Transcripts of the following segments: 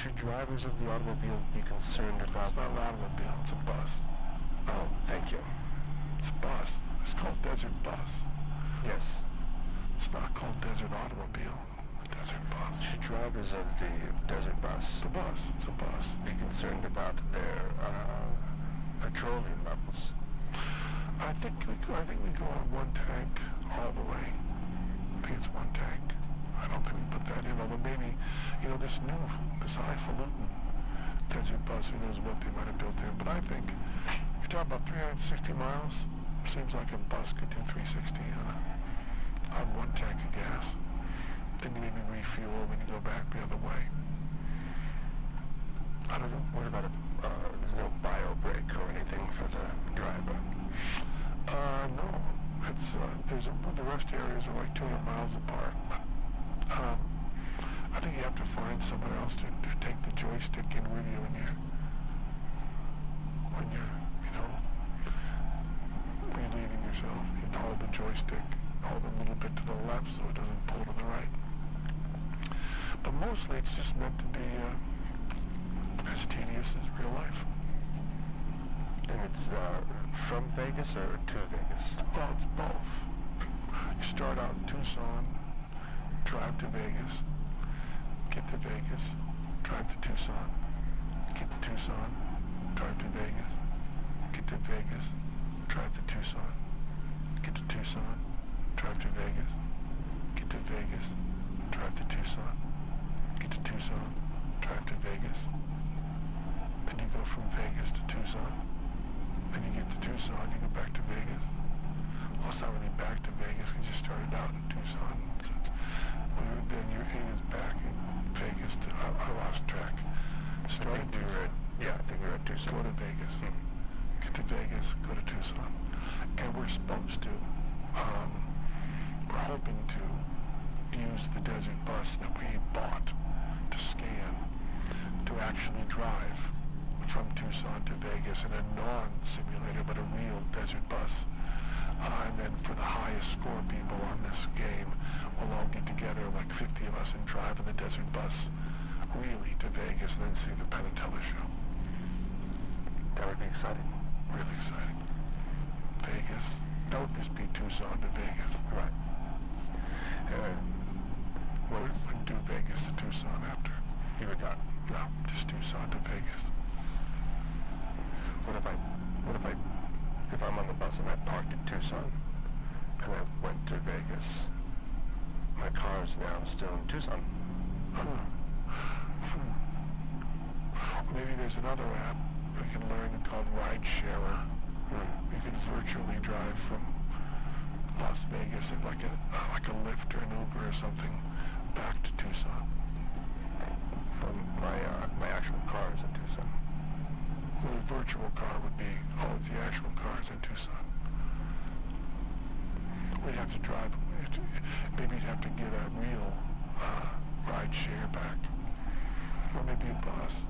Should drivers of the automobile be concerned about... It's not an automobile, it's a bus. Oh, thank you. It's a bus. It's called Desert Bus. Yes. It's not called Desert Automobile. Desert Bus. Should drivers of the Desert Bus... It's a bus. It's a bus. ...be concerned about their, petroleum levels? I think we go on one tank all the way. I think it's one tank. I don't think we put that in, although maybe, this highfalutin Desert Bus, who knows what they might have built in. But I think, you're talking about 360 miles, seems like a bus could do 360 on one tank of gas. Then you maybe refuel, then you go back the other way. I don't know. What about there's no bio brake or anything for the driver? No. It's, the rest areas are like 200 miles apart. I think you have to find someone else to take the joystick in with you when you're leaving yourself. You can hold the joystick, hold a little bit to the left so it doesn't pull to the right. But mostly it's just meant to be as tedious as real life. And it's from Vegas or to Vegas? Well, it's both. You start out in Tucson, drive to Vegas, get to Vegas, drive to Tucson, get to Tucson, drive to Vegas, get to Vegas, drive to Tucson, get to Tucson, drive to Vegas, get to Vegas, drive to Tucson, get to Tucson, drive to Vegas. Then you go from Vegas to Tucson. Then you get to Tucson, you go back to Vegas. Well, it's not really back to Vegas because you started out in Tucson. So then your aim is back in Vegas to, I lost track. I think we were at Tucson. Go to Vegas. Get to Vegas, go to Tucson. And we're supposed to, we're hoping to use the Desert Bus that we bought to scan to actually drive from Tucson to Vegas in a non-simulator, but a real Desert Bus. And then for the highest score people on this game, we'll all get together, like 50 of us, and drive in the Desert Bus really to Vegas and then see the Penn and Teller show. That would be exciting. Really exciting. Vegas. That would just be Tucson to Vegas. Right. Wouldn't do Vegas to Tucson after. You would not? No, just Tucson to Vegas. What if I'm on the bus and I parked in Tucson and I went to Vegas? My car's now still in Tucson. Maybe there's another app we can learn called Ridesharer. You can virtually drive from Las Vegas in like a Lyft or an Uber or something back to Tucson. My actual car is in Tucson. The virtual car would be, the actual car is in Tucson. We'd have to drive, maybe you'd have to get a real ride share back. Or maybe a bus.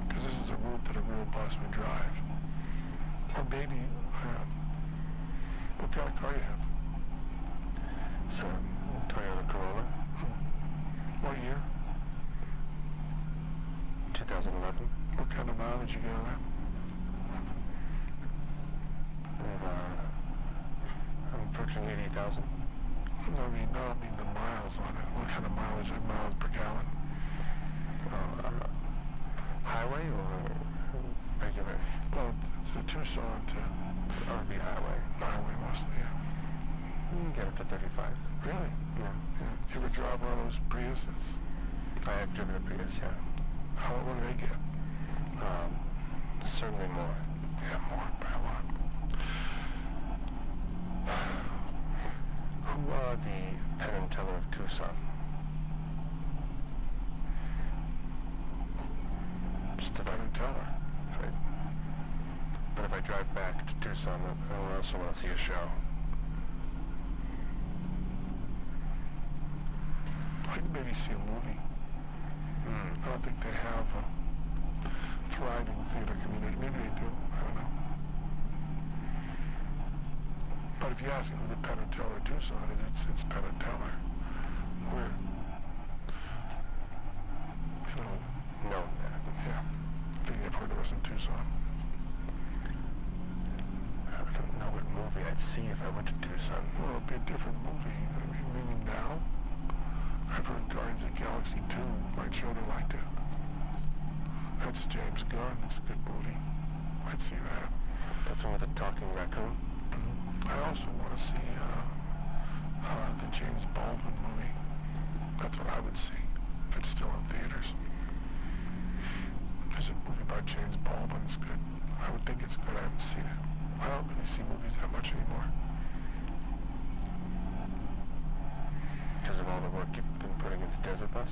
Because this is a route that a real bus would drive. Or maybe, what kind of car you have? It's a Toyota Corolla. What year? 2011. What kind of mileage you got on that? I'm approaching 80,000. No, I don't mean the miles on it. What kind of mileage, like miles per gallon? Highway or regular? Well, it's a Tucson to... That would be highway. Highway mostly, yeah. You can get up to 35. Really? Yeah. Did you ever drive one of those Priuses? I have driven a Prius, yeah. What do they get? Certainly more. Yeah, more by a lot. Who are the Penn and Teller of Tucson? Just the Penn and Teller. Right. But if I drive back to Tucson, I also want to see a show. I can maybe see a movie. I don't think they have a thriving theater community. Maybe they do. I don't know. But if you ask who the Penn and Teller Tucson is, it's Penn and Teller. We're, heard it was in Tucson. I don't know what movie I'd see if I went to Tucson. Well, it'd be a different movie. I mean, meaning now? I've heard Guardians of the Galaxy 2. My children liked it. That's James Gunn. It's a good movie. I'd see that. That's the one with the talking raccoon? I also want to see the James Baldwin movie. That's what I would see if it's still in theaters. There's a movie by James Baldwin. It's good. I would think it's good. I haven't seen it. I don't really see movies that much anymore. Because of all the work you've been putting into Desert Bus?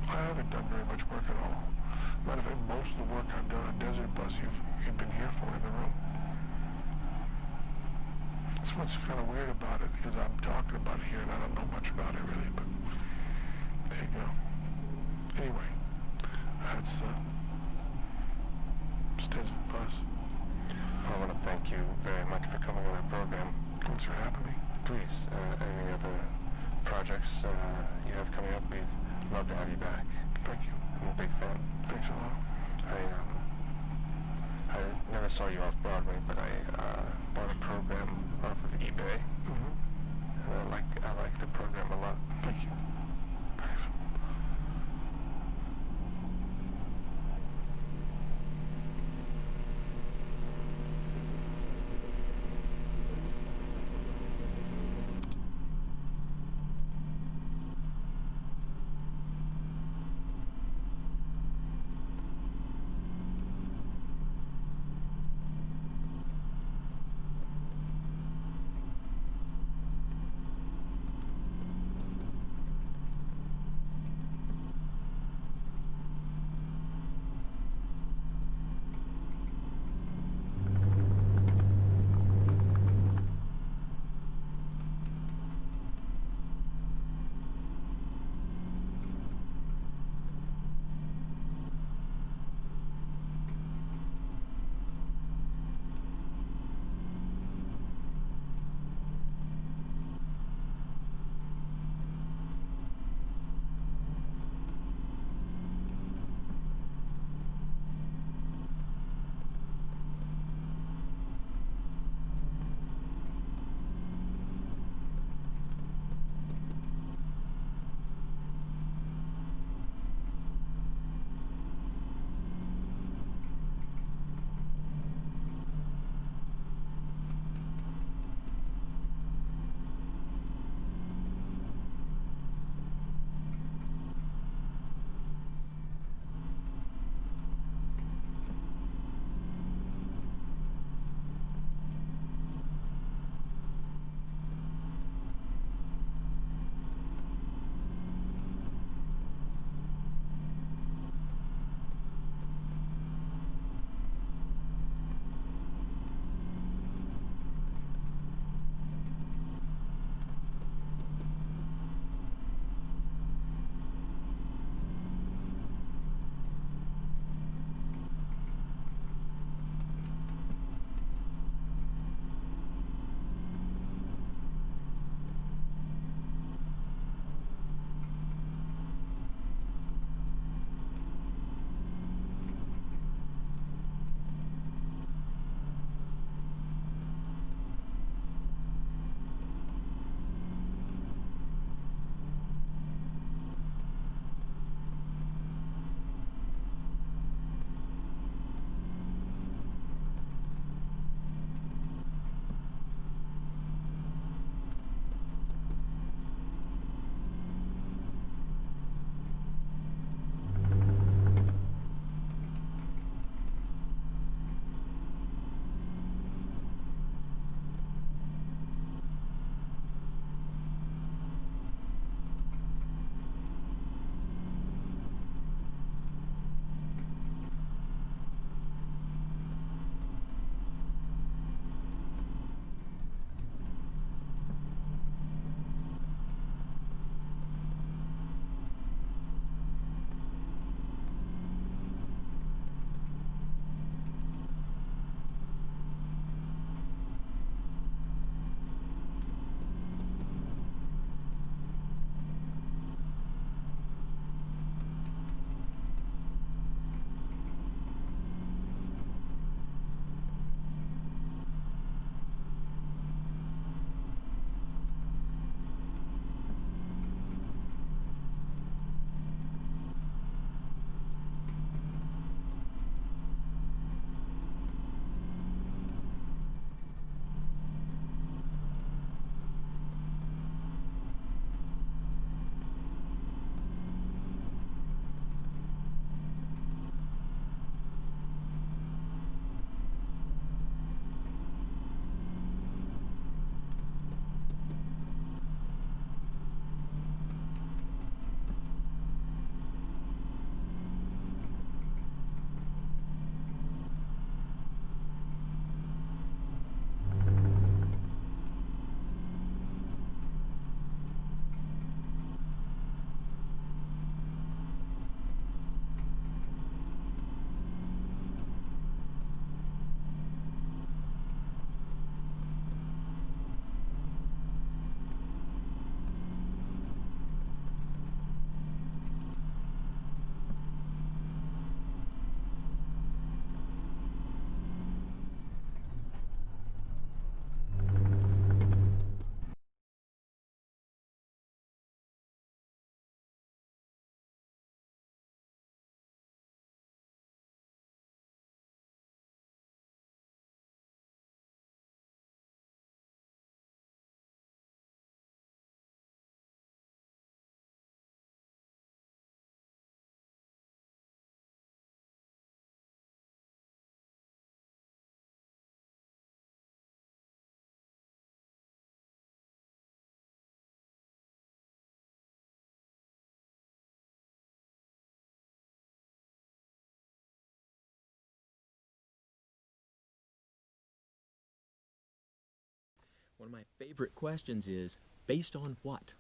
I haven't done very much work at all. Matter of fact, most of the work I've done on Desert Bus, you've been here for in the room. That's what's kind of weird about it, because I'm talking about it here and I don't know much about it really, but there you go. Anyway, that's Desert Bus. I want to thank you very much for coming on our program. Thanks for having me. Please, any other projects you have coming up, we'd love to have you back. Thank you. I'm a big fan. Thanks a lot. I never saw you off Broadway, but I bought a program off of eBay, and I like the program a lot. Thank you. Thanks. One of my favorite questions is, based on what?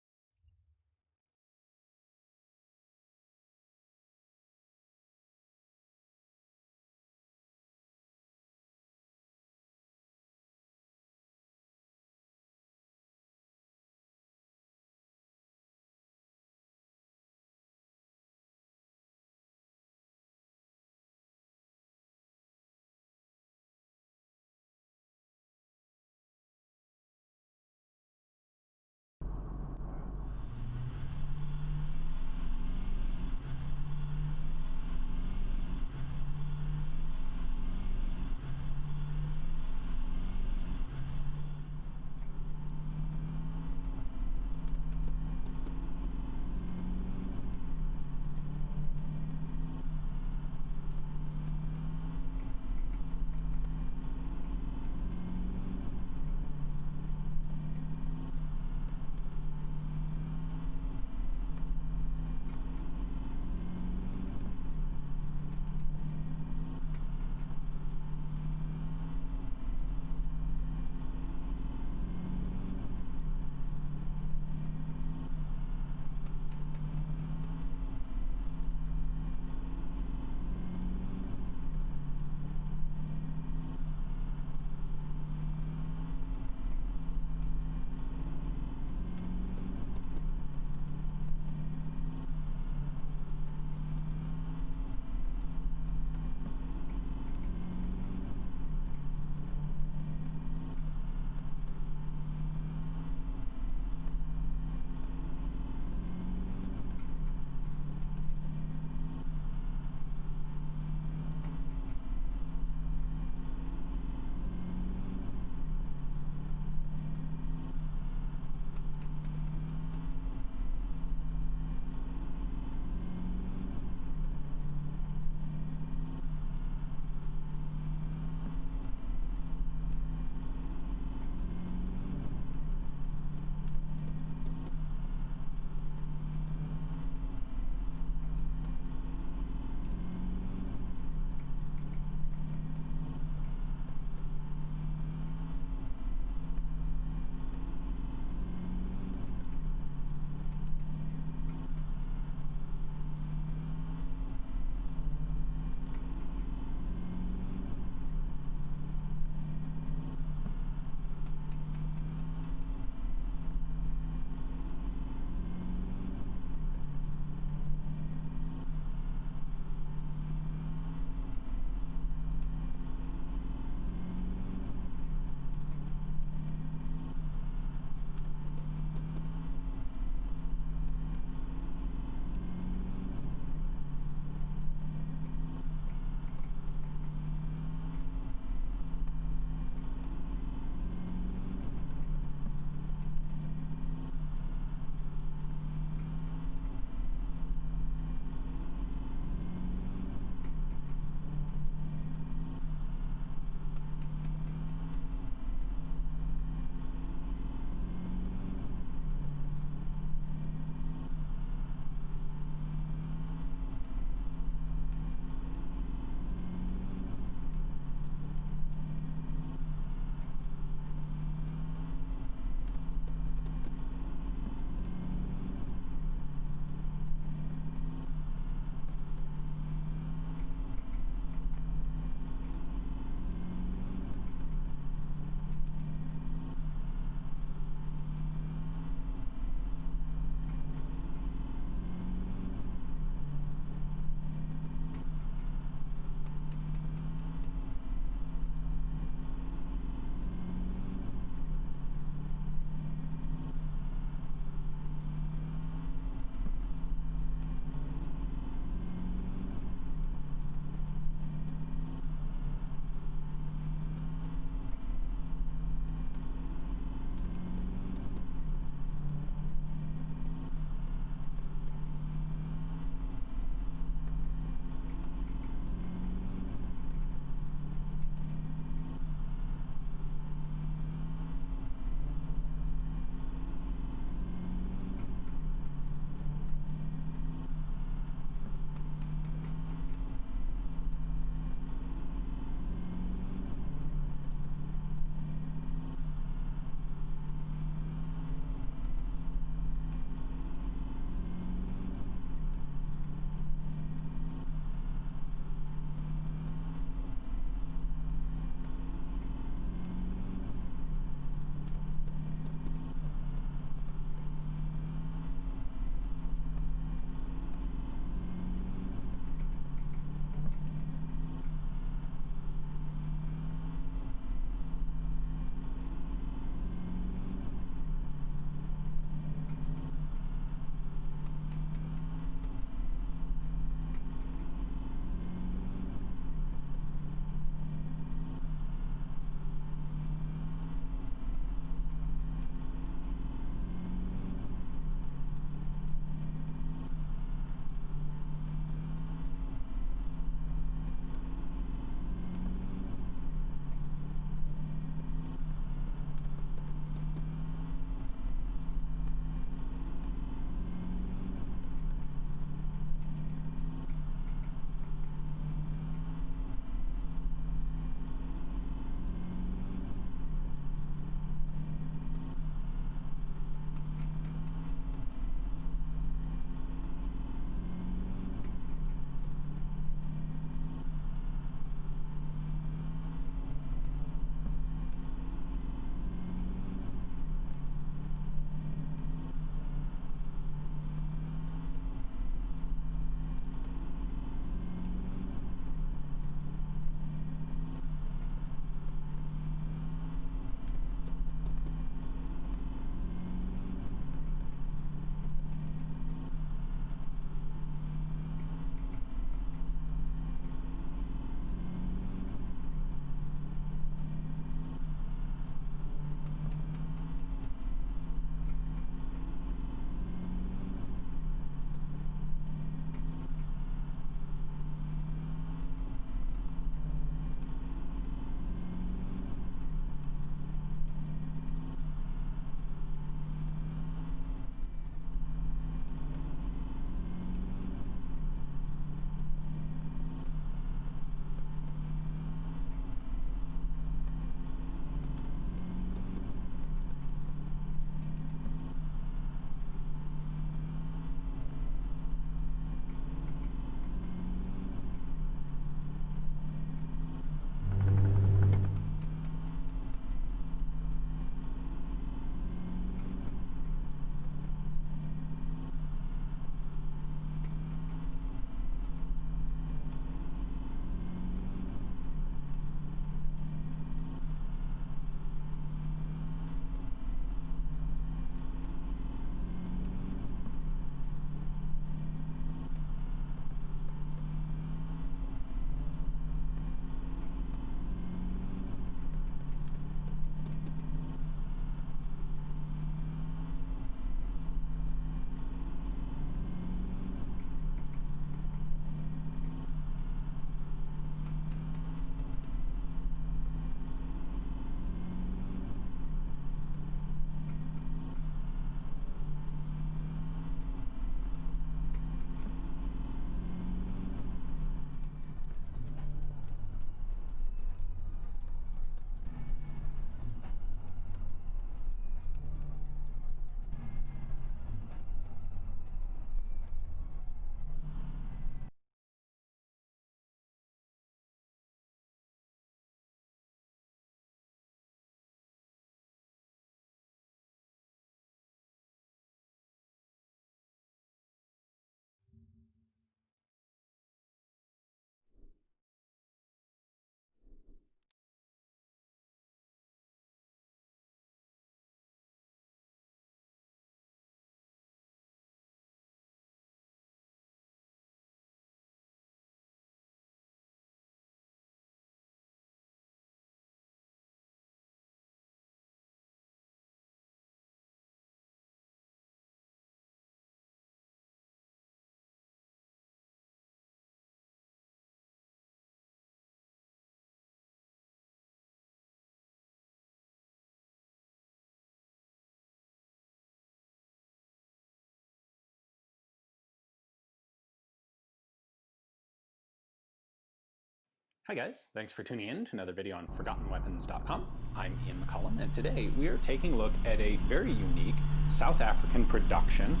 Hi guys, thanks for tuning in to another video on ForgottenWeapons.com. I'm Ian McCollum, and today we are taking a look at a very unique South African production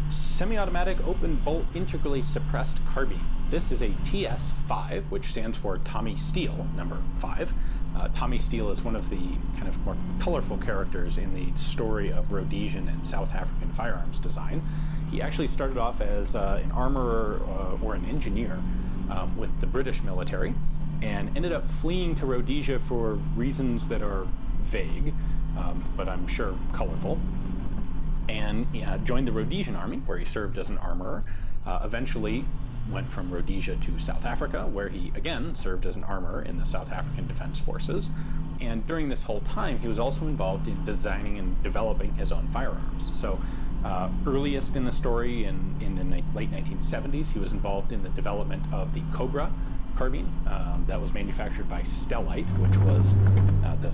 semi-automatic open bolt integrally suppressed carbine. This is a TS5, which stands for Tommy Steele, number 5. Tommy Steele is one of the kind of more colorful characters in the story of Rhodesian and South African firearms design. He actually started off as an armorer or an engineer with the British military, and ended up fleeing to Rhodesia for reasons that are vague, but I'm sure colorful, and joined the Rhodesian army, where he served as an armorer. Eventually went from Rhodesia to South Africa, where he again served as an armorer in the South African Defense Forces. And during this whole time, he was also involved in designing and developing his own firearms. So earliest in the story, in the late 1970s, he was involved in the development of the Cobra carbine that was manufactured by Stellite, which was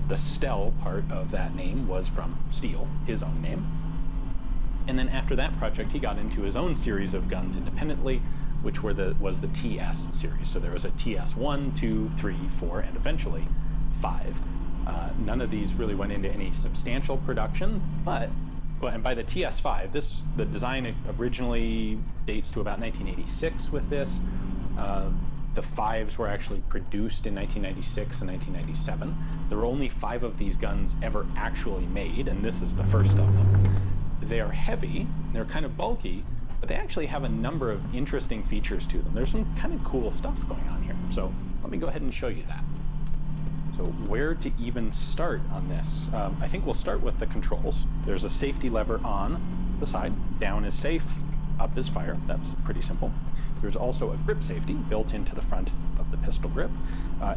the Stell part of that name was from Steele, his own name. And then after that project, he got into his own series of guns independently, which was the TS series. So there was a TS 1, 2, 3, 4, and eventually 5. None of these really went into any substantial production, and by the TS5, the design originally dates to about 1986 with this. The 5s were actually produced in 1996 and 1997. There were only 5 of these guns ever actually made, and this is the first of them. They are heavy, they're kind of bulky, but they actually have a number of interesting features to them. There's some kind of cool stuff going on here. So let me go ahead and show you that. So where to even start on this? I think we'll start with the controls. There's a safety lever on the side. Down is safe, up is fire. That's pretty simple. There's also a grip safety built into the front of the pistol grip.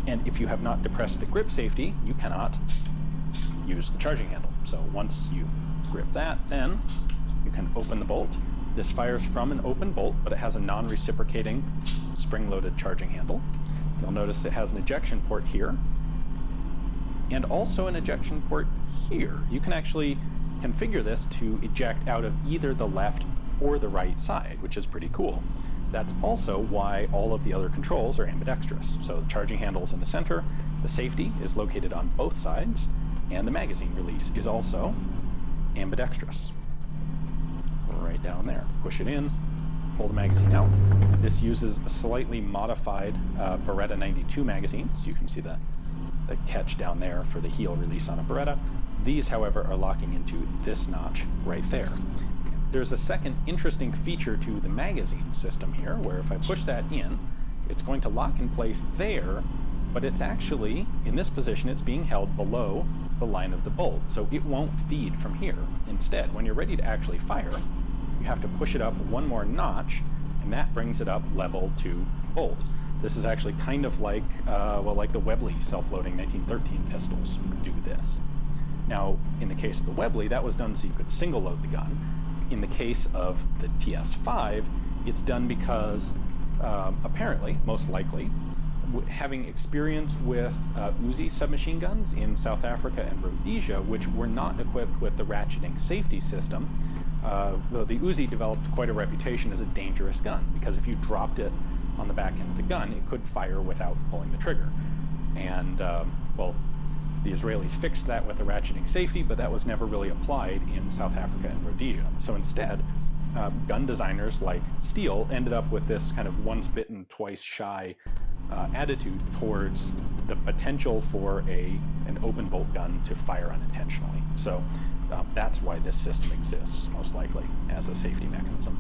And if you have not depressed the grip safety, you cannot use the charging handle. So once you grip that, then you can open the bolt. This fires from an open bolt, but it has a non-reciprocating spring-loaded charging handle. You'll notice it has an ejection port here, and also an ejection port here. You can actually configure this to eject out of either the left or the right side, which is pretty cool. That's also why all of the other controls are ambidextrous. So the charging handle is in the center, the safety is located on both sides, and the magazine release is also ambidextrous. Right down there. Push it in, pull the magazine out. This uses a slightly modified Beretta 92 magazine, so you can see the catch down there for the heel release on a Beretta. These, however, are locking into this notch right there. There's a second interesting feature to the magazine system here, where if I push that in, it's going to lock in place there, but it's actually, in this position, it's being held below the line of the bolt, so it won't feed from here. Instead, when you're ready to actually fire, you have to push it up one more notch, and that brings it up level to bolt. This is actually kind of like, like the Webley self-loading 1913 pistols do this. Now, in the case of the Webley, that was done so you could single load the gun. In the case of the TS5, it's done because, apparently, most likely, having experience with Uzi submachine guns in South Africa and Rhodesia, which were not equipped with the ratcheting safety system, the Uzi developed quite a reputation as a dangerous gun, because if you dropped it on the back end of the gun, it could fire without pulling the trigger. And, the Israelis fixed that with the ratcheting safety, but that was never really applied in South Africa and Rhodesia. So instead, gun designers like Steele ended up with this kind of once bitten, twice shy attitude towards the potential for an open bolt gun to fire unintentionally. So that's why this system exists, most likely, as a safety mechanism.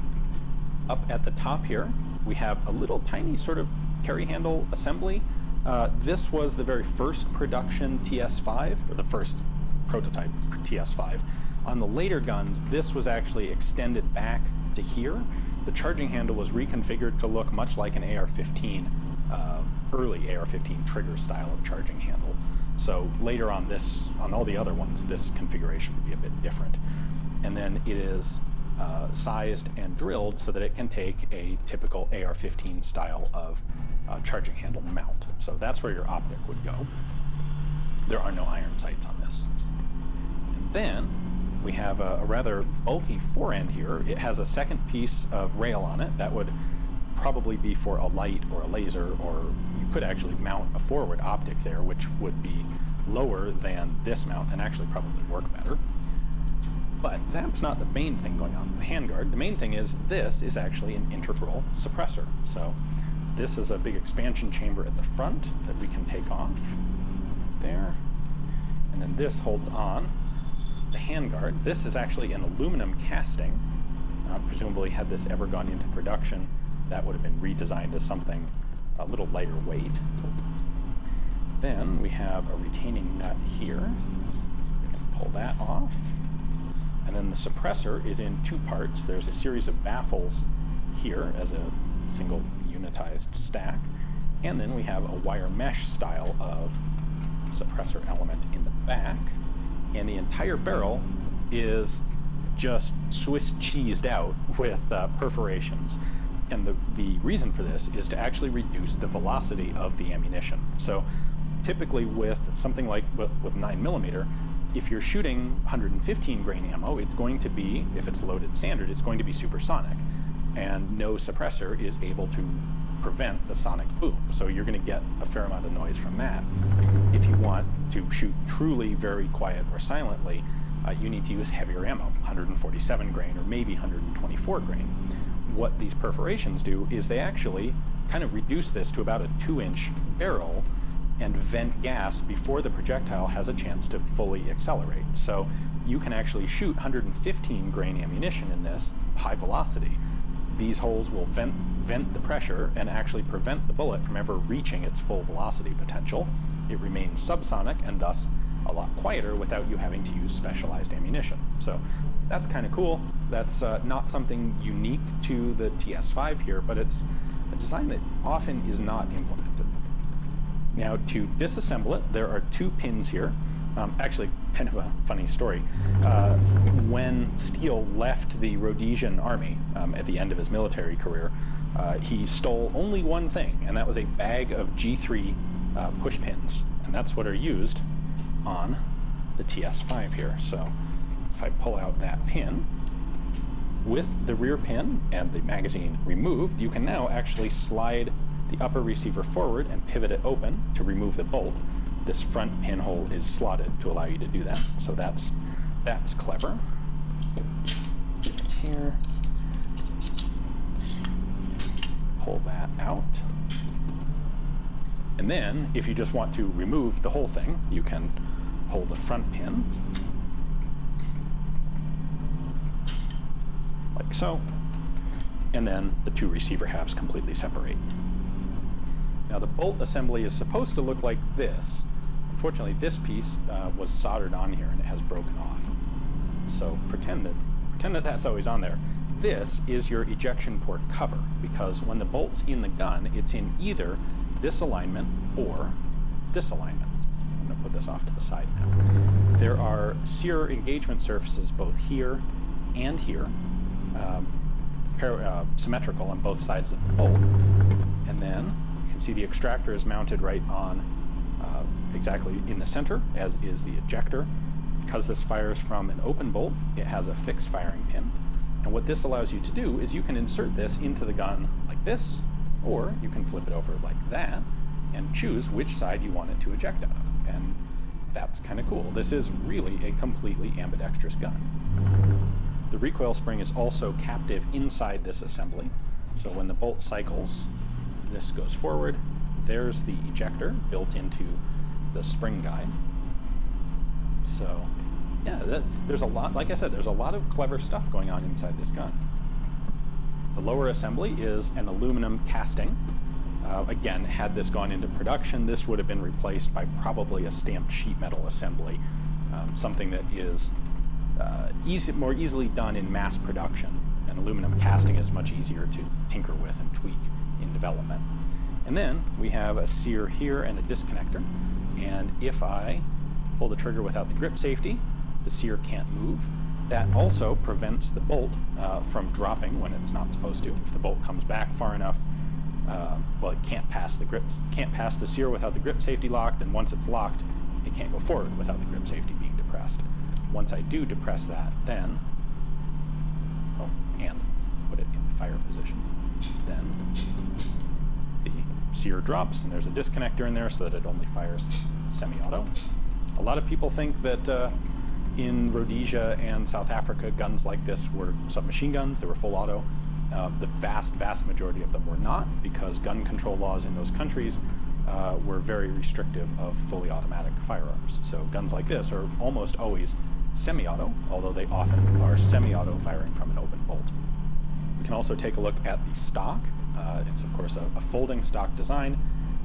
Up at the top here, we have a little tiny sort of carry handle assembly. This was the very first production TS5, or the first prototype TS5. On the later guns, this was actually extended back to here. The charging handle was reconfigured to look much like an AR-15, early AR-15 trigger style of charging handle. So later on on all the other ones, this configuration would be a bit different. And then it is sized and drilled so that it can take a typical AR-15 style of charging handle mount. So that's where your optic would go. There are no iron sights on this. And then we have a rather bulky forend here. It has a second piece of rail on it that would probably be for a light or a laser, or you could actually mount a forward optic there, which would be lower than this mount and actually probably work better. But that's not the main thing going on with the handguard. The main thing is this is actually an integral suppressor. So this is a big expansion chamber at the front that we can take off there. And then this holds on the handguard. This is actually an aluminum casting. Presumably, had this ever gone into production, that would have been redesigned as something a little lighter weight. Then we have a retaining nut here. We can pull that off. And then the suppressor is in two parts. There's a series of baffles here as a single unitized stack. And then we have a wire mesh style of suppressor element in the back. And the entire barrel is just Swiss cheesed out with perforations. And the reason for this is to actually reduce the velocity of the ammunition. So typically with something like with 9mm, if you're shooting 115 grain ammo, it's going to be, if it's loaded standard, it's going to be supersonic. And no suppressor is able to prevent the sonic boom. So you're going to get a fair amount of noise from that. If you want to shoot truly very quiet or silently, you need to use heavier ammo, 147 grain or maybe 124 grain. What these perforations do is they actually kind of reduce this to about a 2-inch barrel and vent gas before the projectile has a chance to fully accelerate. So you can actually shoot 115 grain ammunition in this high velocity. These holes will vent the pressure and actually prevent the bullet from ever reaching its full velocity potential. It remains subsonic and thus a lot quieter without you having to use specialized ammunition. So that's kind of cool. That's not something unique to the TS5 here, but it's a design that often is not implemented. Now, to disassemble it, there are 2 pins here. Actually, kind of a funny story. When Steele left the Rhodesian army at the end of his military career, he stole only one thing, and that was a bag of G3 push pins, and that's what are used on the TS5 here. So if I pull out that pin, with the rear pin and the magazine removed, you can now actually slide the upper receiver forward and pivot it open to remove the bolt. This front pinhole is slotted to allow you to do that, so that's clever. Here, pull that out. And then, if you just want to remove the whole thing, you can pull the front pin, like so, and then the 2 receiver halves completely separate. Now the bolt assembly is supposed to look like this. Unfortunately, this piece was soldered on here and it has broken off. So pretend that that's always on there. This is your ejection port cover, because when the bolt's in the gun, it's in either this alignment or this alignment. I'm going to put this off to the side now. There are sear engagement surfaces both here and here, symmetrical on both sides of the bolt. And then you can see the extractor is mounted right on exactly in the center, as is the ejector. Because this fires from an open bolt, it has a fixed firing pin. And what this allows you to do is you can insert this into the gun like this, or you can flip it over like that and choose which side you want it to eject out of. And that's kind of cool. This is really a completely ambidextrous gun. The recoil spring is also captive inside this assembly. So when the bolt cycles, this goes forward. There's the ejector built into the spring guide. So yeah, there's a lot, like I said, there's a lot of clever stuff going on inside this gun. The lower assembly is an aluminum casting. Again, had this gone into production, this would have been replaced by probably a stamped sheet metal assembly, something that is more easily done in mass production. An aluminum casting is much easier to tinker with and tweak in development. And then we have a sear here and a disconnector. And if I pull the trigger without the grip safety, the sear can't move. That also prevents the bolt from dropping when it's not supposed to. If the bolt comes back far enough, well, it can't pass the sear without the grip safety locked, and once it's locked, it can't go forward without the grip safety being depressed. Once I do depress that, then, and put it in fire position. Then the sear drops, and there's a disconnector in there so that it only fires semi-auto. A lot of people think that in Rhodesia and South Africa, guns like this were submachine guns. They were full auto. The vast majority of them were not, because gun control laws in those countries were very restrictive of fully automatic firearms. So guns like this are almost always semi-auto, although they often are semi-auto firing from an open bolt. We can also take a look at the stock. It's of course a folding stock design.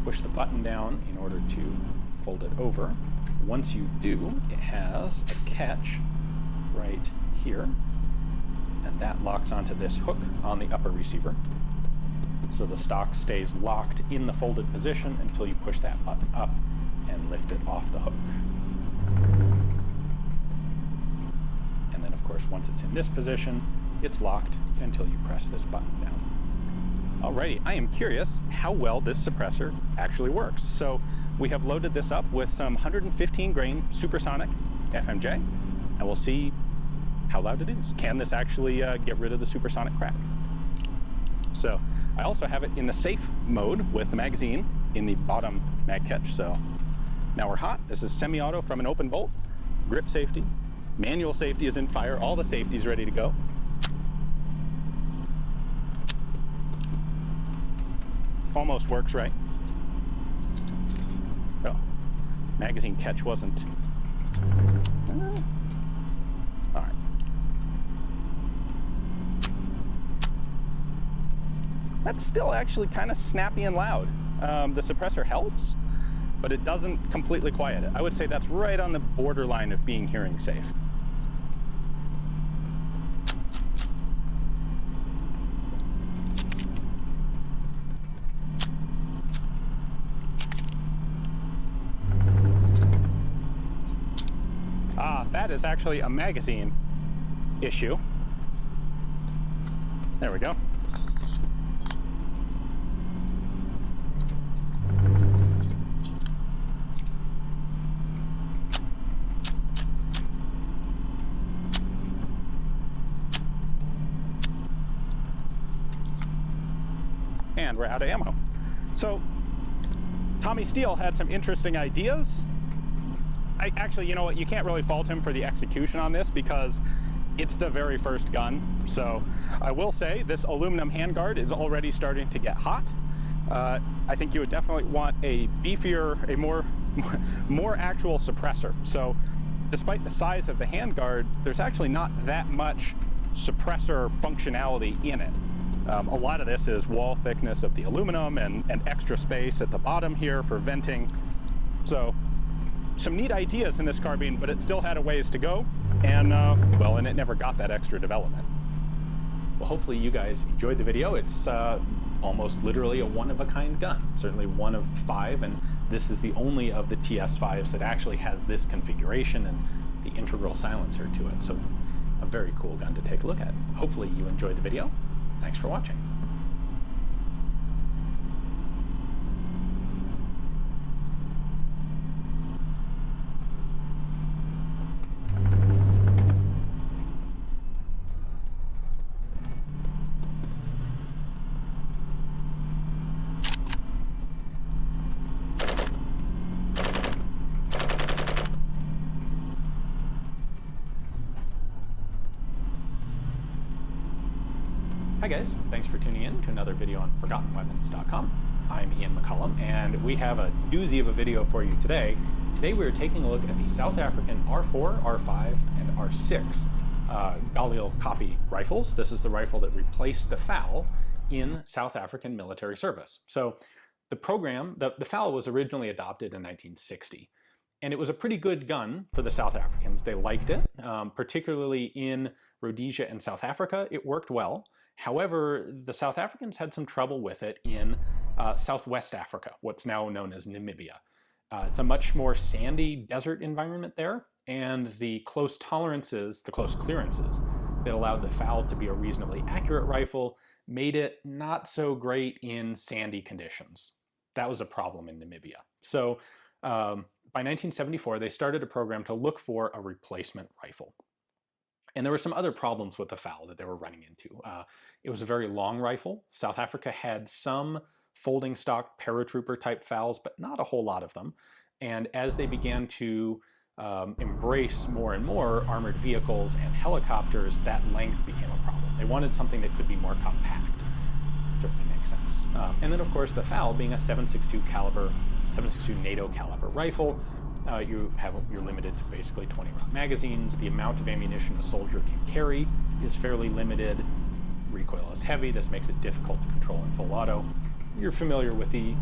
Push the button down in order to fold it over. Once you do, it has a catch right here, and that locks onto this hook on the upper receiver. So the stock stays locked in the folded position until you push that button up and lift it off the hook. And then of course, once it's in this position, it's locked until you press this button down. Alrighty, I am curious how well this suppressor actually works. So we have loaded this up with some 115 grain supersonic FMJ, and we'll see how loud it is. Can this actually get rid of the supersonic crack? So I also have it in the safe mode with the magazine in the bottom mag catch. So now we're hot. This is semi-auto from an open bolt. Grip safety, manual safety is in fire. All the safety is ready to go. Almost works right. Oh, magazine catch wasn't. All right. That's still actually kind of snappy and loud. The suppressor helps, but it doesn't completely quiet it. I would say that's right on the borderline of being hearing safe. That is actually a magazine issue. There we go. And we're out of ammo. So Tommy Steele had some interesting ideas. Actually, you know what, you can't really fault him for the execution on this because it's the very first gun. So I will say this aluminum handguard is already starting to get hot. I think you would definitely want a beefier, a more actual suppressor. So despite the size of the handguard, there's actually not that much suppressor functionality in it. A lot of this is wall thickness of the aluminum and extra space at the bottom here for venting. So some neat ideas in this carbine, but it still had a ways to go, and and it never got that extra development. Well, hopefully you guys enjoyed the video. It's almost literally a one-of-a-kind gun, certainly one of 5, and this is the only of the TS5s that actually has this configuration and the integral silencer to it. So a very cool gun to take a look at. Hopefully you enjoyed the video. Thanks for watching. Hi guys, thanks for tuning in to another video on ForgottenWeapons.com. I'm Ian McCollum, and we have a doozy of a video for you today. Today we're taking a look at the South African R4, R5, and R6 Galil copy rifles. This is the rifle that replaced the FAL in South African military service. So the program, the FAL was originally adopted in 1960. And it was a pretty good gun for the South Africans. They liked it, particularly in Rhodesia and South Africa. It worked well. However, the South Africans had some trouble with it in Southwest Africa, what's now known as Namibia. It's a much more sandy desert environment there, and the close tolerances, the close clearances that allowed the FAL to be a reasonably accurate rifle made it not so great in sandy conditions. That was a problem in Namibia. So by 1974, they started a program to look for a replacement rifle. And there were some other problems with the FAL that they were running into. It was a very long rifle. South Africa had some folding stock paratrooper type FALs, but not a whole lot of them. And as they began to embrace more and more armored vehicles and helicopters, that length became a problem. They wanted something that could be more compact. Certainly makes sense. And then, of course, the FAL being a 7.62 NATO caliber rifle, you're limited to basically 20-round magazines. The amount of ammunition a soldier can carry is fairly limited. Recoil is heavy. This makes it difficult to control in full auto. You're familiar with the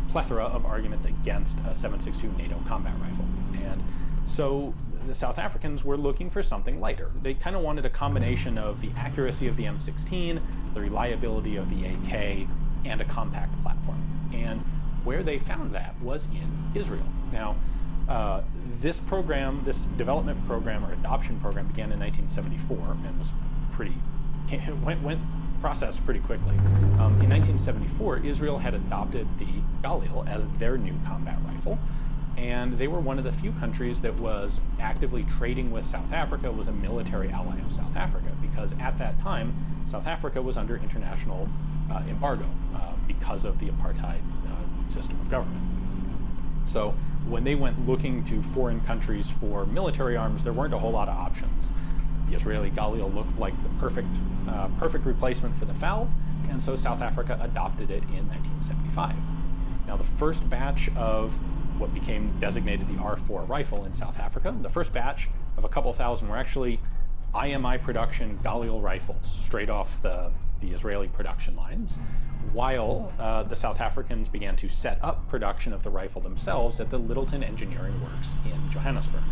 plethora of arguments against a 7.62 NATO combat rifle. And so the South Africans were looking for something lighter. They kind of wanted a combination of the accuracy of the M16, the reliability of the AK, and a compact platform. And where they found that was in Israel. Now, this development program or adoption program began in 1974 and was went processed pretty quickly. In 1974, Israel had adopted the Galil as their new combat rifle, and they were one of the few countries that was actively trading with South Africa, was a military ally of South Africa, because at that time, South Africa was under international embargo because of the apartheid system of government. So when they went looking to foreign countries for military arms, there weren't a whole lot of options. The Israeli Galil looked like the perfect replacement for the FAL, and so South Africa adopted it in 1975. Now, the first batch of what became designated the R4 rifle in South Africa, the first batch of a couple thousand were actually IMI production Galil rifles, straight off the Israeli production lines, while the South Africans began to set up production of the rifle themselves at the Littleton Engineering Works in Johannesburg.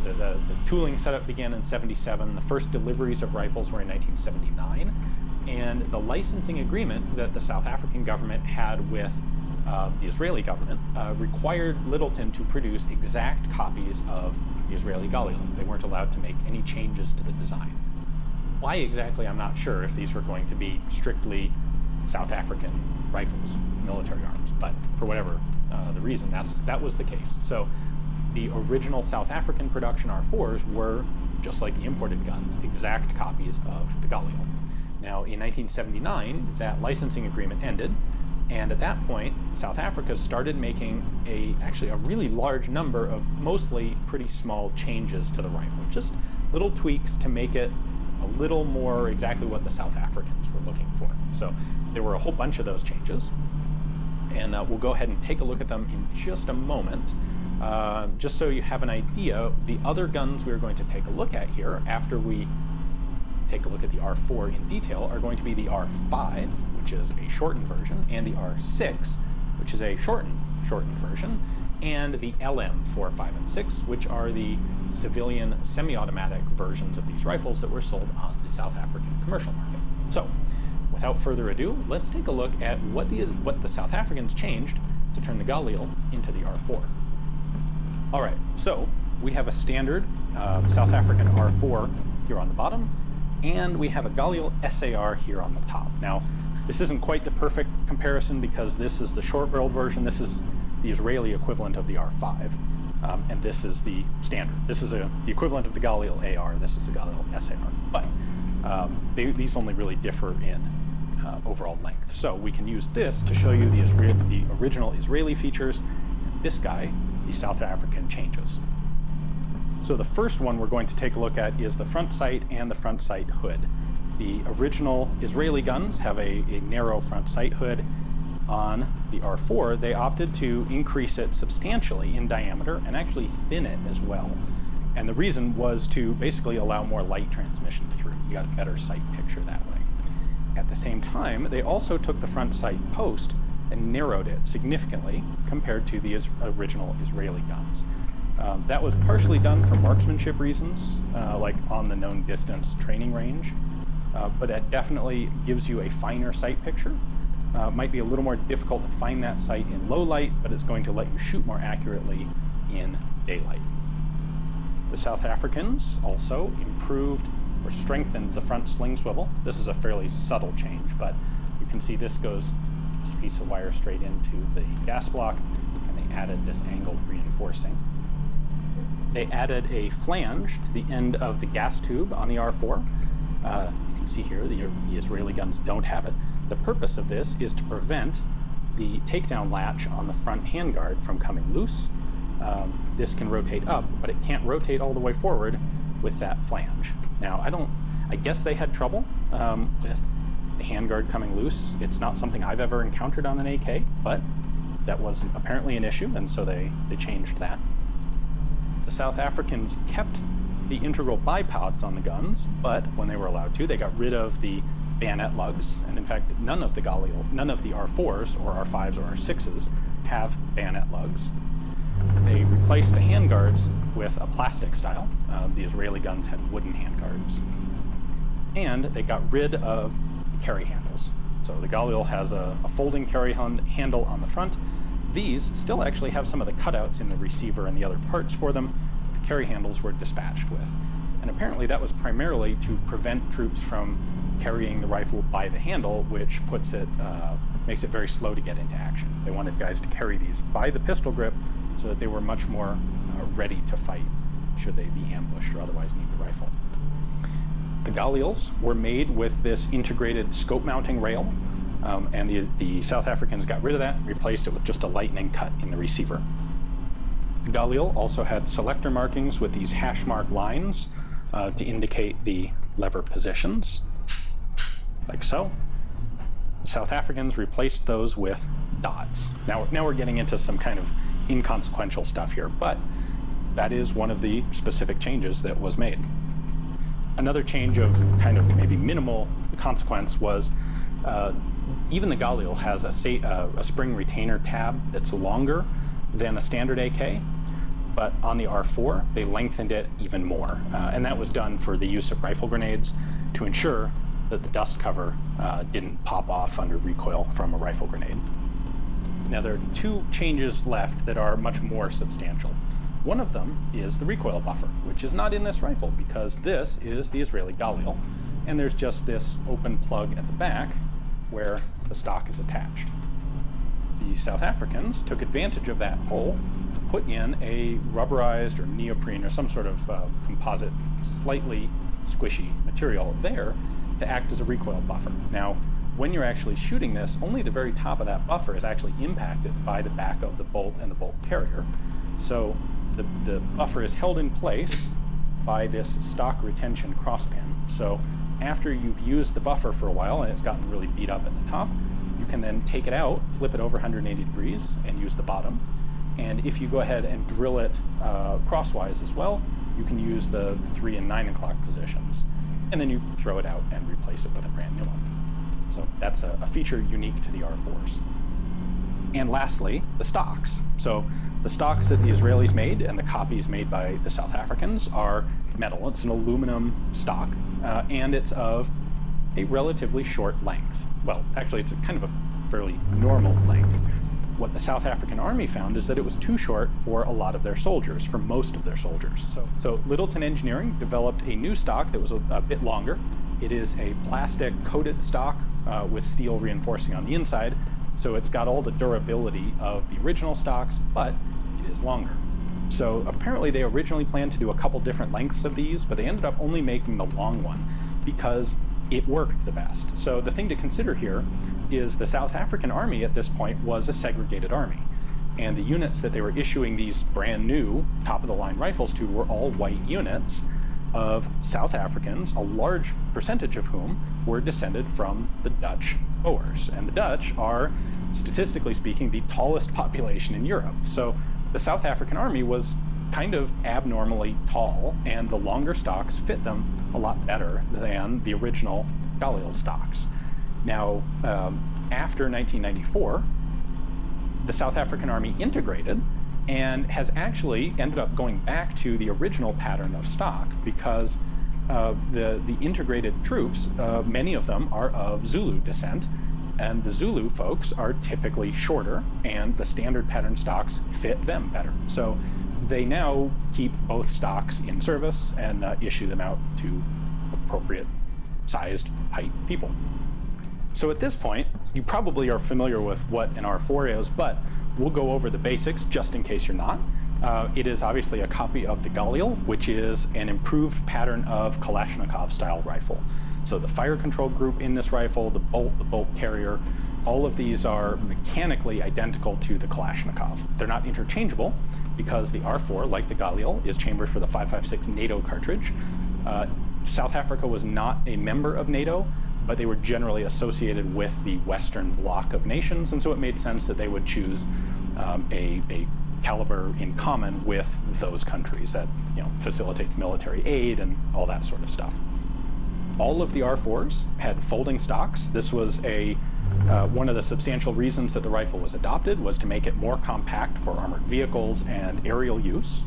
The tooling setup began in 1977. The first deliveries of rifles were in 1979. And the licensing agreement that the South African government had with the Israeli government required Littleton to produce exact copies of the Israeli Galil. They weren't allowed to make any changes to the design. Why exactly, I'm not sure, if these were going to be strictly South African rifles, military arms, but for whatever the reason, that was the case. So the original South African production R4s were, just like the imported guns, exact copies of the Galil. Now, in 1979, that licensing agreement ended, and at that point, South Africa started making actually a really large number of mostly pretty small changes to the rifle, just little tweaks to make it a little more exactly what the South Africans were looking for. So there were a whole bunch of those changes, and we'll go ahead and take a look at them in just a moment. Just so you have an idea, the other guns we're going to take a look at here after we take a look at the R4 in detail are going to be the R5, which is a shortened version, and the R6, which is a shortened version, and the LM 4, 5, and 6, which are the civilian semi-automatic versions of these rifles that were sold on the South African commercial market. So, without further ado, let's take a look at what the South Africans changed to turn the Galil into the R4. All right, so we have a standard South African R4 here on the bottom, and we have a Galil SAR here on the top. Now, this isn't quite the perfect comparison because this is the short-barreled version. This is the Israeli equivalent of the R5, and this is the standard. This is the equivalent of the Galil AR. This is the Galil SAR, but these only really differ in overall length. So we can use this to show you the original Israeli features, and this guy, the South African changes. So the first one we're going to take a look at is the front sight and the front sight hood. The original Israeli guns have a narrow front sight hood. On the R4, they opted to increase it substantially in diameter and actually thin it as well. And the reason was to basically allow more light transmission through. You got a better sight picture that way. At the same time, they also took the front sight post and narrowed it significantly compared to the original Israeli guns. That was partially done for marksmanship reasons, like on the known distance training range, but that definitely gives you a finer sight picture. Might be a little more difficult to find that sight in low light, but it's going to let you shoot more accurately in daylight. The South Africans also improved or strengthened the front sling swivel. This is a fairly subtle change, but you can see this goes just a piece of wire straight into the gas block, and they added this angled reinforcing. they added a flange to the end of the gas tube on the R4. You can see here the Israeli guns don't have it. The purpose of this is to prevent the takedown latch on the front handguard from coming loose. This can rotate up, but it can't rotate all the way forward with that flange. Now, I guess they had trouble with the handguard coming loose. It's not something I've ever encountered on an AK, but that was apparently an issue, and so they changed that. The South Africans kept the integral bipods on the guns, but when they were allowed to, they got rid of the bayonet lugs, and in fact, none of the R4s or R5s or R6s have bayonet lugs. They replaced the handguards with a plastic style. The Israeli guns had wooden handguards. And they got rid of the carry handles. So the Galil has a folding carry handle on the front. These still actually have some of the cutouts in the receiver and the other parts for them. The carry handles were dispatched with. And apparently that was primarily to prevent troops from carrying the rifle by the handle, which makes it very slow to get into action. They wanted guys to carry these by the pistol grip so that they were much more ready to fight should they be ambushed or otherwise need the rifle. The Galils were made with this integrated scope mounting rail, and the South Africans got rid of that and replaced it with just a lightning cut in the receiver. The Galil also had selector markings with these hash mark lines to indicate the lever positions, like so. The South Africans replaced those with dots. Now we're getting into some kind of inconsequential stuff here, but that is one of the specific changes that was made. Another change of kind of maybe minimal consequence was even the Galil has a spring retainer tab that's longer than a standard AK, but on the R4 they lengthened it even more, and that was done for the use of rifle grenades to ensure that the dust cover didn't pop off under recoil from a rifle grenade. Now there are two changes left that are much more substantial. One of them is the recoil buffer, which is not in this rifle because this is the Israeli Galil, and there's just this open plug at the back where the stock is attached. The South Africans took advantage of that hole to put in a rubberized or neoprene or some sort of composite, slightly squishy material there to act as a recoil buffer. Now, when you're actually shooting this, only the very top of that buffer is actually impacted by the back of the bolt and the bolt carrier. So the buffer is held in place by this stock retention crosspin. So after you've used the buffer for a while and it's gotten really beat up at the top, you can then take it out, flip it over 180 degrees, and use the bottom. And if you go ahead and drill it crosswise as well, you can use the 3 and 9 o'clock positions. And then you throw it out and replace it with a brand new one. So that's a feature unique to the R4s. And lastly, the stocks. So the stocks that the Israelis made and the copies made by the South Africans are metal. It's an aluminum stock, and it's of a relatively short length. Well, actually, it's kind of a fairly normal length. What the South African Army found is that it was too short for a lot of their soldiers, for most of their soldiers. So Littleton Engineering developed a new stock that was a bit longer. It is a plastic coated stock with steel reinforcing on the inside, so it's got all the durability of the original stocks, but it is longer. So apparently they originally planned to do a couple different lengths of these, but they ended up only making the long one because it worked the best. So the thing to consider here is the South African Army at this point was a segregated army, and the units that they were issuing these brand new top-of-the-line rifles to were all white units of South Africans, a large percentage of whom were descended from the Dutch Boers. And the Dutch are, statistically speaking, the tallest population in Europe. So the South African Army was kind of abnormally tall, and the longer stocks fit them a lot better than the original Galil stocks. Now, after 1994, the South African Army integrated and has actually ended up going back to the original pattern of stock because the integrated troops, many of them are of Zulu descent, and the Zulu folks are typically shorter, and the standard pattern stocks fit them better. So they now keep both stocks in service and issue them out to appropriate sized height people. So at this point, you probably are familiar with what an R4 is, but we'll go over the basics just in case you're not. It is obviously a copy of the Galil, which is an improved pattern of Kalashnikov-style rifle. So the fire control group in this rifle, the bolt carrier, all of these are mechanically identical to the Kalashnikov. They're not interchangeable because the R4, like the Galil, is chambered for the 5.56 NATO cartridge. South Africa was not a member of NATO, but they were generally associated with the Western bloc of nations, and so it made sense that they would choose a caliber in common with those countries that facilitates military aid and all that sort of stuff. All of the R4s had folding stocks. This was one of the substantial reasons that the rifle was adopted, was to make it more compact for armored vehicles and aerial use.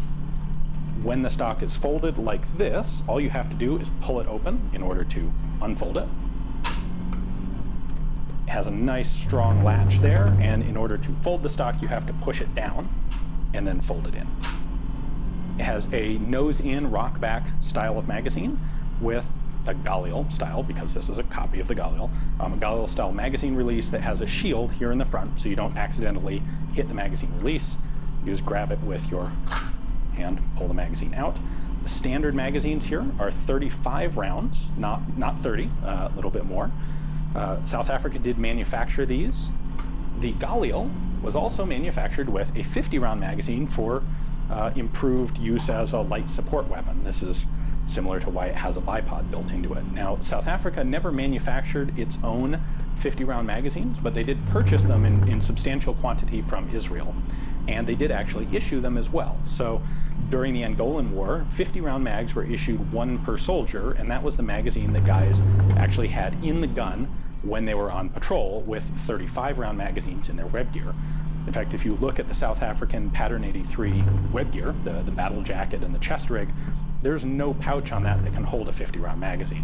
When the stock is folded like this, all you have to do is pull it open in order to unfold it. It has a nice strong latch there, and in order to fold the stock, you have to push it down and then fold it in. It has a nose-in rock-back style of magazine with a Galil style, because this is a copy of the Galil, a Galil style magazine release that has a shield here in the front so you don't accidentally hit the magazine release. You just grab it with your hand, pull the magazine out. The standard magazines here are 35 rounds, not 30, a little bit more. South Africa did manufacture these. The Galil was also manufactured with a 50-round magazine for improved use as a light support weapon. This is similar to why it has a bipod built into it. Now, South Africa never manufactured its own 50-round magazines, but they did purchase them in substantial quantity from Israel, and they did actually issue them as well. So during the Angolan War, 50-round mags were issued, one per soldier, and that was the magazine that guys actually had in the gun when they were on patrol, with 35-round magazines in their web gear. In fact, if you look at the South African Pattern 83 web gear, the battle jacket and the chest rig, there's no pouch on that can hold a 50-round magazine.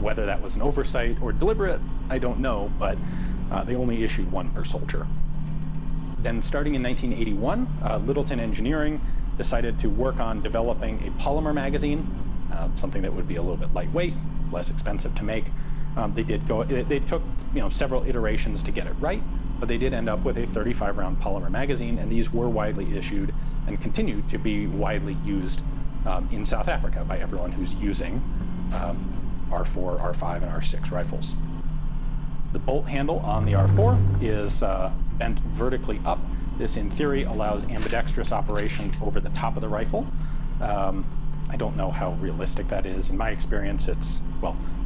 Whether that was an oversight or deliberate, I don't know, but they only issued one per soldier. Then starting in 1981, Littleton Engineering decided to work on developing a polymer magazine, something that would be a little bit lightweight, less expensive to make. They took several iterations to get it right, but they did end up with a 35-round polymer magazine, and these were widely issued and continue to be widely used in South Africa by everyone who's using R4, R5, and R6 rifles. The bolt handle on the R4 is bent vertically up. This, in theory, allows ambidextrous operation over the top of the rifle. I don't know how realistic that is. In my experience,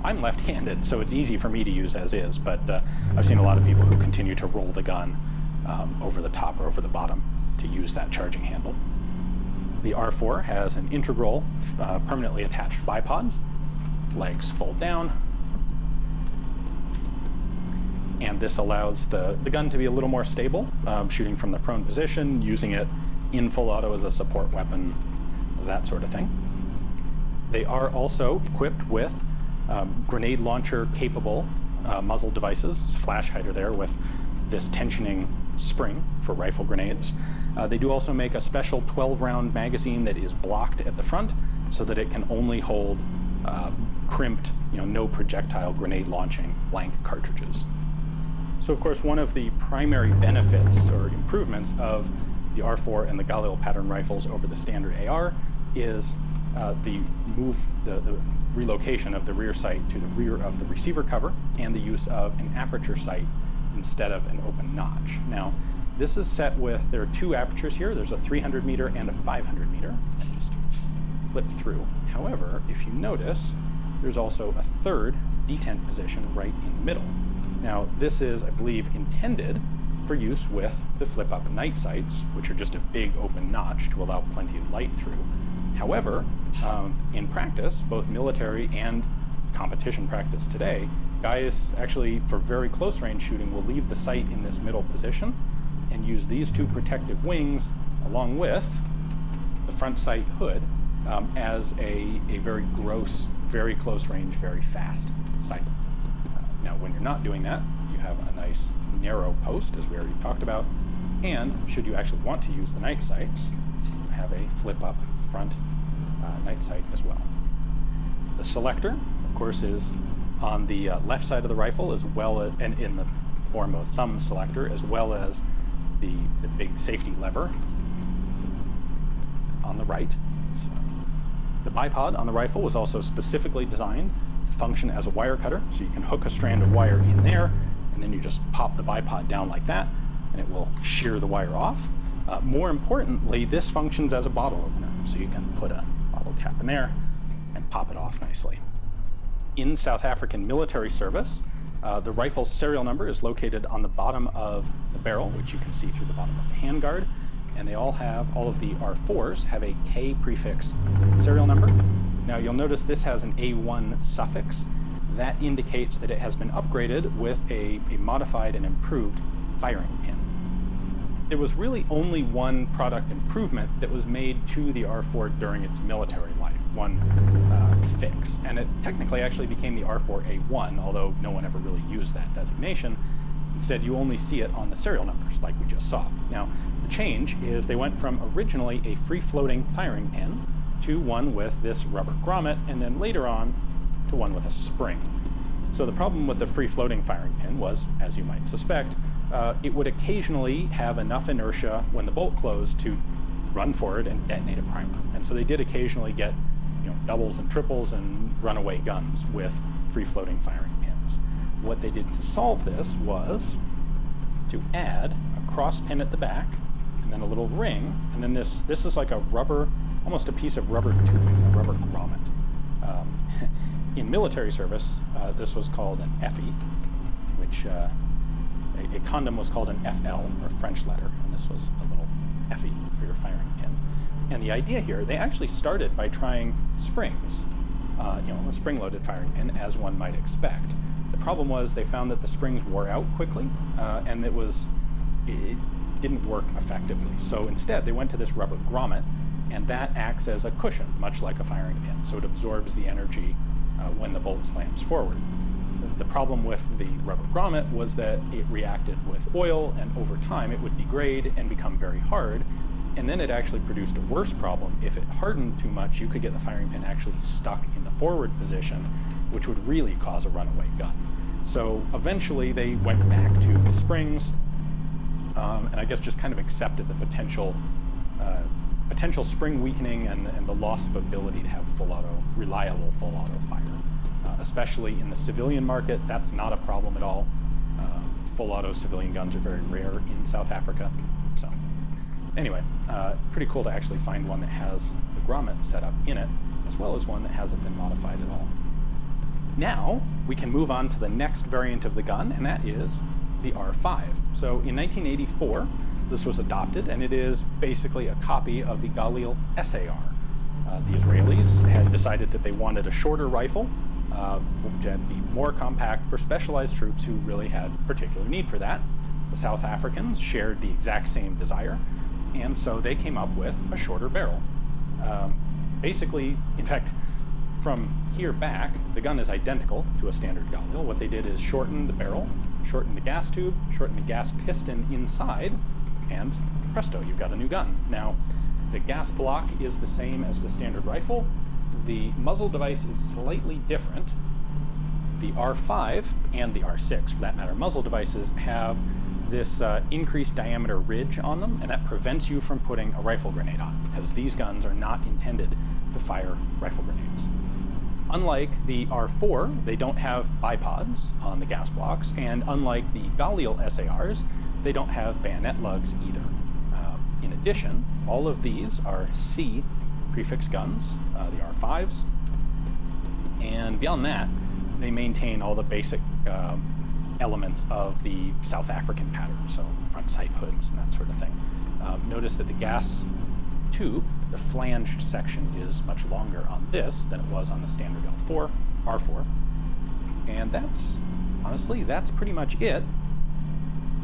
I'm left-handed, so it's easy for me to use as is, but I've seen a lot of people who continue to roll the gun over the top or over the bottom to use that charging handle. The R4 has an integral, permanently attached bipod. Legs fold down, and this allows the gun to be a little more stable, shooting from the prone position, using it in full auto as a support weapon, that sort of thing. They are also equipped with grenade launcher capable muzzle devices, flash hider there with this tensioning spring for rifle grenades. They do also make a special 12-round magazine that is blocked at the front so that it can only hold crimped, no projectile grenade launching blank cartridges. So of course, one of the primary benefits or improvements of the R4 and the Galil pattern rifles over the standard AR is the relocation of the rear sight to the rear of the receiver cover and the use of an aperture sight instead of an open notch. Now, this is set with, there are two apertures here. There's a 300 meter and a 500 meter. I just flip through. However, if you notice, there's also a third detent position right in the middle. Now, this is, I believe, intended for use with the flip-up night sights, which are just a big open notch to allow plenty of light through. However, in practice, both military and competition practice today, guys actually, for very close range shooting, will leave the sight in this middle position and use these two protective wings along with the front sight hood as a very gross, very close range, very fast sight. Now, when you're not doing that, you have a nice narrow post, as we already talked about, and should you actually want to use the night sights, you have a flip-up front night sight as well. The selector, of course, is on the left side of the rifle, as well as, and in the form of thumb selector, as well as the big safety lever. on the right. So the bipod on the rifle was also specifically designed to function as a wire cutter, so you can hook a strand of wire in there, and then you just pop the bipod down like that, and it will shear the wire off. More importantly, this functions as a bottle opener, so you can put a bottle cap in there and pop it off nicely. In South African military service, the rifle's serial number is located on the bottom of the barrel, which you can see through the bottom of the handguard, and all of the R4s have a K prefix serial number. Now you'll notice this has an A1 suffix. That indicates that it has been upgraded with a modified and improved firing pin. There was really only one product improvement that was made to the R4 during its military life, one fix, and it technically actually became the R4A1, although no one ever really used that designation. Instead, you only see it on the serial numbers, like we just saw. Now, the change is they went from originally a free-floating firing pin to one with this rubber grommet, and then later on to one with a spring. So the problem with the free-floating firing pin was, as you might suspect, it would occasionally have enough inertia when the bolt closed to run forward and detonate a primer. And so they did occasionally get, doubles and triples and runaway guns with free-floating firing pins. What they did to solve this was to add a cross pin at the back, and then a little ring, and then this is like a rubber, almost a piece of rubber tubing, a rubber grommet. In military service, this was called an FE, which a condom was called an FL, or French letter, and this was a little FE for your firing pin. And the idea here, they actually started by trying springs, a spring-loaded firing pin, as one might expect. The problem was they found that the springs wore out quickly, and it didn't work effectively. So instead, they went to this rubber grommet, and that acts as a cushion, much like a firing pin. So it absorbs the energy when the bolt slams forward. The problem with the rubber grommet was that it reacted with oil, and over time it would degrade and become very hard. And then it actually produced a worse problem. If it hardened too much, you could get the firing pin actually stuck in the forward position, which would really cause a runaway gun. So eventually they went back to the springs, and I guess just kind of accepted the potential spring weakening and the loss of ability to have reliable full auto fire. Especially in the civilian market, that's not a problem at all. Full auto civilian guns are very rare in South Africa. So anyway, pretty cool to actually find one that has the grommet set up in it, as well as one that hasn't been modified at all. Now we can move on to the next variant of the gun, and that is the R5. So in 1984, this was adopted, and it is basically a copy of the Galil SAR. The Israelis had decided that they wanted a shorter rifle to be more compact for specialized troops who really had particular need for that. The South Africans shared the exact same desire, and so they came up with a shorter barrel. Basically, in fact, from here back, the gun is identical to a standard Galil. What they did is shorten the barrel, shorten the gas tube, shorten the gas piston inside, and presto, you've got a new gun. Now, the gas block is the same as the standard rifle. The muzzle device is slightly different. The R5 and the R6, for that matter, muzzle devices have this increased diameter ridge on them, and that prevents you from putting a rifle grenade on, because these guns are not intended to fire rifle grenades. Unlike the R4, they don't have bipods on the gas blocks, and unlike the Galil SARs, they don't have bayonet lugs either. In addition, all of these are C prefix guns, the R5s, and beyond that, they maintain all the basic elements of the South African pattern, so front sight hoods and that sort of thing. Notice that the gas tube, the flanged section, is much longer on this than it was on the standard R4, and that's pretty much it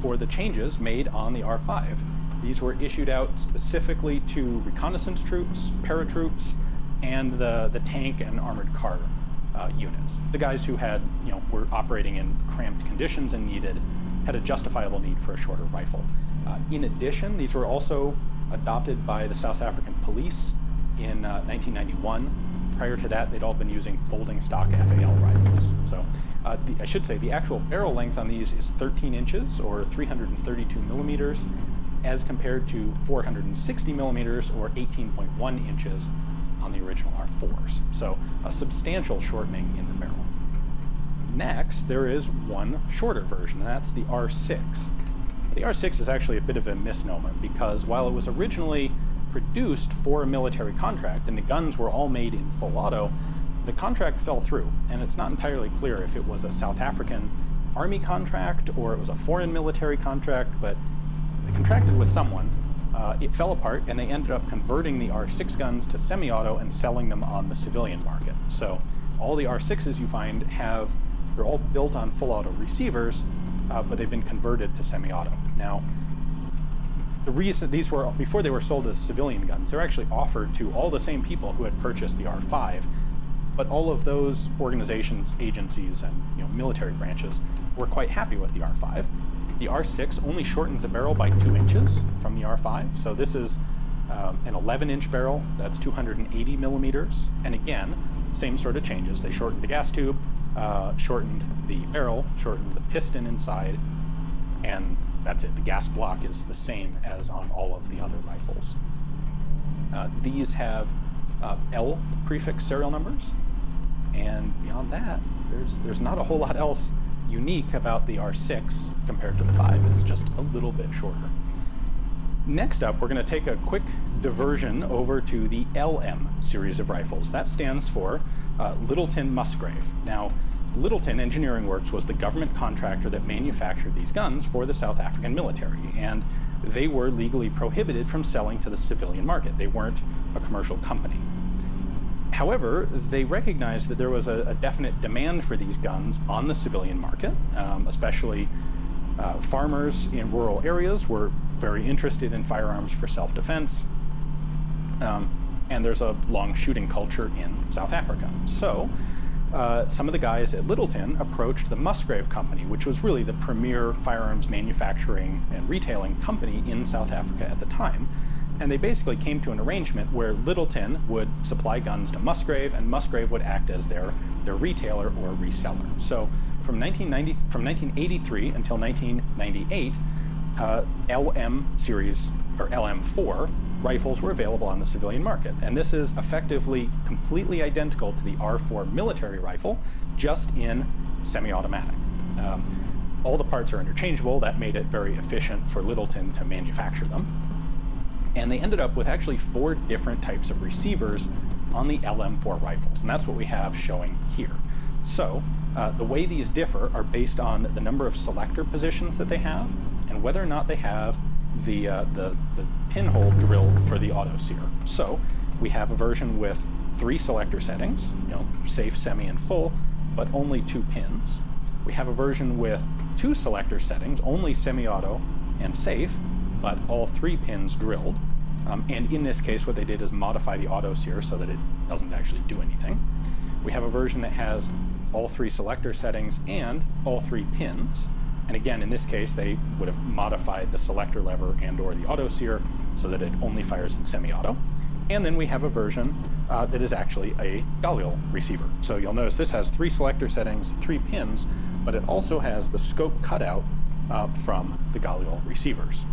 for the changes made on the R5. These were issued out specifically to reconnaissance troops, paratroops, and the tank and armored car units. The guys who were operating in cramped conditions and had a justifiable need for a shorter rifle. In addition, these were also adopted by the South African police in 1991. Prior to that, they'd all been using folding stock FAL rifles. So I should say the actual barrel length on these is 13 inches or 332 millimeters. as compared to 460 millimeters or 18.1 inches on the original R4s. So a substantial shortening in the barrel. Next, there is one shorter version, and that's the R6. The R6 is actually a bit of a misnomer because while it was originally produced for a military contract and the guns were all made in full auto, the contract fell through, and it's not entirely clear if it was a South African army contract or it was a foreign military contract, but they contracted with someone. It fell apart, and they ended up converting the R6 guns to semi-auto and selling them on the civilian market. So all the R6s you find they're all built on full auto receivers, but they've been converted to semi-auto. Now, the reason these were, before they were sold as civilian guns, they're actually offered to all the same people who had purchased the R5, but all of those organizations, agencies, and military branches were quite happy with the R5. The R6 only shortened the barrel by 2 inches from the R5, so this is an 11-inch barrel, that's 280 millimeters, and again, same sort of changes. They shortened the gas tube, shortened the barrel, shortened the piston inside, and that's it. The gas block is the same as on all of the other rifles. These have L prefix serial numbers, and beyond that, there's not a whole lot else unique about the R6 compared to the 5. It's just a little bit shorter. Next up, we're going to take a quick diversion over to the LM series of rifles. That stands for Littleton Musgrave. Now, Littleton Engineering Works was the government contractor that manufactured these guns for the South African military, and they were legally prohibited from selling to the civilian market. They weren't a commercial company. However, they recognized that there was a definite demand for these guns on the civilian market, especially farmers in rural areas were very interested in firearms for self-defense, and there's a long shooting culture in South Africa. So some of the guys at Littleton approached the Musgrave Company, which was really the premier firearms manufacturing and retailing company in South Africa at the time. And they basically came to an arrangement where Littleton would supply guns to Musgrave, and Musgrave would act as their retailer or reseller. So from 1983 until 1998, LM series, or LM4, rifles were available on the civilian market. And this is effectively completely identical to the R4 military rifle, just in semi-automatic. All the parts are interchangeable. That made it very efficient for Littleton to manufacture them. And they ended up with actually 4 different types of receivers on the LM4 rifles, and that's what we have showing here. So the way these differ are based on the number of selector positions that they have and whether or not they have the pinhole drilled for the auto sear. So we have a version with 3 selector settings, safe, semi, and full, but only 2 pins. We have a version with 2 selector settings, only semi-auto and safe, but all 3 pins drilled. And in this case, what they did is modify the auto sear so that it doesn't actually do anything. We have a version that has all 3 selector settings and all 3 pins. And again, in this case, they would have modified the selector lever and or the auto sear so that it only fires in semi-auto. And then we have a version that is actually a Galil receiver. So you'll notice this has 3 selector settings, 3 pins, but it also has the scope cutout from the Galil receivers.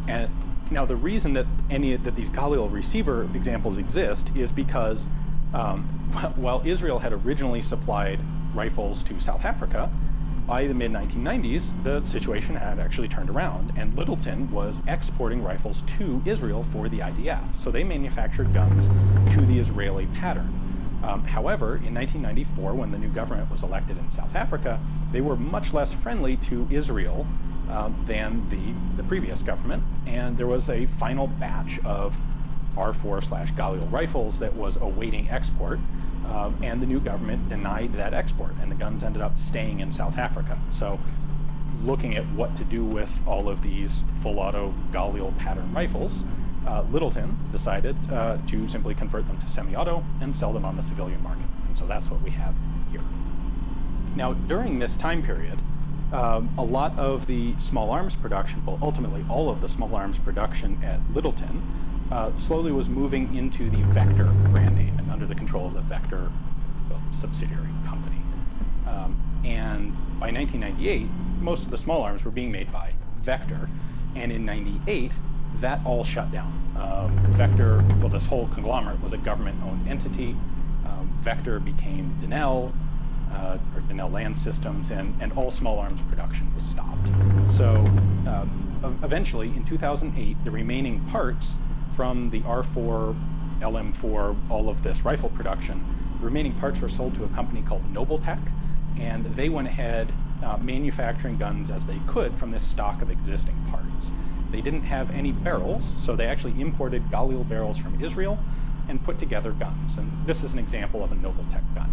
And now the reason that these Galil receiver examples exist is because while Israel had originally supplied rifles to South Africa, by the mid-1990s, the situation had actually turned around, and Littleton was exporting rifles to Israel for the IDF. So they manufactured guns to the Israeli pattern. However, in 1994, when the new government was elected in South Africa, they were much less friendly to Israel than the previous government, and there was a final batch of R4/Galil rifles that was awaiting export, and the new government denied that export, and the guns ended up staying in South Africa. So looking at what to do with all of these full auto Galil pattern rifles, Littleton decided to simply convert them to semi-auto and sell them on the civilian market, and so that's what we have here. Now, during this time period, a lot of the small arms production, well, ultimately all of the small arms production at Littleton, slowly was moving into the Vector brand name and under the control of the Vector subsidiary company. And by 1998, most of the small arms were being made by Vector, And in 98, that all shut down. Vector, well, this whole conglomerate was a government-owned entity. Vector became Denel, or Denel Land Systems, and all small arms production was stopped. So eventually, in 2008, the remaining parts from the R4, LM4, all of this rifle production, the remaining parts were sold to a company called Nobletech, and they went ahead manufacturing guns as they could from this stock of existing parts. They didn't have any barrels, so they actually imported Galil barrels from Israel and put together guns. And this is an example of a Nobletech gun.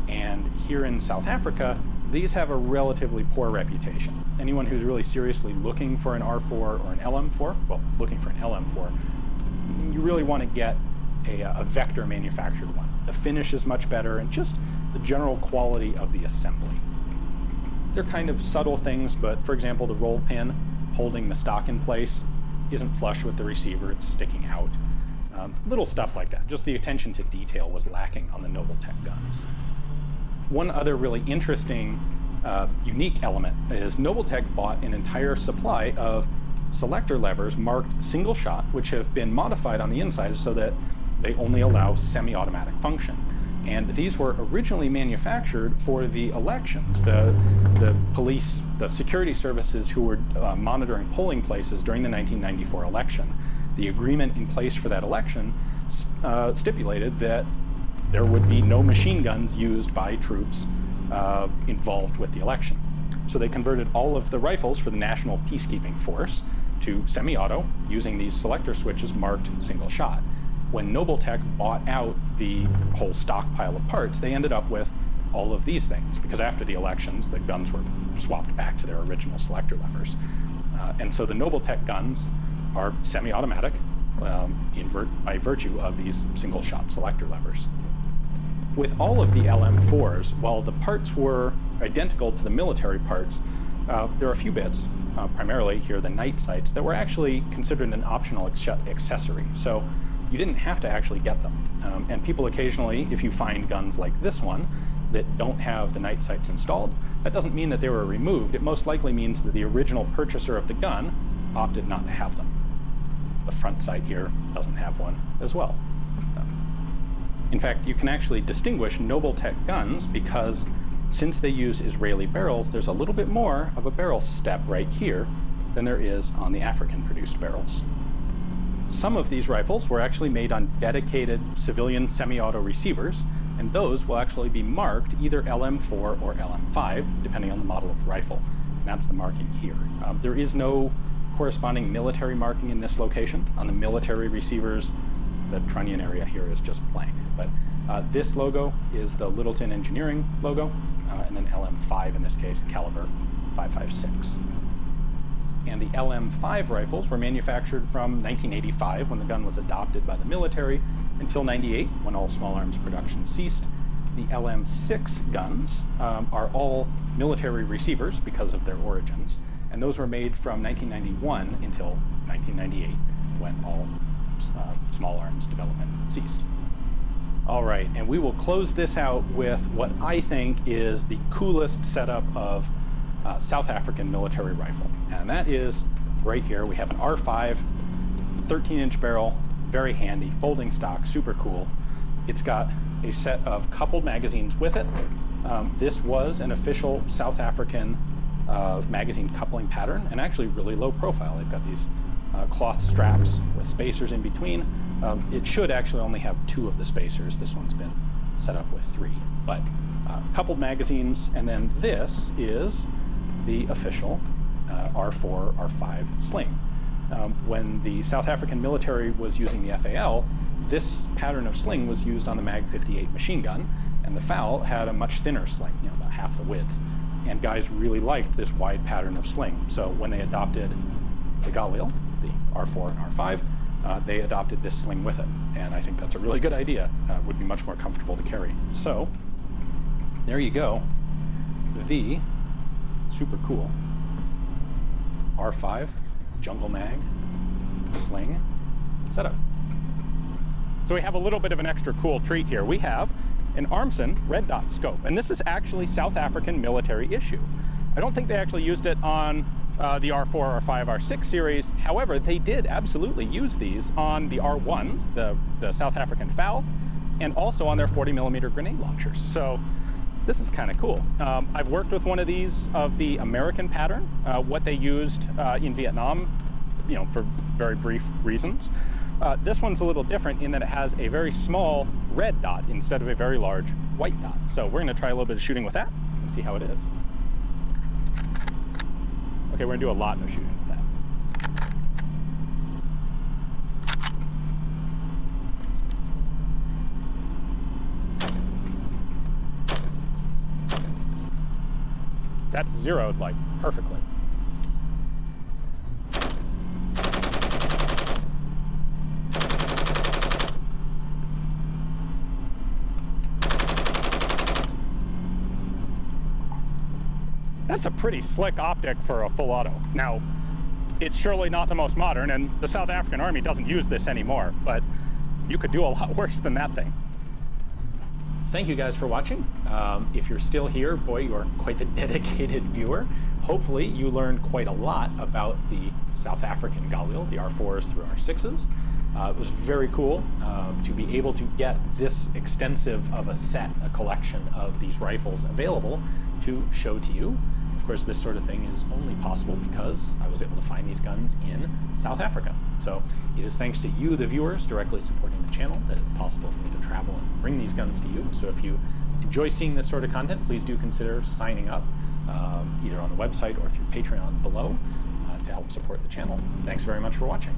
And here in South Africa, these have a relatively poor reputation. Anyone who's really seriously looking for an R4 or an LM4, well, looking for an LM4, you really want to get a Vector manufactured one. The finish is much better, and just the general quality of the assembly. They're kind of subtle things, but for example, the roll pin holding the stock in place isn't flush with the receiver, it's sticking out. Little stuff like that. Just the attention to detail was lacking on the Nobletech guns. One other really interesting, unique element is Nobletech bought an entire supply of selector levers marked single shot, which have been modified on the inside so that they only allow semi-automatic function. And these were originally manufactured for the elections. The police, the security services who were monitoring polling places during the 1994 election, the agreement in place for that election stipulated that there would be no machine guns used by troops involved with the election. So they converted all of the rifles for the National Peacekeeping Force to semi-auto using these selector switches marked single shot. When Nobletech bought out the whole stockpile of parts, they ended up with all of these things, because after the elections, the guns were swapped back to their original selector levers. And so the Nobletech guns are semi-automatic by virtue of these single-shot selector levers. With all of the LM4s, while the parts were identical to the military parts, there are a few bits, primarily here the night sights, that were actually considered an optional accessory. So you didn't have to actually get them. And people occasionally, if you find guns like this one that don't have the night sights installed, that doesn't mean that they were removed. It most likely means that the original purchaser of the gun opted not to have them. The front sight here doesn't have one as well. In fact, you can actually distinguish Nobletech guns because since they use Israeli barrels, there's a little bit more of a barrel step right here than there is on the African-produced barrels. Some of these rifles were actually made on dedicated civilian semi-auto receivers, and those will actually be marked either LM4 or LM5, depending on the model of the rifle. And that's the marking here. There is no corresponding military marking in this location. On the military receivers, the trunnion area here is just blank. But this logo is the Littleton Engineering logo, and then LM5 in this case, caliber 5.56. And the LM5 rifles were manufactured from 1985, when the gun was adopted by the military, until 98, when all small arms production ceased. The LM6 guns are all military receivers because of their origins, and those were made from 1991 until 1998, when all small arms development ceased. All right, and we will close this out with what I think is the coolest setup of South African military rifle, and that is right here. We have an R5, 13-inch barrel, very handy, folding stock, super cool. It's got a set of coupled magazines with it. This was an official South African magazine coupling pattern, and actually really low profile. They've got these cloth straps with spacers in between. It should actually only have 2 of the spacers. This one's been set up with 3, but coupled magazines, and then this is the official R4, R5 sling. When the South African military was using the FAL, this pattern of sling was used on the Mag 58 machine gun, and the FAL had a much thinner sling, about half the width. And guys really liked this wide pattern of sling. So when they adopted the Galil, the R4 and R5, they adopted this sling with it. And I think that's a really good idea. It would be much more comfortable to carry. So there you go. The super cool R5 Jungle Mag sling setup. So we have a little bit of an extra cool treat here. We have an Armson red dot scope, and this is actually South African military issue. I don't think they actually used it on the R4, R5, R6 series. However, they did absolutely use these on the R1s, the South African FAL, and also on their 40mm grenade launchers. So this is kind of cool. I've worked with one of these of the American pattern, what they used in Vietnam, you know, for very brief reasons. This one's a little different in that it has a very small red dot instead of a very large white dot. So we're gonna try a little bit of shooting with that and see how it is. Okay, we're gonna do a lot of shooting with that. That's zeroed like perfectly. That's a pretty slick optic for a full auto. Now, it's surely not the most modern, and the South African Army doesn't use this anymore, but you could do a lot worse than that thing. Thank you guys for watching. If you're still here, boy, you are quite the dedicated viewer. Hopefully you learned quite a lot about the South African Galil, the R4s through R6s. It was very cool to be able to get this extensive of a set, a collection of these rifles available to show to you. Of course, this sort of thing is only possible because I was able to find these guns in South Africa. So it is thanks to you, the viewers, directly supporting the channel that it's possible for me to travel and bring these guns to you. So if you enjoy seeing this sort of content, please do consider signing up either on the website or through Patreon below to help support the channel. Thanks very much for watching.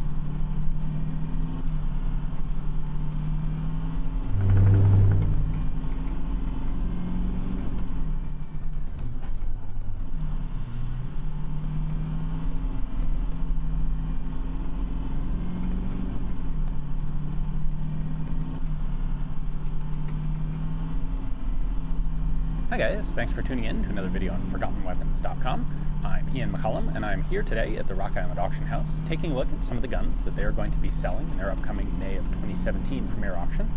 Hi guys, thanks for tuning in to another video on ForgottenWeapons.com. I'm Ian McCollum, and I'm here today at the Rock Island Auction House taking a look at some of the guns that they are going to be selling in their upcoming May of 2017 premiere auction.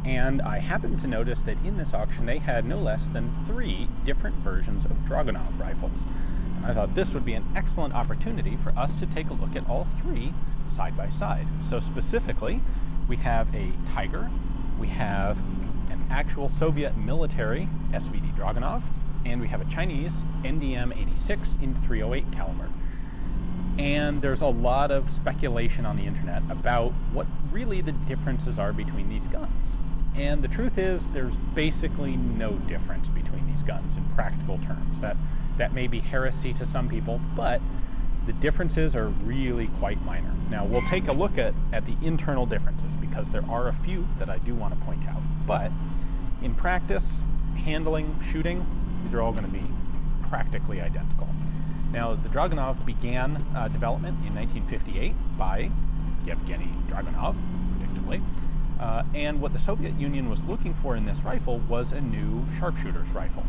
And I happened to notice that in this auction they had no less than 3 different versions of Dragunov rifles. And I thought this would be an excellent opportunity for us to take a look at all 3 side by side. So specifically, we have a Tiger, we have an actual Soviet military SVD Dragunov, and we have a Chinese NDM-86 in .308 caliber. And there's a lot of speculation on the internet about what really the differences are between these guns. And the truth is, there's basically no difference between these guns in practical terms. That may be heresy to some people, but the differences are really quite minor. Now, we'll take a look at the internal differences because there are a few that I do want to point out. But in practice, handling, shooting, these are all going to be practically identical. Now, the Dragunov began development in 1958 by Yevgeny Dragunov, predictably. And what the Soviet Union was looking for in this rifle was a new sharpshooter's rifle.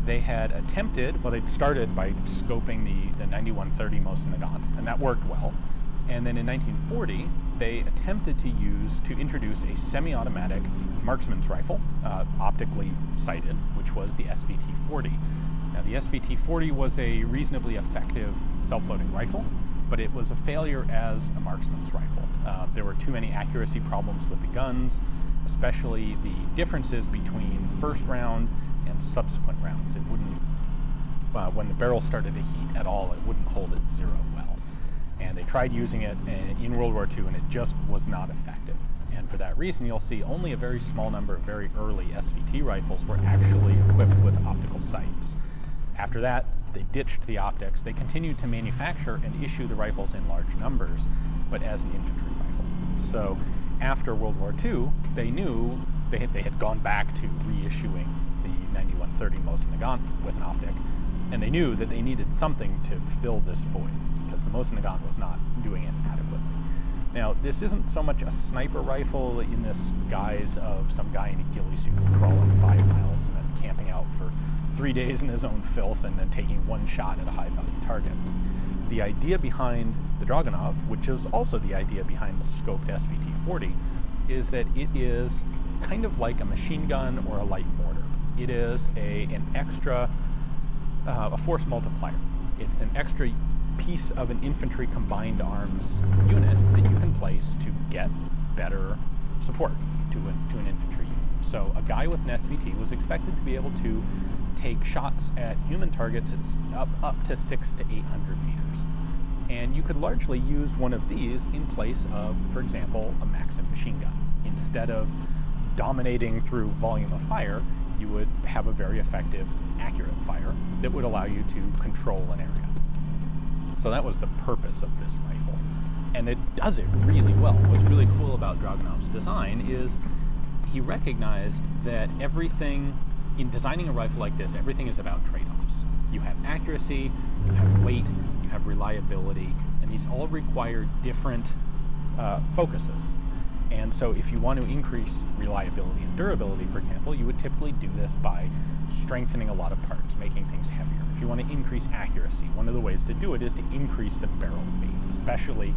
They had attempted, well, they'd started by scoping the 9130 Mosin Nagant, and that worked well. And then in 1940, they attempted to introduce a semi-automatic marksman's rifle, optically sighted, which was the SVT-40. Now, the SVT-40 was a reasonably effective self-loading rifle, but it was a failure as a marksman's rifle. There were too many accuracy problems with the guns, especially the differences between first round and subsequent rounds. It wouldn't, when the barrel started to heat at all, it wouldn't hold at zero well. And they tried using it in World War II, and it just was not effective. And for that reason, you'll see only a very small number of very early SVT rifles were actually equipped with optical sights. After that, they ditched the optics. They continued to manufacture and issue the rifles in large numbers, but as an infantry rifle. So after World War II, they knew they had gone back to reissuing the 9130 Mosin Nagant with an optic, and they knew that they needed something to fill this void, because the Mosin Nagant was not doing it adequately. Now, this isn't so much a sniper rifle in this guise of some guy in a ghillie suit crawling 5 miles and then camping out for 3 days in his own filth and then taking one shot at a high-value target. The idea behind the Dragunov, which is also the idea behind the scoped SVT-40, is that it is kind of like a machine gun or a light mortar. It is an extra, a force multiplier. It's an extra piece of an infantry combined arms unit that you can place to get better support to an infantry unit. So a guy with an SVT was expected to be able to take shots at human targets up to 600 to 800 meters. And you could largely use one of these in place of, for example, a Maxim machine gun. Instead of dominating through volume of fire, you would have a very effective, accurate fire that would allow you to control an area. So that was the purpose of this rifle. And it does it really well. What's really cool about Dragunov's design is he recognized that everything, in designing a rifle like this, everything is about trade-offs. You have accuracy, you have weight, you have reliability, and these all require different focuses. And so if you want to increase reliability and durability, for example, you would typically do this by strengthening a lot of parts, making things heavier. If you want to increase accuracy, one of the ways to do it is to increase the barrel weight, especially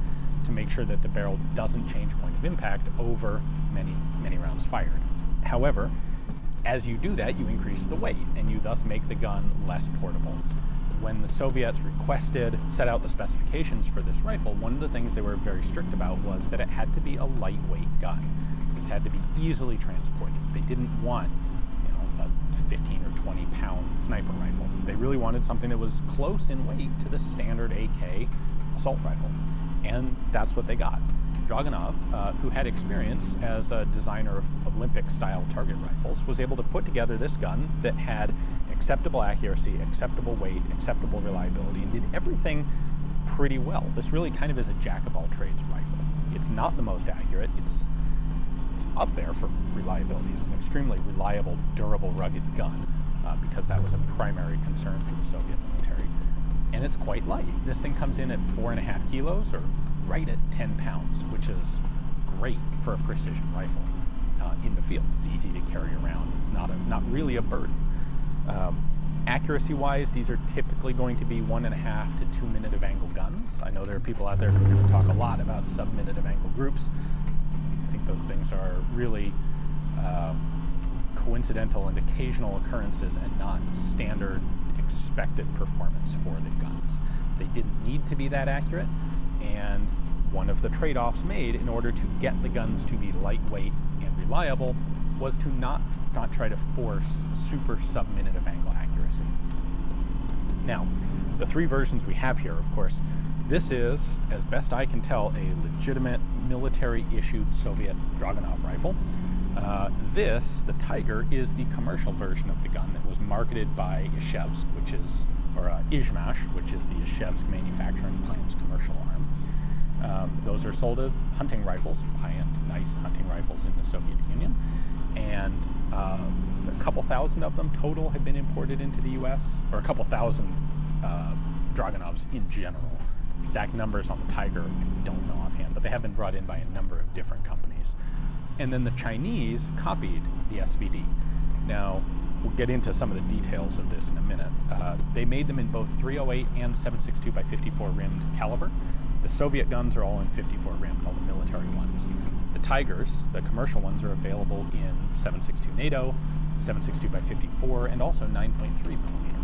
to make sure that the barrel doesn't change point of impact over many rounds fired. However, as you do that, you increase the weight, and you thus make the gun less portable. When the Soviets set out the specifications for this rifle, one of the things they were very strict about was that it had to be a lightweight gun. This had to be easily transported. They didn't want, a 15 or 20 pound sniper rifle. They really wanted something that was close in weight to the standard AK assault rifle. And that's what they got. Dragunov, who had experience as a designer of Olympic-style target rifles, was able to put together this gun that had acceptable accuracy, acceptable weight, acceptable reliability, and did everything pretty well. This really kind of is a jack-of-all-trades rifle. It's not the most accurate. It's up there for reliability. It's an extremely reliable, durable, rugged gun, because that was a primary concern for the Soviet military. And it's quite light. This thing comes in at 4.5 kilos, or right at 10 pounds, which is great for a precision rifle in the field. It's easy to carry around. It's not really a burden. Accuracy-wise, these are typically going to be 1.5 to 2 minute of angle guns. I know there are people out there who are going to talk a lot about sub-minute of angle groups. I think those things are really coincidental and occasional occurrences and not standard expected performance for the guns. They didn't need to be that accurate, and one of the trade-offs made in order to get the guns to be lightweight and reliable was to not try to force super sub-minute of angle accuracy. Now, the three versions we have here, of course, this is, as best I can tell, a legitimate military-issued Soviet Dragunov rifle. The Tiger, is the commercial version of the gun that was marketed by Izhevsk, Izhmash, which is the Izhevsk manufacturing plant's commercial arm. Those are sold as hunting rifles, high-end, nice hunting rifles in the Soviet Union, and a couple thousand of them total have been imported into the U.S., or a couple thousand Dragunovs in general. Exact numbers on the Tiger I don't know offhand, but they have been brought in by a number of different companies. And then the Chinese copied the SVD. Now, we'll get into some of the details of this in a minute. They made them in both .308 and 7.62 by 54 rimmed caliber. The Soviet guns are all in 54 rimmed, all the military ones. The Tigers, the commercial ones, are available in 7.62 NATO, 7.62 by 54, and also 9.3 millimeter.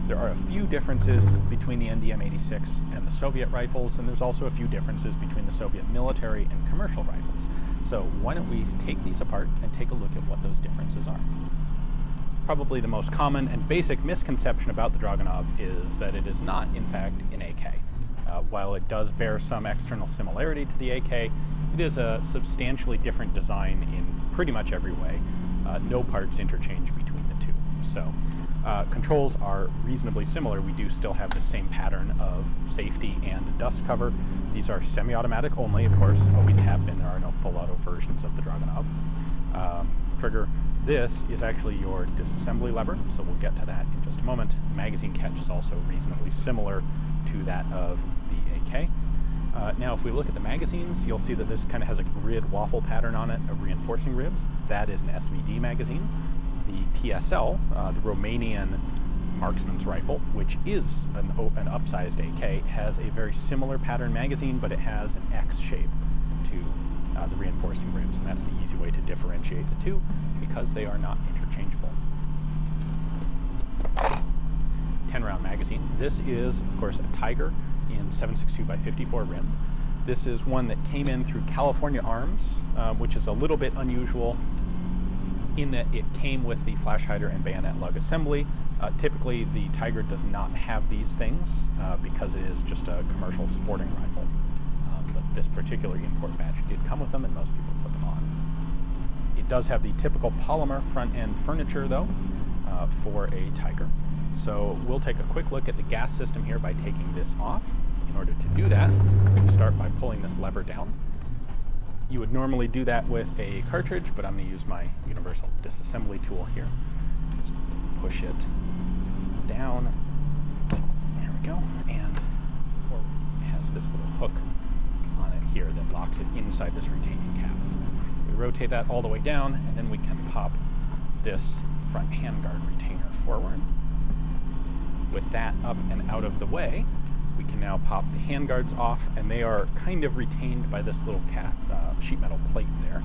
There are a few differences between the NDM-86 and the Soviet rifles, and there's also a few differences between the Soviet military and commercial rifles. So why don't we take these apart and take a look at what those differences are. Probably the most common and basic misconception about the Dragunov is that it is not, in fact, an AK. While it does bear some external similarity to the AK, it is a substantially different design in pretty much every way. No parts interchange between the two. So controls are reasonably similar. We do still have the same pattern of safety and dust cover. These are semi-automatic only, of course, always have been. There are no full auto versions of the Dragunov. Trigger. This is actually your disassembly lever, so we'll get to that in just a moment. The magazine catch is also reasonably similar to that of the AK. Now, if we look at the magazines, you'll see that this kind of has a grid waffle pattern on it of reinforcing ribs. That is an SVD magazine. The PSL, the Romanian marksman's rifle, which is an upsized AK, has a very similar pattern magazine, but it has an X shape to the reinforcing ribs, and that's the easy way to differentiate the two because they are not interchangeable. 10-round magazine. This is, of course, a Tiger in 7.62 by 54 rim. This is one that came in through California Arms, which is a little bit unusual in that it came with the flash hider and bayonet lug assembly. Typically, the Tiger does not have these things because it is just a commercial sporting rifle. But this particular import batch did come with them, and most people put them on. It does have the typical polymer front-end furniture, though, for a Tiger. So we'll take a quick look at the gas system here by taking this off. In order to do that, we start by pulling this lever down. You would normally do that with a cartridge, but I'm going to use my universal disassembly tool here. Just push it down. There we go. And it has this little hook on it here that locks it inside this retaining cap. So we rotate that all the way down, and then we can pop this front handguard retainer forward. With that up and out of the way, we can now pop the handguards off, and they are kind of retained by this little sheet metal plate there.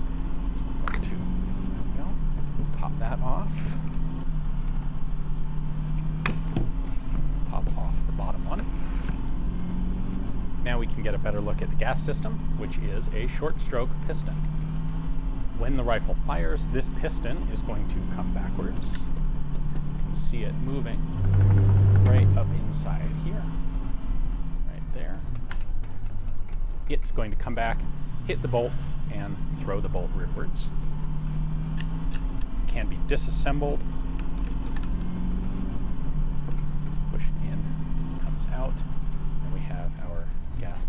So we're going to pop that off. Pop off the bottom one. Now we can get a better look at the gas system, which is a short stroke piston. When the rifle fires, this piston is going to come backwards. You can see it moving right up inside here. There. It's going to come back, hit the bolt, and throw the bolt rearwards. Can be disassembled. Push it in, comes out, and we have our gas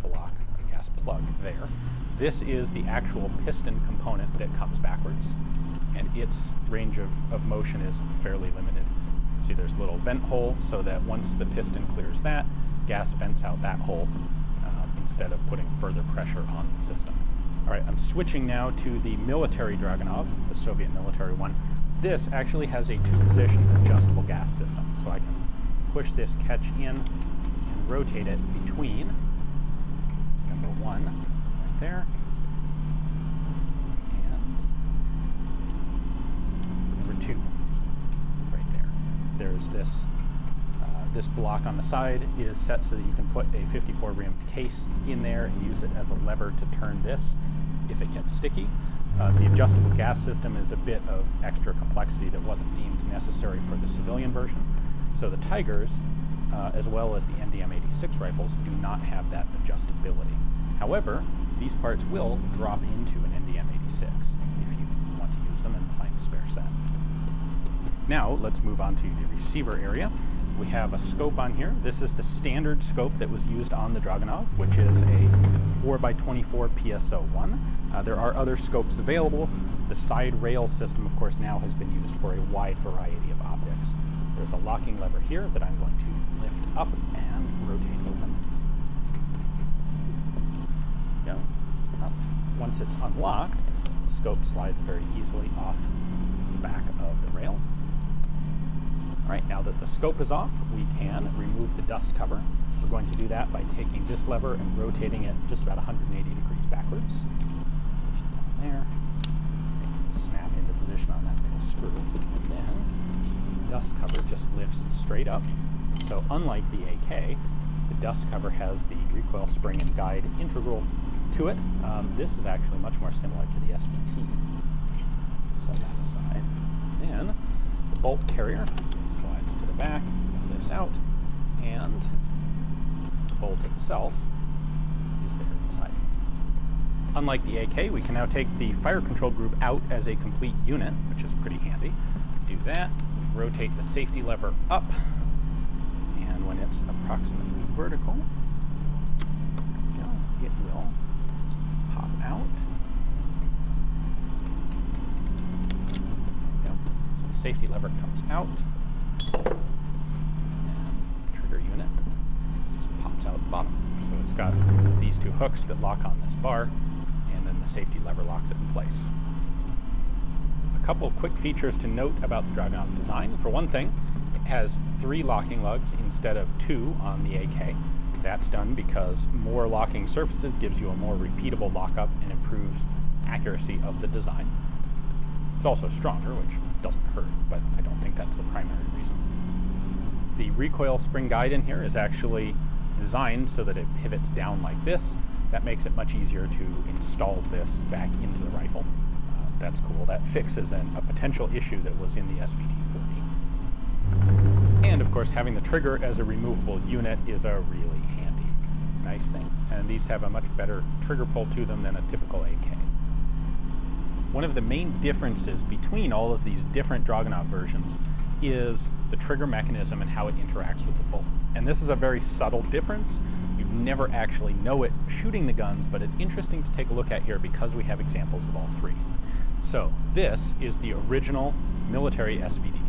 plug there. This is the actual piston component that comes backwards, and its range of motion is fairly limited. See, there's a little vent hole so that once the piston clears that, gas vents out that hole instead of putting further pressure on the system. All right, I'm switching now to the military Dragunov, the Soviet military one. This actually has a two-position adjustable gas system, so I can push this catch in and rotate it between number 1 right there and number 2 right there. There's this this block on the side is set so that you can put a 54 rim case in there and use it as a lever to turn this if it gets sticky. The adjustable gas system is a bit of extra complexity that wasn't deemed necessary for the civilian version. So the Tigers, as well as the NDM-86 rifles, do not have that adjustability. However, these parts will drop into an NDM-86 if you want to use them and find a spare set. Now let's move on to the receiver area. We have a scope on here. This is the standard scope that was used on the Dragunov, which is a 4x24 PSO1. There are other scopes available. The side rail system, of course, now has been used for a wide variety of optics. There's a locking lever here that I'm going to lift up and rotate open. There we go. It's up. Once it's unlocked, the scope slides very easily off the back of the rail. All right, now that the scope is off, we can remove the dust cover. We're going to do that by taking this lever and rotating it just about 180 degrees backwards. Push it down there. It can snap into position on that little screw. And then the dust cover just lifts straight up. So unlike the AK, the dust cover has the recoil spring and guide integral to it. This is actually much more similar to the SVT. Set that aside. Then the bolt carrier slides to the back, lifts out, and the bolt itself is there inside. Unlike the AK, we can now take the fire control group out as a complete unit, which is pretty handy. To do that, we rotate the safety lever up, and when it's approximately vertical, it will pop out. So the safety lever comes out, and trigger unit just pops out at the bottom. So it's got these two hooks that lock on this bar, and then the safety lever locks it in place. A couple quick features to note about the Dragunov design. For one thing, it has 3 locking lugs instead of 2 on the AK. That's done because more locking surfaces gives you a more repeatable lockup and improves accuracy of the design. It's also stronger, which doesn't hurt, but I don't think that's the primary reason. The recoil spring guide in here is actually designed so that it pivots down like this. That makes it much easier to install this back into the rifle. That's cool. That fixes a potential issue that was in the SVT-40. And of course, having the trigger as a removable unit is a really handy, nice thing. And these have a much better trigger pull to them than a typical AK. One of the main differences between all of these different Dragunov versions is the trigger mechanism and how it interacts with the bolt. And this is a very subtle difference. You'd never actually know it shooting the guns, but it's interesting to take a look at here because we have examples of all three. So this is the original military SVD.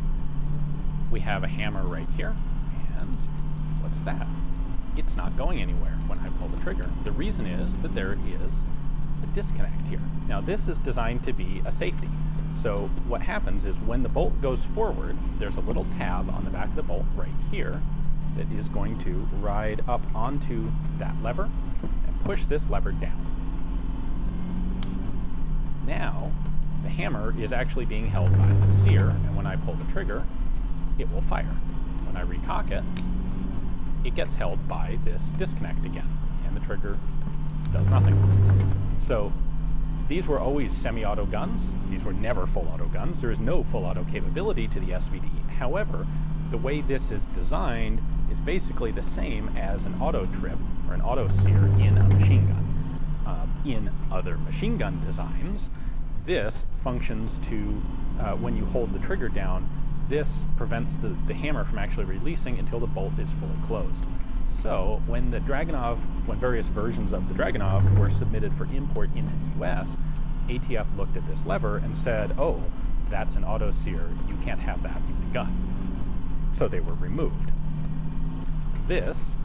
We have a hammer right here, and what's that? It's not going anywhere when I pull the trigger. The reason is that there is a disconnect here. Now this is designed to be a safety. So what happens is when the bolt goes forward, there's a little tab on the back of the bolt right here that is going to ride up onto that lever and push this lever down. Now, the hammer is actually being held by the sear, and when I pull the trigger, it will fire. When I recock it, it gets held by this disconnect again, and the trigger does nothing. So these were always semi-auto guns. These were never full auto guns. There is no full auto capability to the SVD. However, the way this is designed is basically the same as an auto trip or an auto sear in a machine gun. In other machine gun designs, this functions to, when you hold the trigger down, this prevents the hammer from actually releasing until the bolt is fully closed. So when various versions of the Dragunov were submitted for import into the US, ATF looked at this lever and said, oh, that's an auto sear, you can't have that in the gun. So they were removed. This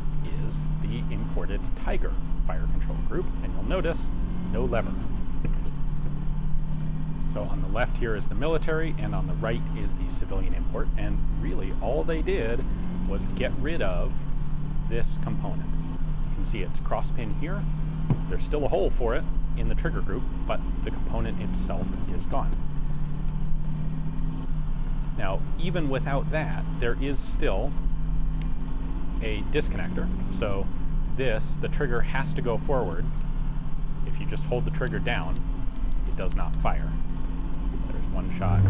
is the imported Tiger fire control group, and you'll notice no lever. So on the left here is the military, and on the right is the civilian import, and really all they did was get rid of this component. You can see it's crosspin here. There's still a hole for it in the trigger group, but the component itself is gone. Now, even without that, there is still a disconnector. So the trigger has to go forward. If you just hold the trigger down, it does not fire. So there's one shot.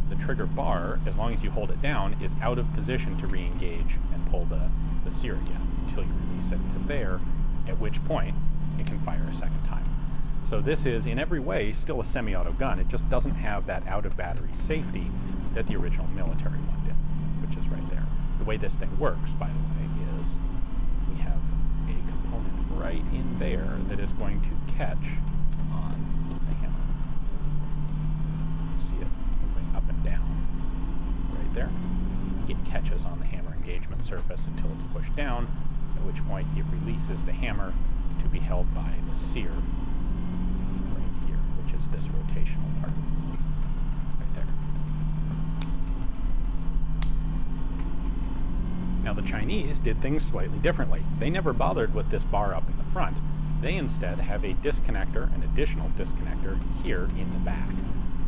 The trigger bar, as long as you hold it down, is out of position to re-engage and pull the sear again until you release it to there, at which point it can fire a second time. So this is, in every way, still a semi-auto gun. It just doesn't have that out-of-battery safety that the original military one did, which is right there. The way this thing works, by the way, is we have a component right in there that is going to catch on the hammer. See it moving up and down right there. It catches on the hammer engagement surface until it's pushed down, at which point it releases the hammer to be held by the sear right here, which is this rotational part right there. Now the Chinese did things slightly differently. They never bothered with this bar up in the front. They instead have a disconnector, an additional disconnector here in the back.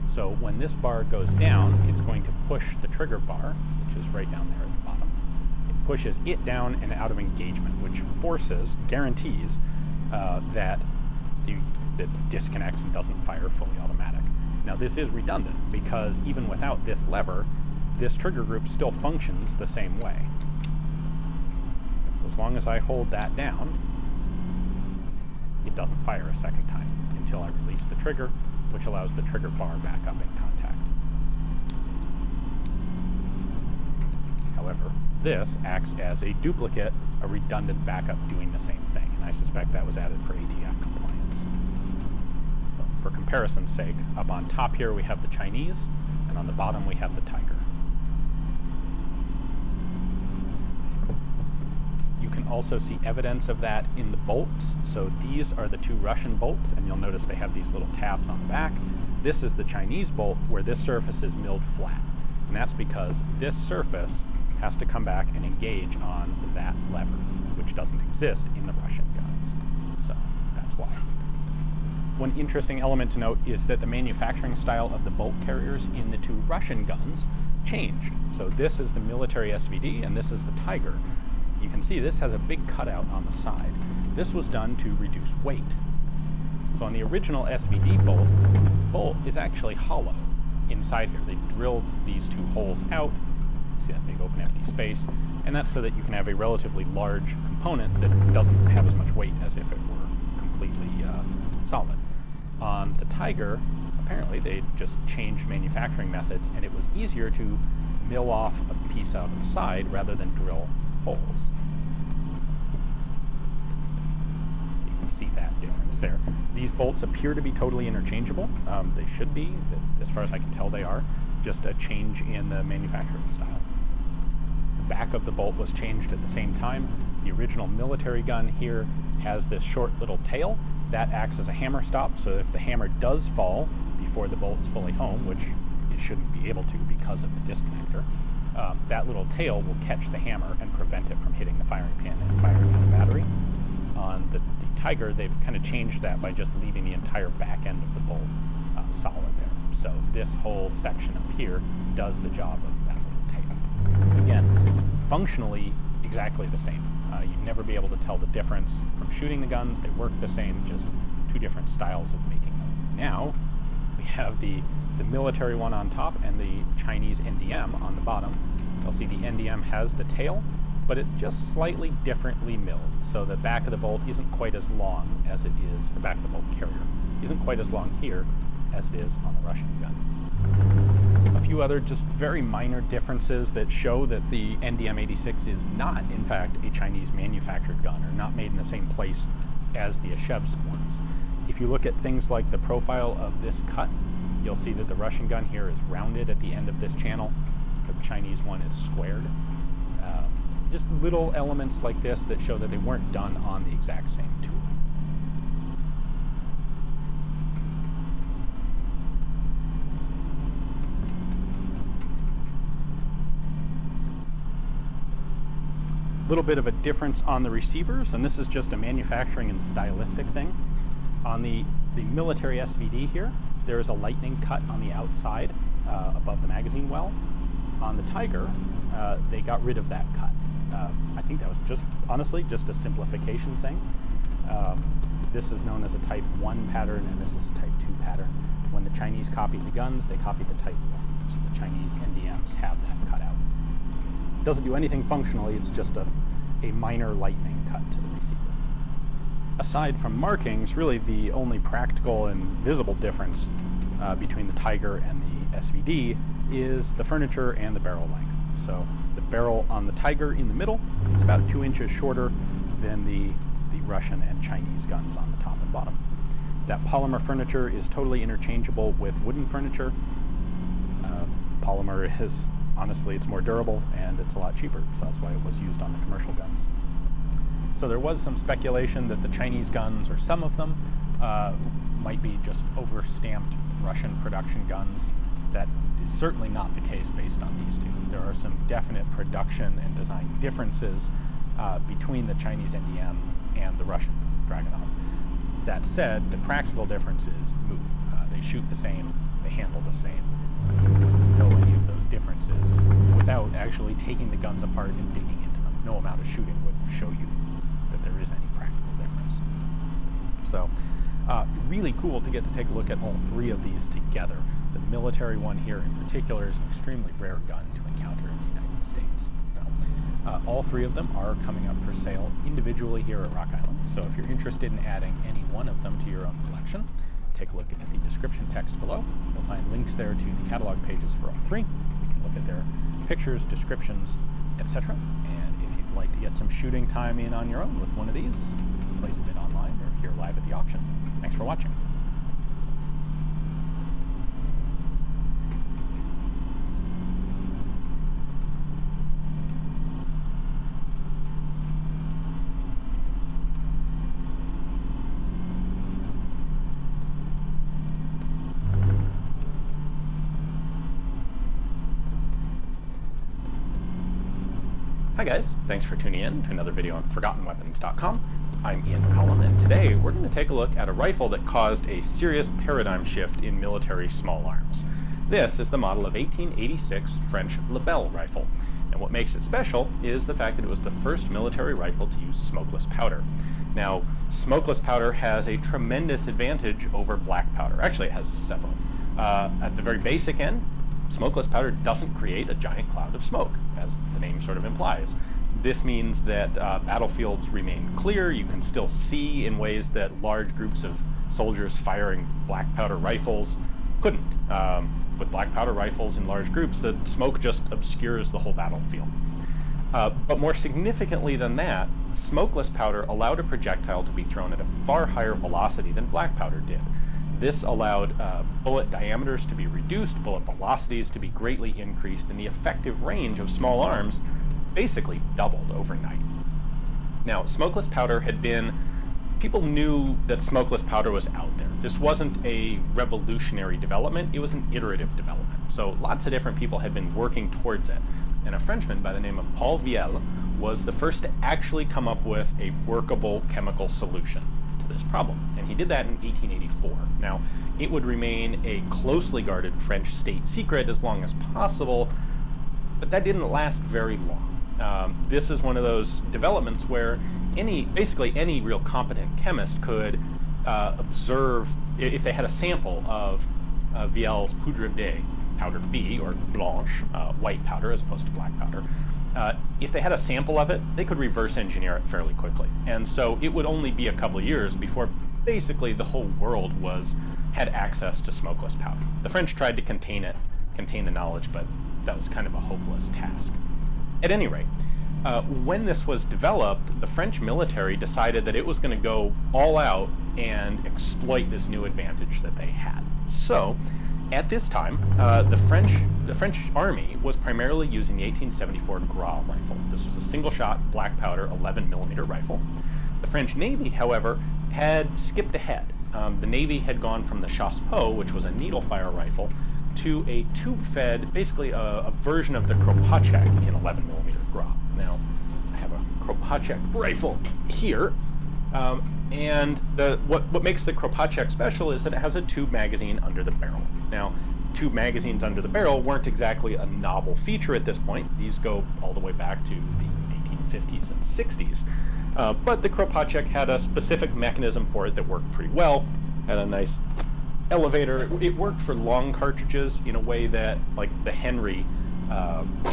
So when this bar goes down, it's going to push the trigger bar, which is right down there at the bottom. It pushes it down and out of engagement, which guarantees that it disconnects and doesn't fire fully automatic. Now this is redundant because even without this lever, this trigger group still functions the same way. So as long as I hold that down, it doesn't fire a second time until I release the trigger, which allows the trigger bar back up in contact. However, this acts as a duplicate, a redundant backup doing the same thing, and I suspect that was added for ATF compliance. So for comparison's sake, up on top here we have the Chinese, and on the bottom we have the Tiger. You can also see evidence of that in the bolts. So these are the two Russian bolts, and you'll notice they have these little tabs on the back. This is the Chinese bolt where this surface is milled flat. And that's because this surface has to come back and engage on that lever, which doesn't exist in the Russian guns. So that's why. One interesting element to note is that the manufacturing style of the bolt carriers in the two Russian guns changed. So this is the military SVD, and this is the Tiger. You can see this has a big cutout on the side. This was done to reduce weight. So on the original SVD bolt is actually hollow inside here. They drilled these two holes out. See that big open empty space? And that's so that you can have a relatively large component that doesn't have as much weight as if it were completely solid. On the Tiger, apparently they just changed manufacturing methods, and it was easier to mill off a piece out of the side rather than drill holes. You can see that difference there. These bolts appear to be totally interchangeable. They should be, as far as I can tell they are, just a change in the manufacturing style. The back of the bolt was changed at the same time. The original military gun here has this short little tail that acts as a hammer stop, so if the hammer does fall before the bolt's fully home, which it shouldn't be able to because of the disconnector, that little tail will catch the hammer and prevent it from hitting the firing pin and firing out a battery. On the Tiger, they've kind of changed that by just leaving the entire back end of the bolt solid there. So this whole section up here does the job of that little tail. Again, functionally exactly the same. You'd never be able to tell the difference from shooting the guns. They work the same, just two different styles of making them. Now, we have the military one on top and the Chinese NDM on the bottom. You'll see the NDM has the tail, but it's just slightly differently milled. So the back of the bolt isn't quite as long as it is, the back of the bolt carrier isn't quite as long here as it is on the Russian gun. A few other just very minor differences that show that the NDM-86 is not, in fact, a Chinese manufactured gun or not made in the same place as the Ashevsk ones. If you look at things like the profile of this cut, you'll see that the Russian gun here is rounded at the end of this channel. The Chinese one is squared. Just little elements like this that show that they weren't done on the exact same tooling. Little bit of a difference on the receivers, and this is just a manufacturing and stylistic thing. On the military SVD here, there is a lightning cut on the outside above the magazine well. On the Tiger, they got rid of that cut. I think that was honestly just a simplification thing. This is known as a Type 1 pattern, and this is a Type 2 pattern. When the Chinese copied the guns, they copied the Type 1. So the Chinese NDMs have that cut out. Doesn't do anything functionally, it's just a minor lightning cut to the receiver. Aside from markings, really the only practical and visible difference between the Tiger and the SVD is the furniture and the barrel length. So the barrel on the Tiger in the middle is about 2 inches shorter than the Russian and Chinese guns on the top and bottom. That polymer furniture is totally interchangeable with wooden furniture. Polymer is, honestly, it's more durable and it's a lot cheaper, so that's why it was used on the commercial guns. So there was some speculation that the Chinese guns, or some of them, might be just over-stamped Russian production guns. That is certainly not the case based on these two. There are some definite production and design differences between the Chinese NDM and the Russian Dragunov. That said, the practical difference is moot. They shoot the same, they handle the same. You wouldn't know any of those differences without actually taking the guns apart and digging into them. No amount of shooting would show you that there is any practical difference. So, really cool to get to take a look at all three of these together. The military one here in particular is an extremely rare gun to encounter in the United States. All three of them are coming up for sale individually here at Rock Island. So if you're interested in adding any one of them to your own collection, take a look at the description text below. You'll find links there to the catalog pages for all three. You can look at their pictures, descriptions, etc. And if you'd like to get some shooting time in on your own with one of these, place a bid online or here live at the auction. Thanks for watching. Hi guys, thanks for tuning in to another video on ForgottenWeapons.com. I'm Ian McCollum, and today we're going to take a look at a rifle that caused a serious paradigm shift in military small arms. This is the model of 1886 French Lebel rifle, and what makes it special is the fact that it was the first military rifle to use smokeless powder. Now, smokeless powder has a tremendous advantage over black powder. Actually, it has several. At the very basic end, smokeless powder doesn't create a giant cloud of smoke, as the name sort of implies. This means that battlefields remain clear. You can still see in ways that large groups of soldiers firing black powder rifles couldn't. With black powder rifles in large groups, the smoke just obscures the whole battlefield. But more significantly than that, smokeless powder allowed a projectile to be thrown at a far higher velocity than black powder did. This allowed bullet diameters to be reduced, bullet velocities to be greatly increased, and the effective range of small arms basically doubled overnight. Now, smokeless powder people knew that smokeless powder was out there. This wasn't a revolutionary development, it was an iterative development. So lots of different people had been working towards it. And a Frenchman by the name of Paul Viel was the first to actually come up with a workable chemical solution to this problem. And he did that in 1884. Now, it would remain a closely guarded French state secret as long as possible, but that didn't last very long. This is one of those developments where basically any real competent chemist could observe, if they had a sample of Viel's poudre de, powder B, or blanche, white powder as opposed to black powder, if they had a sample of it, they could reverse engineer it fairly quickly. And so it would only be a couple of years before basically the whole world had access to smokeless powder. The French tried to contain the knowledge, but that was kind of a hopeless task. At any rate, when this was developed, the French military decided that it was going to go all out and exploit this new advantage that they had. So, at this time, the French army was primarily using the 1874 Gras rifle. This was a single-shot, black powder, 11mm rifle. The French Navy, however, had skipped ahead. The Navy had gone from the Chassepot, which was a needle-fire rifle, to a tube-fed, basically a version of the Kropatschek in 11mm Gras. Now, I have a Kropatschek rifle here, and what makes the Kropatschek special is that it has a tube magazine under the barrel. Now, tube magazines under the barrel weren't exactly a novel feature at this point. These go all the way back to the 1850s and 60s. But the Kropatschek had a specific mechanism for it that worked pretty well, had a nice elevator. It worked for long cartridges in a way that, like, the Henry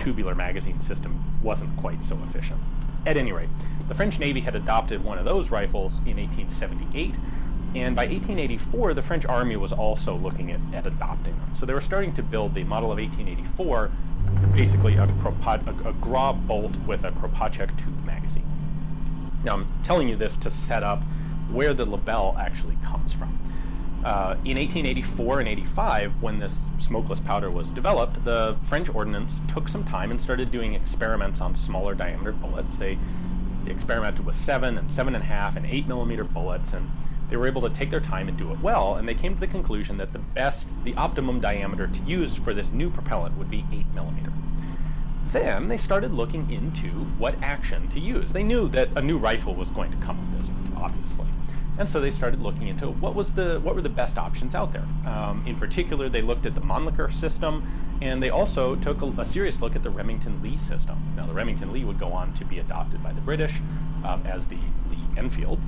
tubular magazine system wasn't quite so efficient. At any rate, the French Navy had adopted one of those rifles in 1878, and by 1884, the French Army was also looking at adopting them. So they were starting to build the model of 1884, basically a Gras bolt with a Kropatschek tube magazine. Now, I'm telling you this to set up where the Lebel actually comes from. In 1884 and 85, when this smokeless powder was developed, the French ordnance took some time and started doing experiments on smaller diameter bullets. They experimented with 7 and 7.5 and 8mm bullets, and they were able to take their time and do it well, and they came to the conclusion that the optimum diameter to use for this new propellant would be 8mm. Then they started looking into what action to use. They knew that a new rifle was going to come of this, obviously. And so they started looking into what were the best options out there. In particular, they looked at the Mannlicher system, and they also took a serious look at the Remington-Lee system. Now, the Remington-Lee would go on to be adopted by the British as the Enfield,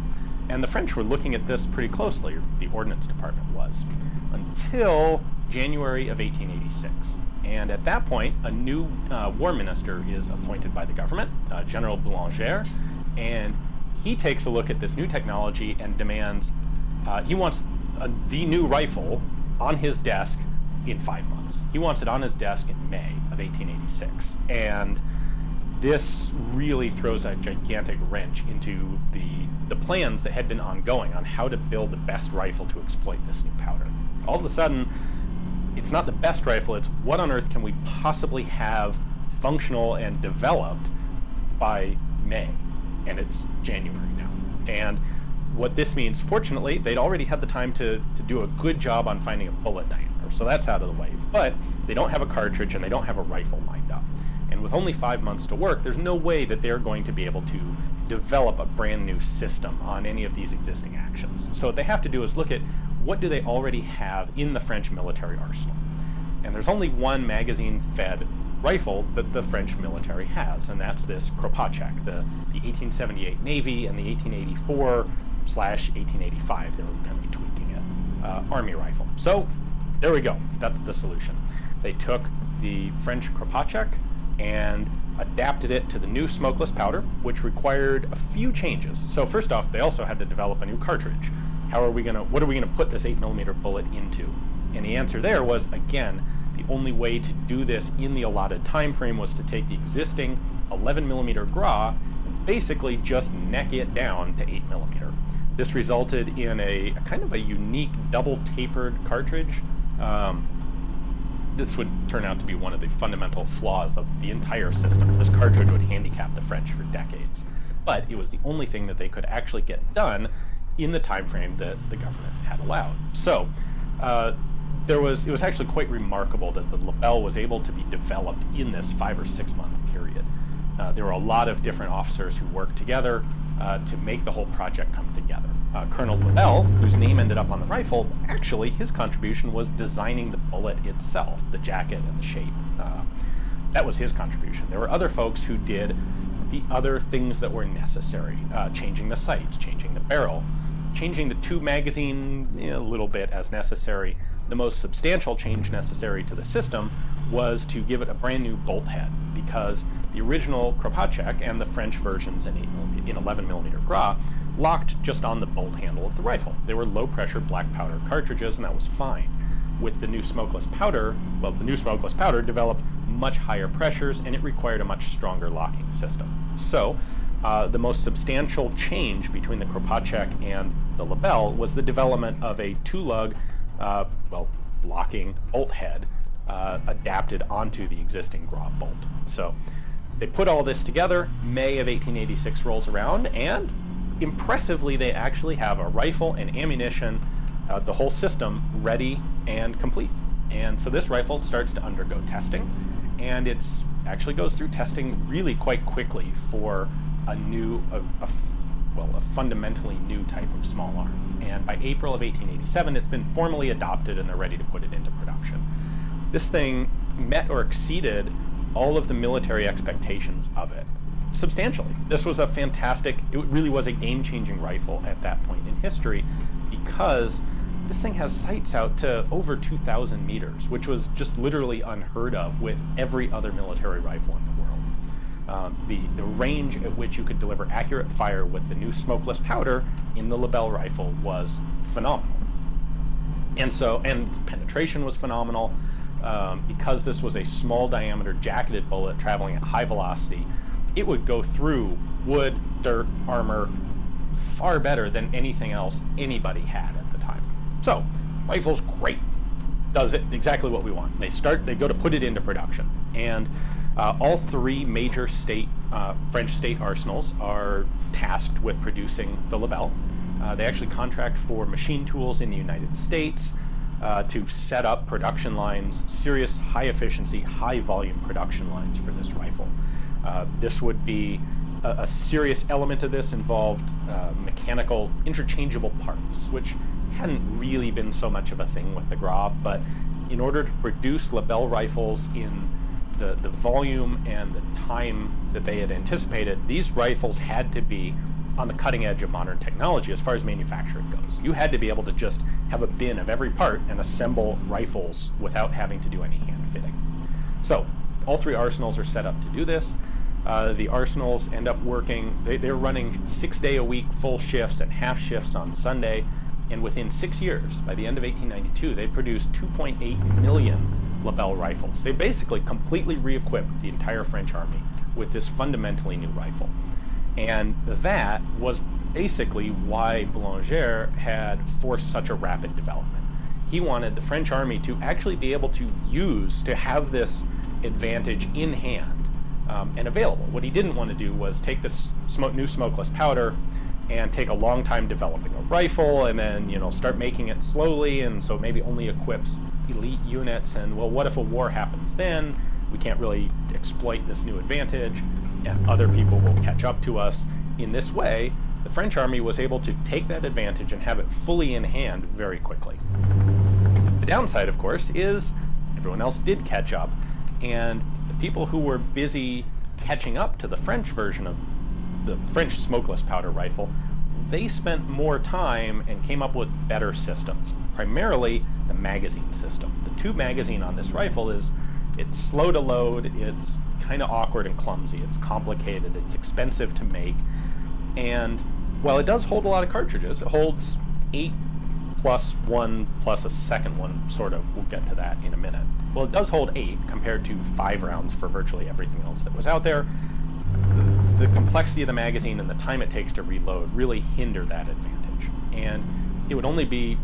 and the French were looking at this pretty closely, or the Ordnance Department was, until January of 1886. And at that point, a new war minister is appointed by the government, General Boulanger, and he takes a look at this new technology and demands, he wants the new rifle on his desk in 5 months. He wants it on his desk in May of 1886. And this really throws a gigantic wrench into the plans that had been ongoing on how to build the best rifle to exploit this new powder. All of a sudden, it's not the best rifle, it's what on earth can we possibly have functional and developed by May? And it's January now. And what this means, fortunately, they'd already had the time to do a good job on finding a bullet diameter, so that's out of the way. But they don't have a cartridge and they don't have a rifle lined up. And with only 5 months to work, there's no way that they're going to be able to develop a brand new system on any of these existing actions. So what they have to do is look at what do they already have in the French military arsenal. And there's only one magazine-fed rifle that the French military has, and that's this Kropatschek, the 1878 Navy and the 1884/1885, they were kind of tweaking it, Army rifle. So there we go, that's the solution. They took the French Kropatschek and adapted it to the new smokeless powder, which required a few changes. So first off, they also had to develop a new cartridge. What are we gonna put this 8mm bullet into? And the answer there was, again, the only way to do this in the allotted time frame was to take the existing 11mm Gras and basically just neck it down to 8mm. This resulted in a kind of a unique double tapered cartridge. This would turn out to be one of the fundamental flaws of the entire system. This cartridge would handicap the French for decades, but it was the only thing that they could actually get done in the time frame that the government had allowed. So it was actually quite remarkable that the Lebel was able to be developed in this 5 or 6 month period. There were a lot of different officers who worked together to make the whole project come together. Colonel Lebel, whose name ended up on the rifle, actually his contribution was designing the bullet itself, the jacket and the shape. That was his contribution. There were other folks who did the other things that were necessary, changing the sights, changing the barrel, changing the tube magazine a little bit as necessary. The most substantial change necessary to the system was to give it a brand new bolt head, because the original Kropatschek and the French versions in 11mm Gras locked just on the bolt handle of the rifle. They were low pressure black powder cartridges, and that was fine. With the new smokeless powder, the new smokeless powder developed much higher pressures, and it required a much stronger locking system. So the most substantial change between the Kropatschek and the Lebel was the development of a two-lug locking bolt head adapted onto the existing Gras bolt. So they put all this together. May of 1886 rolls around, and impressively, they actually have a rifle and ammunition, the whole system ready and complete. And so this rifle starts to undergo testing, and it's actually goes through testing really quite quickly for a fundamentally new type of small arm. And by April of 1887, it's been formally adopted and they're ready to put it into production. This thing met or exceeded all of the military expectations of it substantially. This was it really was a game-changing rifle at that point in history, because this thing has sights out to over 2,000 meters, which was just literally unheard of with every other military rifle in the world. The range at which you could deliver accurate fire with the new smokeless powder in the Lebel rifle was phenomenal. And penetration was phenomenal. Because this was a small diameter jacketed bullet traveling at high velocity, it would go through wood, dirt, armor far better than anything else anybody had at the time. So, rifle's great. Does it exactly what we want. They go to put it into production. And all three major French state arsenals are tasked with producing the Lebel. They actually contract for machine tools in the United States to set up production lines, serious high efficiency, high volume production lines for this rifle. This would be a serious element of this involved mechanical interchangeable parts, which hadn't really been so much of a thing with the Gras, but in order to produce Lebel rifles in the volume and the time that they had anticipated, these rifles had to be on the cutting edge of modern technology as far as manufacturing goes. You had to be able to just have a bin of every part and assemble rifles without having to do any hand fitting. So all three arsenals are set up to do this. The arsenals end up working, they're running 6-day-a-week full shifts and half shifts on Sunday, and within 6 years, by the end of 1892, they produced 2.8 million Lebel rifles. They basically completely re-equipped the entire French army with this fundamentally new rifle. And that was basically why Boulanger had forced such a rapid development. He wanted the French army to actually be able to have this advantage in hand and available. What he didn't want to do was take this new smokeless powder and take a long time developing a rifle and then, start making it slowly, and so maybe only equips elite units, and well, what if a war happens then? We can't really exploit this new advantage, and other people will catch up to us. In this way, the French army was able to take that advantage and have it fully in hand very quickly. The downside, of course, is Everyone else did catch up, and the people who were busy catching up to the French version of the French smokeless powder rifle, they spent more time and came up with better systems, primarily the magazine system. The tube magazine on this rifle it's slow to load, it's kind of awkward and clumsy, it's complicated, it's expensive to make, and while it does hold a lot of cartridges, it holds 8 plus 1 plus a second one, sort of. We'll get to that in a minute. Well, it does hold 8 compared to 5 rounds for virtually everything else that was out there. The complexity of the magazine and the time it takes to reload really hinder that advantage. And it would only be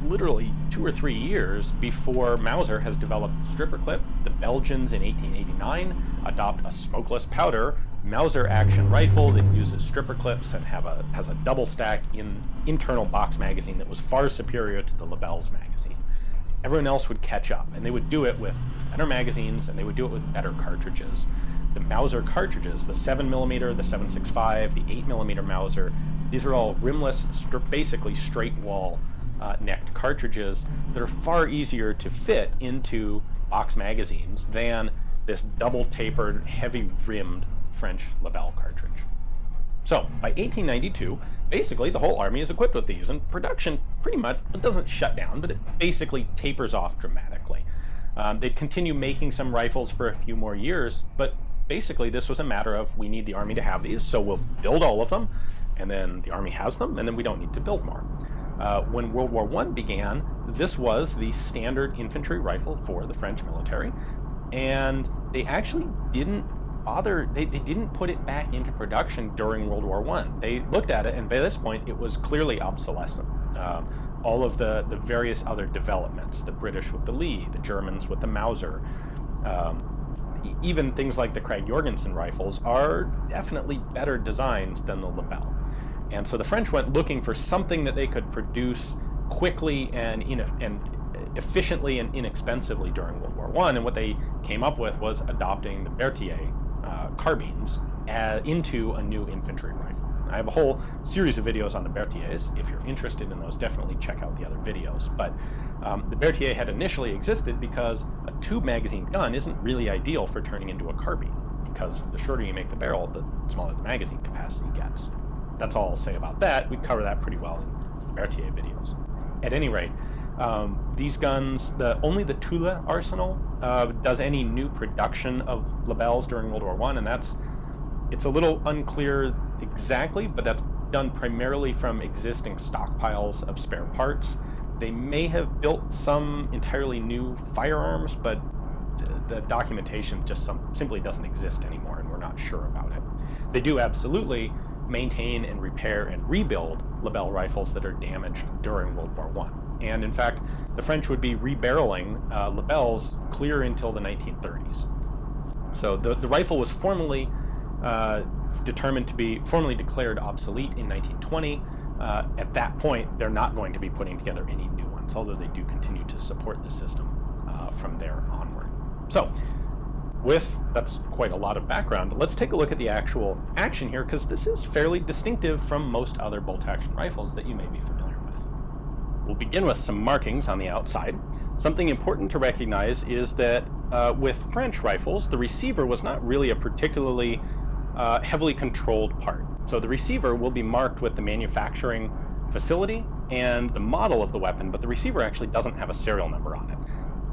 literally 2 or 3 years before Mauser has developed stripper clip. The Belgians in 1889 adopt a smokeless powder Mauser action rifle that uses stripper clips and has a double stack internal box magazine that was far superior to the Lebel's magazine. Everyone else would catch up, and they would do it with better magazines, and they would do it with better cartridges. The Mauser cartridges, the 7mm, the 7.65, the 8mm Mauser, these are all rimless, basically straight wall necked cartridges that are far easier to fit into box magazines than this double tapered, heavy rimmed French Lebel cartridge. So by 1892, basically the whole army is equipped with these, and production pretty much, it doesn't shut down, but it basically tapers off dramatically. They'd continue making some rifles for a few more years, but basically this was a matter of, we need the army to have these, so we'll build all of them, and then the army has them, and then we don't need to build more. When World War I began, this was the standard infantry rifle for the French military, and they actually didn't bother, they didn't put it back into production during World War I. They looked at it, and by this point it was clearly obsolescent. All of the various other developments, the British with the Lee, the Germans with the Mauser, even things like the Krag-Jorgensen rifles are definitely better designs than the Lebel. And so the French went looking for something that they could produce quickly and efficiently and inexpensively during World War I, and what they came up with was adopting the Berthier carbines into a new infantry rifle. I have a whole series of videos on the Berthiers. If you're interested in those, definitely check out the other videos. But the Berthier had initially existed because a tube magazine gun isn't really ideal for turning into a carbine, because the shorter you make the barrel, the smaller the magazine capacity gets. That's all I'll say about that. We cover that pretty well in Berthier videos. At any rate, these guns, only the Thule arsenal does any new production of Lebels during World War I, and it's a little unclear exactly, but that's done primarily from existing stockpiles of spare parts. They may have built some entirely new firearms, but the documentation just simply doesn't exist anymore, and we're not sure about it. They do absolutely maintain and repair and rebuild Lebel rifles that are damaged during World War I. And in fact, the French would be rebarreling Lebels clear until the 1930s. So the rifle was formally determined to be formally declared obsolete in 1920. At that point, they're not going to be putting together any new ones, although they do continue to support the system from there onward. So, that's quite a lot of background, let's take a look at the actual action here, because this is fairly distinctive from most other bolt-action rifles that you may be familiar with. We'll begin with some markings on the outside. Something important to recognize is that with French rifles, the receiver was not really a particularly heavily controlled part. So the receiver will be marked with the manufacturing facility and the model of the weapon, but the receiver actually doesn't have a serial number on it.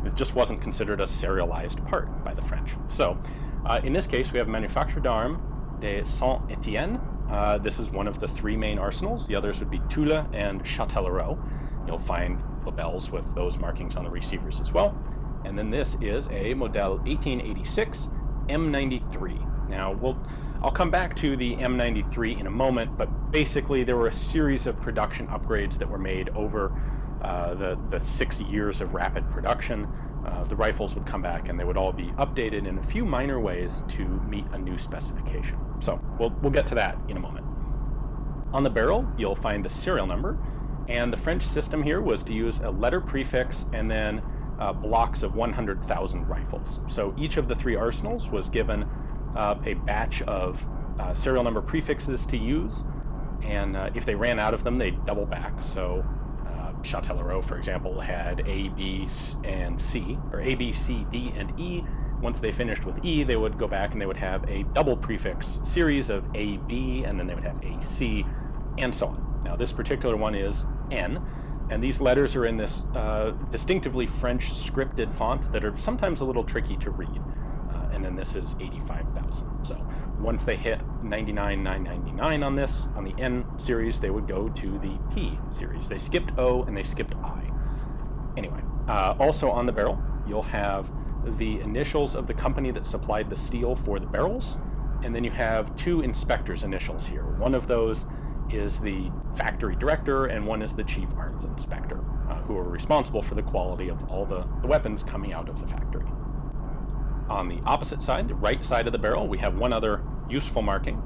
It just wasn't considered a serialized part by the French. So in this case, we have Manufacture d'Armes de Saint-Étienne. This is one of the 3 main arsenals. The others would be Thule and Châtellerault. You'll find Lebels with those markings on the receivers as well. And then this is a Model 1886 M93. Now, I'll come back to the M93 in a moment, but basically there were a series of production upgrades that were made over the 6 years of rapid production. The rifles would come back and they would all be updated in a few minor ways to meet a new specification. So we'll get to that in a moment. On the barrel, you'll find the serial number, and the French system here was to use a letter prefix and then blocks of 100,000 rifles. So each of the 3 arsenals was given a batch of serial number prefixes to use, and if they ran out of them, they'd double back. So Châtellerault, for example, had A, B, and C, or A, B, C, D, and E. Once they finished with E, they would go back and they would have a double prefix series of A, B, and then they would have A, C, and so on. Now, this particular one is N, and these letters are in this distinctively French scripted font that are sometimes a little tricky to read. And then this is 85,000. So once they hit 99,999 on this, on the N series, they would go to the P series. They skipped O and they skipped I. Anyway, also on the barrel, you'll have the initials of the company that supplied the steel for the barrels, and then you have two inspectors' initials here. One of those is the factory director, and one is the chief arms inspector, who are responsible for the quality of all the weapons coming out of the factory. On the opposite side, the right side of the barrel, we have one other useful marking.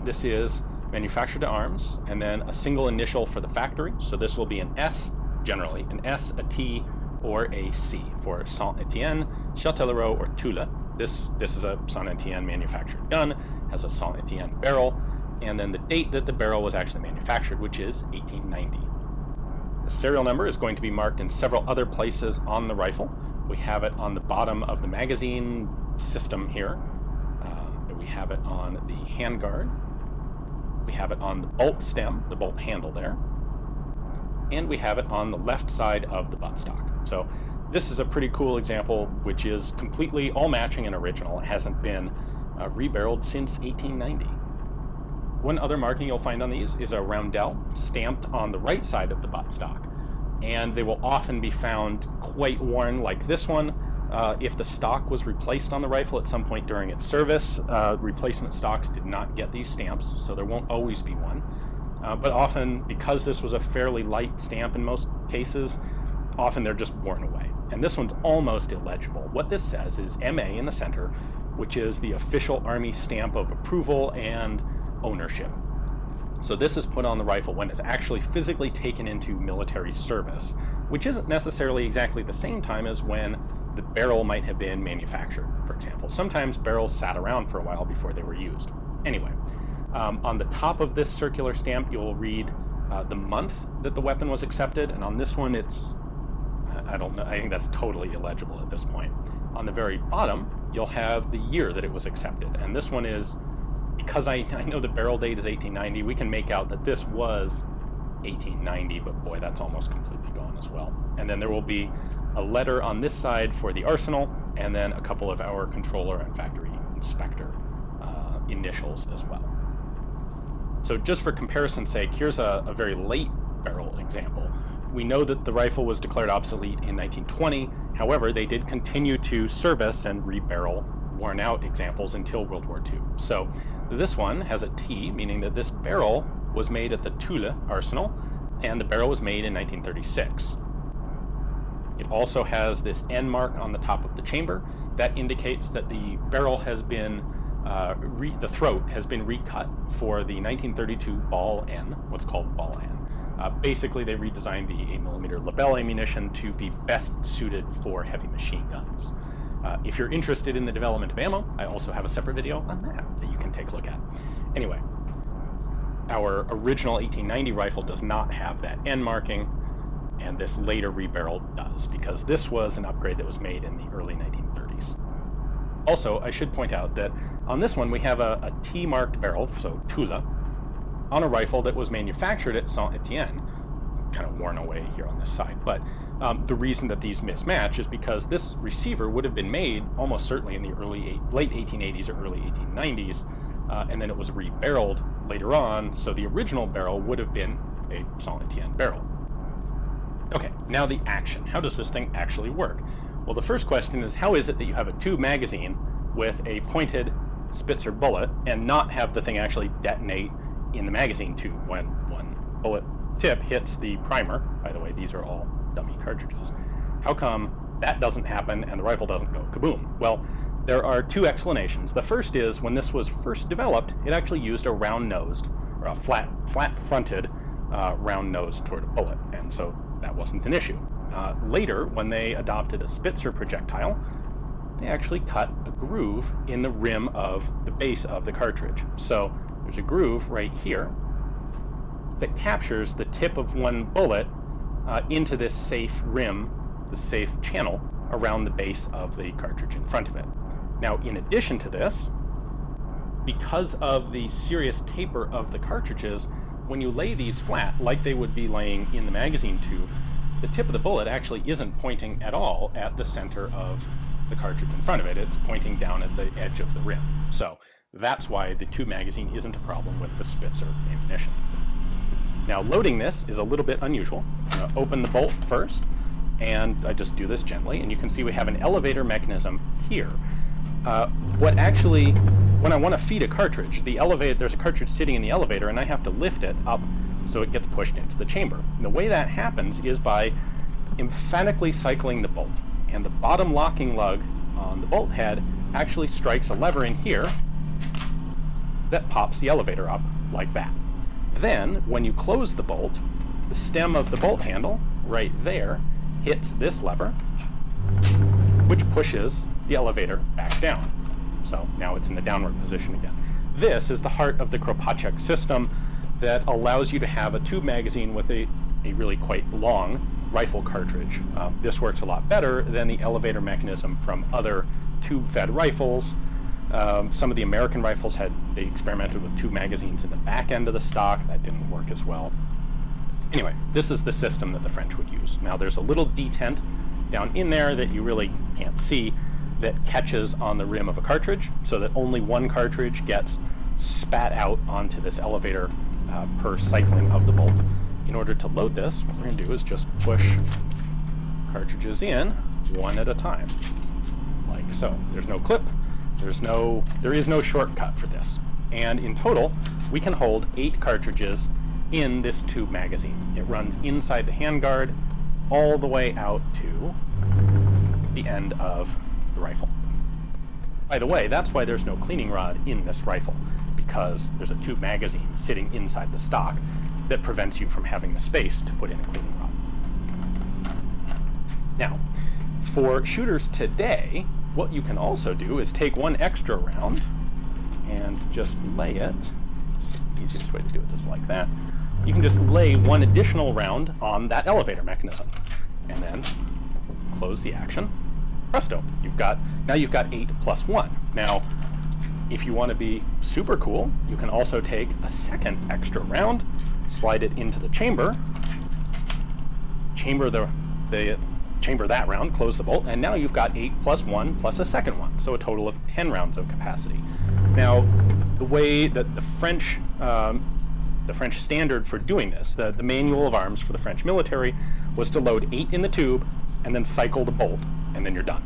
This is manufactured to arms, and then a single initial for the factory. So this will be an S, generally, an S, a T, or a C for Saint-Étienne, Châtellerault, or Toula. This is a Saint-Étienne manufactured gun, has a Saint-Étienne barrel, and then the date that the barrel was actually manufactured, which is 1890. The serial number is going to be marked in several other places on the rifle. We have it on the bottom of the magazine system here. We have it on the handguard. We have it on the bolt stem, the bolt handle there. And we have it on the left side of the buttstock. So this is a pretty cool example, which is completely all matching and original. It hasn't been rebarreled since 1890. One other marking you'll find on these is a roundel stamped on the right side of the buttstock. And they will often be found quite worn, like this one. If the stock was replaced on the rifle at some point during its service, replacement stocks did not get these stamps, so there won't always be one. But often, because this was a fairly light stamp in most cases, often they're just worn away. And this one's almost illegible. What this says is MA in the center, which is the official Army stamp of approval and ownership. So this is put on the rifle when it's actually physically taken into military service, which isn't necessarily exactly the same time as when the barrel might have been manufactured, for example. Sometimes barrels sat around for a while before they were used. Anyway, on the top of this circular stamp, you'll read the month that the weapon was accepted, and on this one it's, I don't know, I think that's totally illegible at this point. On the very bottom, you'll have the year that it was accepted, and this one is, because I know the barrel date is 1890, we can make out that this was 1890, but boy, that's almost completely gone as well. And then there will be a letter on this side for the arsenal, and then a couple of our controller and factory inspector initials as well. So just for comparison's sake, here's a very late barrel example. We know that the rifle was declared obsolete in 1920. However, they did continue to service and rebarrel worn out examples until World War II. So this one has a T, meaning that this barrel was made at the Toula arsenal, and the barrel was made in 1936. It also has this N mark on the top of the chamber. That indicates that the barrel has been, the throat has been recut for the 1932 Ball N, what's called Ball N. Basically, they redesigned the 8mm Lebel ammunition to be best suited for heavy machine guns. If you're interested in the development of ammo, I also have a separate video on that you can take a look at. Anyway, our original 1890 rifle does not have that N marking, and this later rebarrel does, because this was an upgrade that was made in the early 1930s. Also, I should point out that on this one we have a T-marked barrel, so Toula, on a rifle that was manufactured at Saint-Étienne, kind of worn away here on this side. But the reason that these mismatch is because this receiver would have been made almost certainly in the late 1880s or early 1890s, and then it was rebarreled later on, so the original barrel would have been a Saint-Étienne barrel. Okay, now the action. How does this thing actually work? Well, the first question is, how is it that you have a tube magazine with a pointed Spitzer bullet and not have the thing actually detonate in the magazine tube when one bullet tip hits the primer? By the way, these are all dummy cartridges. How come that doesn't happen and the rifle doesn't go kaboom? Well, there are two explanations. The first is, when this was first developed, it actually used a round-nosed, or a flat-fronted round-nosed toward a bullet, and so that wasn't an issue. Later, when they adopted a Spitzer projectile, they actually cut a groove in the rim of the base of the cartridge. So there's a groove right here that captures the tip of one bullet into this safe rim, the safe channel around the base of the cartridge in front of it. Now, in addition to this, because of the serious taper of the cartridges, when you lay these flat, like they would be laying in the magazine tube, the tip of the bullet actually isn't pointing at all at the center of the cartridge in front of it. It's pointing down at the edge of the rim. So that's why the tube magazine isn't a problem with the Spitzer ammunition. Now, loading this is a little bit unusual. I'm going to open the bolt first, and I just do this gently, and you can see we have an elevator mechanism here. When I want to feed a cartridge, there's a cartridge sitting in the elevator, and I have to lift it up so it gets pushed into the chamber. And the way that happens is by emphatically cycling the bolt, and the bottom locking lug on the bolt head actually strikes a lever in here that pops the elevator up like that. Then, when you close the bolt, the stem of the bolt handle right there hits this lever, which pushes the elevator back down. So now it's in the downward position again. This is the heart of the Kropatschek system that allows you to have a tube magazine with a really quite long rifle cartridge. This works a lot better than the elevator mechanism from other tube-fed rifles. Some of the American rifles they experimented with tube magazines in the back end of the stock. That didn't work as well. Anyway, this is the system that the French would use. Now, there's a little detent down in there that you really can't see that catches on the rim of a cartridge, so that only one cartridge gets spat out onto this elevator per cycling of the bolt. In order to load this, what we're going to do is just push cartridges in one at a time, like so. There's no clip. There is no shortcut for this. And in total, we can hold 8 cartridges in this tube magazine. It runs inside the handguard all the way out to the end of the rifle. By the way, that's why there's no cleaning rod in this rifle, because there's a tube magazine sitting inside the stock that prevents you from having the space to put in a cleaning rod. Now, for shooters today, what you can also do is take one extra round and just lay it. The easiest way to do it is like that. You can just lay one additional round on that elevator mechanism and then close the action. Presto, you've got 8 plus 1. Now, if you want to be super cool, you can also take a second extra round, slide it into the chamber, chamber that round, close the bolt, and now you've got 8 plus 1 plus a second one, so a total of 10 rounds of capacity. Now, the way that the French standard for doing this, the manual of arms for the French military, was to load 8 in the tube and then cycle the bolt, and then you're done.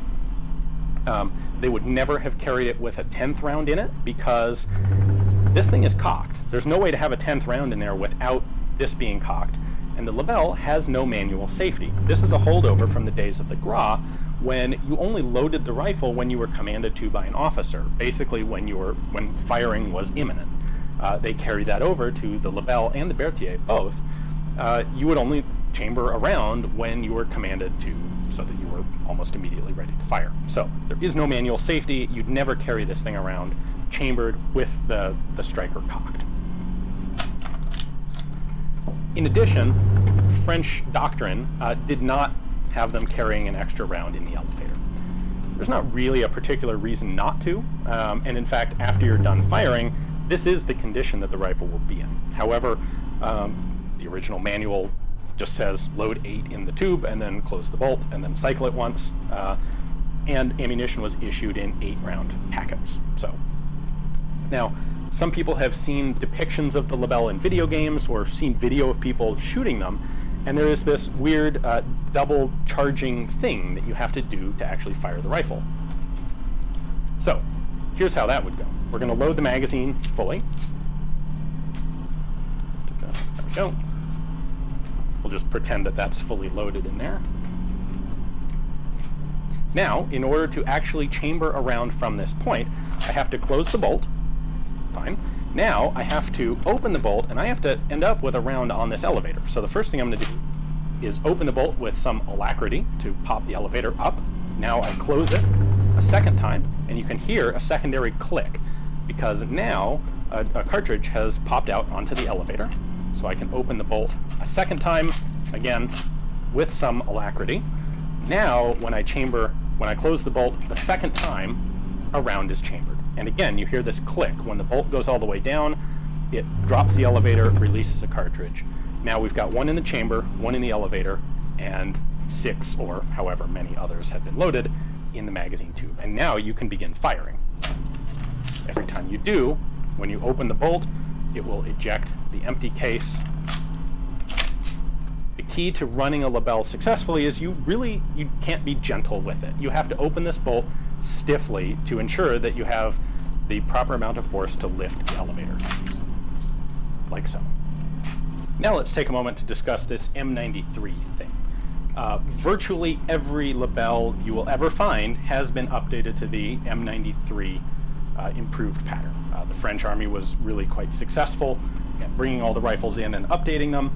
They would never have carried it with a 10th round in it, because this thing is cocked. There's no way to have a 10th round in there without this being cocked. And the Lebel has no manual safety. This is a holdover from the days of the Gras, when you only loaded the rifle when you were commanded to by an officer, basically when firing was imminent. They carried that over to the Lebel and the Berthier both. You would only chamber a round when you were commanded to, so that you were almost immediately ready to fire. So there is no manual safety. You'd never carry this thing around chambered with the striker cocked. In addition, French doctrine did not have them carrying an extra round in the elevator. There's not really a particular reason not to, and in fact, after you're done firing, this is the condition that the rifle will be in. However, the original manual just says load 8 in the tube and then close the bolt and then cycle it once, and ammunition was issued in 8-round packets. So now, some people have seen depictions of the Lebel in video games or seen video of people shooting them, and there is this weird double charging thing that you have to do to actually fire the rifle. So here's how that would go. We're going to load the magazine fully. There we go. We'll just pretend that that's fully loaded in there. Now, in order to actually chamber around from this point, I have to close the bolt. Fine. Now I have to open the bolt, and I have to end up with a round on this elevator. So the first thing I'm going to do is open the bolt with some alacrity to pop the elevator up. Now I close it a second time, and you can hear a secondary click, because now a cartridge has popped out onto the elevator. So I can open the bolt a second time, again, with some alacrity. Now, when I close the bolt the second time, a round is chambered. And again, you hear this click. When the bolt goes all the way down, it drops the elevator, releases a cartridge. Now we've got one in the chamber, one in the elevator, and 6 or however many others have been loaded in the magazine tube. And now you can begin firing. Every time you do, when you open the bolt, it will eject the empty case. The key to running a Lebel successfully is you can't be gentle with it. You have to open this bolt stiffly to ensure that you have the proper amount of force to lift the elevator, like so. Now let's take a moment to discuss this M93 thing. Virtually every Lebel you will ever find has been updated to the M93 improved pattern. The French Army was really quite successful at bringing all the rifles in and updating them.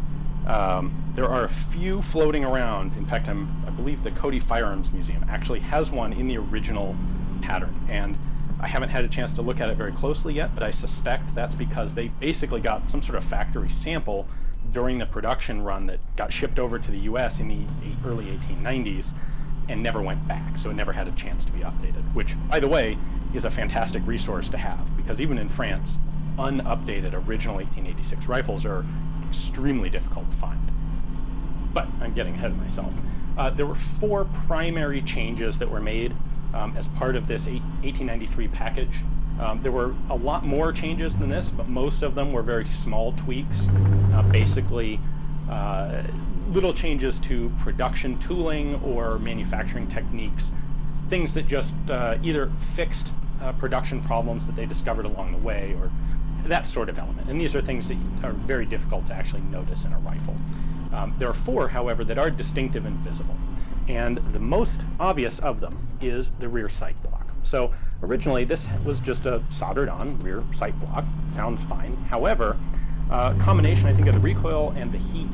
There are a few floating around. In fact, I believe the Cody Firearms Museum actually has one in the original pattern, and I haven't had a chance to look at it very closely yet, but I suspect that's because they basically got some sort of factory sample during the production run that got shipped over to the US in the early 1890s and never went back, so it never had a chance to be updated, which, by the way, is a fantastic resource to have, because even in France, unupdated original 1886 rifles are extremely difficult to find. But I'm getting ahead of myself. There were 4 primary changes that were made as part of this 1893 package. There were a lot more changes than this, but most of them were very small tweaks. Basically, little changes to production tooling or manufacturing techniques, things that just either fixed production problems that they discovered along the way, or that sort of element. And these are things that are very difficult to actually notice in a rifle. There are 4, however, that are distinctive and visible. And the most obvious of them is the rear sight block. So originally this was just a soldered on rear sight block. Sounds fine. However, combination, I think, of the recoil and the heat,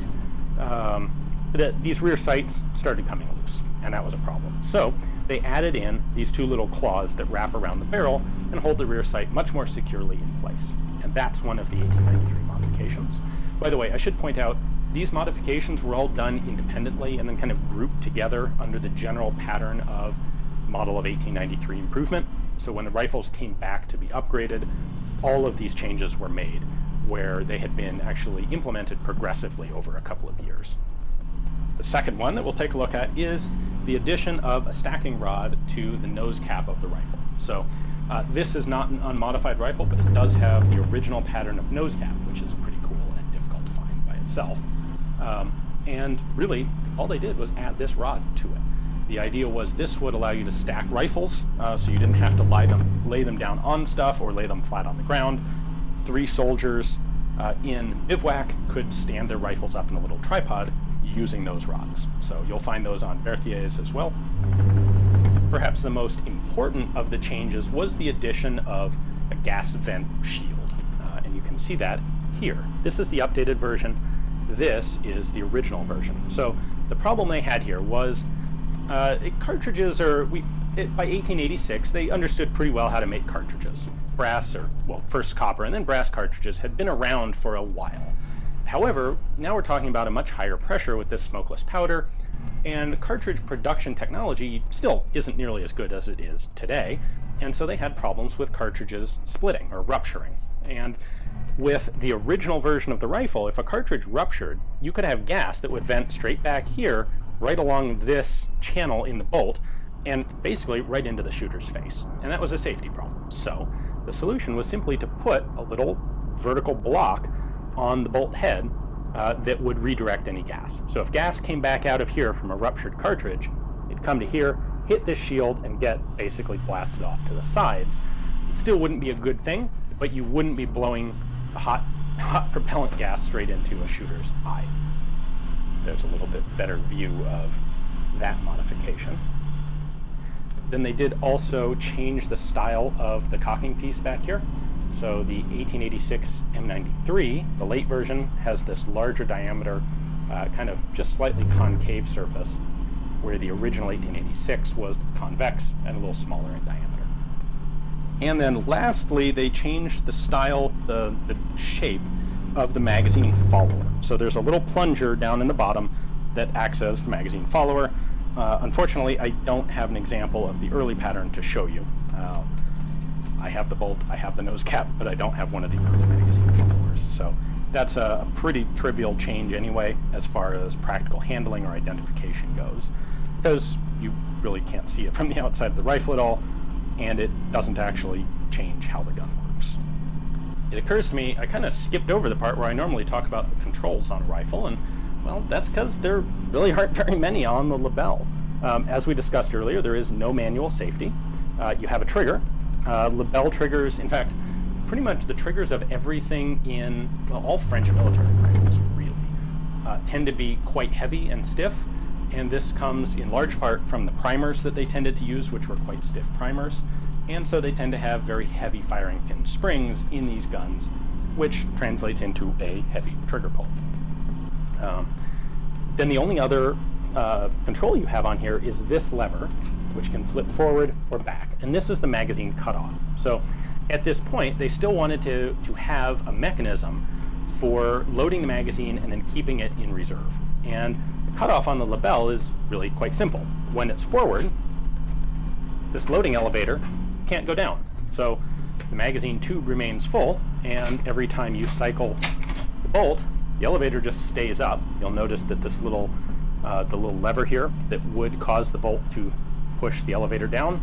these rear sights started coming loose, and that was a problem. So they added in these 2 little claws that wrap around the barrel and hold the rear sight much more securely in place. And that's one of the 1893 modifications. By the way, I should point out, these modifications were all done independently and then kind of grouped together under the general pattern of model of 1893 improvement. So when the rifles came back to be upgraded, all of these changes were made where they had been actually implemented progressively over a couple of years. The second one that we'll take a look at is the addition of a stacking rod to the nose cap of the rifle. So this is not an unmodified rifle, but it does have the original pattern of nose cap, which is pretty cool and difficult to find by itself. And really, all they did was add this rod to it. The idea was this would allow you to stack rifles, so you didn't have to lay them down on stuff or lay them flat on the ground. 3 soldiers in bivouac could stand their rifles up in a little tripod using those rods. So you'll find those on Berthier's as well. Perhaps the most important of the changes was the addition of a gas vent shield, and you can see that here. This is the updated version. This is the original version. So the problem they had here was cartridges by 1886, they understood pretty well how to make cartridges. Brass, first copper and then brass cartridges had been around for a while. However, now we're talking about a much higher pressure with this smokeless powder, and cartridge production technology still isn't nearly as good as it is today, and so they had problems with cartridges splitting or rupturing. And with the original version of the rifle, if a cartridge ruptured, you could have gas that would vent straight back here, right along this channel in the bolt, and basically right into the shooter's face. And that was a safety problem. So the solution was simply to put a little vertical block on the bolt head that would redirect any gas. So if gas came back out of here from a ruptured cartridge, it'd come to here, hit this shield, and get basically blasted off to the sides. It still wouldn't be a good thing, but you wouldn't be blowing a hot propellant gas straight into a shooter's eye. There's a little bit better view of that modification. Then they did also change the style of the cocking piece back here. So the 1886 M93, the late version, has this larger diameter, kind of just slightly concave surface, where the original 1886 was convex and a little smaller in diameter. And then lastly, they changed the style, the shape of the magazine follower. So there's a little plunger down in the bottom that acts as the magazine follower. Unfortunately, I don't have an example of the early pattern to show you. I have the bolt, I have the nose cap, but I don't have one of the early magazine followers. So that's a pretty trivial change anyway, as far as practical handling or identification goes, because you really can't see it from the outside of the rifle at all, and it doesn't actually change how the gun works. It occurs to me, I kind of skipped over the part where I normally talk about the controls on a rifle, and well, that's because there really aren't very many on the Lebel. As we discussed earlier, there is no manual safety. You have a trigger. Lebel triggers, in fact, pretty much the triggers of everything in, well, all French military rifles really, tend to be quite heavy and stiff, and this comes in large part from the primers that they tended to use, which were quite stiff primers, and so they tend to have very heavy firing pin springs in these guns, which translates into a heavy trigger pull. Then the only other control you have on here is this lever, which can flip forward or back, and this is the magazine cutoff. So at this point, they still wanted to have a mechanism for loading the magazine and then keeping it in reserve. And the cutoff on the Lebel is really quite simple. When it's forward, this loading elevator can't go down. So the magazine tube remains full, and every time you cycle the bolt, the elevator just stays up. You'll notice that this little the little lever here that would cause the bolt to push the elevator down,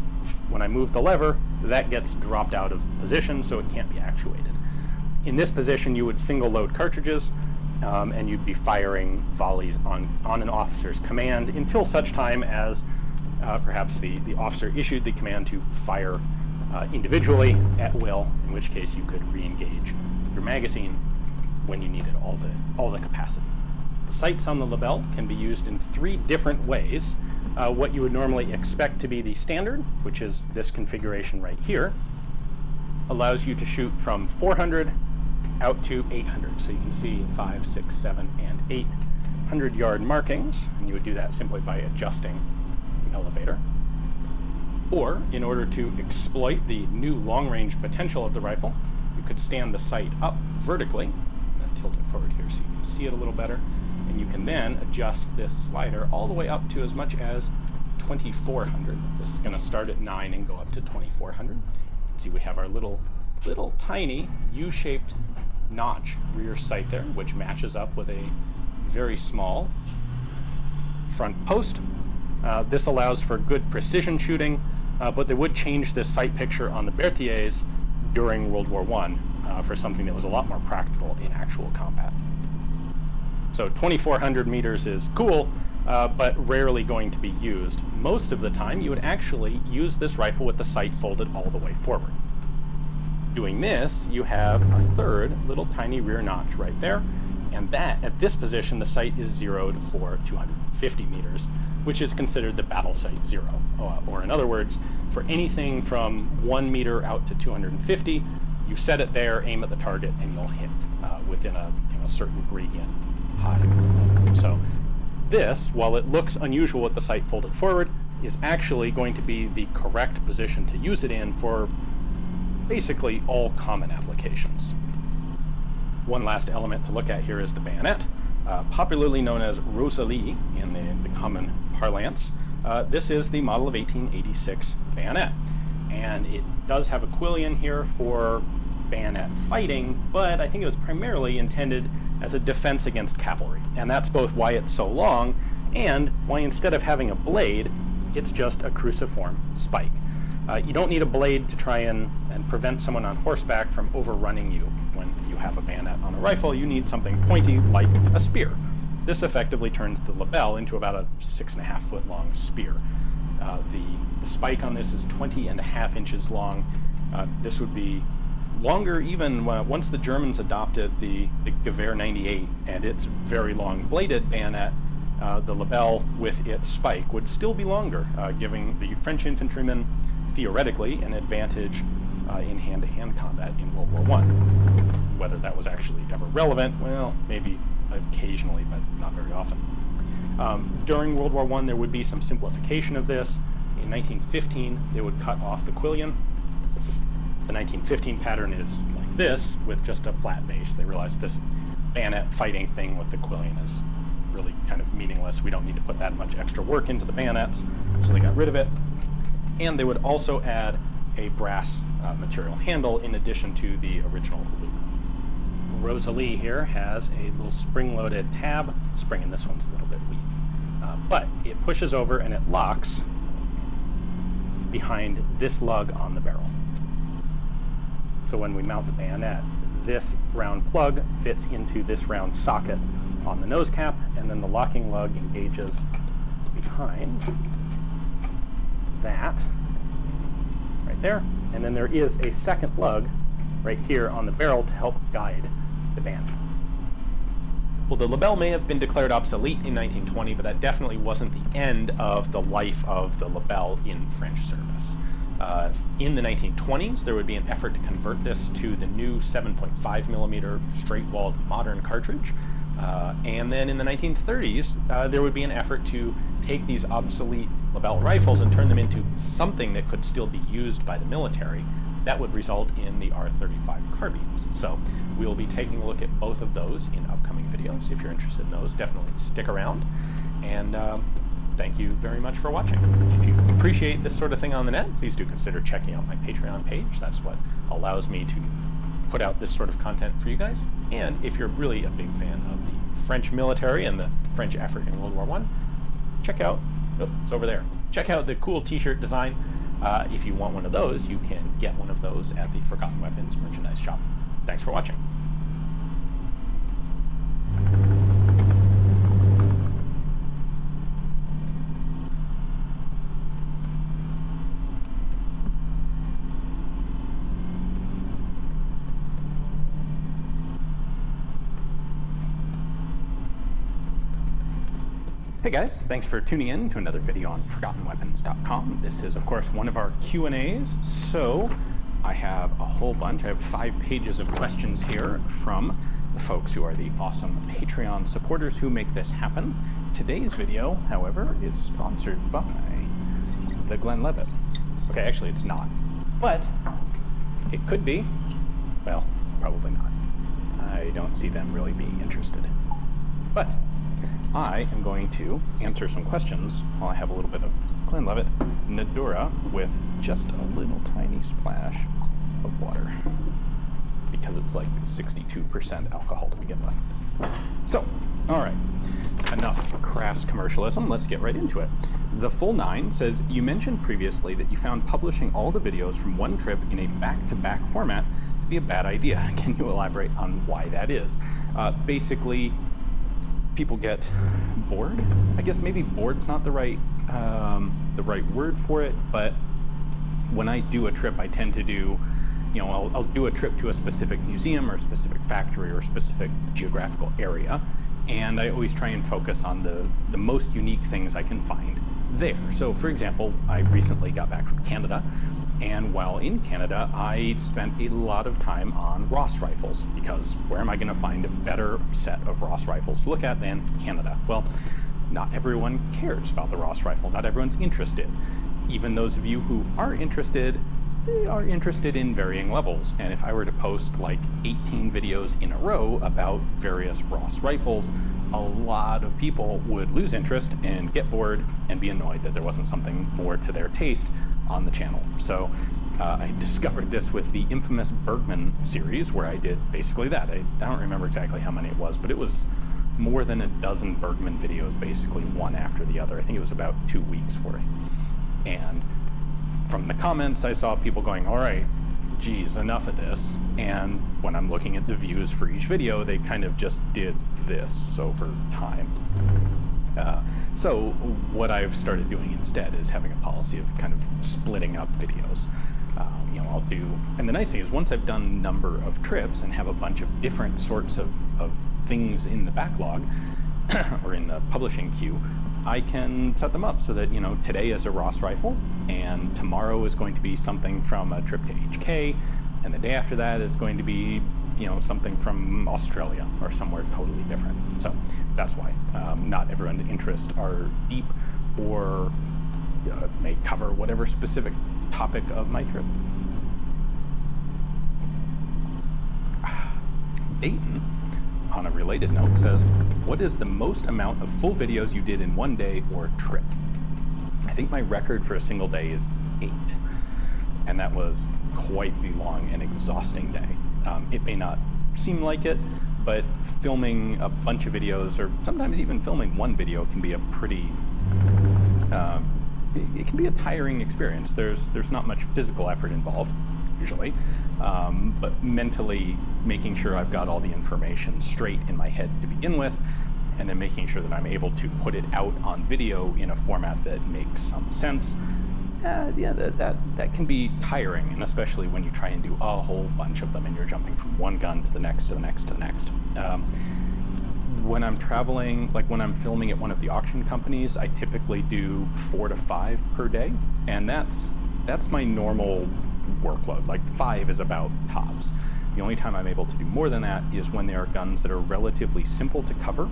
when I move the lever, that gets dropped out of position, so it can't be actuated. In this position, you would single load cartridges, and you'd be firing volleys on an officer's command until such time as perhaps the officer issued the command to fire individually at will, in which case you could re-engage your magazine when you needed all the capacity. The sights on the Lebel can be used in 3 different ways. What you would normally expect to be the standard, which is this configuration right here, allows you to shoot from 400 out to 800. So you can see 5, 6, 7, and 800 yard markings, and you would do that simply by adjusting the elevator. Or, in order to exploit the new long-range potential of the rifle, you could stand the sight up vertically. I'm tilt it forward here so you can see it a little better. And you can then adjust this slider all the way up to as much as 2400. This is going to start at 9 and go up to 2400. See, we have our little tiny U-shaped notch rear sight there, which matches up with a very small front post. This allows for good precision shooting, but they would change this sight picture on the Berthier's during World War I for something that was a lot more practical in actual combat. So 2400 meters is cool, but rarely going to be used. Most of the time, you would actually use this rifle with the sight folded all the way forward. Doing this, you have a third little tiny rear notch right there, and that, at this position, the sight is zeroed for 250 meters, which is considered the battle sight 0. Or in other words, for anything from 1 meter out to 250, you set it there, aim at the target, and you'll hit within a certain gradient high. So this, while it looks unusual with the sight folded forward, is actually going to be the correct position to use it in for basically all common applications. One last element to look at here is the bayonet, popularly known as Rosalie in the common parlance. This is the model of 1886 bayonet, and it does have a quillion here for bayonet fighting, but I think it was primarily intended as a defense against cavalry, and that's both why it's so long and why instead of having a blade, it's just a cruciform spike. You don't need a blade to try and prevent someone on horseback from overrunning you when you have a bayonet on a rifle. You need something pointy like a spear. This effectively turns the Lebel into about a 6.5 foot long spear. The spike on this is 20.5 inches long. This would be longer even once the Germans adopted the Gewehr 98 and its very long bladed bayonet. The Lebel with its spike would still be longer, giving the French infantrymen theoretically an advantage in hand-to-hand combat in World War I. Whether that was actually ever relevant, well, maybe occasionally, but not very often. During World War I, there would be some simplification of this. In 1915, they would cut off the quillion. The 1915 pattern is like this, with just a flat base. They realized this bayonet fighting thing with the quillion is really kind of meaningless. We don't need to put that much extra work into the bayonets, so they got rid of it. And they would also add a brass material handle in addition to the original aluminum. Rosalie here has a little spring-loaded tab. Spring in this one's a little bit weak. But it pushes over and it locks behind this lug on the barrel. So when we mount the bayonet, this round plug fits into this round socket on the nose cap, and then the locking lug engages behind that right there. And then there is a second lug right here on the barrel to help guide the bayonet. Well, the Lebel may have been declared obsolete in 1920, but that definitely wasn't the end of the life of the Lebel in French service. In the 1920s, there would be an effort to convert this to the new 7.5 millimeter straight-walled modern cartridge. And then in the 1930s, there would be an effort to take these obsolete Lebel rifles and turn them into something that could still be used by the military. That would result in the R35 carbines. So we'll be taking a look at both of those in upcoming videos. If you're interested in those, definitely stick around. And thank you very much for watching. If you appreciate this sort of thing on the net, please do consider checking out my Patreon page. That's what allows me to put out this sort of content for you guys. And if you're really a big fan of the French military and the French effort in World War I, check out, oh, it's over there. Check out the cool t-shirt design. If you want one of those, you can get one of those at the Forgotten Weapons merchandise shop. Thanks for watching. Hey guys, thanks for tuning in to another video on ForgottenWeapons.com. This is, of course, one of our Q&As, so I have a whole bunch. I have 5 pages of questions here from the folks who are the awesome Patreon supporters who make this happen. Today's video, however, is sponsored by the Glenlivet. Okay, actually it's not, but it could be. Well, probably not. I don't see them really being interested. But I am going to answer some questions while I have a little bit of Glenlivet Nadura with just a little tiny splash of water, because it's like 62% alcohol to begin with. So, all right, enough crass commercialism, let's get right into it. The Full Nine says, you mentioned previously that you found publishing all the videos from one trip in a back-to-back format to be a bad idea. Can you elaborate on why that is? Basically, people get bored. I guess maybe bored's not the right word for it, but when I do a trip, I tend to do, I'll do a trip to a specific museum or a specific factory or a specific geographical area, and I always try and focus on the most unique things I can find there. So, for example, I recently got back from Canada, and while in Canada, I spent a lot of time on Ross rifles, because where am I going to find a better set of Ross rifles to look at than Canada? Well, not everyone cares about the Ross rifle. Not everyone's interested. Even those of you who are interested, they are interested in varying levels. And if I were to post like 18 videos in a row about various Ross rifles, a lot of people would lose interest and get bored and be annoyed that there wasn't something more to their taste on the channel. So I discovered this with the infamous Bergman series, where I did basically that. I don't remember exactly how many it was, but it was more than a dozen Bergman videos, basically one after the other. I think it was about 2 weeks worth. And from the comments, I saw people going, all right, geez, enough of this. And when I'm looking at the views for each video, they kind of just did this over time. So what I've started doing instead is having a policy of kind of splitting up videos. I'll do, and the nice thing is once I've done a number of trips and have a bunch of different sorts of things in the backlog or in the publishing queue, I can set them up so that, today is a Ross rifle, and tomorrow is going to be something from a trip to HK, and the day after that is going to be, something from Australia or somewhere totally different. So that's why not everyone's interests are deep or may cover whatever specific topic of my trip. Dayton on a related note, says, what is the most amount of full videos you did in one day or trip? I think my record for a single day is 8. And that was quite the long and exhausting day. It may not seem like it, but filming a bunch of videos, or sometimes even filming one video, can be a pretty, it can be a tiring experience. There's not much physical effort involved, usually, but mentally making sure I've got all the information straight in my head to begin with, and then making sure that I'm able to put it out on video in a format that makes some sense. That can be tiring, and especially when you try and do a whole bunch of them and you're jumping from one gun to the next to the next to the next. When I'm traveling, like when I'm filming at one of the auction companies, I typically do 4 to 5 per day, and that's my normal workload. Like 5 is about tops. The only time I'm able to do more than that is when there are guns that are relatively simple to cover.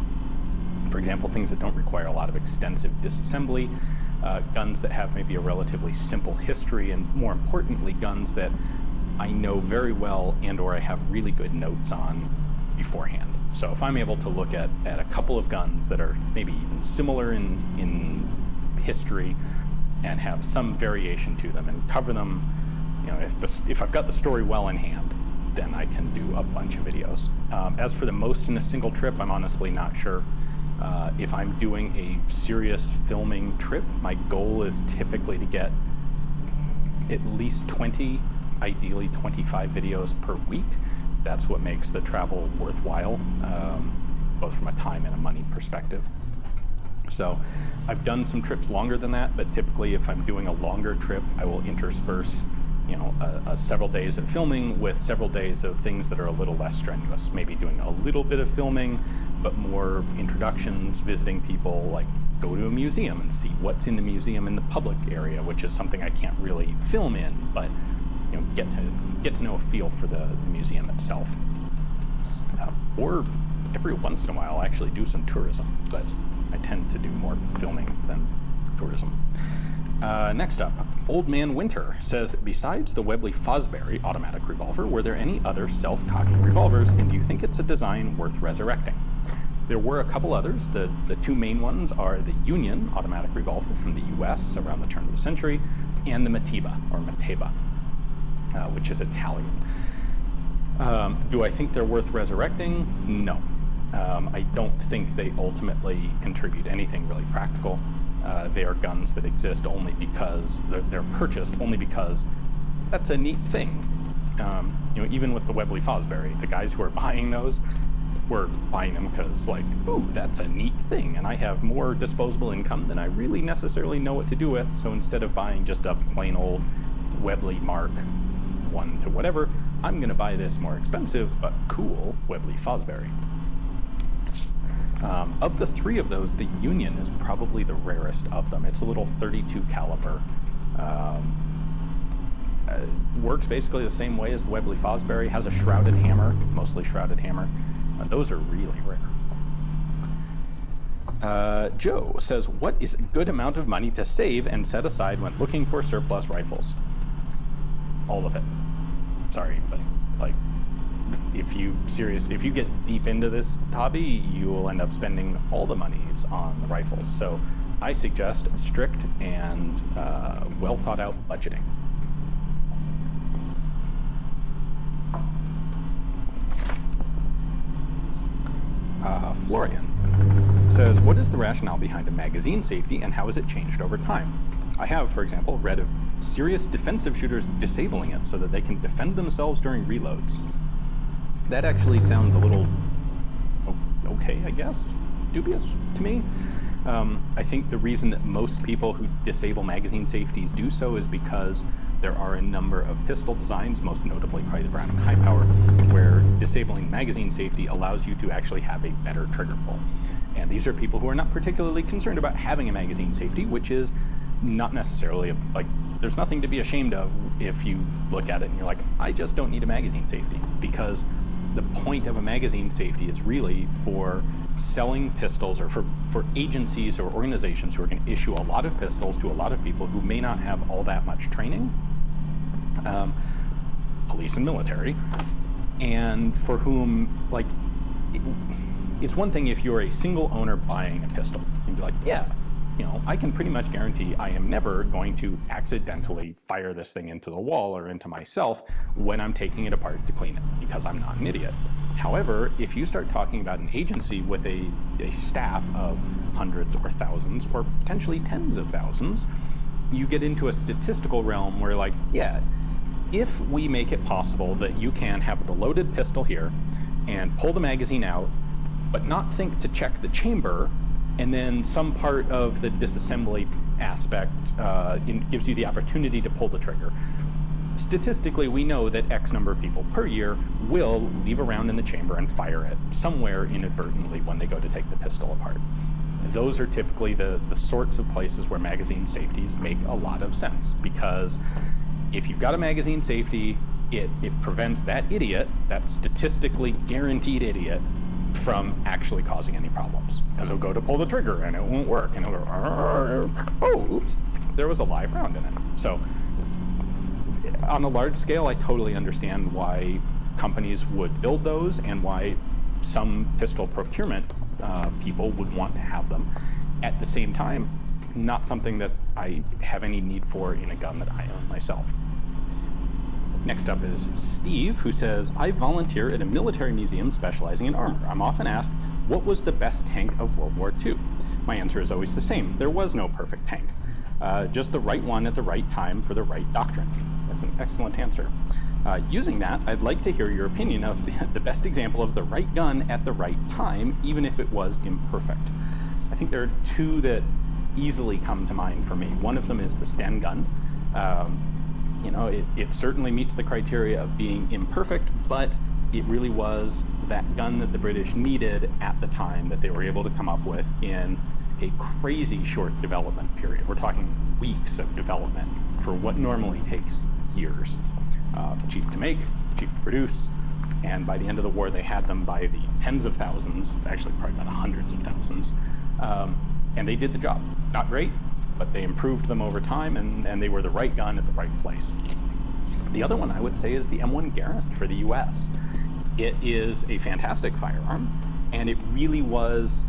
For example, things that don't require a lot of extensive disassembly, guns that have maybe a relatively simple history, and more importantly, guns that I know very well and or I have really good notes on beforehand. So if I'm able to look at a couple of guns that are maybe even similar in history and have some variation to them and cover them, if I've got the story well in hand, then I can do a bunch of videos. As for the most in a single trip, I'm honestly not sure. If I'm doing a serious filming trip, my goal is typically to get at least 20, ideally 25 videos per week. That's what makes the travel worthwhile, both from a time and a money perspective. So I've done some trips longer than that, but typically if I'm doing a longer trip, I will intersperse several days of filming with several days of things that are a little less strenuous. Maybe doing a little bit of filming, but more introductions, visiting people, like go to a museum and see what's in the museum in the public area, which is something I can't really film in, but get to know a feel for the museum itself. Or every once in a while, actually do some tourism, but I tend to do more filming than tourism. Next up, Old Man Winter says, besides the Webley Fosbury automatic revolver, were there any other self-cocking revolvers, and do you think it's a design worth resurrecting? There were a couple others. The two main ones are the Union automatic revolver from the US around the turn of the century, and the Mateba, which is Italian. Do I think they're worth resurrecting? No. I don't think they ultimately contribute anything really practical. They are guns that exist only because they're purchased only because that's a neat thing. Even with the Webley Fosbury, the guys who are buying those were buying them because, like, ooh, that's a neat thing, and I have more disposable income than I really necessarily know what to do with. So instead of buying just a plain old Webley Mark 1 to whatever, I'm going to buy this more expensive but cool Webley Fosbury. Of the 3 of those, the Union is probably the rarest of them. It's a little 32 caliber. Works basically the same way as the Webley Fosbury, has a shrouded hammer, mostly shrouded hammer. Those are really rare. Joe says, what is a good amount of money to save and set aside when looking for surplus rifles? All of it. Sorry, but if you get deep into this hobby, you will end up spending all the monies on the rifles. So I suggest strict and well thought out budgeting. Florian says, what is the rationale behind a magazine safety and how has it changed over time? I have, for example, read of serious defensive shooters disabling it so that they can defend themselves during reloads. That actually sounds a little okay, I guess, dubious to me. I think the reason that most people who disable magazine safeties do so is because there are a number of pistol designs, most notably probably the Brown and High Power, where disabling magazine safety allows you to actually have a better trigger pull. And these are people who are not particularly concerned about having a magazine safety, which is not necessarily there's nothing to be ashamed of if you look at it and you're like, I just don't need a magazine safety, because the point of a magazine safety is really for selling pistols, or for agencies or organizations who are going to issue a lot of pistols to a lot of people who may not have all that much training, police and military, and for whom, it's one thing if you're a single owner buying a pistol. You'd be like, yeah, I can pretty much guarantee I am never going to accidentally fire this thing into the wall or into myself when I'm taking it apart to clean it, because I'm not an idiot. However, if you start talking about an agency with a staff of hundreds or thousands or potentially tens of thousands, you get into a statistical realm where, like, yeah, if we make it possible that you can have the loaded pistol here and pull the magazine out, but not think to check the chamber, and then some part of the disassembly aspect gives you the opportunity to pull the trigger. Statistically, we know that X number of people per year will leave a round in the chamber and fire it somewhere inadvertently when they go to take the pistol apart. Those are typically the sorts of places where magazine safeties make a lot of sense, because if you've got a magazine safety, it prevents that idiot, that statistically guaranteed idiot, from actually causing any problems. Because he'll go to pull the trigger and it won't work, and he'll go, oh, oops, there was a live round in it. So on a large scale, I totally understand why companies would build those and why some pistol procurement people would want to have them. At the same time, not something that I have any need for in a gun that I own myself. Next up is Steve, who says, I volunteer at a military museum specializing in armor. I'm often asked, what was the best tank of World War II? My answer is always the same. There was no perfect tank. Just the right one at the right time for the right doctrine. That's an excellent answer. Using that, I'd like to hear your opinion of the best example of the right gun at the right time, even if it was imperfect. I think there are two that easily come to mind for me. One of them is the Sten gun. It certainly meets the criteria of being imperfect, but it really was that gun that the British needed at the time that they were able to come up with in a crazy short development period. We're talking weeks of development for what normally takes years. Cheap to make, cheap to produce, and by the end of the war they had them by the tens of thousands, actually probably by the hundreds of thousands, and they did the job. Not great, but they improved them over time, and they were the right gun at the right place. The other one I would say is the M1 Garand for the US. It is a fantastic firearm, and it really was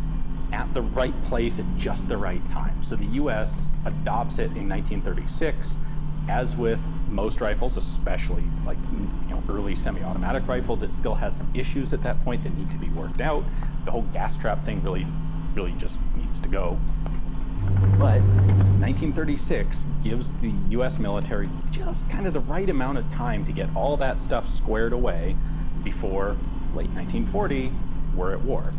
at the right place at just the right time. So the US adopts it in 1936. As with most rifles, especially early semi-automatic rifles, it still has some issues at that point that need to be worked out. The whole gas trap thing really just needs to go. But 1936 gives the US military just kind of the right amount of time to get all that stuff squared away before late 1940 we're at war.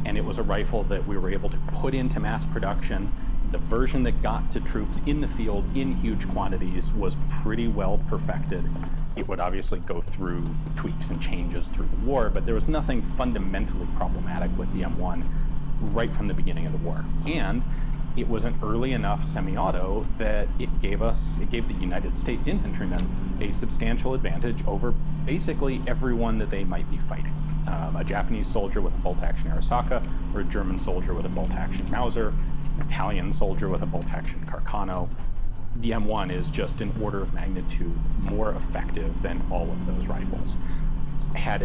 And it was a rifle that we were able to put into mass production. The version that got to troops in the field in huge quantities was pretty well perfected. It would obviously go through tweaks and changes through the war, but there was nothing fundamentally problematic with the M1 right from the beginning of the war. And it was an early enough semi-auto that it gave the United States infantrymen a substantial advantage over basically everyone that they might be fighting. A Japanese soldier with a bolt-action Arisaka, or a German soldier with a bolt-action Mauser, an Italian soldier with a bolt-action Carcano. The M1 is just an order of magnitude more effective than all of those rifles. Had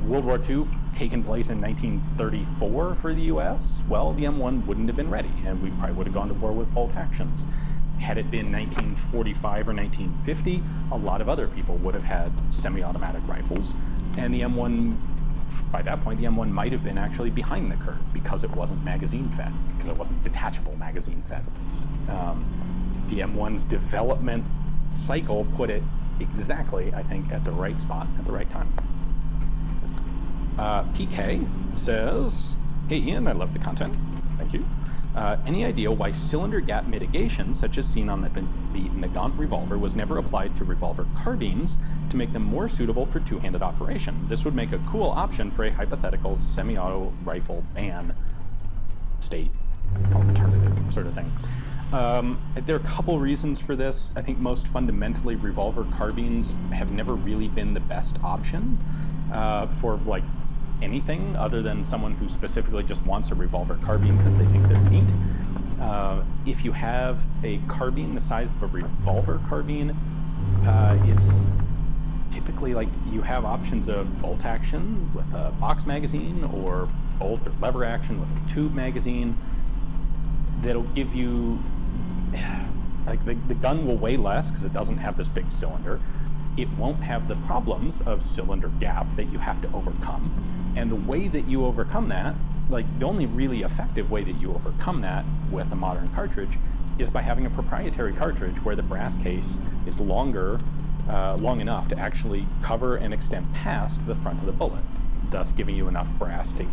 World War II taken place in 1934 for the US, well, the M1 wouldn't have been ready, and we probably would have gone to war with bolt actions. Had it been 1945 or 1950, a lot of other people would have had semi-automatic rifles, and the M1, by that point, the M1 might have been actually behind the curve because it wasn't magazine fed, because it wasn't detachable magazine fed. The M1's development cycle put it exactly, I think, at the right spot at the right time. PK says, hey Ian, I love the content. Thank you. Any idea why cylinder gap mitigation, such as seen on the Nagant revolver, was never applied to revolver carbines to make them more suitable for two-handed operation? This would make a cool option for a hypothetical semi-auto rifle ban state alternative sort of thing. There are a couple reasons for this. I think most fundamentally, revolver carbines have never really been the best option for anything other than someone who specifically just wants a revolver carbine because they think they're neat. If you have a carbine the size of a revolver carbine, it's typically, like, you have options of bolt action with a box magazine or bolt or lever action with a tube magazine that'll give you, like, the gun will weigh less because it doesn't have this big cylinder. It won't have the problems of cylinder gap that you have to overcome. And the way that you overcome that, like, the only really effective way that you overcome that with a modern cartridge is by having a proprietary cartridge where the brass case is long enough to actually cover and extend past the front of the bullet, thus giving you enough brass to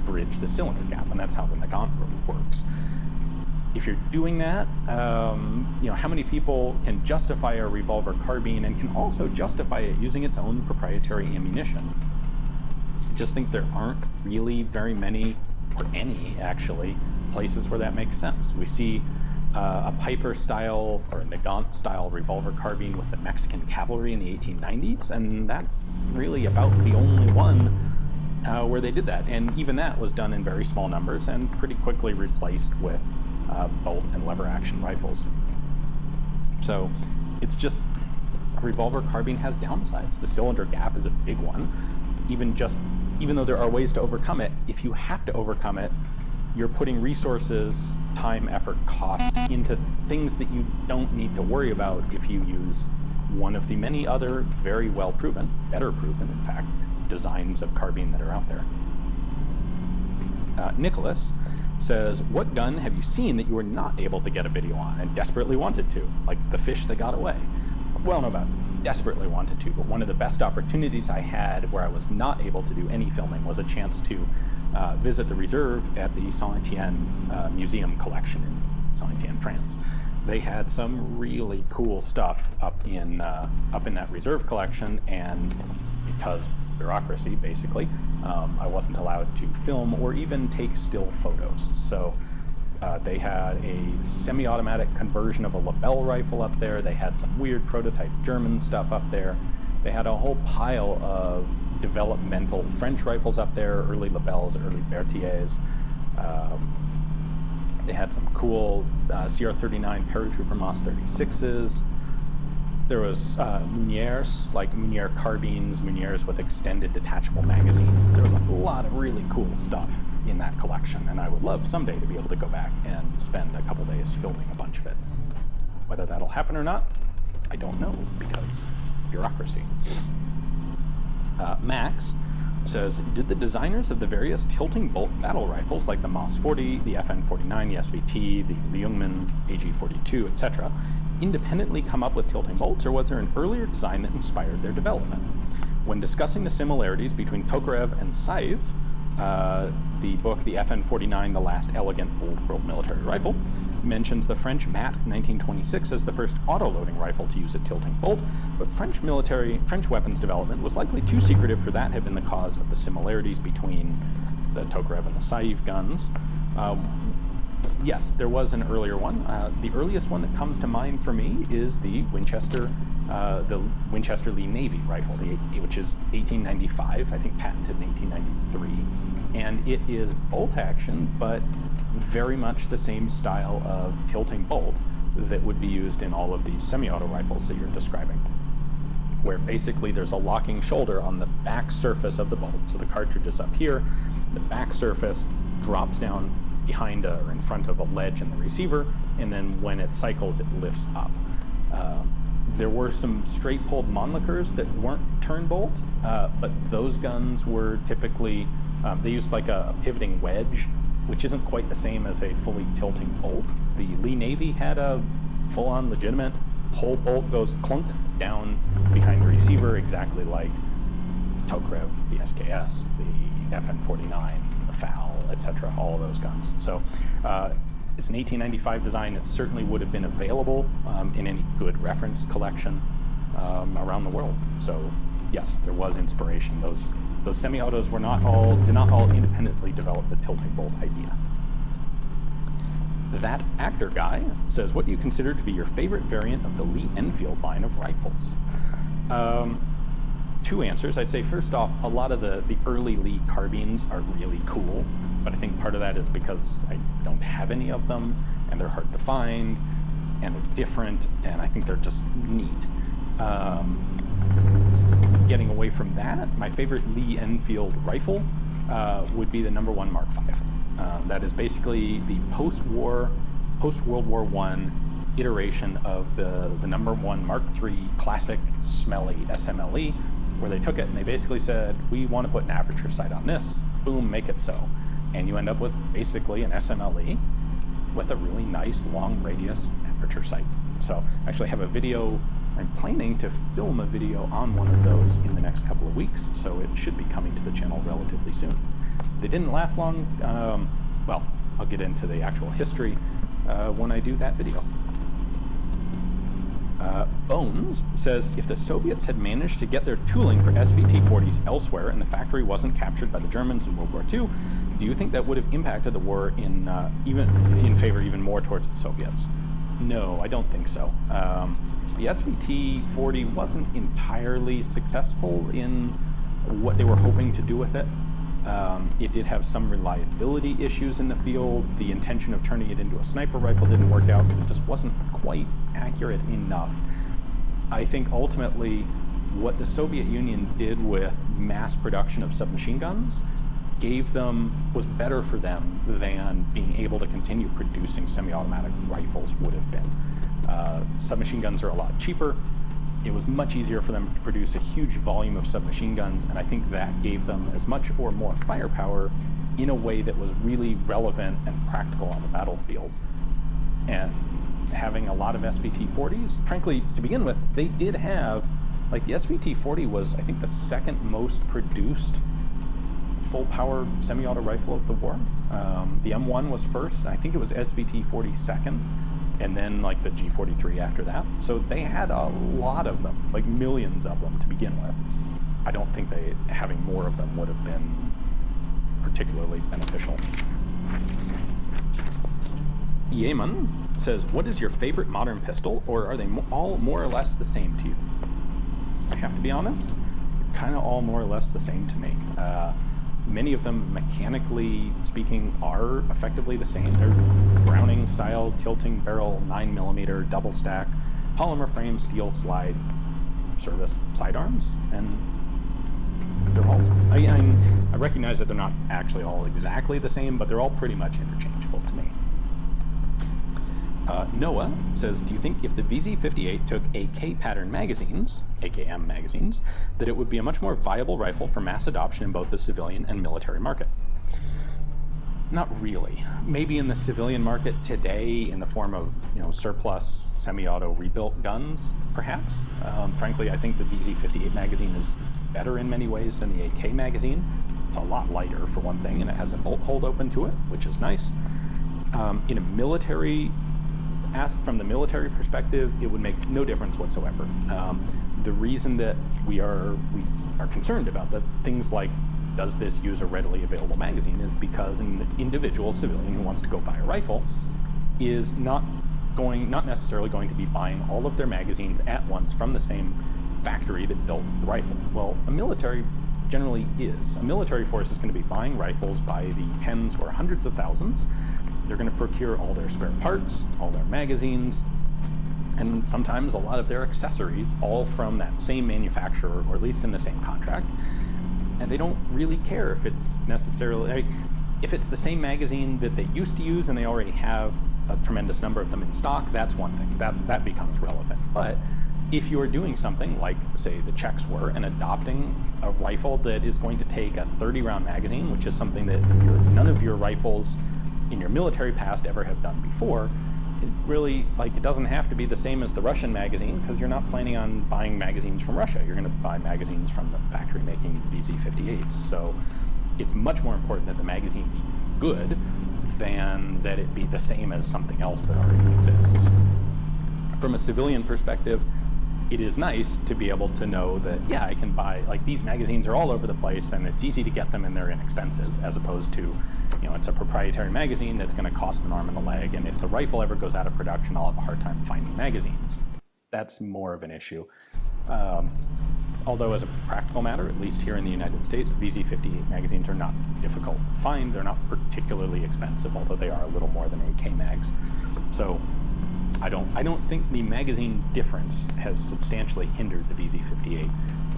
bridge the cylinder gap, and that's how the Nagant works. If you're doing that, how many people can justify a revolver carbine and can also justify it using its own proprietary ammunition? I just think there aren't really very many, or any actually, places where that makes sense. We see a Piper style or a Nagant style revolver carbine with the Mexican cavalry in the 1890s, and that's really about the only one where they did that. And even that was done in very small numbers and pretty quickly replaced with bolt and lever action rifles. So it's just, a revolver carbine has downsides. The cylinder gap is a big one. Even though there are ways to overcome it, if you have to overcome it, you're putting resources, time, effort, cost into things that you don't need to worry about if you use one of the many other very well proven, better proven in fact, designs of carbine that are out there. Nicholas says, what gun have you seen that you were not able to get a video on and desperately wanted to, like the fish that got away? Well, no, about desperately wanted to, but one of the best opportunities I had where I was not able to do any filming was a chance to visit the reserve at the Saint-Étienne Museum collection in Saint-Étienne, France. They had some really cool stuff up in that reserve collection, and because bureaucracy, basically, I wasn't allowed to film or even take still photos. So they had a semi-automatic conversion of a Lebel rifle up there. They had some weird prototype German stuff up there. They had a whole pile of developmental French rifles up there, early Lebels, early Berthier's. They had some cool CR39 paratrooper Moss 36s. There was Meuniers, like Meunier carbines, Meuniers with extended detachable magazines. There was a lot of really cool stuff in that collection, and I would love someday to be able to go back and spend a couple days filming a bunch of it. Whether that'll happen or not, I don't know, because bureaucracy. Max says, did the designers of the various tilting bolt battle rifles like the Moss 40, the FN-49, the SVT, the Leungman, AG-42, etc., independently come up with tilting bolts, or was there an earlier design that inspired their development? When discussing the similarities between Tokarev and Saiv, the book The FN-49, The Last Elegant Old World Military Rifle, mentions the French Mat 1926 as the first auto-loading rifle to use a tilting bolt, but French weapons development was likely too secretive for that to have been the cause of the similarities between the Tokarev and the Saiv guns. Yes, there was an earlier one. The earliest one that comes to mind for me is the Winchester Lee Navy rifle, which is 1895, I think patented in 1893. And it is bolt action, but very much the same style of tilting bolt that would be used in all of these semi-auto rifles that you're describing, where basically there's a locking shoulder on the back surface of the bolt. So the cartridge is up here, the back surface drops down behind or in front of a ledge in the receiver, and then when it cycles, it lifts up. There were some straight pulled Mannlichers that weren't turn bolt, but those guns were typically, they used like a pivoting wedge, which isn't quite the same as a fully tilting bolt. The Lee Navy had a full-on legitimate whole bolt goes clunk down behind the receiver, exactly like Tokarev, the SKS, the FN-49, the FAL, etc., all of those guns. So it's an 1895 design. It certainly would have been available in any good reference collection around the world. So yes, there was inspiration. Those semi-autos did not all independently develop the tilting bolt idea. That Actor Guy says, what do you consider to be your favorite variant of the Lee Enfield line of rifles? Two answers. I'd say first off, a lot of the early Lee carbines are really cool, but I think part of that is because I don't have any of them, and they're hard to find, and they're different, and I think they're just neat. Getting away from that, my favorite Lee Enfield rifle would be the number 1 Mark V. That is basically the post-World War I iteration of the number 1 Mark III classic smelly SMLE, where they took it and they basically said, we want to put an aperture sight on this, boom, make it so. And you end up with basically an SMLE with a really nice long radius aperture sight. So I actually have a video. I'm planning to film a video on one of those in the next couple of weeks, so it should be coming to the channel relatively soon. They didn't last long. Well, I'll get into the actual history when I do that video. Bones says, if the Soviets had managed to get their tooling for SVT-40s elsewhere and the factory wasn't captured by the Germans in World War II, do you think that would have impacted the war in favor even more towards the Soviets? No, I don't think so. The SVT-40 wasn't entirely successful in what they were hoping to do with it. It did have some reliability issues in the field. The intention of turning it into a sniper rifle didn't work out because it just wasn't quite accurate enough. I think ultimately what the Soviet Union did with mass production of submachine guns was better for them than being able to continue producing semi-automatic rifles would have been. Submachine guns are a lot cheaper. It was much easier for them to produce a huge volume of submachine guns, and I think that gave them as much or more firepower in a way that was really relevant and practical on the battlefield. And having a lot of SVT-40s, frankly, to begin with, they did have, like, the SVT-40 was, I think, the second most produced full-power semi-auto rifle of the war. The M1 was first, I think it was SVT-40 second, and then like the G43 after that. So they had a lot of them, like millions of them to begin with. I don't think having more of them would have been particularly beneficial. Yeman says, what is your favorite modern pistol, or are they all more or less the same to you? I have to be honest, they're kind of all more or less the same to me. Many of them, mechanically speaking, are effectively the same. They're Browning style, tilting barrel, 9mm, double stack, polymer frame, steel slide, service sidearms, and they're all, I recognize that they're not actually all exactly the same, but they're all pretty much interchangeable to me. Noah says, do you think if the VZ58 took AK pattern magazines, AKM magazines, that it would be a much more viable rifle for mass adoption in both the civilian and military market? Not really. Maybe in the civilian market today in the form of, surplus semi-auto rebuilt guns, perhaps. Frankly, I think the VZ58 magazine is better in many ways than the AK magazine. It's a lot lighter for one thing, and it has a bolt hold open to it, which is nice. In a military from the military perspective, it would make no difference whatsoever. The reason that we are concerned about that things like, does this use a readily available magazine, is because an individual civilian who wants to go buy a rifle is not necessarily going to be buying all of their magazines at once from the same factory that built the rifle. Well, a military generally is. A military force is going to be buying rifles by the tens or hundreds of thousands. They're going to procure all their spare parts, all their magazines, and sometimes a lot of their accessories, all from that same manufacturer, or at least in the same contract. And they don't really care if it's necessarily, if it's the same magazine that they used to use and they already have a tremendous number of them in stock, that's one thing. That becomes relevant. But if you're doing something like, say, the Czechs were, and adopting a rifle that is going to take a 30-round magazine, which is something that none of your rifles in your military past ever have done before, it really, it doesn't have to be the same as the Russian magazine, because you're not planning on buying magazines from Russia. You're going to buy magazines from the factory making VZ58s. So it's much more important that the magazine be good than that it be the same as something else that already exists. From a civilian perspective, it is nice to be able to know that, yeah, I can buy, these magazines are all over the place and it's easy to get them and they're inexpensive, as opposed to, it's a proprietary magazine that's going to cost an arm and a leg, and if the rifle ever goes out of production, I'll have a hard time finding magazines. That's more of an issue. Although as a practical matter, at least here in the United States, VZ58 magazines are not difficult to find. They're not particularly expensive, although they are a little more than AK mags. So I don't think the magazine difference has substantially hindered the VZ58,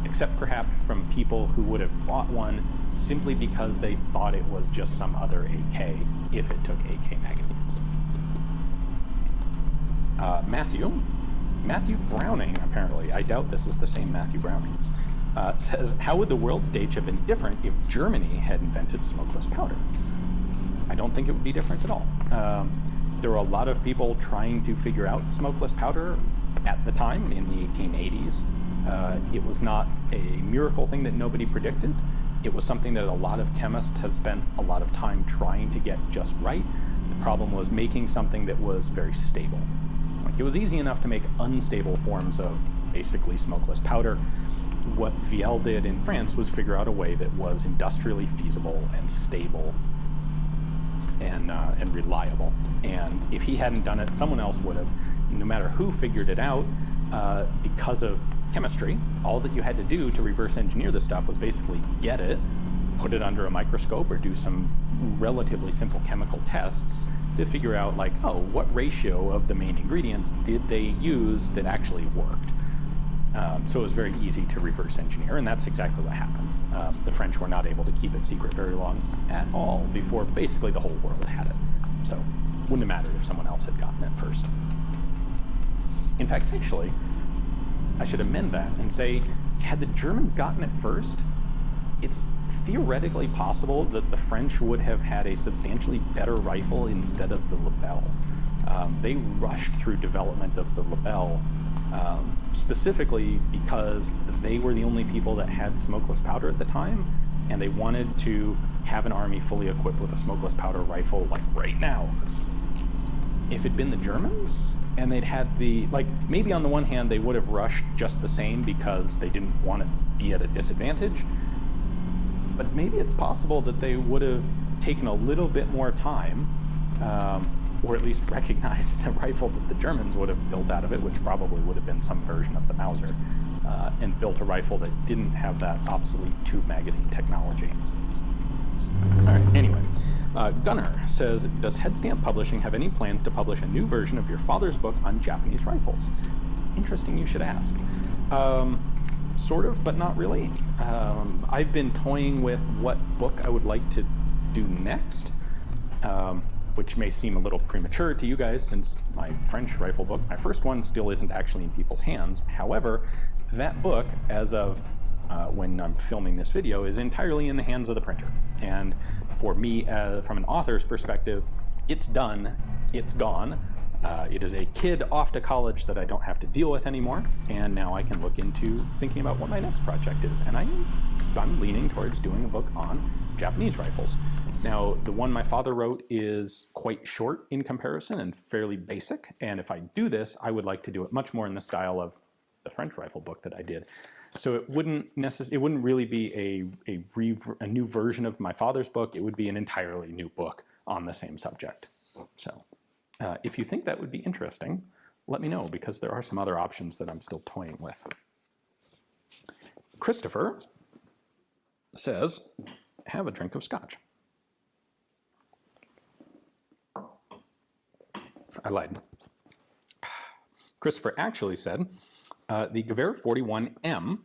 except perhaps from people who would have bought one simply because they thought it was just some other AK if it took AK magazines. Matthew Browning, apparently, I doubt this is the same Matthew Browning, says, how would the world stage have been different if Germany had invented smokeless powder? I don't think it would be different at all. There were a lot of people trying to figure out smokeless powder at the time in the 1880s. It was not a miracle thing that nobody predicted. It was something that a lot of chemists have spent a lot of time trying to get just right. The problem was making something that was very stable. Like, it was easy enough to make unstable forms of basically smokeless powder. What Viel did in France was figure out a way that was industrially feasible and stable and reliable. And if he hadn't done it, someone else would have. No matter who figured it out, because of chemistry, all that you had to do to reverse engineer the stuff was basically get it, put it under a microscope, or do some relatively simple chemical tests to figure out, like, oh, what ratio of the main ingredients did they use that actually worked? So it was very easy to reverse engineer, and that's exactly what happened. The French were not able to keep it secret very long at all before basically the whole world had it. So it wouldn't have mattered if someone else had gotten it first. In fact, actually, I should amend that and say, had the Germans gotten it first, it's theoretically possible that the French would have had a substantially better rifle instead of the Lebel. They rushed through development of the Lebel specifically because they were the only people that had smokeless powder at the time, and they wanted to have an army fully equipped with a smokeless powder rifle, like, right now. If it'd been the Germans, and they'd had the, like, maybe on the one hand they would have rushed just the same because they didn't want to be at a disadvantage, but maybe it's possible that they would have taken a little bit more time, or at least recognized the rifle that the Germans would have built out of it, which probably would have been some version of the Mauser, and built a rifle that didn't have that obsolete tube magazine technology. All right, anyway. Gunnar says, does Headstamp Publishing have any plans to publish a new version of your father's book on Japanese rifles? Interesting you should ask. Sort of, but not really. I've been toying with what book I would like to do next, which may seem a little premature to you guys since my French rifle book, my first one, still isn't actually in people's hands. However, that book, as of when I'm filming this video, is entirely in the hands of the printer. And for me, from an author's perspective, it's done, it's gone. It is a kid off to college that I don't have to deal with anymore, and now I can look into thinking about what my next project is. And I'm leaning towards doing a book on Japanese rifles. Now, the one my father wrote is quite short in comparison and fairly basic, and if I do this, I would like to do it much more in the style of the French rifle book that I did. So it wouldn't really be a new version of my father's book. It would be an entirely new book on the same subject. So if you think that would be interesting, let me know, because there are some other options that I'm still toying with. Christopher says, have a drink of scotch. I lied. Christopher actually said, the Gewehr 41M,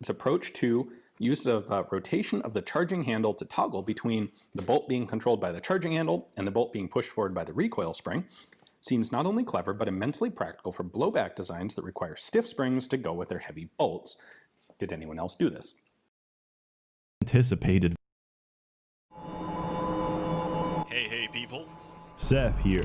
its approach to use of rotation of the charging handle to toggle between the bolt being controlled by the charging handle and the bolt being pushed forward by the recoil spring, seems not only clever but immensely practical for blowback designs that require stiff springs to go with their heavy bolts. Did anyone else do this? Anticipated. Hey people. Seth here.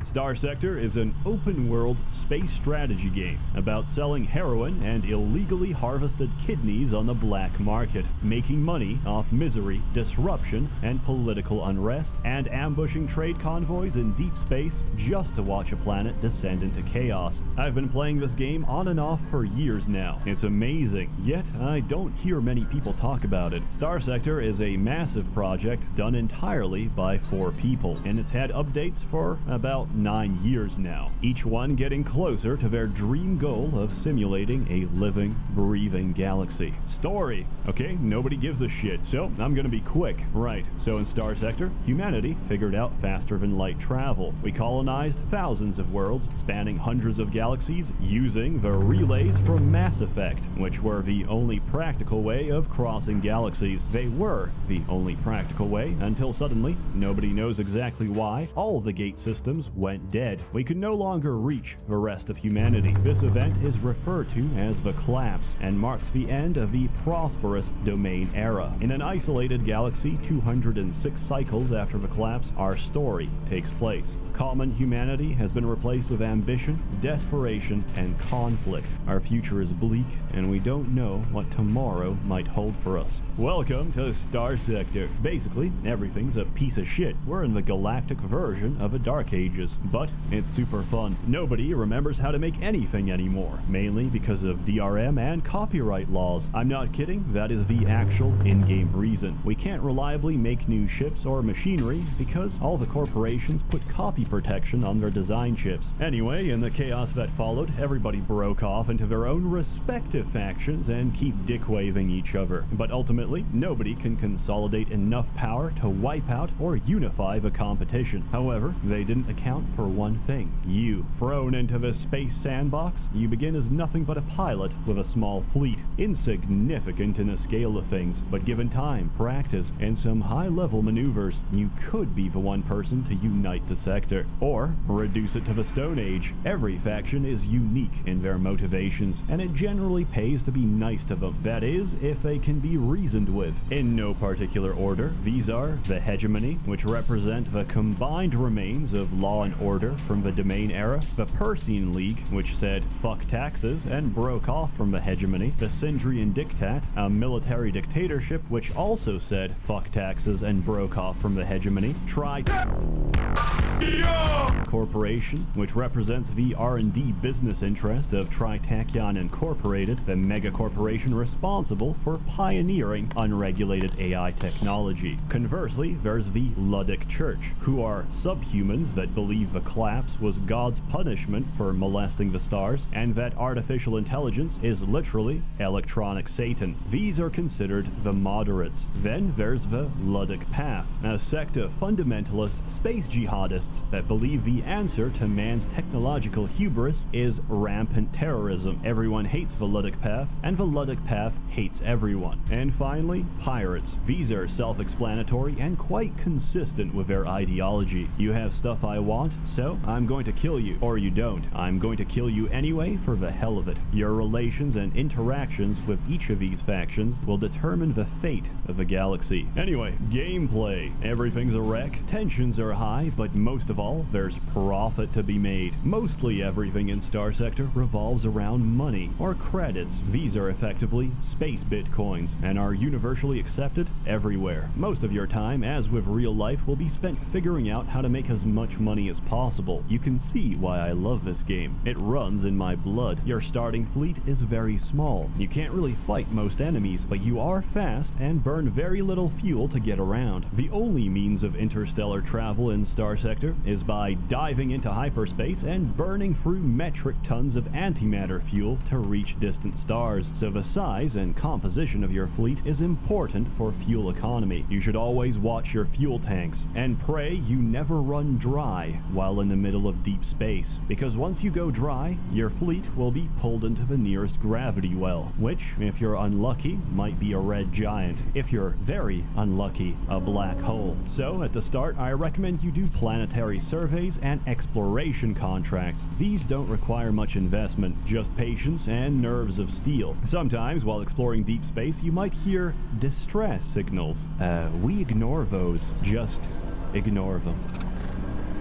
Star Sector is an open-world space strategy game about selling heroin and illegally harvested kidneys on the black market, making money off misery, disruption, and political unrest, and ambushing trade convoys in deep space just to watch a planet descend into chaos. I've been playing this game on and off for years now. It's amazing, yet I don't hear many people talk about it. Star Sector is a massive project done entirely by 4 people, and it's had updates for about about 9 years now, each one getting closer to their dream goal of simulating a living, breathing galaxy. Story. Okay, nobody gives a shit, so I'm gonna be quick. Right, so in Star Sector, humanity figured out faster-than-light travel. We colonized thousands of worlds, spanning hundreds of galaxies, using the relays from Mass Effect, which were the only practical way of crossing galaxies. They were the only practical way until suddenly, nobody knows exactly why, all the gate systems went dead. We could no longer reach the rest of humanity. This event is referred to as the Collapse and marks the end of the prosperous Domain era. In an isolated galaxy 206 cycles after the Collapse, our story takes place. Common humanity has been replaced with ambition, desperation, and conflict. Our future is bleak, and we don't know what tomorrow might hold for us. Welcome to Star Sector. Basically, everything's a piece of shit. We're in the galactic version of the Dark Ages, but it's super fun. Nobody remembers how to make anything anymore, mainly because of DRM and copyright laws. I'm not kidding, that is the actual in-game reason. We can't reliably make new ships or machinery because all the corporations put copy protection on their design chips. Anyway, in the chaos that followed, everybody broke off into their own respective factions and keep dick-waving each other. But ultimately, nobody can consolidate enough power to wipe out or unify the competition. However, they didn't account for one thing. You. Thrown into the space sandbox, you begin as nothing but a pilot with a small fleet. Insignificant in the scale of things, but given time, practice, and some high-level maneuvers, you could be the one person to unite the sector. Or reduce it to the Stone Age. Every faction is unique in their motivations, and it generally pays to be nice to them. That is, if they can be reasoned with. In no particular order, these are the Hegemony, which represent the combined remains of law and order from the Domain era, the Persine League, which said fuck taxes and broke off from the Hegemony, the Syndrian Diktat, a military dictatorship which also said fuck taxes and broke off from the Hegemony, Corporation, which represents the R&D business interest of Tritachyon Incorporated, the mega corporation responsible for pioneering unregulated AI technology. Conversely, there's the Ludic Church, who are subhumans that believe the collapse was God's punishment for molesting the stars, and that artificial intelligence is literally electronic Satan. These are considered the moderates. Then there's the Ludic Path, a sect of fundamentalist space jihadists that believe the answer to man's technological hubris is rampant terrorism. Everyone hates the Ludic Path, and the Ludic Path hates everyone. And finally, pirates. These are self-explanatory and quite consistent with their ideology. You have stuff I want, so I'm going to kill you. Or you don't. I'm going to kill you anyway for the hell of it. Your relations and interactions with each of these factions will determine the fate of the galaxy. Anyway, gameplay. Everything's a wreck, tensions are high, but most of all, there's profit to be made. Mostly everything in Star Sector revolves around money, or credits. These are effectively space bitcoins, and are universally accepted everywhere. Most of your time, as with real life, will be spent figuring out how to make as much money as possible. You can see why I love this game. It runs in my blood. Your starting fleet is very small. You can't really fight most enemies, but you are fast and burn very little fuel to get around. The only means of interstellar travel in Star Sector is by diving into hyperspace and burning through metric tons of antimatter fuel to reach distant stars, so the size and composition of your fleet is important for fuel economy. You should always watch your fuel tanks, and pray you never run dry while in the middle of deep space, because once you go dry, your fleet will be pulled into the nearest gravity well, which, if you're unlucky, might be a red giant. If you're very unlucky, a black hole. So, at the start, I recommend you do planetary surveys and exploration contracts. These don't require much investment, just patience and nerves of steel. Sometimes, while exploring deep space, you might hear distress signals. We ignore those. Just ignore them.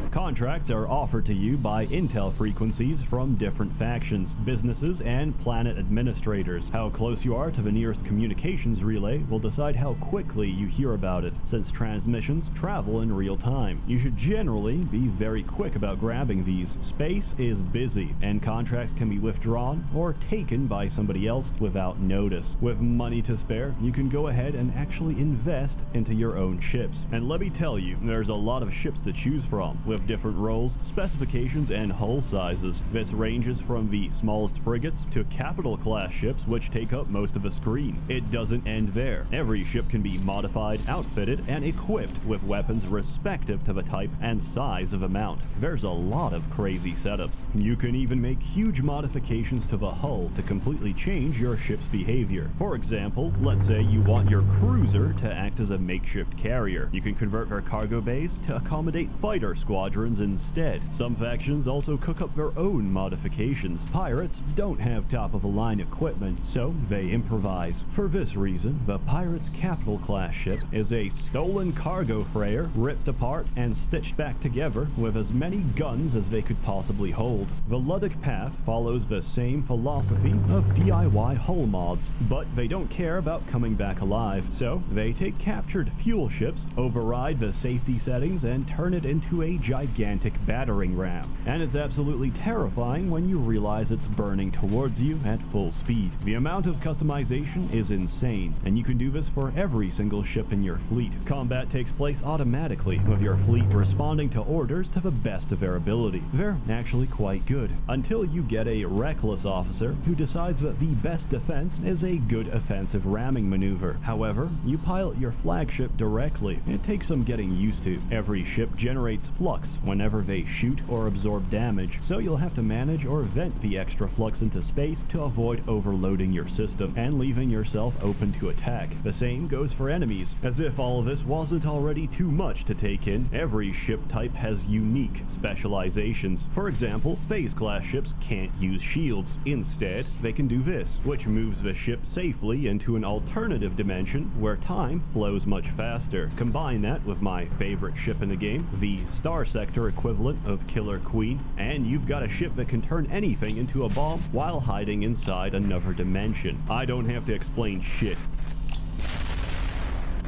Contracts are offered to you by intel frequencies from different factions, businesses, and planet administrators. How close you are to the nearest communications relay will decide how quickly you hear about it, since transmissions travel in real time. You should generally be very quick about grabbing these. Space is busy, and contracts can be withdrawn or taken by somebody else without notice. With money to spare, you can go ahead and actually invest into your own ships. And let me tell you, there's a lot of ships to choose from, with have different roles, specifications, and hull sizes. This ranges from the smallest frigates to capital class ships, which take up most of a screen. It doesn't end there. Every ship can be modified, outfitted, and equipped with weapons respective to the type and size of a mount. There's a lot of crazy setups. You can even make huge modifications to the hull to completely change your ship's behavior. For example, let's say you want your cruiser to act as a makeshift carrier. You can convert their cargo bays to accommodate fighter squadrons instead. Some factions also cook up their own modifications. Pirates don't have top-of-the-line equipment, so they improvise. For this reason, the Pirates Capital class ship is a stolen cargo freighter ripped apart and stitched back together with as many guns as they could possibly hold. The Luddic Path follows the same philosophy of DIY hull mods, but they don't care about coming back alive, so they take captured fuel ships, override the safety settings, and turn it into a gigantic battering ram. And it's absolutely terrifying when you realize it's burning towards you at full speed. The amount of customization is insane, and you can do this for every single ship in your fleet. Combat takes place automatically, with your fleet responding to orders to the best of their ability. They're actually quite good, until you get a reckless officer who decides that the best defense is a good offensive ramming maneuver. However, you pilot your flagship directly. It takes some getting used to. Every ship generates flux whenever they shoot or absorb damage, so you'll have to manage or vent the extra flux into space to avoid overloading your system and leaving yourself open to attack. The same goes for enemies. As if all of this wasn't already too much to take in, every ship type has unique specializations. For example, Phase class ships can't use shields. Instead, they can do this, which moves the ship safely into an alternative dimension where time flows much faster. Combine that with my favorite ship in the game, the Star Sector equivalent of Killer Queen, and you've got a ship that can turn anything into a bomb while hiding inside another dimension. I don't have to explain shit.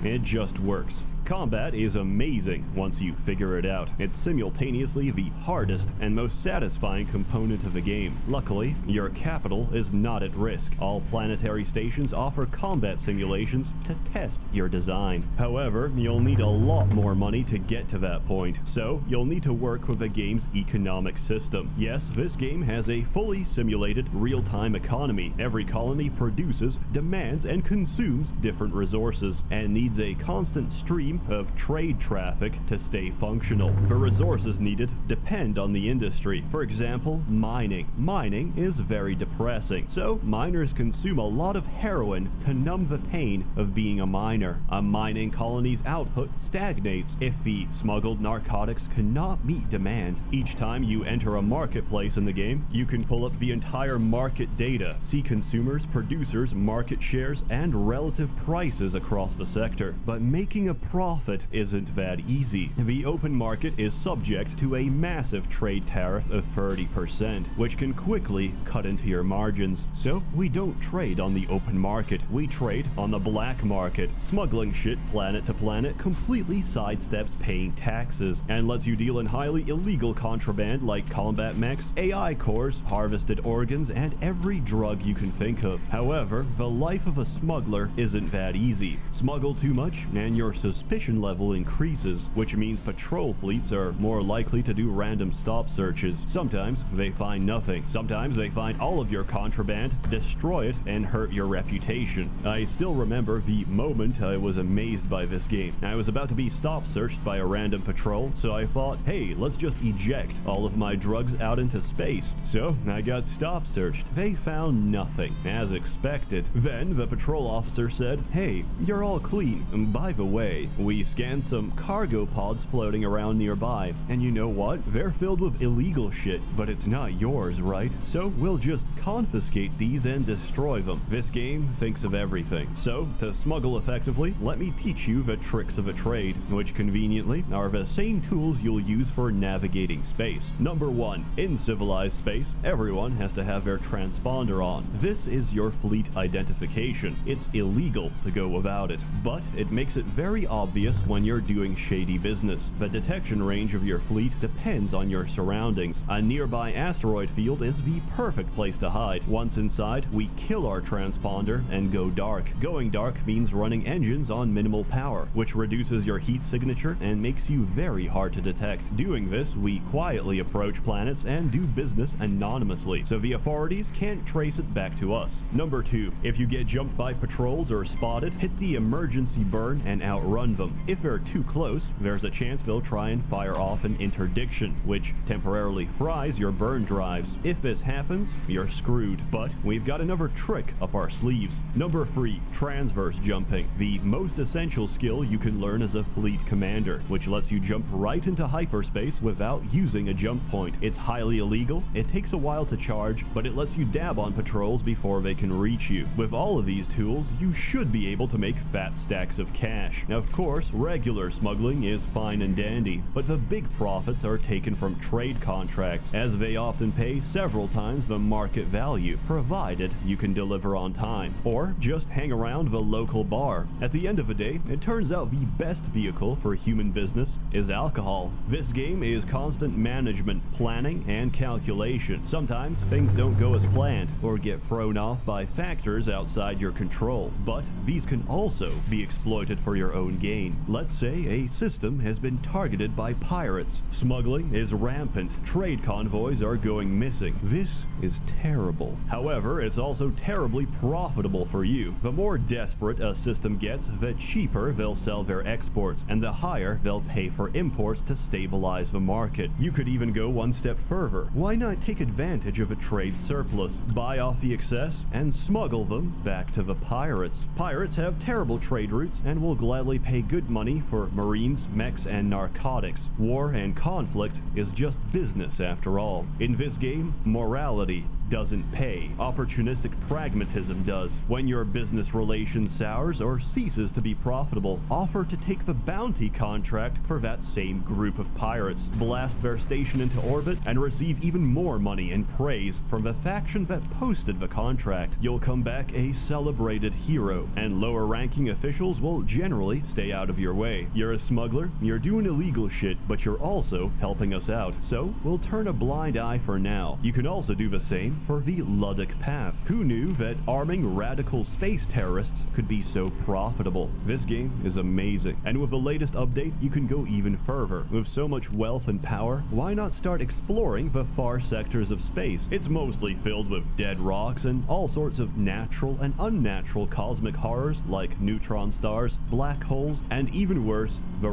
It just works. Combat is amazing once you figure it out. It's simultaneously the hardest and most satisfying component of the game. Luckily, your capital is not at risk. All planetary stations offer combat simulations to test your design. However, you'll need a lot more money to get to that point, so you'll need to work with the game's economic system. Yes, this game has a fully simulated real-time economy. Every colony produces, demands, and consumes different resources, and needs a constant stream of trade traffic to stay functional. The resources needed depend on the industry. For example, mining. Mining is very depressing, so miners consume a lot of heroin to numb the pain of being a miner. A mining colony's output stagnates if the smuggled narcotics cannot meet demand. Each time you enter a marketplace in the game, you can pull up the entire market data, see consumers, producers, market shares, and relative prices across the sector. But making a profit isn't that easy. The open market is subject to a massive trade tariff of 30%, which can quickly cut into your margins. So we don't trade on the open market, we trade on the black market. Smuggling shit planet to planet completely sidesteps paying taxes and lets you deal in highly illegal contraband like combat mechs, AI cores, harvested organs, and every drug you can think of. However, the life of a smuggler isn't that easy. Smuggle too much and your suspicion level increases, which means patrol fleets are more likely to do random stop searches. Sometimes they find nothing. Sometimes they find all of your contraband, destroy it, and hurt your reputation. I still remember the moment I was amazed by this game. I was about to be stop searched by a random patrol, so I thought, hey, let's just eject all of my drugs out into space. So I got stop searched. They found nothing, as expected. Then the patrol officer said, hey, you're all clean. By the way, we scanned some cargo pods floating around nearby, and you know what? They're filled with illegal shit, but it's not yours, right? So we'll just confiscate these and destroy them. This game thinks of everything. So, to smuggle effectively, let me teach you the tricks of a trade, which conveniently are the same tools you'll use for navigating space. Number 1. In civilized space, everyone has to have their transponder on. This is your fleet identification. It's illegal to go without it, but it makes it very obvious obvious when you're doing shady business. The detection range of your fleet depends on your surroundings. A nearby asteroid field is the perfect place to hide. Once inside, we kill our transponder and go dark. Going dark means running engines on minimal power, which reduces your heat signature and makes you very hard to detect. Doing this, we quietly approach planets and do business anonymously, so the authorities can't trace it back to us. Number 2. If you get jumped by patrols or spotted, hit the emergency burn and outrun them. If they're too close, there's a chance they'll try and fire off an interdiction, which temporarily fries your burn drives. If this happens, you're screwed, but we've got another trick up our sleeves. Number 3. Transverse jumping. The most essential skill you can learn as a fleet commander, which lets you jump right into hyperspace without using a jump point. It's highly illegal, it takes a while to charge, but it lets you dab on patrols before they can reach you. With all of these tools, you should be able to make fat stacks of cash. Now, of course, regular smuggling is fine and dandy, but the big profits are taken from trade contracts, as they often pay several times the market value, provided you can deliver on time, or just hang around the local bar. At the end of the day, it turns out the best vehicle for human business is alcohol. This game is constant management, planning, and calculation. Sometimes things don't go as planned or get thrown off by factors outside your control, but these can also be exploited for your own gain. Let's say a system has been targeted by pirates. Smuggling is rampant. Trade convoys are going missing. This is terrible. However, it's also terribly profitable for you. The more desperate a system gets, the cheaper they'll sell their exports, and the higher they'll pay for imports to stabilize the market. You could even go one step further. Why not take advantage of a trade surplus, buy off the excess, and smuggle them back to the pirates? Pirates have terrible trade routes and will gladly pay good money for marines, mechs, and narcotics. War and conflict is just business after all. In this game, morality doesn't pay. Opportunistic pragmatism does. When your business relation sours or ceases to be profitable, offer to take the bounty contract for that same group of pirates, blast their station into orbit, and receive even more money and praise from the faction that posted the contract. You'll come back a celebrated hero, and lower-ranking officials will generally stay out of your way. You're a smuggler, you're doing illegal shit, but you're also helping us out, so we'll turn a blind eye for now. You can also do the same for the Luddic Path. Who knew that arming radical space terrorists could be so profitable? This game is amazing, and with the latest update, you can go even further. With so much wealth and power, why not start exploring the far sectors of space? It's mostly filled with dead rocks and all sorts of natural and unnatural cosmic horrors like neutron stars, black holes, and even worse, the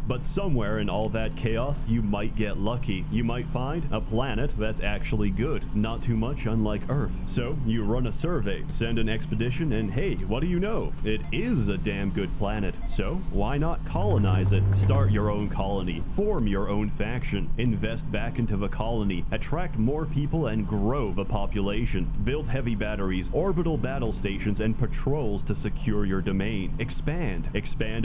But somewhere in all that chaos, you might get lucky. You might find a planet that's actually good, not too much unlike Earth. So you run a survey, send an expedition, and hey, what do you know? It is a damn good planet. So why not colonize it? Start your own colony, form your own faction, invest back into the colony, attract more people and grow the population, build heavy batteries, orbital battle stations, and patrols to secure your domain. Expand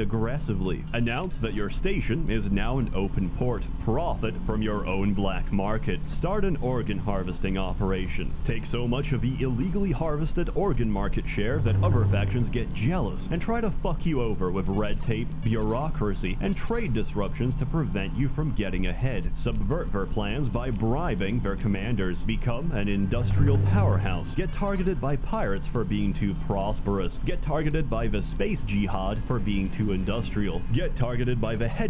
aggressively. Announce that your station is now an open port. Profit from your own black market. Start an organ harvesting operation. Take so much of the illegally harvested organ market share that other factions get jealous and try to fuck you over with red tape, bureaucracy, and trade disruptions to prevent you from getting ahead. Subvert their plans by bribing their commanders. Become an industrial powerhouse. Get targeted by pirates for being too prosperous. Get targeted by the space jihad for being too industrial. Get targeted by the hegemony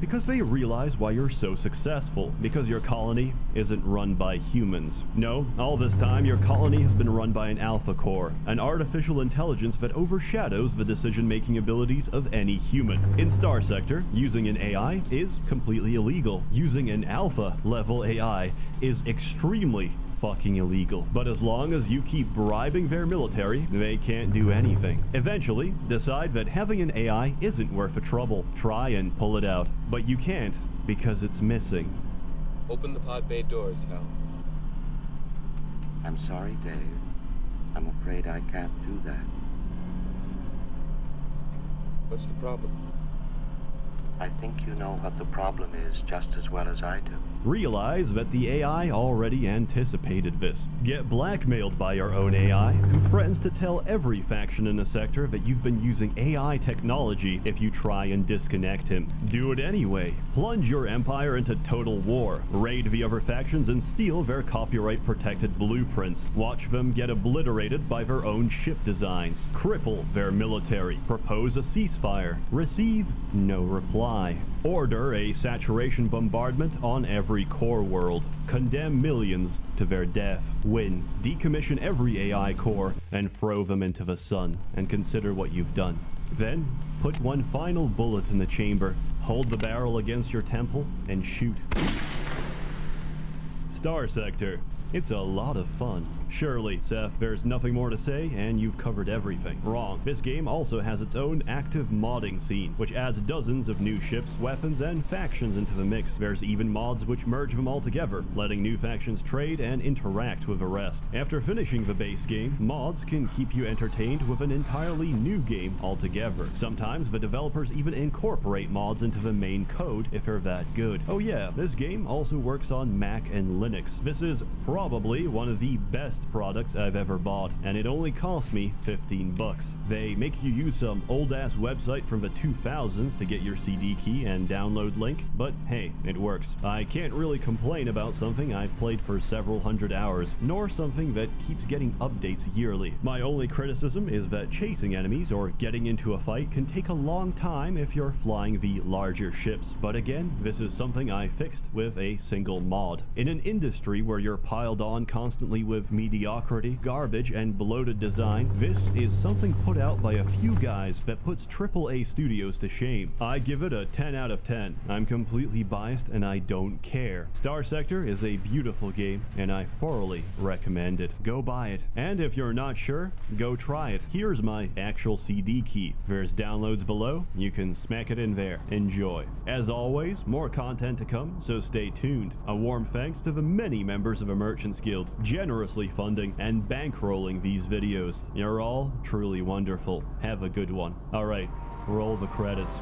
because they realize why you're so successful, because your colony isn't run by humans. No, all this time your colony has been run by an alpha core, an artificial intelligence that overshadows the decision-making abilities of any human. In Star Sector, using an AI is completely illegal. Using an alpha-level AI is extremely fucking illegal. But as long as you keep bribing their military, they can't do anything. Eventually, decide that having an AI isn't worth the trouble. Try and pull it out. But you can't because it's missing. Open the pod bay doors, Hal. I'm sorry, Dave. I'm afraid I can't do that. What's the problem? I think you know what the problem is just as well as I do. Realize that the AI already anticipated this. Get blackmailed by your own AI, who threatens to tell every faction in the sector that you've been using AI technology if you try and disconnect him. Do it anyway. Plunge your empire into total war. Raid the other factions and steal their copyright-protected blueprints. Watch them get obliterated by their own ship designs. Cripple their military. Propose a ceasefire. Receive no reply. Order a saturation bombardment on every core world. Condemn millions to their death. Win. Decommission every AI core and throw them into the sun, and consider what you've done. Then, put one final bullet in the chamber, hold the barrel against your temple, and shoot. Star Sector. It's a lot of fun. Surely, Seth, there's nothing more to say, and you've covered everything. Wrong. This game also has its own active modding scene, which adds dozens of new ships, weapons, and factions into the mix. There's even mods which merge them all together, letting new factions trade and interact with the rest. After finishing the base game, mods can keep you entertained with an entirely new game altogether. Sometimes the developers even incorporate mods into the main code if they're that good. Oh yeah, this game also works on Mac and Linux. This is probably one of the best products I've ever bought, and it only cost me $15. They make you use some old-ass website from the 2000s to get your CD key and download link, but hey, it works. I can't really complain about something I've played for several hundred hours, nor something that keeps getting updates yearly. My only criticism is that chasing enemies or getting into a fight can take a long time if you're flying the larger ships, but again, this is something I fixed with a single mod. In an industry where you're piled on constantly with mediocrity, garbage, and bloated design, this is something put out by a few guys that puts AAA studios to shame. I give it a 10 out of 10. I'm completely biased and I don't care. Star Sector is a beautiful game and I thoroughly recommend it. Go buy it. And if you're not sure, go try it. Here's my actual CD key. There's downloads below. You can smack it in there. Enjoy. As always, more content to come, so stay tuned. A warm thanks to the many members of the Merchants Guild, generously funding and bankrolling these videos. You're all truly wonderful. Have a good one. Alright, roll the credits.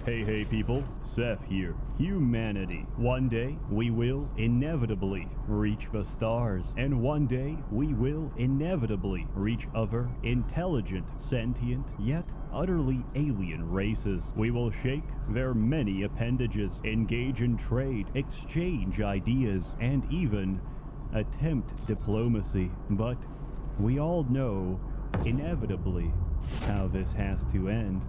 Hey people, Seth here. Humanity. One day we will inevitably reach the stars, and one day we will inevitably reach other intelligent, sentient, yet utterly alien races. We will shake their many appendages, engage in trade, exchange ideas, and even attempt diplomacy. But we all know, inevitably, how this has to end.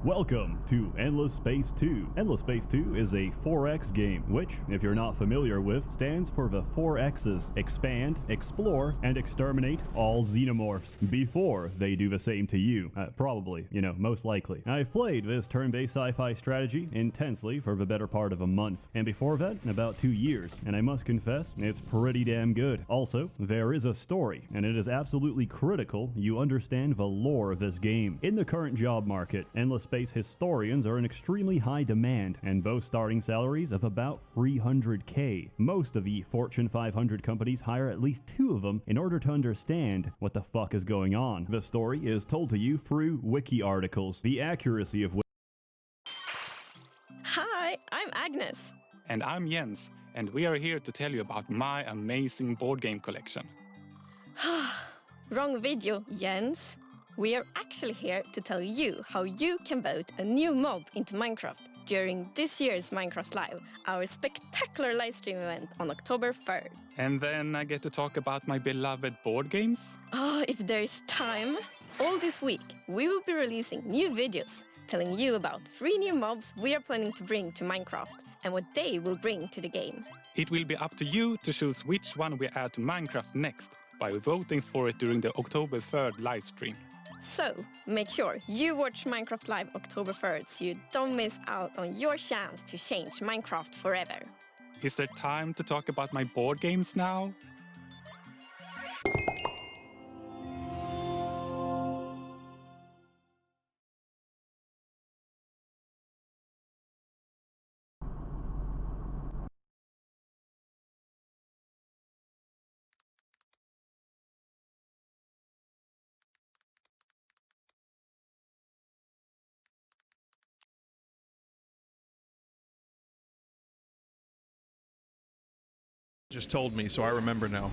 Welcome to Endless Space 2. Endless Space 2 is a 4X game, which, if you're not familiar with, stands for the 4 X's: expand, explore, and exterminate all xenomorphs before they do the same to you. Probably, most likely. I've played this turn-based sci-fi strategy intensely for the better part of a month, and before that, about 2 years, and I must confess, it's pretty damn good. Also, there is a story, and it is absolutely critical you understand the lore of this game. In the current job market, Endless Space historians are in extremely high demand and boast starting salaries of about $300K. Most of the Fortune 500 companies hire at least 2 of them in order to understand what the fuck is going on. The story is told to you through wiki articles, the accuracy of which... Hi, I'm Agnes. And I'm Jens, and we are here to tell you about my amazing board game collection. Wrong video, Jens. We are actually here to tell you how you can vote a new mob into Minecraft during this year's Minecraft Live, our spectacular live stream event on October 3rd. And then I get to talk about my beloved board games? If there's time. All this week, we will be releasing new videos telling you about 3 new mobs we are planning to bring to Minecraft and what they will bring to the game. It will be up to you to choose which one we add to Minecraft next by voting for it during the October 3rd live stream. So, make sure you watch Minecraft Live October 3rd so you don't miss out on your chance to change Minecraft forever. Is there time to talk about my board games now? Just told me, so I remember now.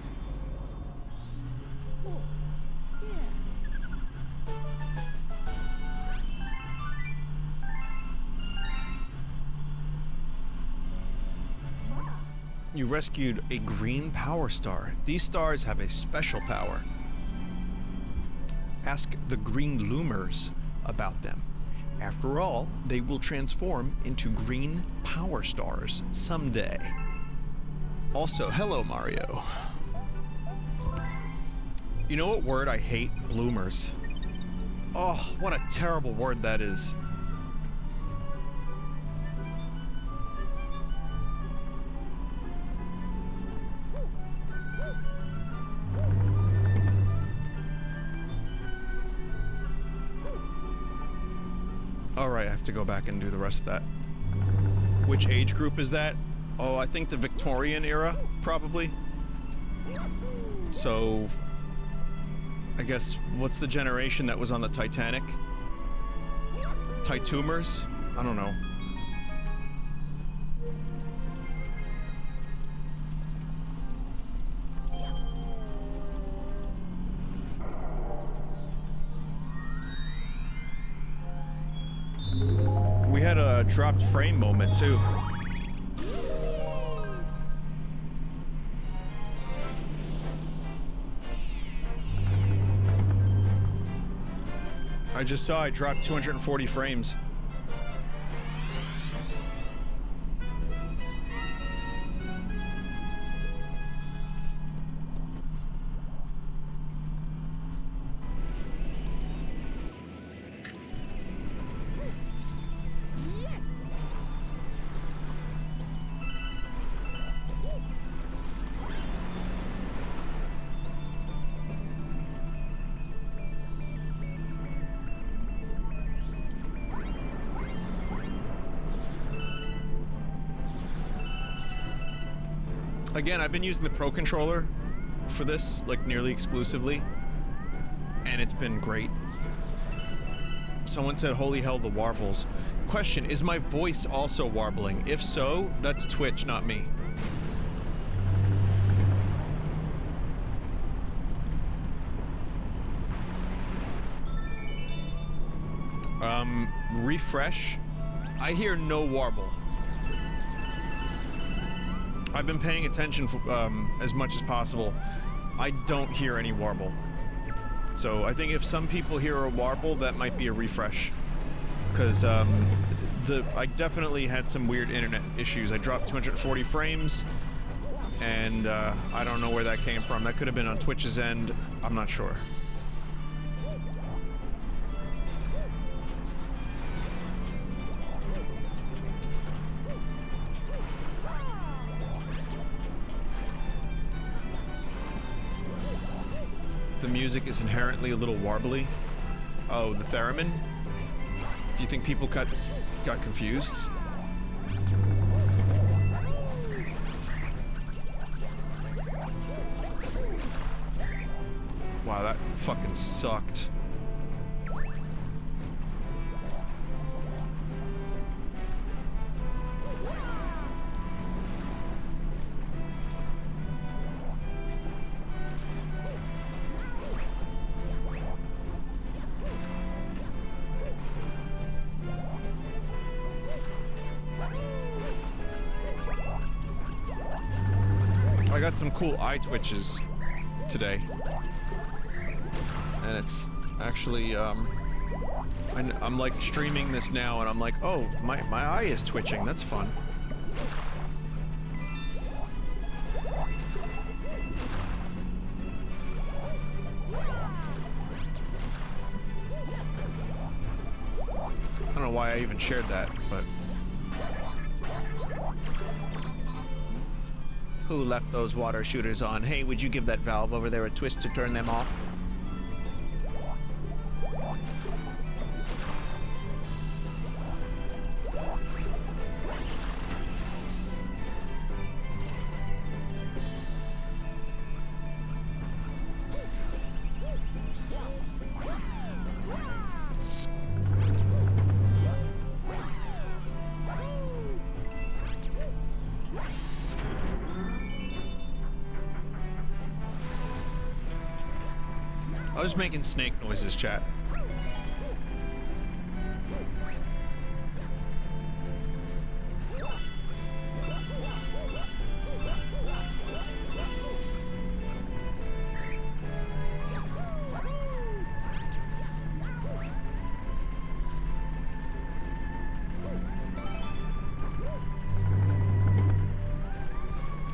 You rescued a green power star. These stars have a special power. Ask the green loomers about them. After all, they will transform into green power stars someday. Also, hello, Mario. You know what word I hate? Bloomers. Oh, what a terrible word that is. Alright, I have to go back and do the rest of that. Which age group is that? Oh, I think the Victorian era, probably. So, I guess, what's the generation that was on the Titanic? Titumers? I don't know. We had a dropped frame moment, too. I just saw I dropped 240 frames. Again, I've been using the Pro Controller for this, like nearly exclusively, and it's been great. Someone said, holy hell, the warbles. Question, is my voice also warbling? If so, that's Twitch, not me. Refresh. I hear no warble. I've been paying attention for, as much as possible. I don't hear any warble. So I think if some people hear a warble, that might be a refresh. Because I definitely had some weird internet issues. I dropped 240 frames, and I don't know where that came from. That could have been on Twitch's end. I'm not sure. The music is inherently a little warbly. Oh, the theremin? Do you think people got confused? Wow, that fucking sucked. I got some cool eye twitches today, and it's actually I'm like streaming this now, and I'm like, oh, my eye is twitching. That's fun. I don't know why I even shared that, but. Who left those water shooters on? Hey, would you give that valve over there a twist to turn them off? I was making snake noises, chat.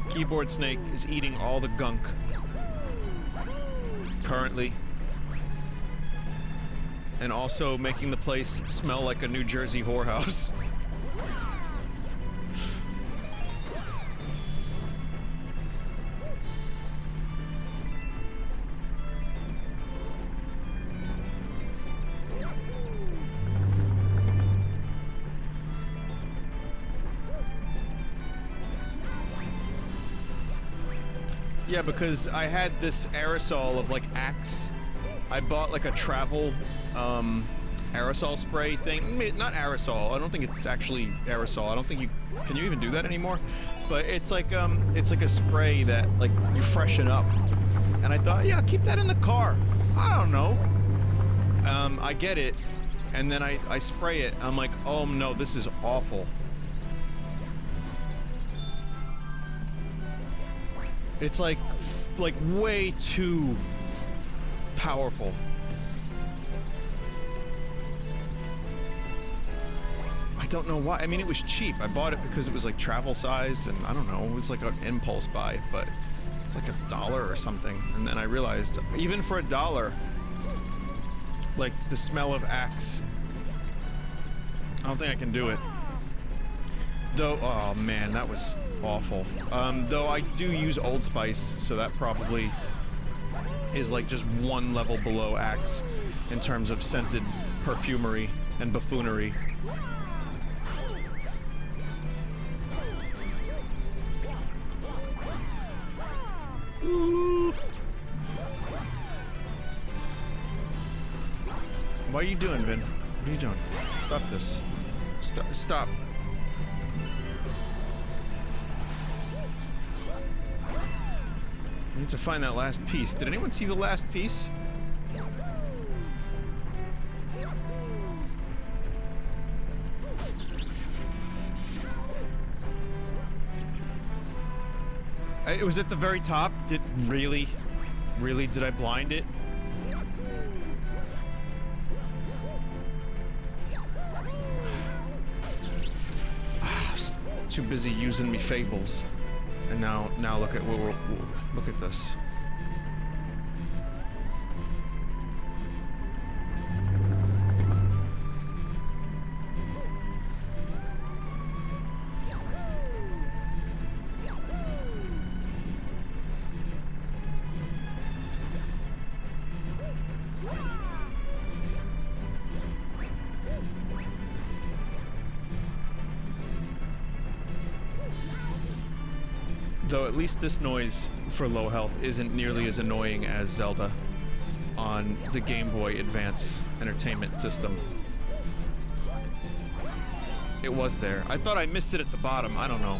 Keyboard Snake is eating all the gunk currently, and also making the place smell like a New Jersey whorehouse. Yeah, because I had this aerosol of like Axe. I bought like a travel aerosol spray thing. Not aerosol. I don't think it's actually aerosol. I don't think you can even do that anymore. But it's like a spray that like you freshen up. And I thought, yeah, keep that in the car. I don't know. I get it, and then I spray it. I'm like, oh no, this is awful. It's like way too powerful. I don't know why. I mean, it was cheap. I bought it because it was like travel size, and I don't know, it was like an impulse buy, but it's like $1 or something. And then I realized, even for $1, like the smell of Axe, I don't think I can do it. Though, oh man, that was awful. Though I do use Old Spice, so that probably is like just one level below Axe in terms of scented perfumery and buffoonery. Ooh. What are you doing, Vin? What are you doing? Stop this. Stop. I need to find that last piece. Did anyone see the last piece? It was at the very top. Really did I blind it? I was too busy using me fables. And now look at look at this. Though at least this noise for low health isn't nearly as annoying as Zelda on the Game Boy Advance Entertainment System. It was there. I thought I missed it at the bottom. I don't know.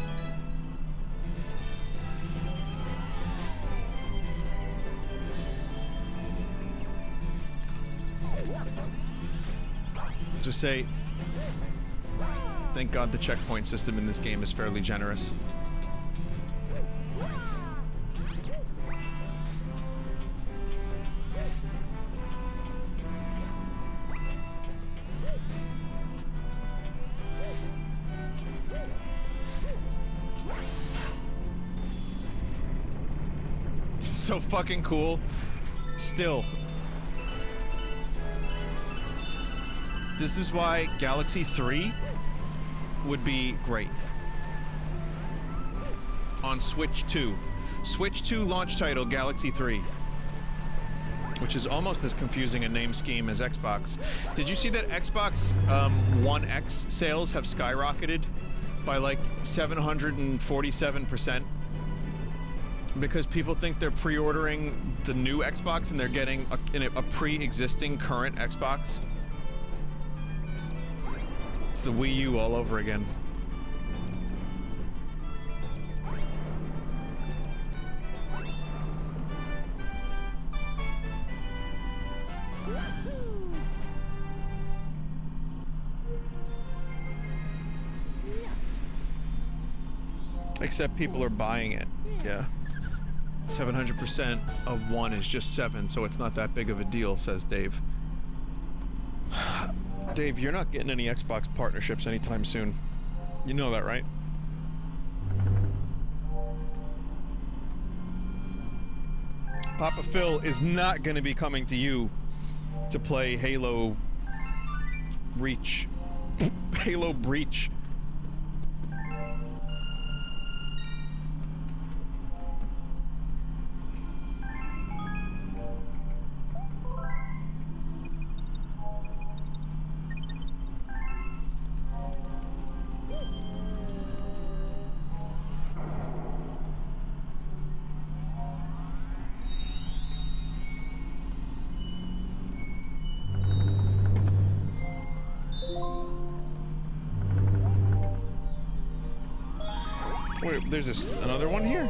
Just say, thank God the checkpoint system in this game is fairly generous. So fucking cool. Still. This is why Galaxy 3 would be great. On Switch 2. Switch 2 launch title Galaxy 3. Which is almost as confusing a name scheme as Xbox. Did you see that Xbox One X sales have skyrocketed by like 747%? Because people think they're pre-ordering the new Xbox and they're getting a pre-existing current Xbox. It's the Wii U all over again. Except people are buying it. Yeah. 700% of 1 is just 7, so it's not that big of a deal, says Dave. Dave, you're not getting any Xbox partnerships anytime soon. You know that, right? Papa Phil is not going to be coming to you to play Halo Reach. Halo Breach. Wait, there's another one here?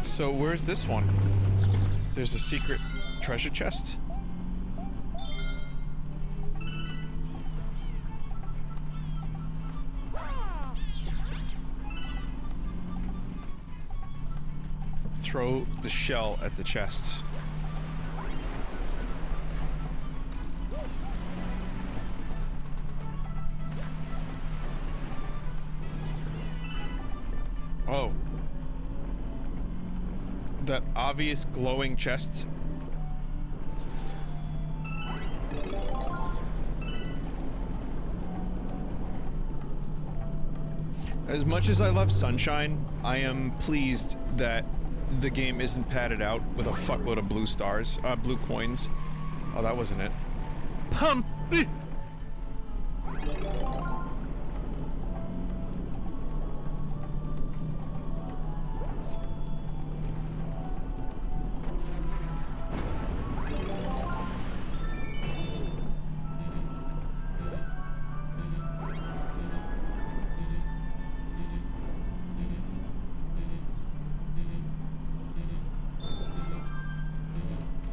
So where's this one? There's a secret treasure chest? Throw the shell at the chest. Oh. That obvious glowing chest. As much as I love Sunshine, I am pleased that the game isn't padded out with a fuckload of blue stars, blue coins. Oh, that wasn't it. Pumpy!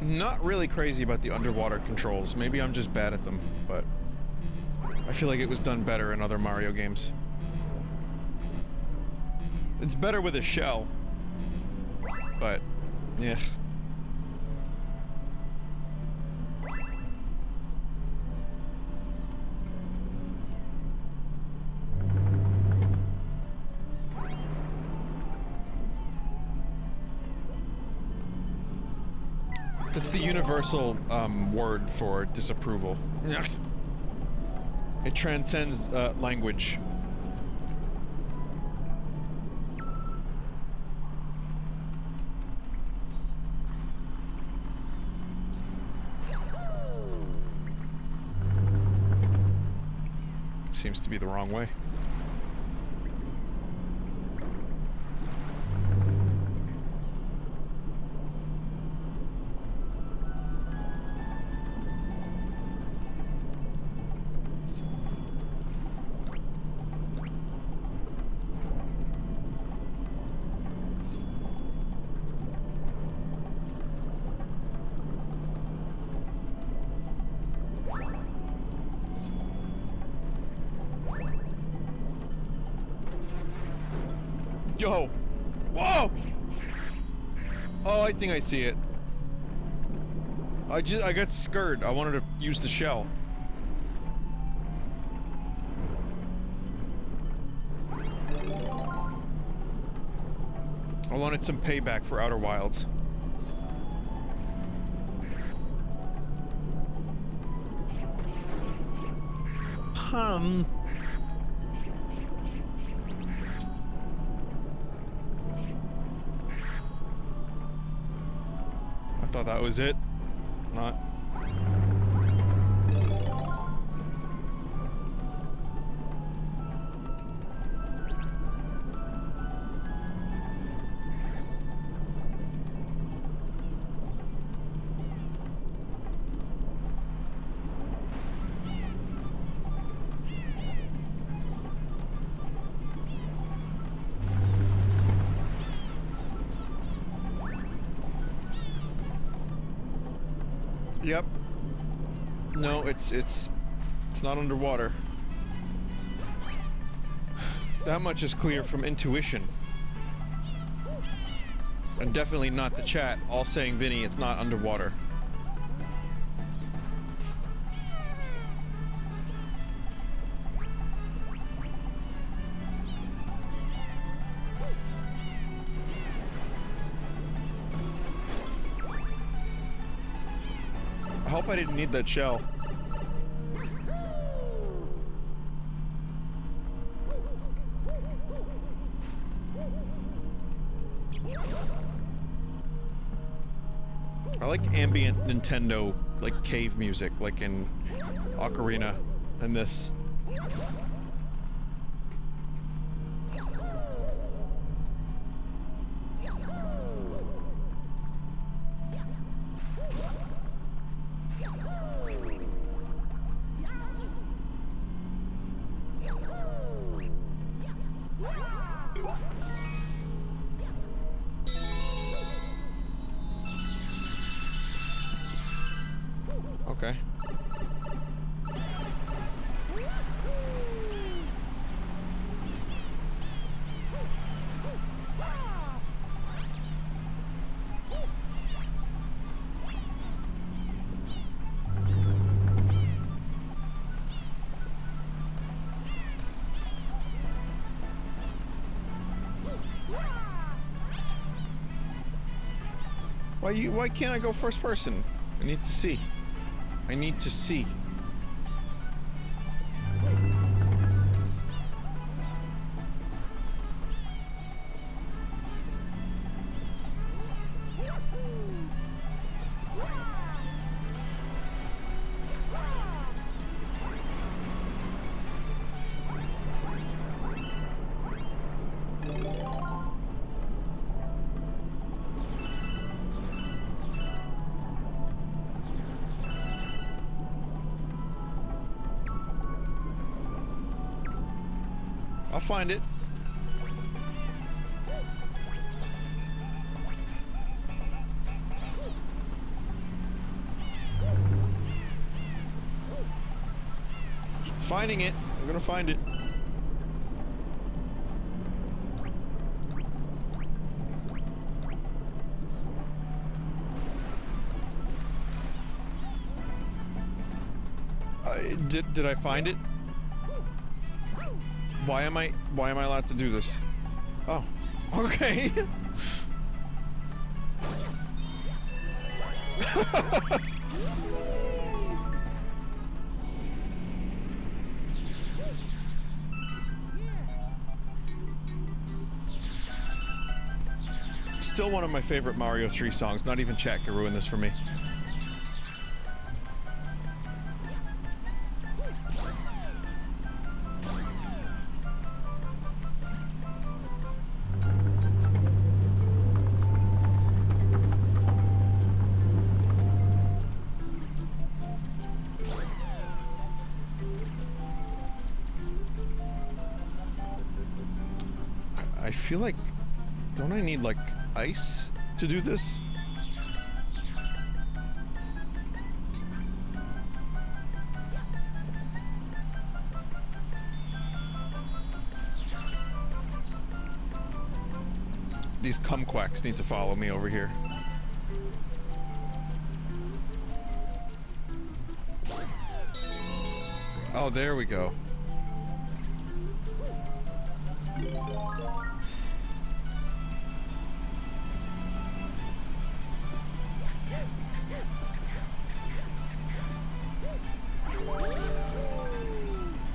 Not really crazy about the underwater controls. Maybe I'm just bad at them, but I feel like it was done better in other Mario games. It's better with a shell, but yeah. That's the universal word for disapproval. It transcends language. Seems to be the wrong way. Yo! Whoa! Oh, I think I see it. I got scared. I wanted to use the shell. I wanted some payback for Outer Wilds. I thought that was it. Not. Yep. No, it's not underwater. That much is clear from intuition. And definitely not the chat all saying, Vinny, it's not underwater. I hope I didn't need that shell. I like ambient Nintendo, like cave music, like in Ocarina and this. Okay. Why can't I go first person? I need to see. I need to see. I'll find it. Finding it. I'm gonna find it. Did I find it? Why am I allowed to do this? Oh, okay. Still one of my favorite Mario 3 songs. Not even chat can ruin this for me. I feel like, don't I need like ice to do this? These kumquats need to follow me over here. Oh, there we go.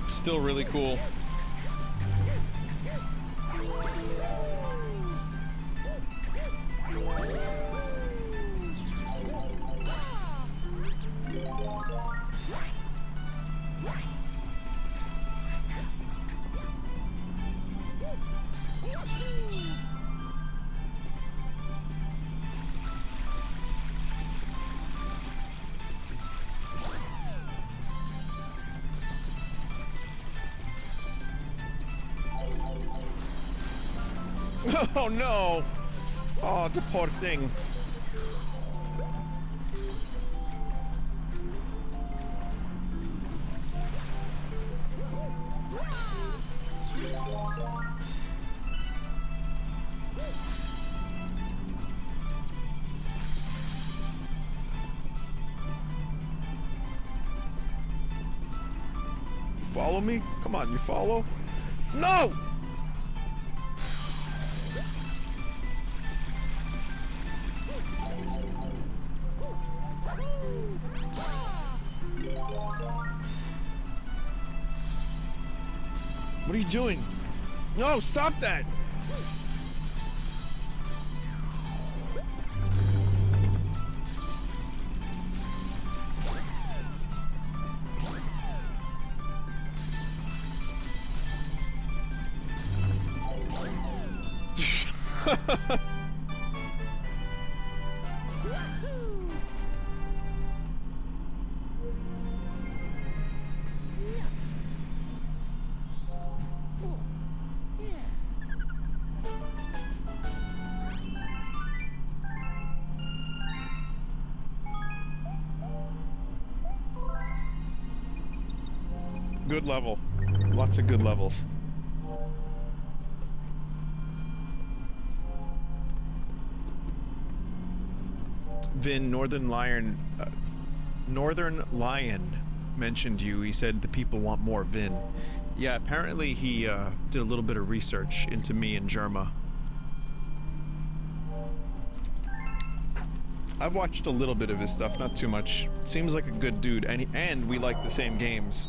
Still really cool. Oh no! Oh, the poor thing. Follow me? Come on, you follow? No! What are you doing? No, stop that! Good level. Lots of good levels. Vin, Northern Lion mentioned you. He said the people want more Vin. Yeah, apparently he did a little bit of research into me and Germa. I've watched a little bit of his stuff, not too much. Seems like a good dude, and we like the same games.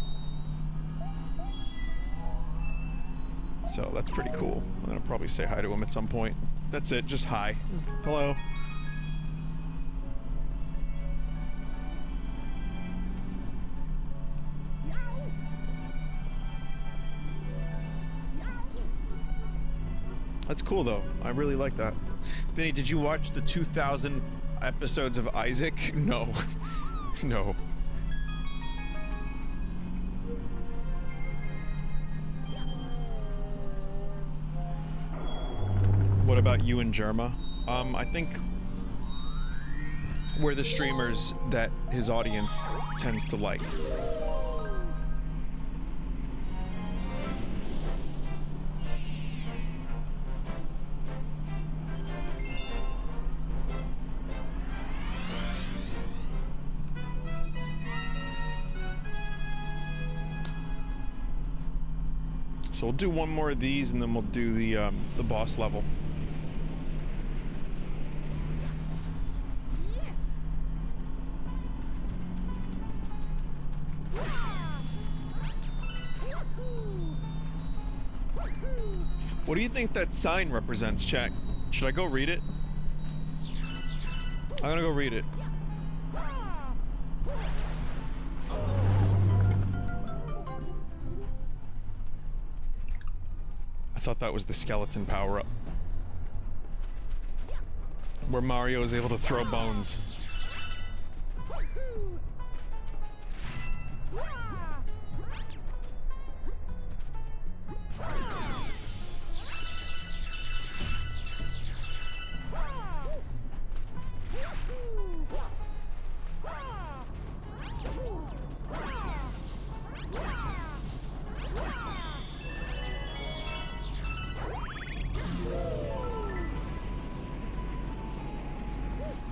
So that's pretty cool. I'm gonna probably say hi to him at some point. That's it, just hi. Hello. That's cool though. I really like that. Vinny, did you watch the 2000 episodes of Isaac? No. No. What about you and Germa? I think we're the streamers that his audience tends to like. So we'll do one more of these, and then we'll do the boss level. What do you think that sign represents, chat? Should I go read it? I'm gonna go read it. I thought that was the skeleton power-up, where Mario is able to throw bones.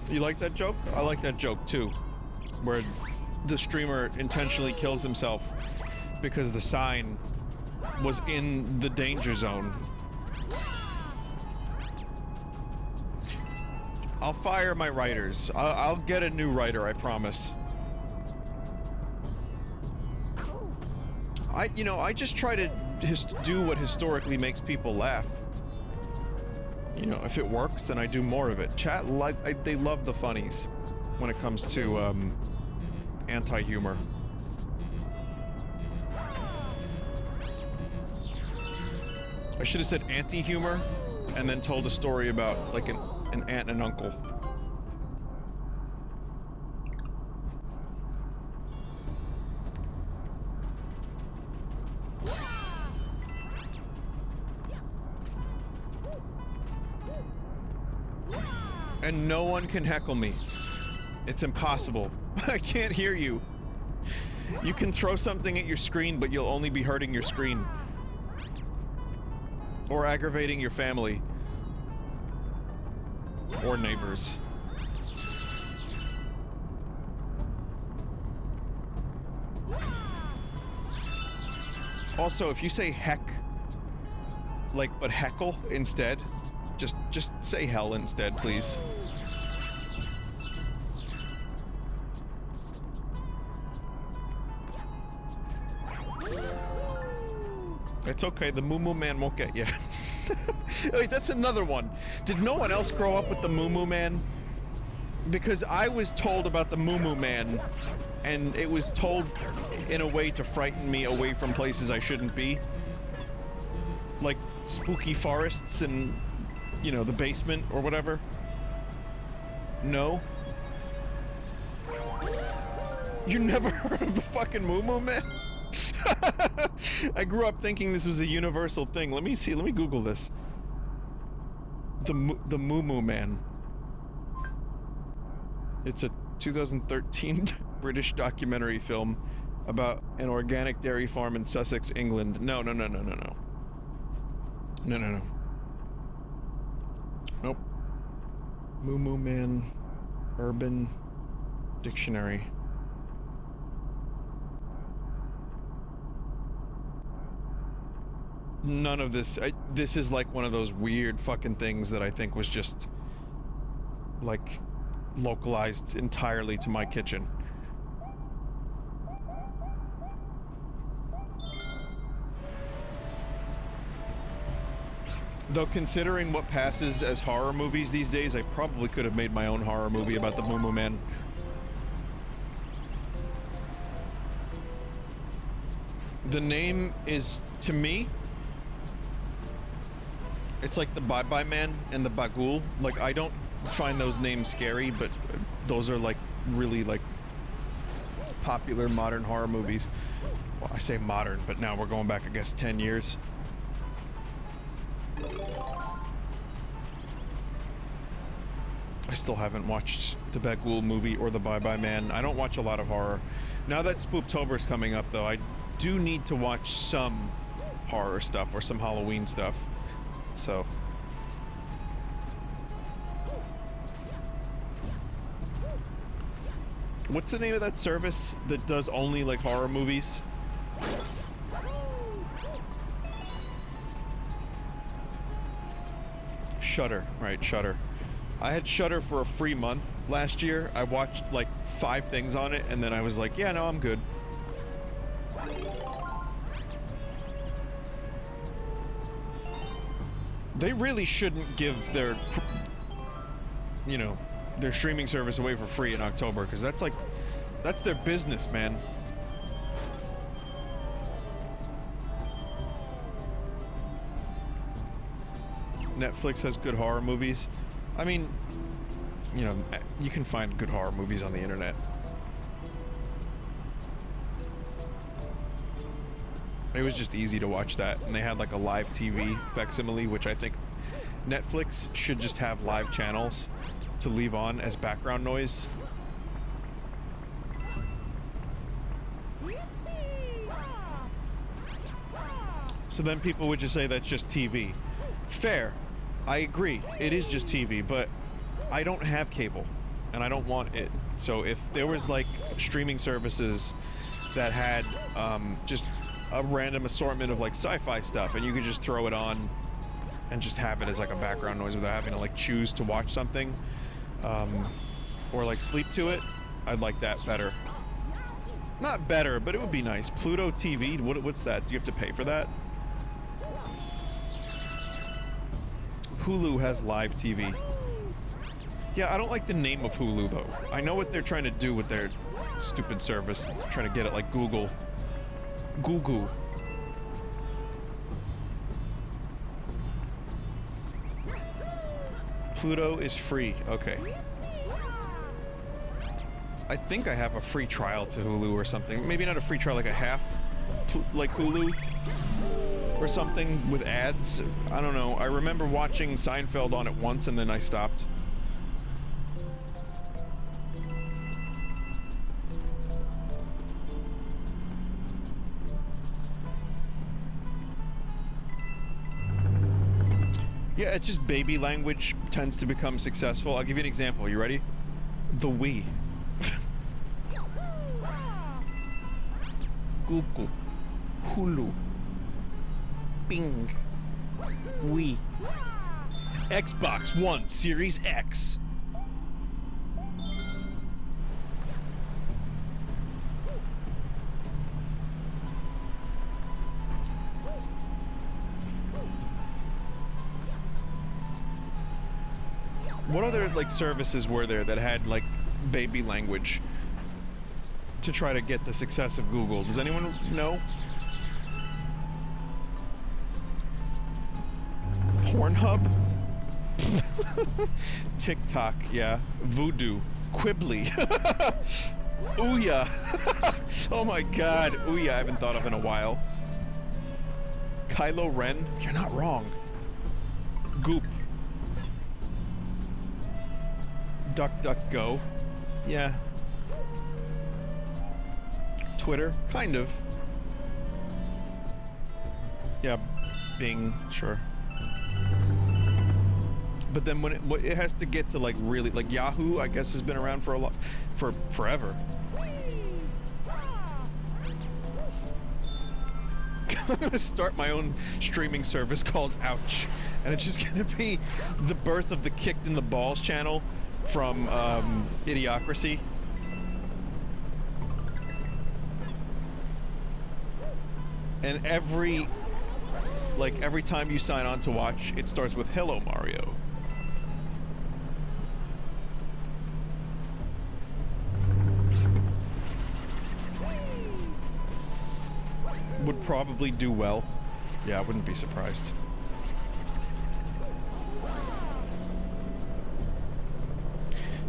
You like that joke? I like that joke too, where the streamer intentionally kills himself because the sign was in the danger zone. I'll fire my writers. I'll get a new writer, I promise. I just try to do what historically makes people laugh. You know, if it works, then I do more of it. Chat, they love the funnies when it comes to anti-humor. I should have said anti-humor and then told a story about like an aunt and an uncle. And no one can heckle me. It's impossible. I can't hear you. You can throw something at your screen, but you'll only be hurting your screen. Or aggravating your family. Or neighbors. Also, if you say heck, but heckle instead, just say hell instead, please. It's okay, the Moo Moo Man won't get you. Wait, that's another one. Did no one else grow up with the Moo Moo Man? Because I was told about the Moo Moo Man, and it was told in a way to frighten me away from places I shouldn't be. Like spooky forests and, you know, the basement or whatever. No? You never heard of the fucking Moo Moo Man? I grew up thinking this was a universal thing. Let me see, let me Google this. The Moo Moo Man. It's a 2013 British documentary film about an organic dairy farm in Sussex, England. No. Nope. Moo Moo Man Urban Dictionary. None of this. This is like one of those weird fucking things that I think was just like localized entirely to my kitchen. Though considering what passes as horror movies these days, I probably could have made my own horror movie about the Moo Moo Man. The name is, to me, it's like the Bye Bye Man and the Bagul. Like, I don't find those names scary, but those are like really like popular modern horror movies. Well, I say modern, but now we're going back, I guess, 10 years. I still haven't watched the Bagul movie or the Bye Bye Man. I don't watch a lot of horror. Now that Spooktober's coming up, though, I do need to watch some horror stuff or some Halloween stuff. So... What's the name of that service that does only, like, horror movies? Shudder, right, Shudder. I had Shudder for a free month last year. I watched, like, 5 things on it, and then I was like, yeah, no, I'm good. They really shouldn't give their, you know, their streaming service away for free in October, because that's like, that's their business, man. Netflix has good horror movies. I mean, you know, you can find good horror movies on the internet. It was just easy to watch that, and they had like a live TV facsimile, which I think Netflix should just have live channels to leave on as background noise. So then people would just say that's just TV. Fair. I agree. It is just TV, but I don't have cable and I don't want it. So if there was like streaming services that had just a random assortment of like sci-fi stuff and you could just throw it on and just have it as like a background noise without having to like choose to watch something or like sleep to it, I'd like that better. Not better, but it would be nice. Pluto TV, what's that? Do you have to pay for that? Hulu has live TV. Yeah, I don't like the name of Hulu though. I know what they're trying to do with their stupid service, trying to get it like Google. Google. Pluto is free. Okay. I think I have a free trial to Hulu or something. Maybe not a free trial, like a half, like Hulu or something with ads. I don't know. I remember watching Seinfeld on it once and then I stopped. Yeah, it's just baby language tends to become successful. I'll give you an example. You ready? The Wii. Google. Hulu. Bing. Wii. Xbox One Series X. What other like services were there that had like baby language to try to get the success of Google? Does anyone know? Pornhub? TikTok, yeah. Voodoo. Quibbly. Ouya. Oh my god. Ouya, I haven't thought of in a while. Kylo Ren? You're not wrong. Goop. DuckDuckGo. Yeah. Twitter? Kind of. Yeah, Bing, sure. But then when it has to get to like really, like Yahoo, I guess has been around for forever. I'm gonna start my own streaming service called Ouch, and it's just gonna be the birth of the Kicked in the Balls channel from Idiocracy. And every time you sign on to watch, it starts with "Hello, Mario." Would probably do well. Yeah, I wouldn't be surprised.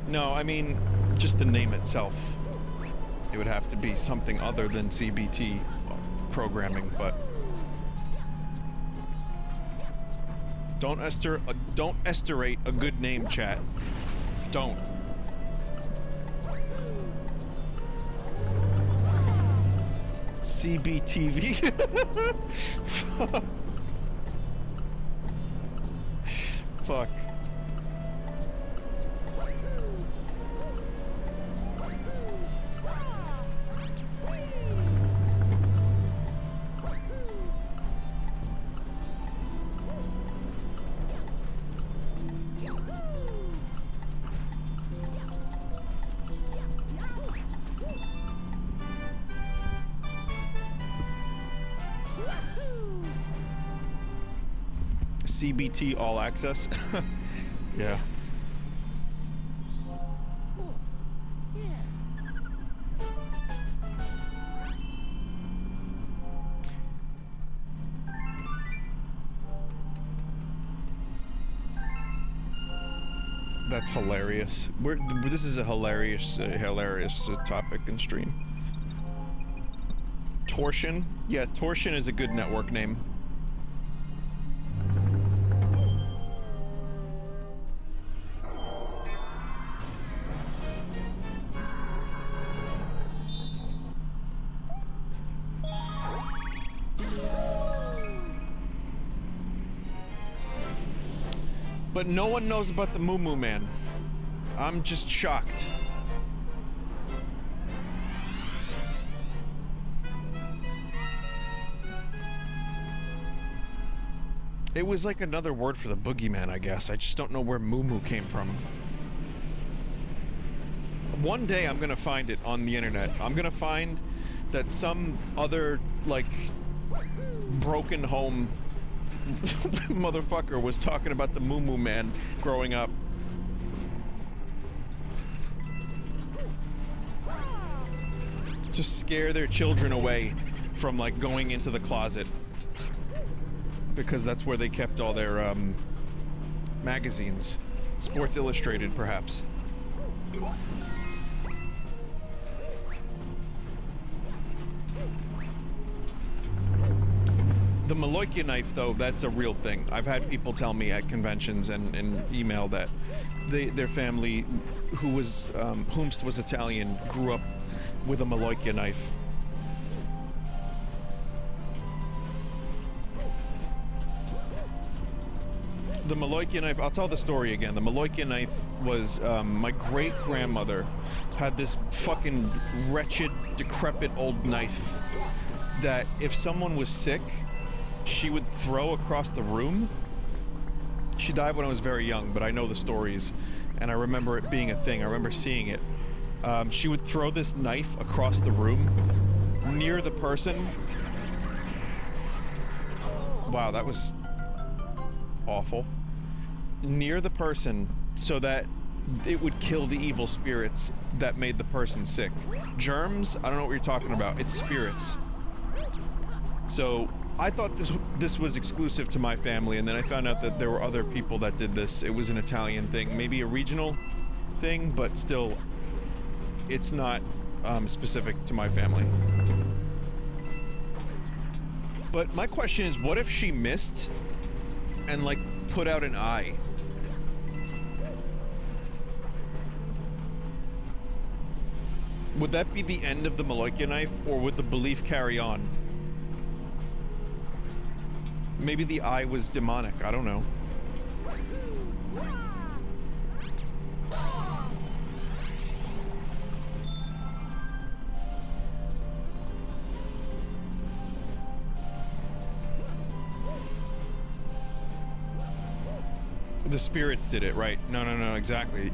No, I mean, just the name itself. It would have to be something other than CBT programming, but don't esterate a good name, chat. Don't. CBTV. Fuck. CBT All Access. Yeah. That's hilarious. This is a hilarious topic and stream. Torsion? Yeah, Torsion is a good network name. But no one knows about the Moo Moo Man. I'm just shocked. It was like another word for the boogeyman, I guess. I just don't know where Moo Moo came from. One day I'm gonna find it on the internet. I'm gonna find that some other, like, broken home motherfucker was talking about the Moo Moo Man growing up. To scare their children away from, like, going into the closet. Because that's where they kept all their, magazines. Sports Illustrated, perhaps. The Maloika knife, though, that's a real thing. I've had people tell me at conventions and email that their family, who was, whomst was Italian, grew up with a Maloika knife. The Maloika knife, I'll tell the story again. The Maloika knife was, my great-grandmother had this fucking wretched, decrepit old knife that if someone was sick, she would throw across the room. She died when I was very young, but I know the stories, and I remember it being a thing. I remember seeing it. She would throw this knife across the room near the person. Wow, that was awful. Near the person so that it would kill the evil spirits that made the person sick. Germs? I don't know what you're talking about. It's spirits. So I thought this was exclusive to my family, and then I found out that there were other people that did this. It was an Italian thing, maybe a regional thing, but still, it's not specific to my family. But my question is, what if she missed and, like, put out an eye? Would that be the end of the Maloika knife, or would the belief carry on? Maybe the eye was demonic, I don't know. The spirits did it, right? No, exactly.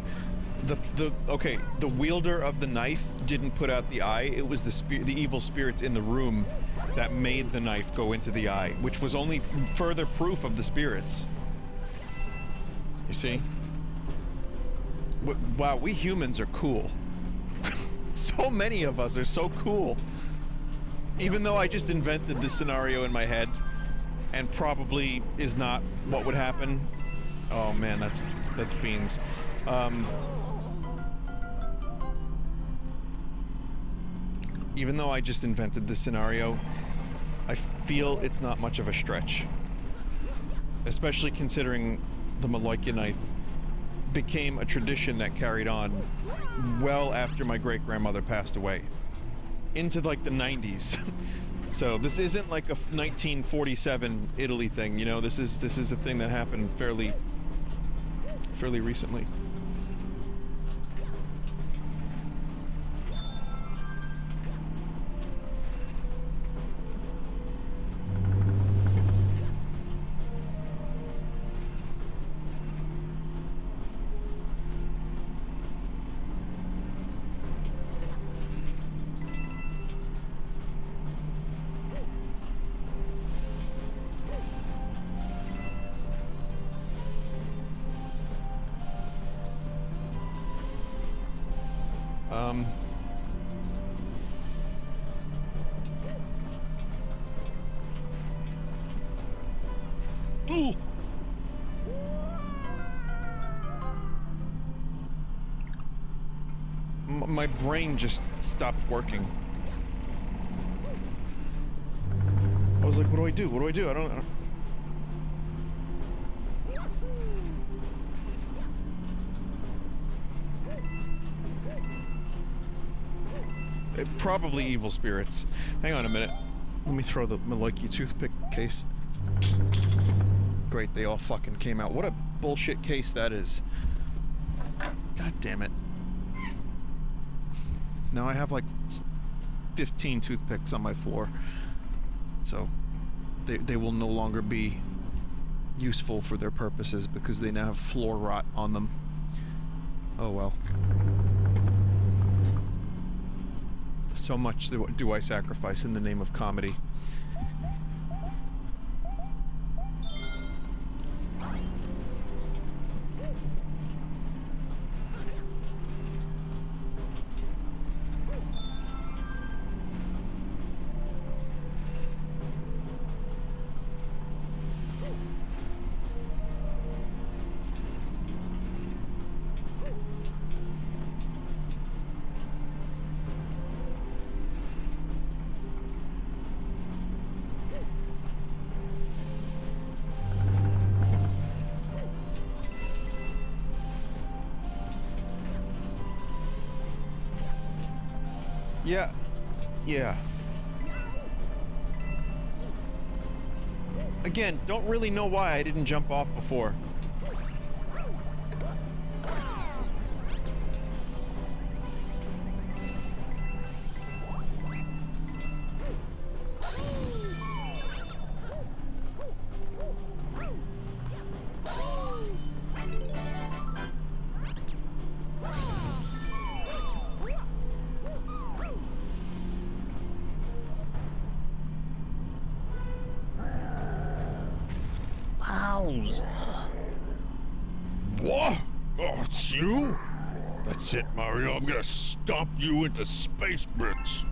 Okay, the wielder of the knife didn't put out the eye. It was the evil spirits in the room that made the knife go into the eye, which was only further proof of the spirits. You see? Wow, we humans are cool. So many of us are so cool. Even though I just invented this scenario in my head, and probably is not what would happen. Oh man, that's beans. Even though I just invented this scenario, I feel it's not much of a stretch. Especially considering the Maloika knife became a tradition that carried on well after my great-grandmother passed away, into like the 90s. So this isn't like a 1947 Italy thing, you know. This is a thing that happened fairly recently. Ooh. My brain just stopped working. I was like, what do I do? What do I do? I don't. Probably evil spirits. Hang on a minute. Let me throw the Maliki toothpick case. Great, they all fucking came out. What a bullshit case that is. God damn it. Now I have like 15 toothpicks on my floor. So they will no longer be useful for their purposes because they now have floor rot on them. Oh well. So much do I sacrifice in the name of comedy. Yeah. Again, don't really know why I didn't jump off before. What? Oh, it's you? That's it, Mario. I'm gonna stomp you into space bricks.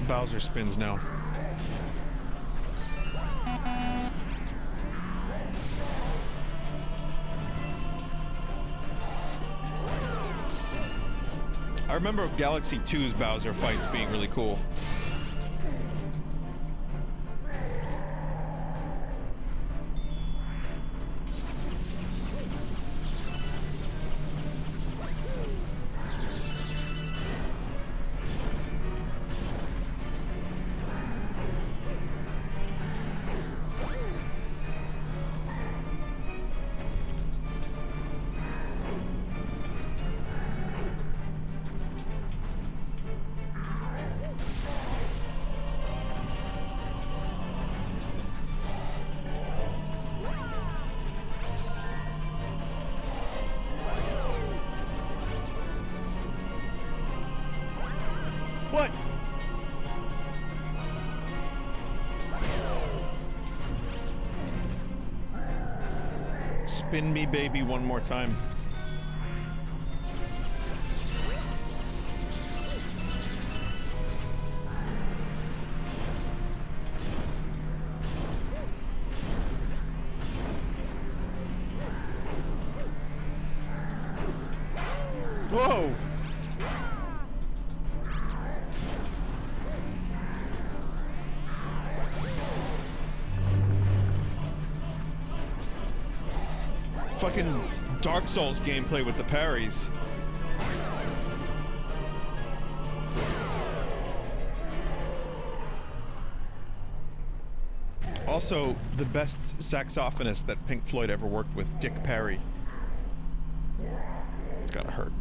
Bowser spins now. I remember Galaxy 2's Bowser fights being really cool. What? Spin me, baby, one more time. Whoa! Fucking Dark Souls gameplay with the parries. Also, the best saxophonist that Pink Floyd ever worked with, Dick Parry. It's gotta hurt.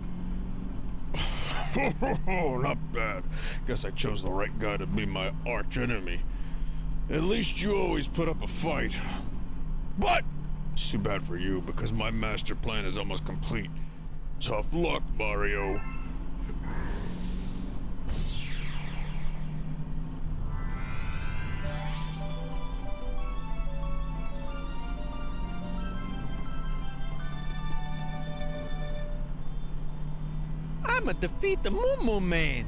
Not bad. Guess I chose the right guy to be my arch enemy. At least you always put up a fight. But it's too bad for you, because my master plan is almost complete. Tough luck, Mario. I'ma defeat the Moo Moo Man.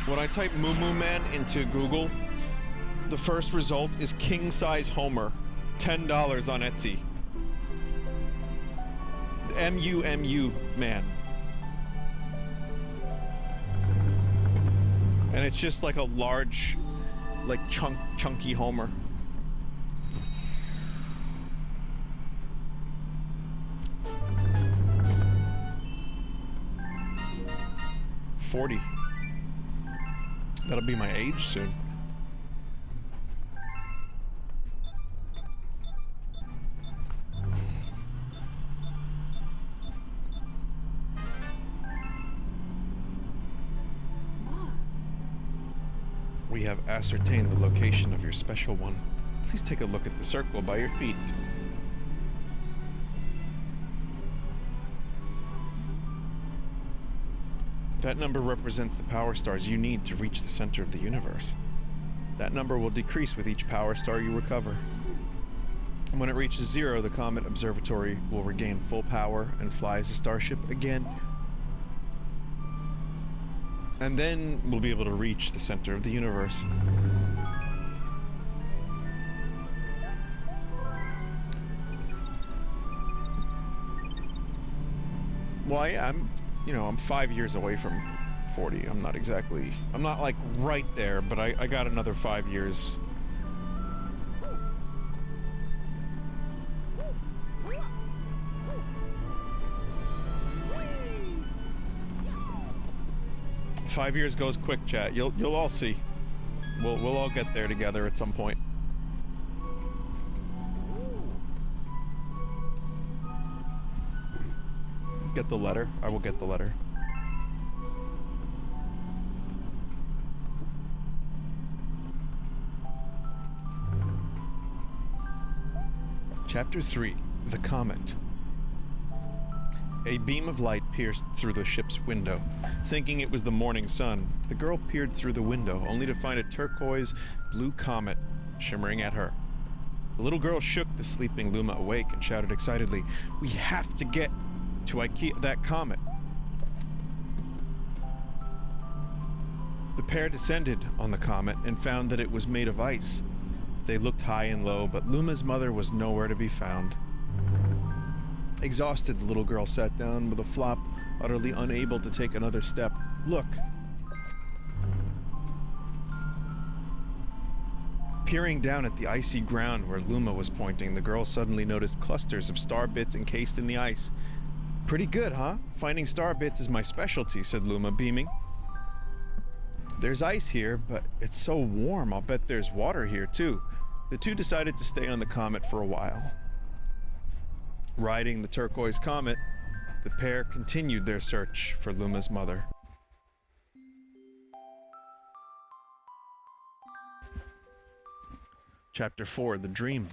When I type Moo Moo Man into Google, the first result is king size Homer, $10 on Etsy. MUMU man. And it's just like a large, like chunky Homer. $40. That'll be my age soon. We have ascertained the location of your special one. Please take a look at the circle by your feet. That number represents the power stars you need to reach the center of the universe. That number will decrease with each power star you recover. When it reaches 0, the Comet Observatory will regain full power and fly as a starship again. And then we'll be able to reach the center of the universe. Well, yeah, I'm 5 years away from 40. I'm not like right there, but I got another 5 years. Five years goes quick, chat. You'll all see. We'll all get there together at some point. Get the letter. I will get the letter. Chapter 3. The Comet. A beam of light pierced through the ship's window. Thinking it was the morning sun, the girl peered through the window, only to find a turquoise blue comet shimmering at her. The little girl shook the sleeping Luma awake and shouted excitedly, "We have to get to IKEA that comet." The pair descended on the comet and found that it was made of ice. They looked high and low, but Luma's mother was nowhere to be found. Exhausted, the little girl sat down with a flop, utterly unable to take another step. Look. Peering down at the icy ground where Luma was pointing, the girl suddenly noticed clusters of star bits encased in the ice. "Pretty good, huh? Finding star bits is my specialty," said Luma, beaming. "There's ice here, but it's so warm, I'll bet there's water here, too." The two decided to stay on the comet for a while. Riding the turquoise comet, the pair continued their search for Luma's mother. Chapter 4, The Dream.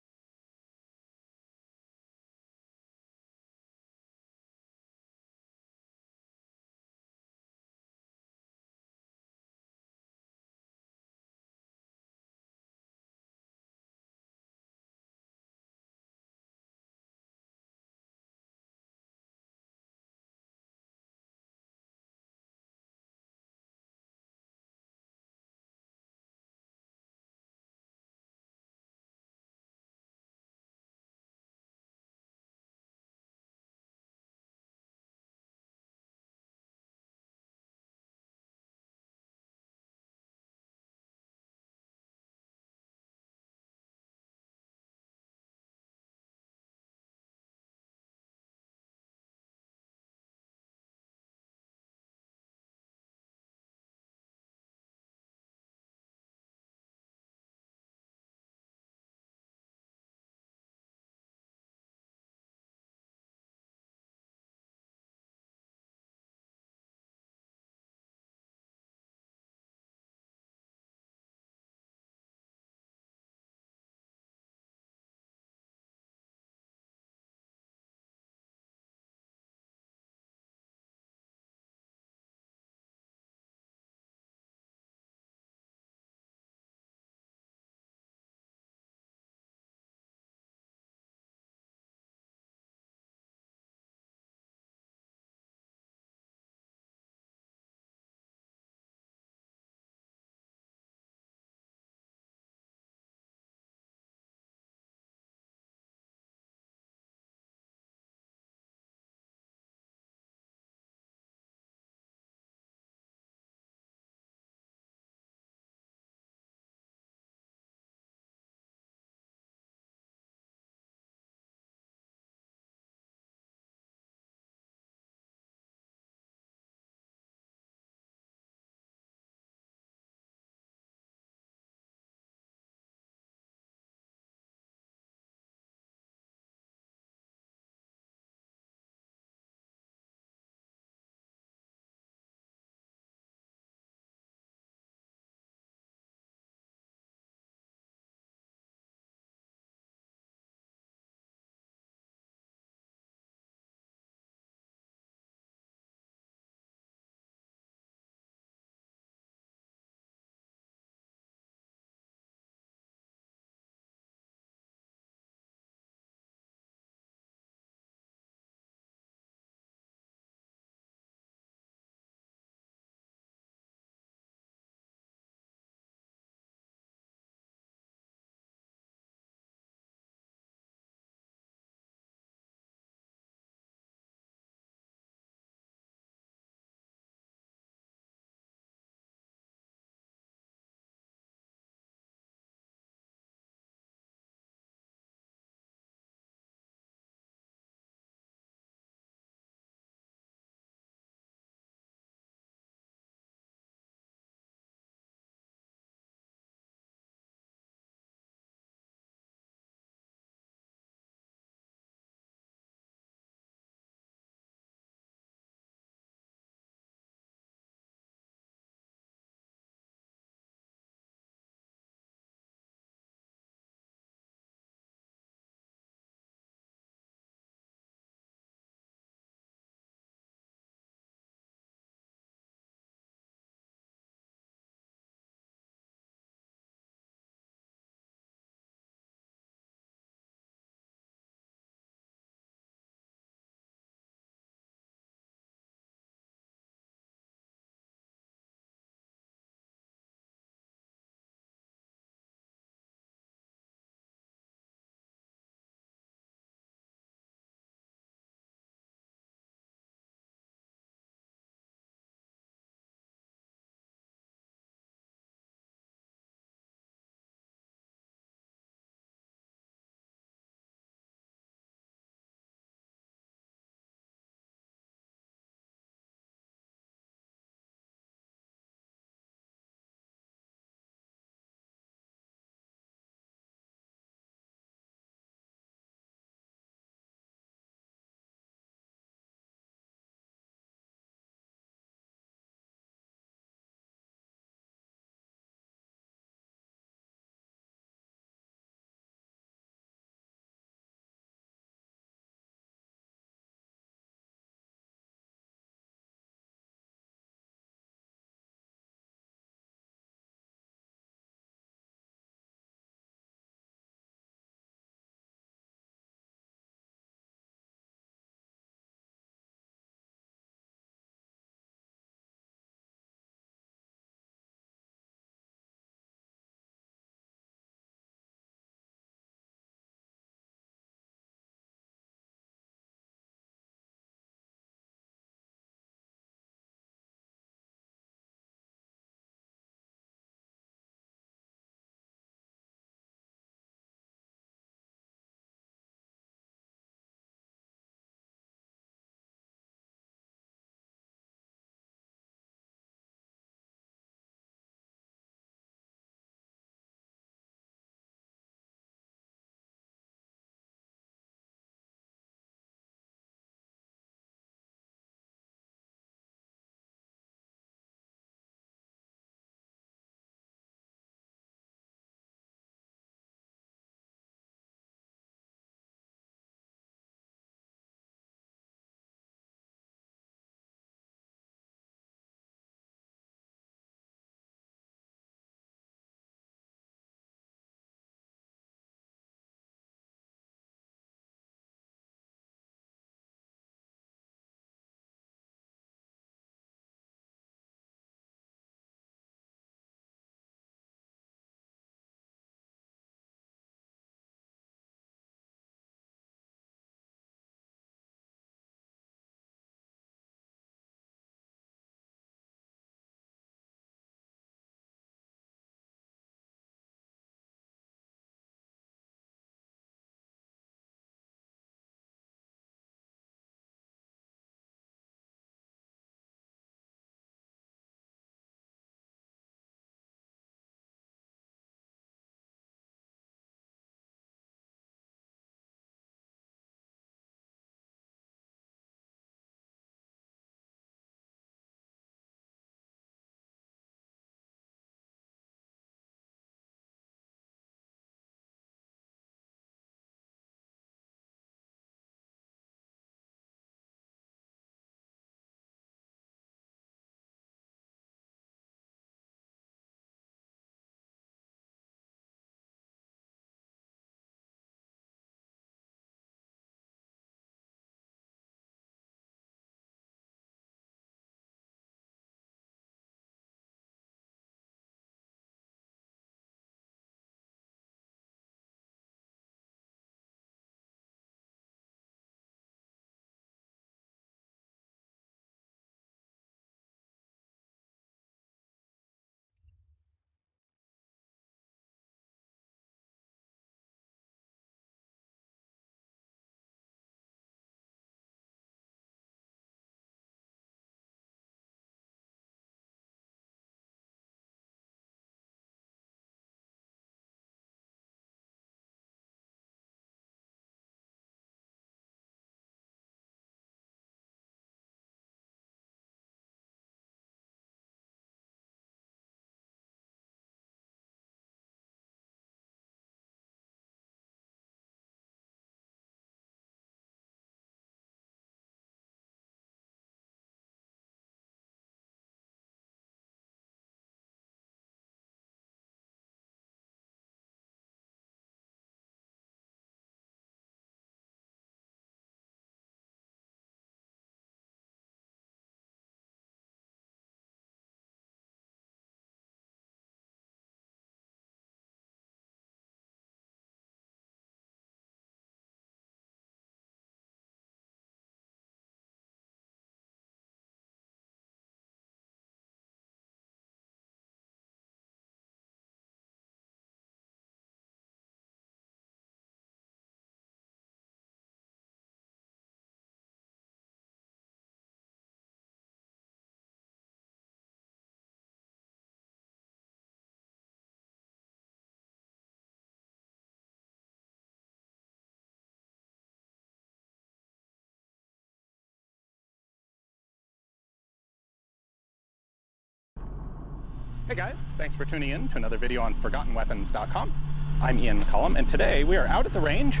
Hey guys, thanks for tuning in to another video on ForgottenWeapons.com. I'm Ian McCollum, and today we are out at the range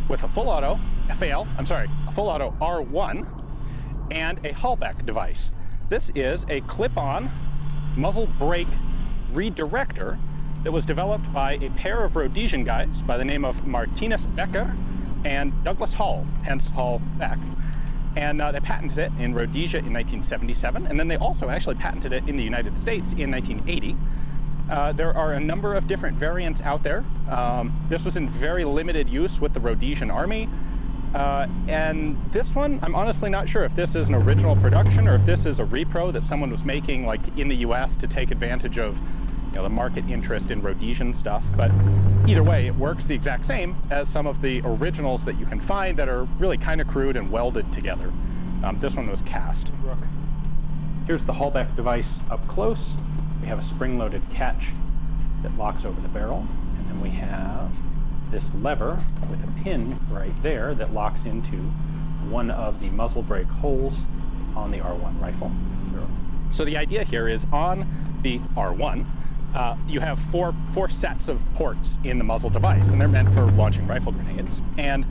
with a full auto R1 and a Halbech device. This is a clip-on muzzle brake redirector that was developed by a pair of Rhodesian guys by the name of Martinus Becker and Douglas Hall, hence Hall-Beck. And they patented it in Rhodesia in 1977, and then they also actually patented it in the United States in 1980. There are a number of different variants out there. This was in very limited use with the Rhodesian Army. And this one, I'm honestly not sure if this is an original production or if this is a repro that someone was making like in the US to take advantage of the market interest in Rhodesian stuff. But either way, it works the exact same as some of the originals that you can find that are really kind of crude and welded together. This one was cast. Here's the Halbech device up close. We have a spring-loaded catch that locks over the barrel, and then we have this lever with a pin right there that locks into one of the muzzle brake holes on the R1 rifle. So the idea here is on the R1, you have four sets of ports in the muzzle device, and they're meant for launching rifle grenades. And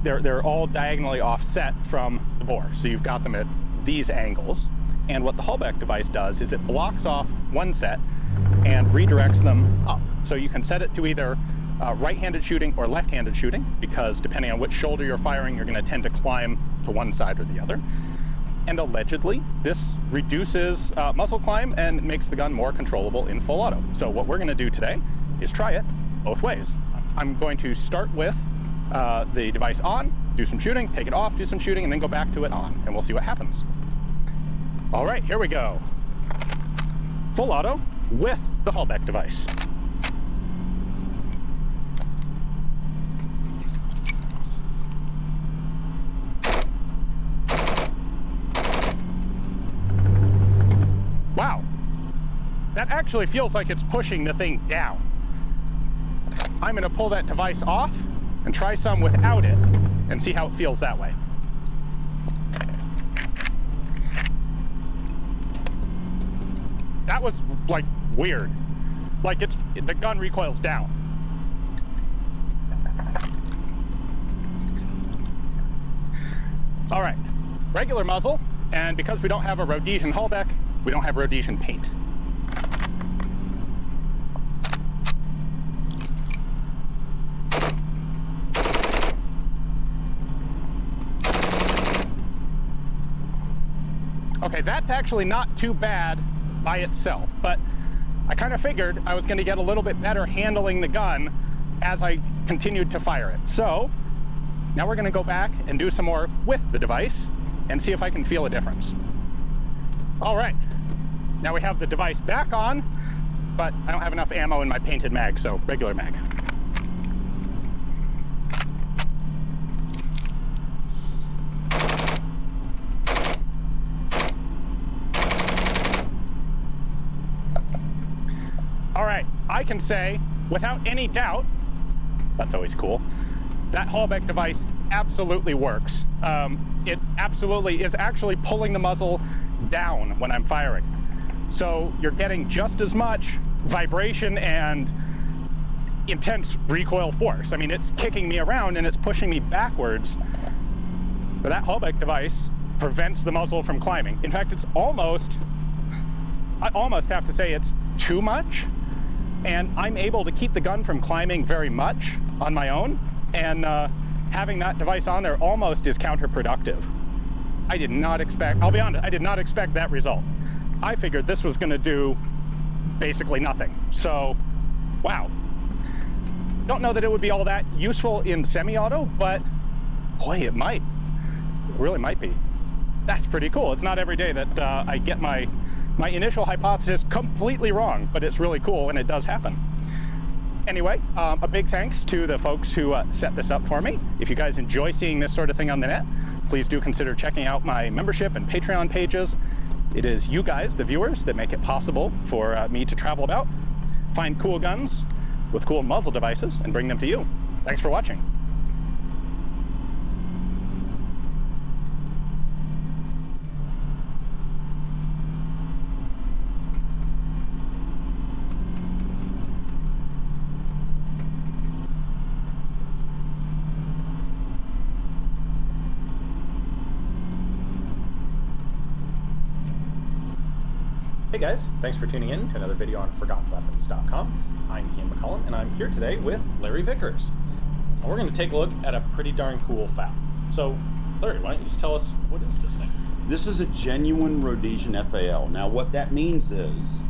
they're all diagonally offset from the bore, so you've got them at these angles. And what the Halbech device does is it blocks off one set and redirects them up. So you can set it to either right-handed shooting or left-handed shooting, because depending on which shoulder you're firing, you're going to tend to climb to one side or the other. And allegedly, this reduces muzzle climb and makes the gun more controllable in full auto. So what we're going to do today is try it both ways. I'm going to start with the device on, do some shooting, take it off, do some shooting, and then go back to it on, and we'll see what happens. All right, here we go. Full auto with the Halbech device. Wow, that actually feels like it's pushing the thing down. I'm gonna pull that device off and try some without it and see how it feels that way. That was like weird. Like the gun recoils down. All right, regular muzzle, and because we don't have a Rhodesian Halbech, we don't have Rhodesian paint. Okay, that's actually not too bad by itself, but I kind of figured I was going to get a little bit better handling the gun as I continued to fire it. So now we're going to go back and do some more with the device and see if I can feel a difference. All right, now we have the device back on, but I don't have enough ammo in my painted mag, so regular mag. All right, I can say without any doubt, that's always cool, that Halbech device absolutely works. It absolutely is actually pulling the muzzle down when I'm firing. So you're getting just as much vibration and intense recoil force. I mean, it's kicking me around and it's pushing me backwards. But that Halbech device prevents the muzzle from climbing. In fact, I almost have to say it's too much. And I'm able to keep the gun from climbing very much on my own. And having that device on there almost is counterproductive. I did not expect, I'll be honest, I did not expect that result. I figured this was going to do basically nothing. So, wow. Don't know that it would be all that useful in semi-auto, but boy, it might. It really might be. That's pretty cool. It's not every day that I get my initial hypothesis completely wrong, but it's really cool and it does happen. Anyway, a big thanks to the folks who set this up for me. If you guys enjoy seeing this sort of thing on the net, please do consider checking out my membership and Patreon pages. It is you guys, the viewers, that make it possible for me to travel about, find cool guns with cool muzzle devices, and bring them to you. Thanks for watching. Hey guys, thanks for tuning in to another video on ForgottenWeapons.com. I'm Ian McCollum, and I'm here today with Larry Vickers. And we're going to take a look at a pretty darn cool FAL. So, Larry, why don't you just tell us, what is this thing? This is a genuine Rhodesian FAL. Now, what that means is,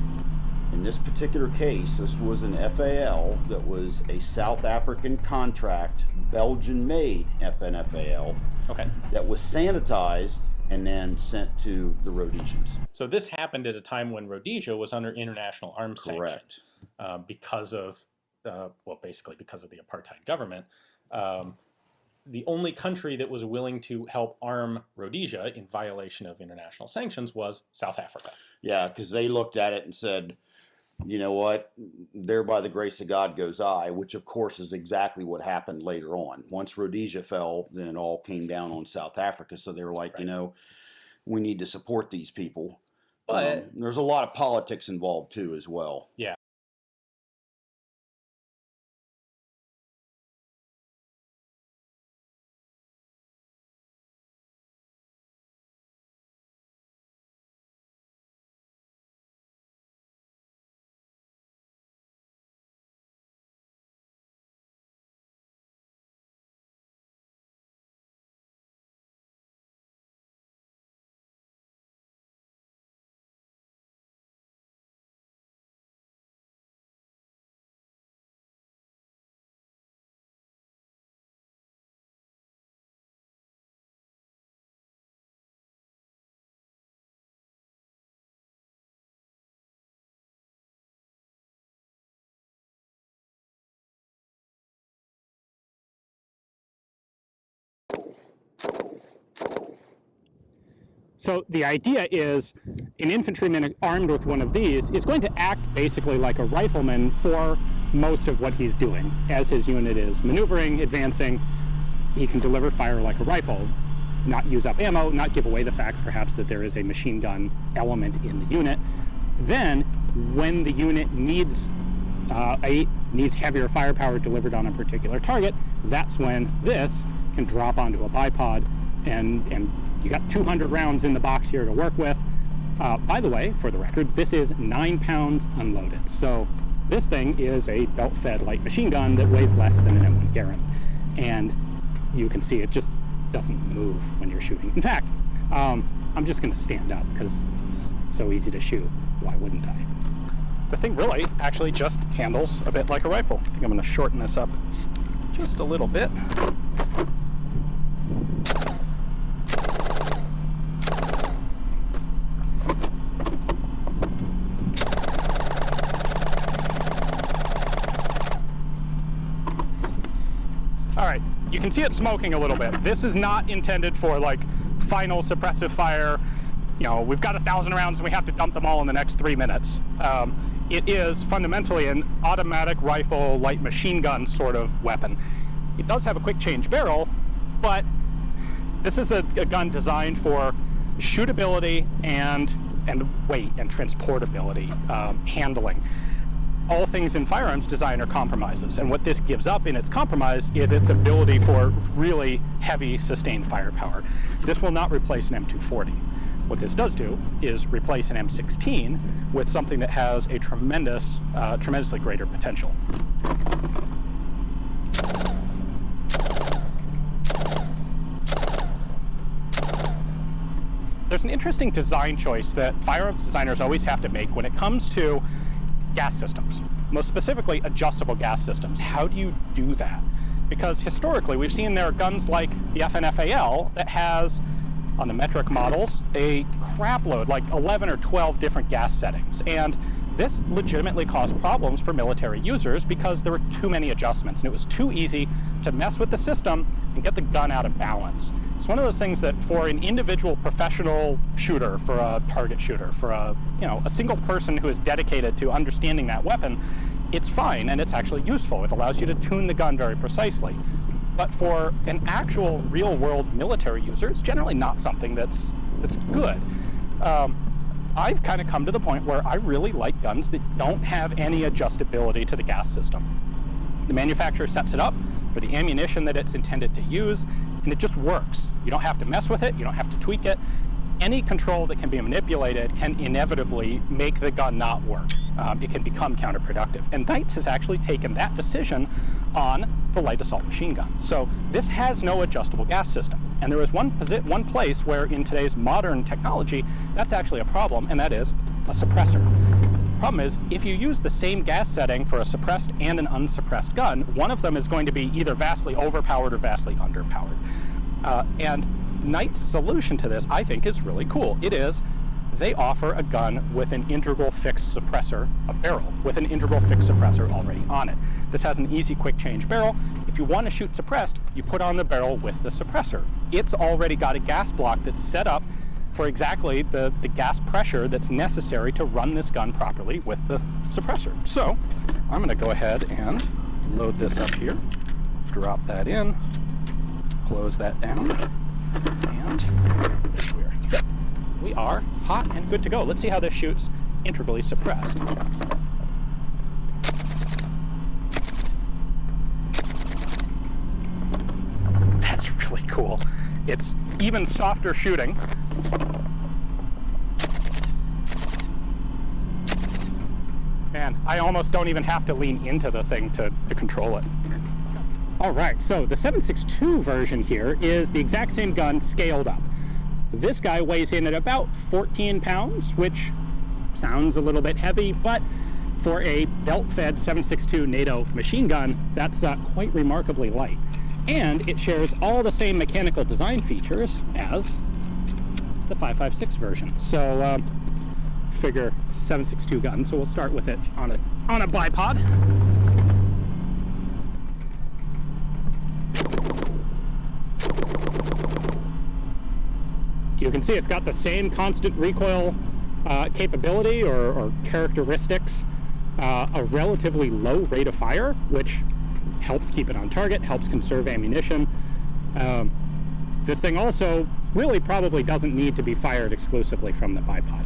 in this particular case, this was an FAL that was a South African contract, Belgian-made FNFAL, okay, that was sanitized and then sent to the Rhodesians. So this happened at a time when Rhodesia was under international arms Correct. Sanction because of, basically because of the apartheid government. The only country that was willing to help arm Rhodesia in violation of international sanctions was South Africa. Yeah, because they looked at it and said, you know what, there by the grace of God goes I, which of course is exactly what happened later on. Once Rhodesia fell, then it all came down on South Africa. So they were like, you know, we need to support these people. But there's a lot of politics involved too as well. Yeah. So the idea is an infantryman armed with one of these is going to act basically like a rifleman for most of what he's doing. As his unit is maneuvering, advancing, he can deliver fire like a rifle, not use up ammo, not give away the fact perhaps that there is a machine gun element in the unit. Then when the unit needs heavier firepower delivered on a particular target, that's when this can drop onto a bipod and you got 200 rounds in the box here to work with. By the way, for the record, this is 9 pounds unloaded. So this thing is a belt-fed light machine gun that weighs less than an M1 Garand. And you can see it just doesn't move when you're shooting. In fact, I'm just going to stand up because it's so easy to shoot. Why wouldn't I? The thing really actually just handles a bit like a rifle. I think I'm going to shorten this up just a little bit. All right, you can see it smoking a little bit. This is not intended for like final suppressive fire. You know, we've got 1,000 rounds and we have to dump them all in the next 3 minutes. It is fundamentally an automatic rifle, light machine gun sort of weapon. It does have a quick change barrel, but this is a gun designed for shootability and weight and transportability, handling. All things in firearms design are compromises, and what this gives up in its compromise is its ability for really heavy sustained firepower. This will not replace an M240. What this does do is replace an M16 with something that has a tremendously greater potential. There's an interesting design choice that firearms designers always have to make when it comes to gas systems, most specifically adjustable gas systems. How do you do that? Because historically we've seen there are guns like the FNFAL that has, on the metric models, a crap load, like 11 or 12 different gas settings. And this legitimately caused problems for military users because there were too many adjustments and it was too easy to mess with the system and get the gun out of balance. It's one of those things that for an individual professional shooter, for a target shooter, for a single person who is dedicated to understanding that weapon, it's fine and it's actually useful. It allows you to tune the gun very precisely. But for an actual real-world military user, it's generally not something that's good. I've kind of come to the point where I really like guns that don't have any adjustability to the gas system. The manufacturer sets it up for the ammunition that it's intended to use, and it just works. You don't have to mess with it, you don't have to tweak it, any control that can be manipulated can inevitably make the gun not work. It can become counterproductive. And Knights has actually taken that decision on the light assault machine gun. So this has no adjustable gas system. And there is one place where in today's modern technology, that's actually a problem, and that is a suppressor. The problem is, if you use the same gas setting for a suppressed and an unsuppressed gun, one of them is going to be either vastly overpowered or vastly underpowered. And Knight's solution to this, I think, is really cool. It is, they offer a gun with an integral fixed suppressor, a barrel, with an integral fixed suppressor already on it. This has an easy quick change barrel. If you want to shoot suppressed, you put on the barrel with the suppressor. It's already got a gas block that's set up for exactly the gas pressure that's necessary to run this gun properly with the suppressor. So I'm going to go ahead and load this up here, drop that in, close that down, and we are hot and good to go. Let's see how this shoots integrally suppressed. That's really cool. It's even softer shooting. Man, I almost don't even have to lean into the thing to control it. All right, so the 7.62 version here is the exact same gun scaled up. This guy weighs in at about 14 pounds, which sounds a little bit heavy, but for a belt-fed 7.62 NATO machine gun, that's quite remarkably light. And it shares all the same mechanical design features as the 5.56 version. So figure 7.62 gun, so we'll start with it on a bipod. You can see it's got the same constant recoil capability or characteristics, a relatively low rate of fire, which helps keep it on target, helps conserve ammunition. This thing also really probably doesn't need to be fired exclusively from the bipod.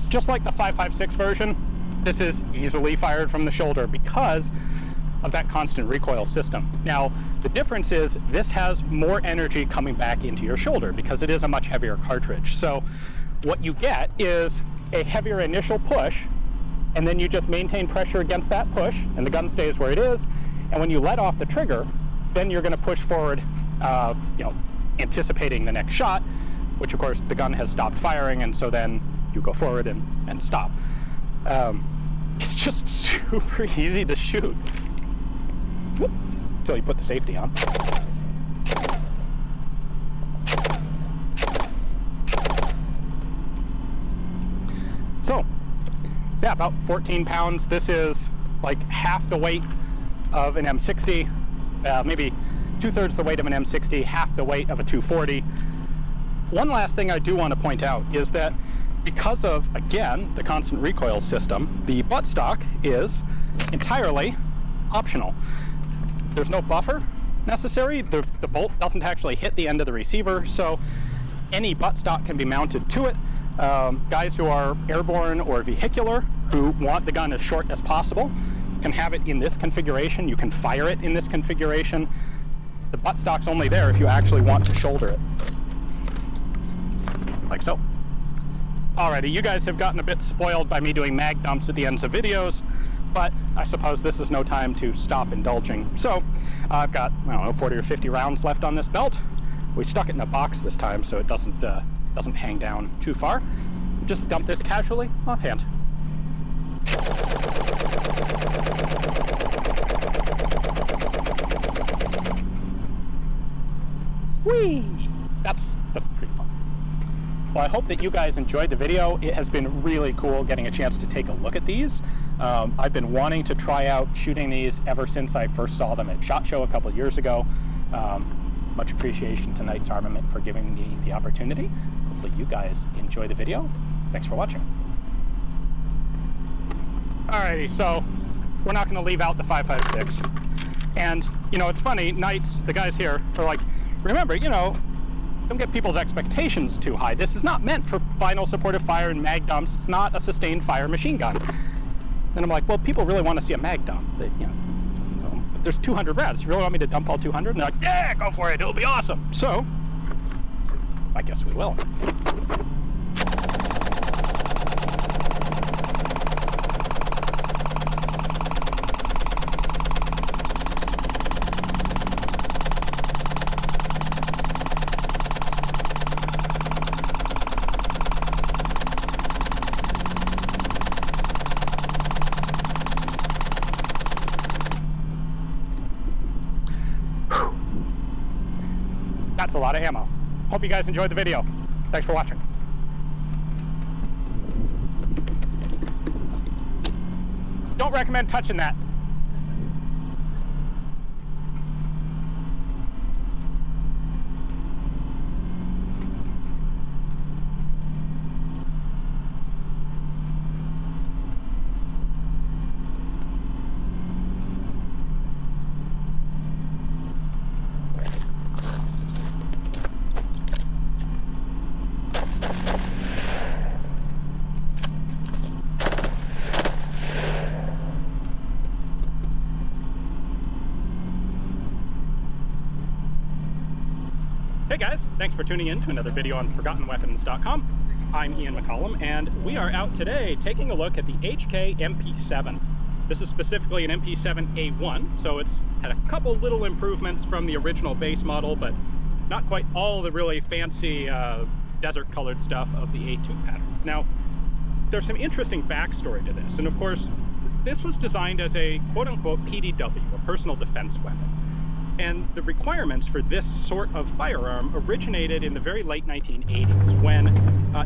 Just like the 5.56 version, this is easily fired from the shoulder because of that constant recoil system. Now, the difference is this has more energy coming back into your shoulder because it is a much heavier cartridge. So what you get is a heavier initial push, and then you just maintain pressure against that push, and the gun stays where it is. And when you let off the trigger, then you're going to push forward, anticipating the next shot, which of course the gun has stopped firing, and so then you go forward and stop. It's just super easy to shoot. Whoop, until you put the safety on. So, yeah, about 14 pounds. This is like half the weight of an M60, maybe 2/3 the weight of an M60, half the weight of a 240. One last thing I do want to point out is that because of, again, the constant recoil system, the buttstock is entirely optional. There's no buffer necessary. The bolt doesn't actually hit the end of the receiver, so any buttstock can be mounted to it. Guys who are airborne or vehicular who want the gun as short as possible can have it in this configuration. You can fire it in this configuration. The buttstock's only there if you actually want to shoulder it. Like so. Alrighty, you guys have gotten a bit spoiled by me doing mag dumps at the ends of videos, but I suppose this is no time to stop indulging. So I've got, 40 or 50 rounds left on this belt. We stuck it in a box this time so it doesn't hang down too far. Just dump this casually offhand. Whee! That's pretty fun. Well, I hope that you guys enjoyed the video. It has been really cool getting a chance to take a look at these. I've been wanting to try out shooting these ever since I first saw them at SHOT Show a couple years ago. Much appreciation to Knights Armament for giving me the opportunity. Hopefully you guys enjoy the video. Thanks for watching. Alrighty, so we're not going to leave out the 5.56. And, it's funny, Knights, the guys here, are like, remember, don't get people's expectations too high. This is not meant for final supportive fire and mag dumps. It's not a sustained fire machine gun. And I'm like, well, people really want to see a mag dump. there's 200 revs. You really want me to dump all 200? And they're like, yeah, go for it. It'll be awesome. So, I guess we will. That's a lot of ammo. Hope you guys enjoyed the video. Thanks for watching. Don't recommend touching that. Hey guys, thanks for tuning in to another video on ForgottenWeapons.com. I'm Ian McCollum, and we are out today taking a look at the HK MP7. This is specifically an MP7A1, so it's had a couple little improvements from the original base model, but not quite all the really fancy desert-colored stuff of the A2 pattern. Now, there's some interesting backstory to this, and of course, this was designed as a quote-unquote PDW, a personal defense weapon. And the requirements for this sort of firearm originated in the very late 1980s when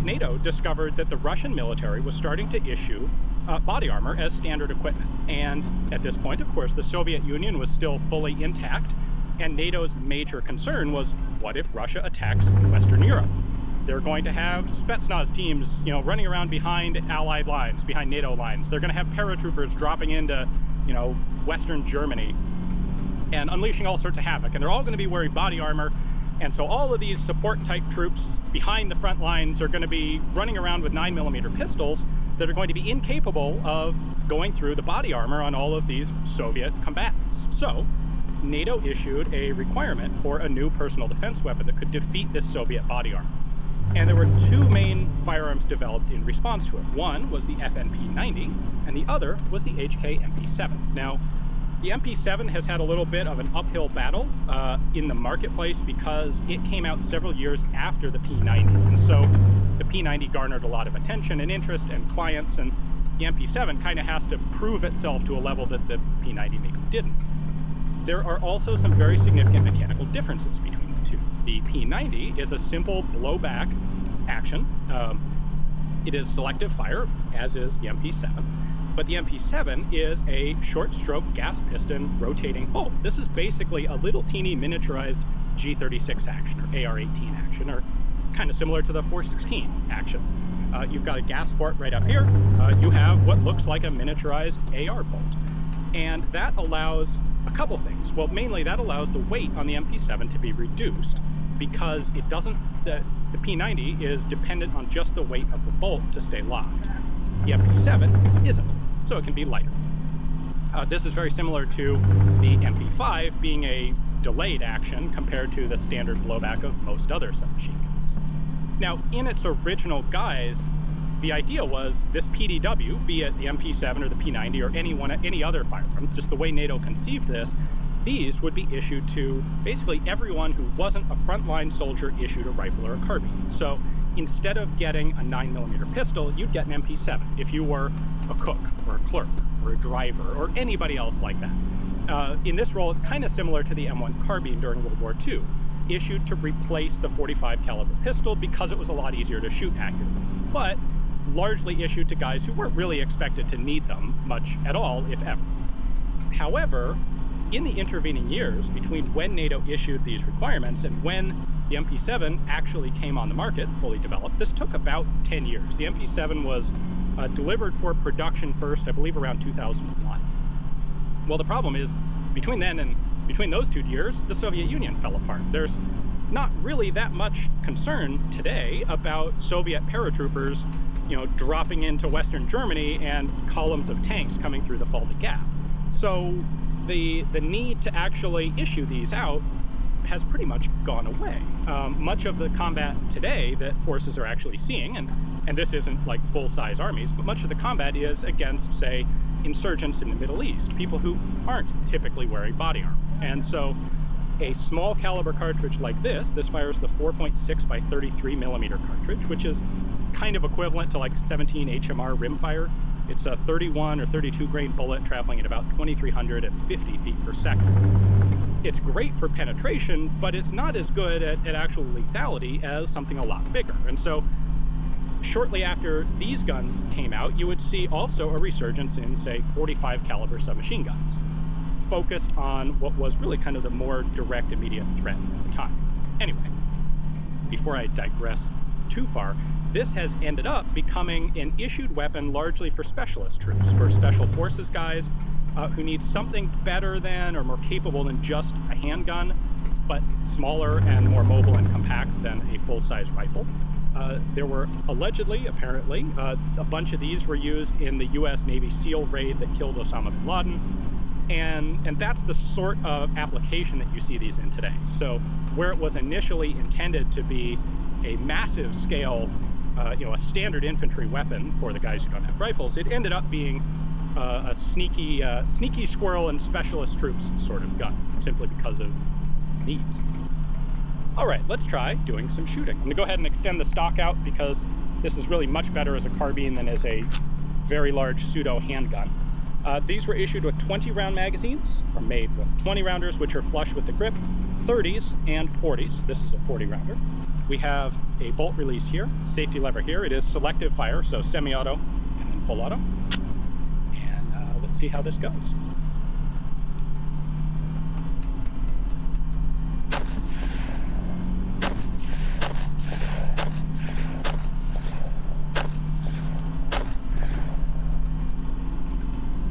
NATO discovered that the Russian military was starting to issue body armor as standard equipment. And at this point, of course, the Soviet Union was still fully intact, and NATO's major concern was, what if Russia attacks Western Europe? They're going to have Spetsnaz teams, running around behind Allied lines, behind NATO lines. They're going to have paratroopers dropping into, Western Germany and unleashing all sorts of havoc, and they're all going to be wearing body armor, and so all of these support type troops behind the front lines are going to be running around with 9mm pistols that are going to be incapable of going through the body armor on all of these Soviet combatants. So NATO issued a requirement for a new personal defense weapon that could defeat this Soviet body armor. And there were two main firearms developed in response to it. One was the FNP90, and the other was the HK MP7. Now, the MP7 has had a little bit of an uphill battle in the marketplace because it came out several years after the P90. And so the P90 garnered a lot of attention and interest and clients, and the MP7 kind of has to prove itself to a level that the P90 maybe didn't. There are also some very significant mechanical differences between the two. The P90 is a simple blowback action. It is selective fire, as is the MP7. But the MP7 is a short stroke gas piston rotating bolt. This is basically a little teeny miniaturized G36 action or AR-18 action, or kind of similar to the 416 action. You've got a gas port right up here. You have what looks like a miniaturized AR bolt. And that allows a couple things. Well, mainly that allows the weight on the MP7 to be reduced because it doesn't, the P90 is dependent on just the weight of the bolt to stay locked. The MP7 isn't, so it can be lighter. This is very similar to the MP5 being a delayed action compared to the standard blowback of most other submachine guns. Now, in its original guise, the idea was this PDW, be it the MP7 or the P90 or any other firearm, just the way NATO conceived this, these would be issued to basically everyone who wasn't a frontline soldier issued a rifle or a carbine. So instead of getting a 9mm pistol, you'd get an MP7 if you were a cook or a clerk or a driver or anybody else like that. In this role, it's kind of similar to the M1 carbine during World War II, issued to replace the .45 caliber pistol because it was a lot easier to shoot accurately, but largely issued to guys who weren't really expected to need them much at all, if ever. However, in the intervening years between when NATO issued these requirements and when the MP7 actually came on the market, fully developed, this took about 10 years. The MP7 was delivered for production first, I believe, around 2001. Well, the problem is, between then and between those 2 years, the Soviet Union fell apart. There's not really that much concern today about Soviet paratroopers, dropping into Western Germany and columns of tanks coming through the Fulda Gap. So the need to actually issue these out has pretty much gone away. Much of the combat today that forces are actually seeing, and this isn't like full-size armies, but much of the combat is against, say, insurgents in the Middle East, people who aren't typically wearing body armor. And so a small caliber cartridge like this fires the 4.6 by 33 millimeter cartridge, which is kind of equivalent to like 17 HMR rimfire. It's a 31 or 32 grain bullet traveling at about 2,350 feet per second. It's great for penetration, but it's not as good at actual lethality as something a lot bigger. And so shortly after these guns came out, you would see also a resurgence in, say, 45 caliber submachine guns, focused on what was really kind of the more direct, immediate threat at the time. Anyway, before I digress too far, this has ended up becoming an issued weapon largely for specialist troops, for special forces guys who need something better than or more capable than just a handgun, but smaller and more mobile and compact than a full-size rifle. There were allegedly, apparently, a bunch of these were used in the U.S. Navy SEAL raid that killed Osama bin Laden. And that's the sort of application that you see these in today. So where it was initially intended to be a massive scale, a standard infantry weapon for the guys who don't have rifles, it ended up being a sneaky squirrel and specialist troops sort of gun, simply because of needs. All right, let's try doing some shooting. I'm gonna go ahead and extend the stock out because this is really much better as a carbine than as a very large pseudo handgun. These were issued with 20 round magazines, or made with 20 rounders, which are flush with the grip, 30s and 40s. This is a 40 rounder. We have a bolt release here, safety lever here. It is selective fire, so semi-auto and then full auto. And let's see how this goes.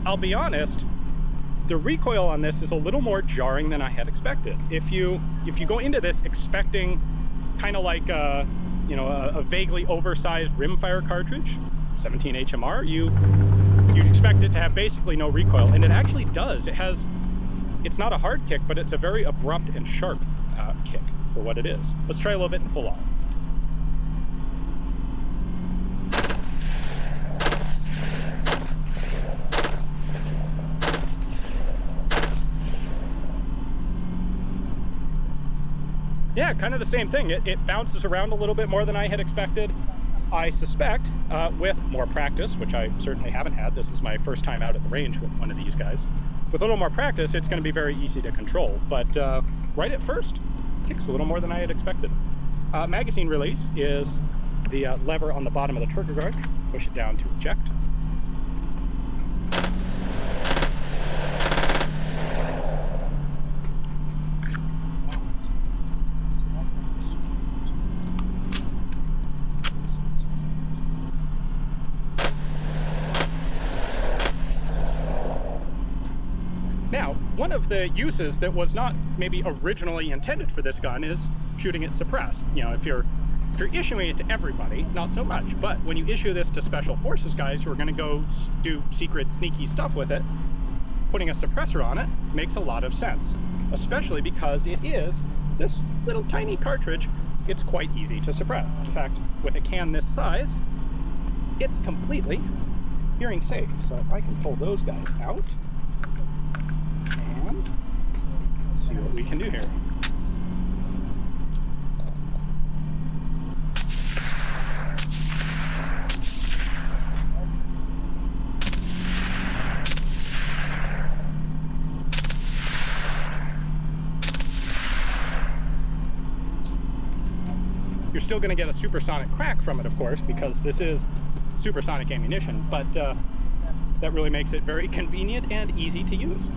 I'll be honest, the recoil on this is a little more jarring than I had expected. If you go into this expecting kind of like a vaguely oversized rimfire cartridge, 17 HMR, you'd expect it to have basically no recoil, and it actually does. It's not a hard kick, but it's a very abrupt and sharp kick for what it is. Let's try a little bit in full auto. Yeah, kind of the same thing. It bounces around a little bit more than I had expected. I suspect with more practice, which I certainly haven't had, this is my first time out at the range with one of these guys. With a little more practice, it's going to be very easy to control. But right at first, kicks a little more than I had expected. Magazine release is the lever on the bottom of the trigger guard. Push it down to eject. Now, one of the uses that was not maybe originally intended for this gun is shooting it suppressed. If you're issuing it to everybody, not so much. But when you issue this to special forces guys who are going to go do secret, sneaky stuff with it, putting a suppressor on it makes a lot of sense, especially because it is this little tiny cartridge. It's quite easy to suppress. In fact, with a can this size, it's completely hearing safe. So if I can pull those guys out, and let's see what we can do here. You're still going to get a supersonic crack from it, of course, because this is supersonic ammunition, but that really makes it very convenient and easy to use.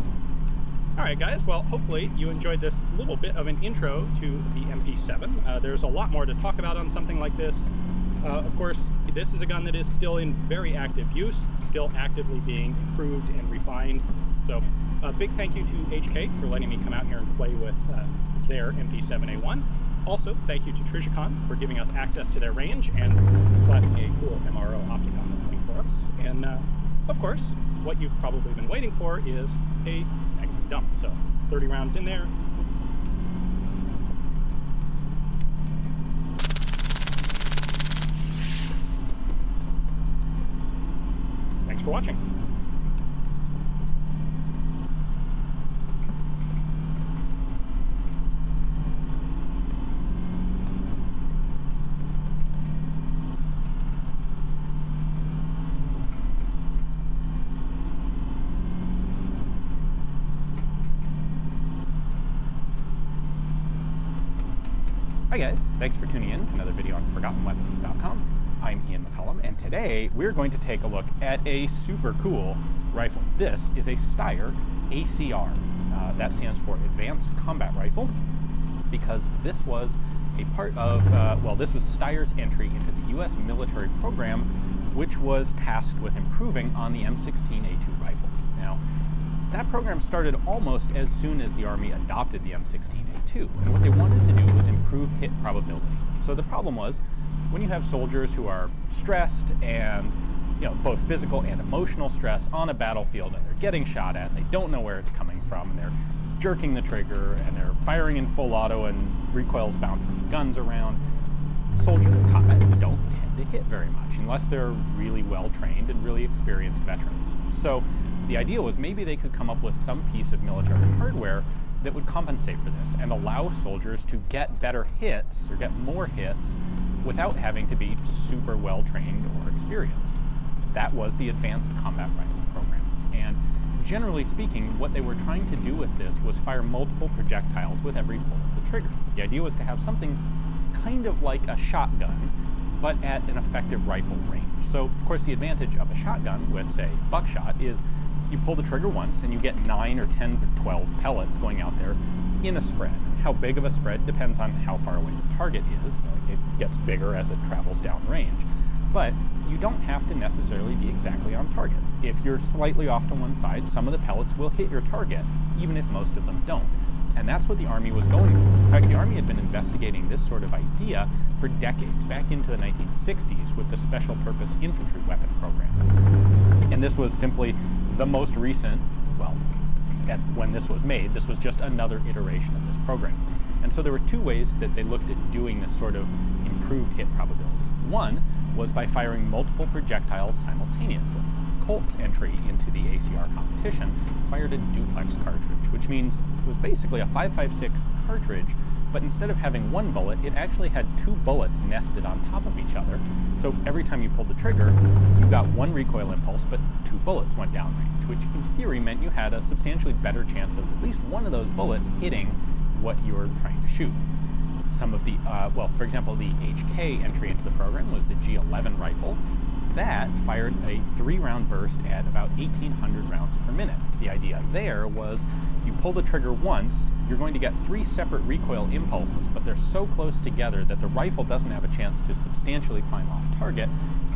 Alright guys, well hopefully you enjoyed this little bit of an intro to the MP7. There's a lot more to talk about on something like this. Of course, this is a gun that is still in very active use, still actively being improved and refined. So a big thank you to HK for letting me come out here and play with their MP7A1. Also, thank you to Trijicon for giving us access to their range and slapping a cool MRO optic on this thing for us. And of course, what you've probably been waiting for is a magazine dump. So 30 rounds in there. Thanks for watching. Hi guys, thanks for tuning in to another video on ForgottenWeapons.com. I'm Ian McCollum, and today we're going to take a look at a super cool rifle. This is a Steyr ACR. That stands for Advanced Combat Rifle, because this was a part of, this was Steyr's entry into the U.S. military program, which was tasked with improving on the M16A2 rifle. Now, that program started almost as soon as the Army adopted the M16A2, and what they wanted to do was improve hit probability. So the problem was, when you have soldiers who are stressed and, both physical and emotional stress on a battlefield, and they're getting shot at, and they don't know where it's coming from, and they're jerking the trigger, and they're firing in full auto, and recoil's bouncing the guns around, soldiers in combat don't tend to hit very much, unless they're really well trained and really experienced veterans. So the idea was maybe they could come up with some piece of military hardware that would compensate for this and allow soldiers to get better hits or get more hits without having to be super well trained or experienced. That was the Advanced Combat Rifle program. And generally speaking, what they were trying to do with this was fire multiple projectiles with every pull of the trigger. The idea was to have something kind of like a shotgun, but at an effective rifle range. So, of course, the advantage of a shotgun with, say, buckshot is you pull the trigger once and you get 9 or 10 or 12 pellets going out there in a spread. How big of a spread depends on how far away the target is. It gets bigger as it travels down range. But you don't have to necessarily be exactly on target. If you're slightly off to one side, some of the pellets will hit your target, even if most of them don't. And that's what the Army was going for. In fact, the Army had been investigating this sort of idea for decades, back into the 1960s with the Special Purpose Infantry Weapon Program. And this was simply the most recent, when this was made, this was just another iteration of this program. And so there were two ways that they looked at doing this sort of improved hit probability. One was by firing multiple projectiles simultaneously. Colt's entry into the ACR competition fired a duplex cartridge, which means it was basically a 5.56 cartridge, but instead of having one bullet, it actually had two bullets nested on top of each other. So every time you pulled the trigger, you got one recoil impulse, but two bullets went downrange, which in theory meant you had a substantially better chance of at least one of those bullets hitting what you were trying to shoot. Some of the, for example, the HK entry into the program was the G11 rifle. That fired a 3-round burst at about 1,800 rounds per minute. The idea there was you pull the trigger once, you're going to get 3 separate recoil impulses, but they're so close together that the rifle doesn't have a chance to substantially climb off target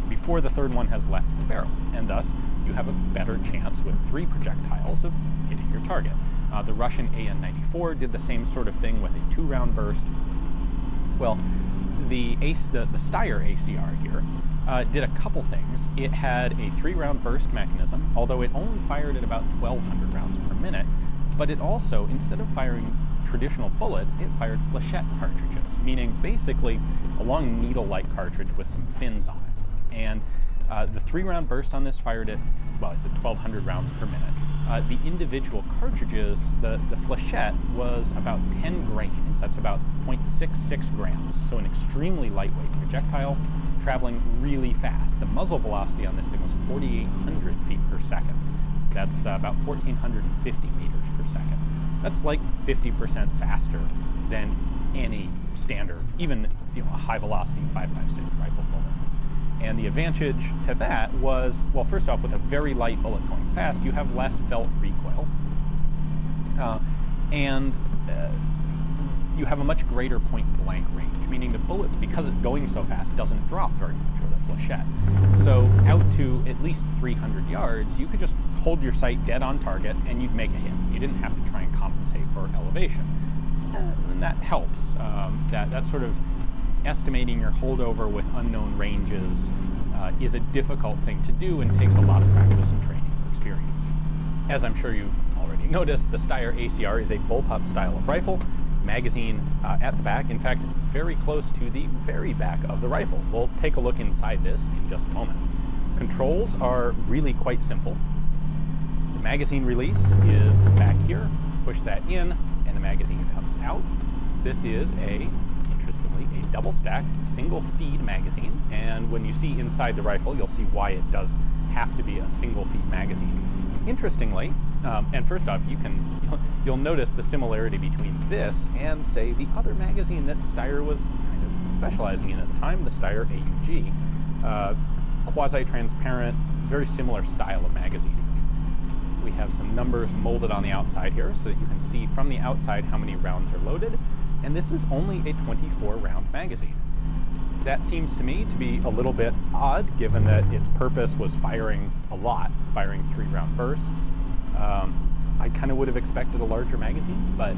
before the third one has left the barrel, and thus you have a better chance with 3 projectiles of hitting your target. The Russian AN-94 did the same sort of thing with a 2-round burst. Well, the Steyr ACR here did a couple things. It had a 3-round burst mechanism, although it only fired at about 1,200 rounds per minute, but it also, instead of firing traditional bullets, it fired flechette cartridges, meaning basically a long needle-like cartridge with some fins on it. And the 3-round burst on this fired at, 1,200 rounds per minute. The individual cartridges, the flechette was about 10 grains, that's about 0.66 grams, so an extremely lightweight projectile, traveling really fast. The muzzle velocity on this thing was 4,800 feet per second. That's about 1,450 meters per second. That's like 50% faster than any standard, even a high-velocity 5.56 rifle bullet. And the advantage to that was, first off, with a very light bullet going fast, you have less felt recoil. And you have a much greater point-blank range, meaning the bullet, because it's going so fast, doesn't drop very much with a flechette. So out to at least 300 yards, you could just hold your sight dead on target and you'd make a hit. You didn't have to try and compensate for elevation. And that helps. That sort of estimating your holdover with unknown ranges is a difficult thing to do and takes a lot of practice and training or experience. As I'm sure you've already noticed, the Steyr ACR is a bullpup style of rifle, magazine at the back, in fact, very close to the very back of the rifle. We'll take a look inside this in just a moment. Controls are really quite simple. The magazine release is back here. Push that in, and the magazine comes out. This is interestingly, a double stack, single feed magazine. And when you see inside the rifle, you'll see why it does have to be a single feed magazine. Interestingly, and first off, you'll notice the similarity between this and, say, the other magazine that Steyr was kind of specializing in at the time, the Steyr AUG. Quasi-transparent, very similar style of magazine. We have some numbers molded on the outside here so that you can see from the outside how many rounds are loaded, and this is only a 24-round magazine. That seems to me to be a little bit odd, given that its purpose was firing a lot, firing 3-round bursts. I kind of would have expected a larger magazine, but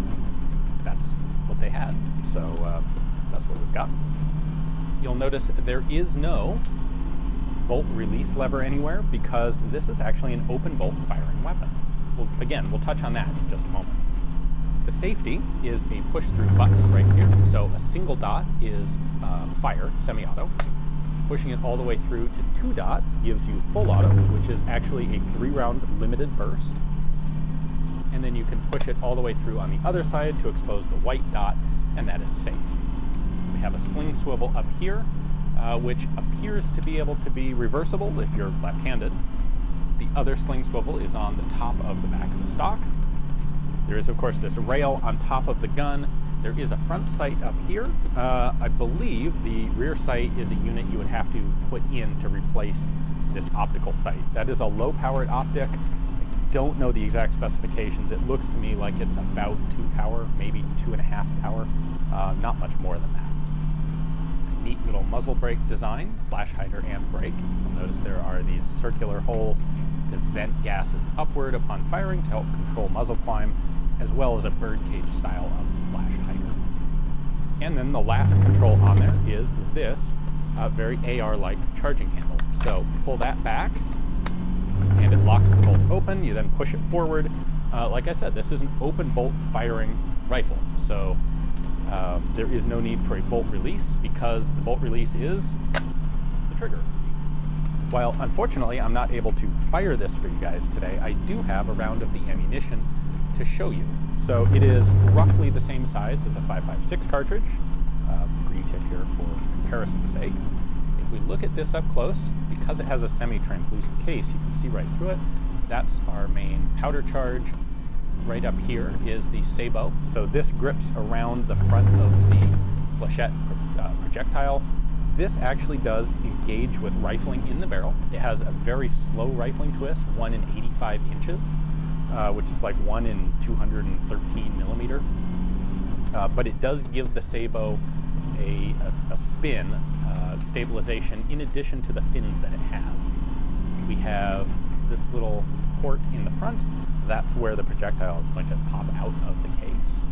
that's what they had, so that's what we've got. You'll notice there is no bolt release lever anywhere because this is actually an open bolt firing weapon. We'll touch on that in just a moment. The safety is a push-through button right here. So a single dot is fire, semi-auto. Pushing it all the way through to 2 dots gives you full auto, which is actually a 3-round limited burst. And then you can push it all the way through on the other side to expose the white dot, and that is safe. We have a sling swivel up here, which appears to be able to be reversible if you're left-handed. The other sling swivel is on the top of the back of the stock. There is, of course, this rail on top of the gun. There is a front sight up here. I believe the rear sight is a unit you would have to put in to replace this optical sight. That is a low-powered optic. I don't know the exact specifications. It looks to me like it's about 2 power, maybe 2.5 power, not much more than that. Neat little muzzle brake design, flash hider and brake. You'll notice there are these circular holes to vent gases upward upon firing to help control muzzle climb, as well as a birdcage style of flash hider. And then the last control on there is this very AR-like charging handle. So pull that back, and it locks the bolt open. You then push it forward. Like I said, this is an open bolt firing rifle. So there is no need for a bolt release because the bolt release is the trigger. While unfortunately I'm not able to fire this for you guys today, I do have a round of the ammunition to show you. So it is roughly the same size as a 5.56 cartridge, green tip here for comparison's sake. If we look at this up close, because it has a semi-translucent case, you can see right through it. That's our main powder charge. Right up here is the sabot. So this grips around the front of the flechette projectile. This actually does engage with rifling in the barrel. It has a very slow rifling twist, 1 in 85 inches, which is like 1 in 213 millimeter. But it does give the sabot a spin, stabilization, in addition to the fins that it has. We have this little port in the front. That's where the projectile is going to pop out of the case.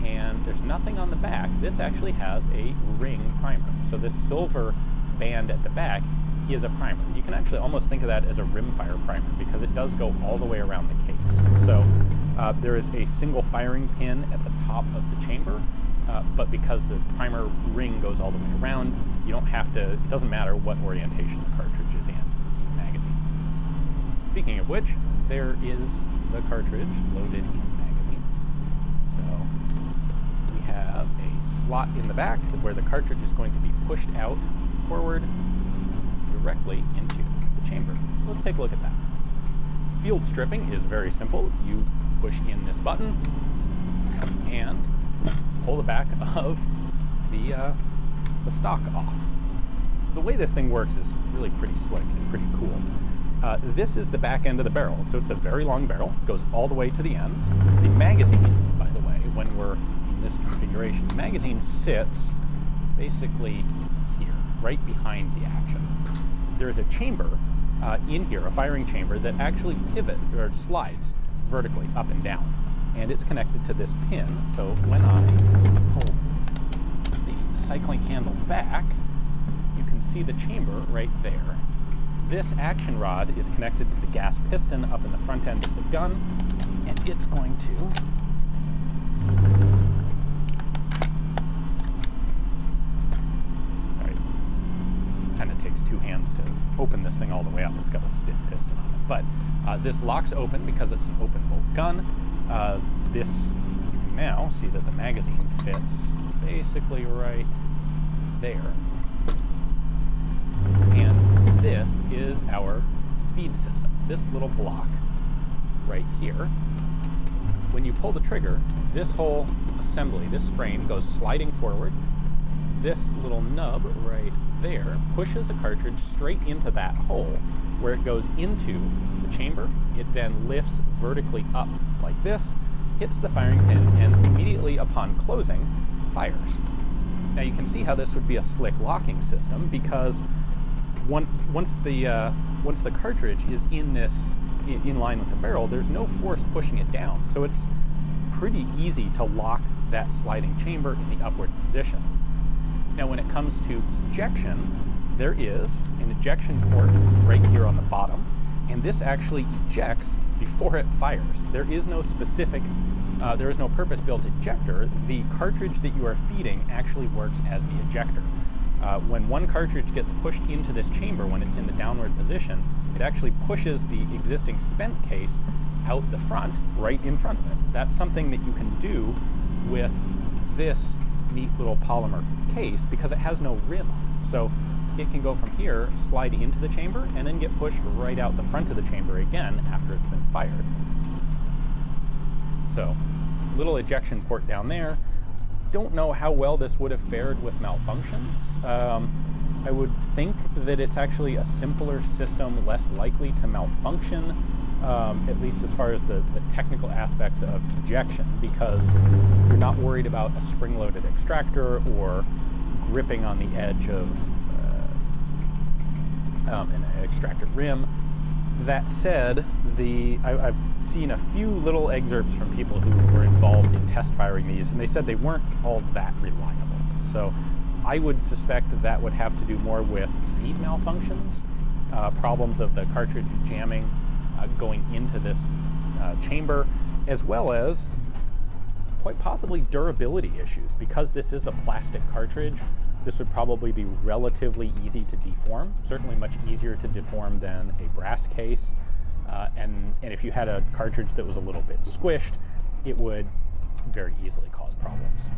And there's nothing on the back. This actually has a ring primer. So this silver band at the back is a primer. You can actually almost think of that as a rimfire primer because it does go all the way around the case. So there is a single firing pin at the top of the chamber, but because the primer ring goes all the way around, you don't have to, it doesn't matter what orientation the cartridge is in the magazine. Speaking of which, there is the cartridge loaded in the magazine. So we have a slot in the back where the cartridge is going to be pushed out forward directly into the chamber. So let's take a look at that. Field stripping is very simple. You push in this button and pull the back of the stock off. So the way this thing works is really pretty slick and pretty cool. This is the back end of the barrel, so it's a very long barrel, goes all the way to the end. The magazine, by the way, when we're in this configuration, the magazine sits basically here, right behind the action. There is a chamber in here, a firing chamber, that actually slides vertically up and down, and it's connected to this pin. So when I pull the cycling handle back, you can see the chamber right there. This action rod is connected to the gas piston up in the front end of the gun, and it's going to kind of takes two hands to open this thing all the way up. It's got a stiff piston on it. But this locks open because it's an open bolt gun. This, you can now see that the magazine fits basically right there. And this is our feed system. This little block right here. When you pull the trigger, this whole assembly, this frame goes sliding forward. This little nub right there pushes a cartridge straight into that hole where it goes into the chamber. It then lifts vertically up like this, hits the firing pin, and immediately upon closing, fires. Now you can see how this would be a slick locking system, because once the cartridge is in line with the barrel, there's no force pushing it down. So it's pretty easy to lock that sliding chamber in the upward position. Now when it comes to ejection, there is an ejection port right here on the bottom, and this actually ejects before it fires. There is no purpose-built ejector. The cartridge that you are feeding actually works as the ejector. When one cartridge gets pushed into this chamber when it's in the downward position, it actually pushes the existing spent case out the front, right in front of it. That's something that you can do with this neat little polymer case because it has no rim on it. So it can go from here, slide into the chamber, and then get pushed right out the front of the chamber again after it's been fired. So, little ejection port down there. Don't know how well this would have fared with malfunctions. I would think that it's actually a simpler system, less likely to malfunction, at least as far as the technical aspects of ejection, because you're not worried about a spring-loaded extractor or gripping on the edge of an extractor rim. That said, I've seen a few little excerpts from people who were involved in test firing these, and they said they weren't all that reliable. So I would suspect that would have to do more with feed malfunctions, problems of the cartridge jamming going into this chamber, as well as quite possibly durability issues. Because this is a plastic cartridge, this would probably be relatively easy to deform, certainly much easier to deform than a brass case. And if you had a cartridge that was a little bit squished, it would very easily cause problems.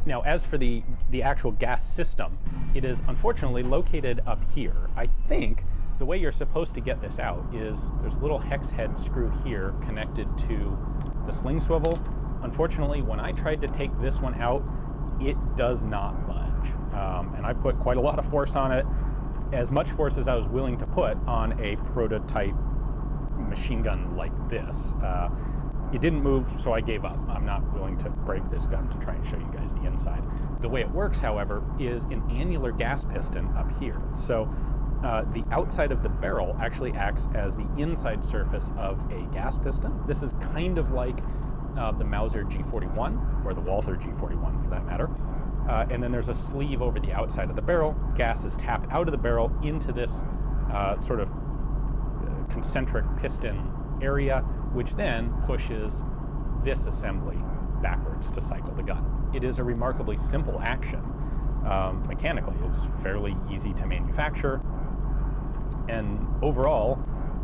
Now, as for the actual gas system, it is unfortunately located up here. I think the way you're supposed to get this out is there's a little hex head screw here connected to the sling swivel. Unfortunately, when I tried to take this one out, it does not budge. And I put quite a lot of force on it, as much force as I was willing to put on a prototype machine gun like this. It didn't move, so I gave up. I'm not willing to break this gun to try and show you guys the inside. The way it works, however, is an annular gas piston up here. So the outside of the barrel actually acts as the inside surface of a gas piston. This is kind of like the Mauser G41, or the Walther G41 for that matter. And then there's a sleeve over the outside of the barrel. Gas is tapped out of the barrel into this sort of concentric piston area, which then pushes this assembly backwards to cycle the gun. It is a remarkably simple action. Mechanically, it's fairly easy to manufacture, and overall,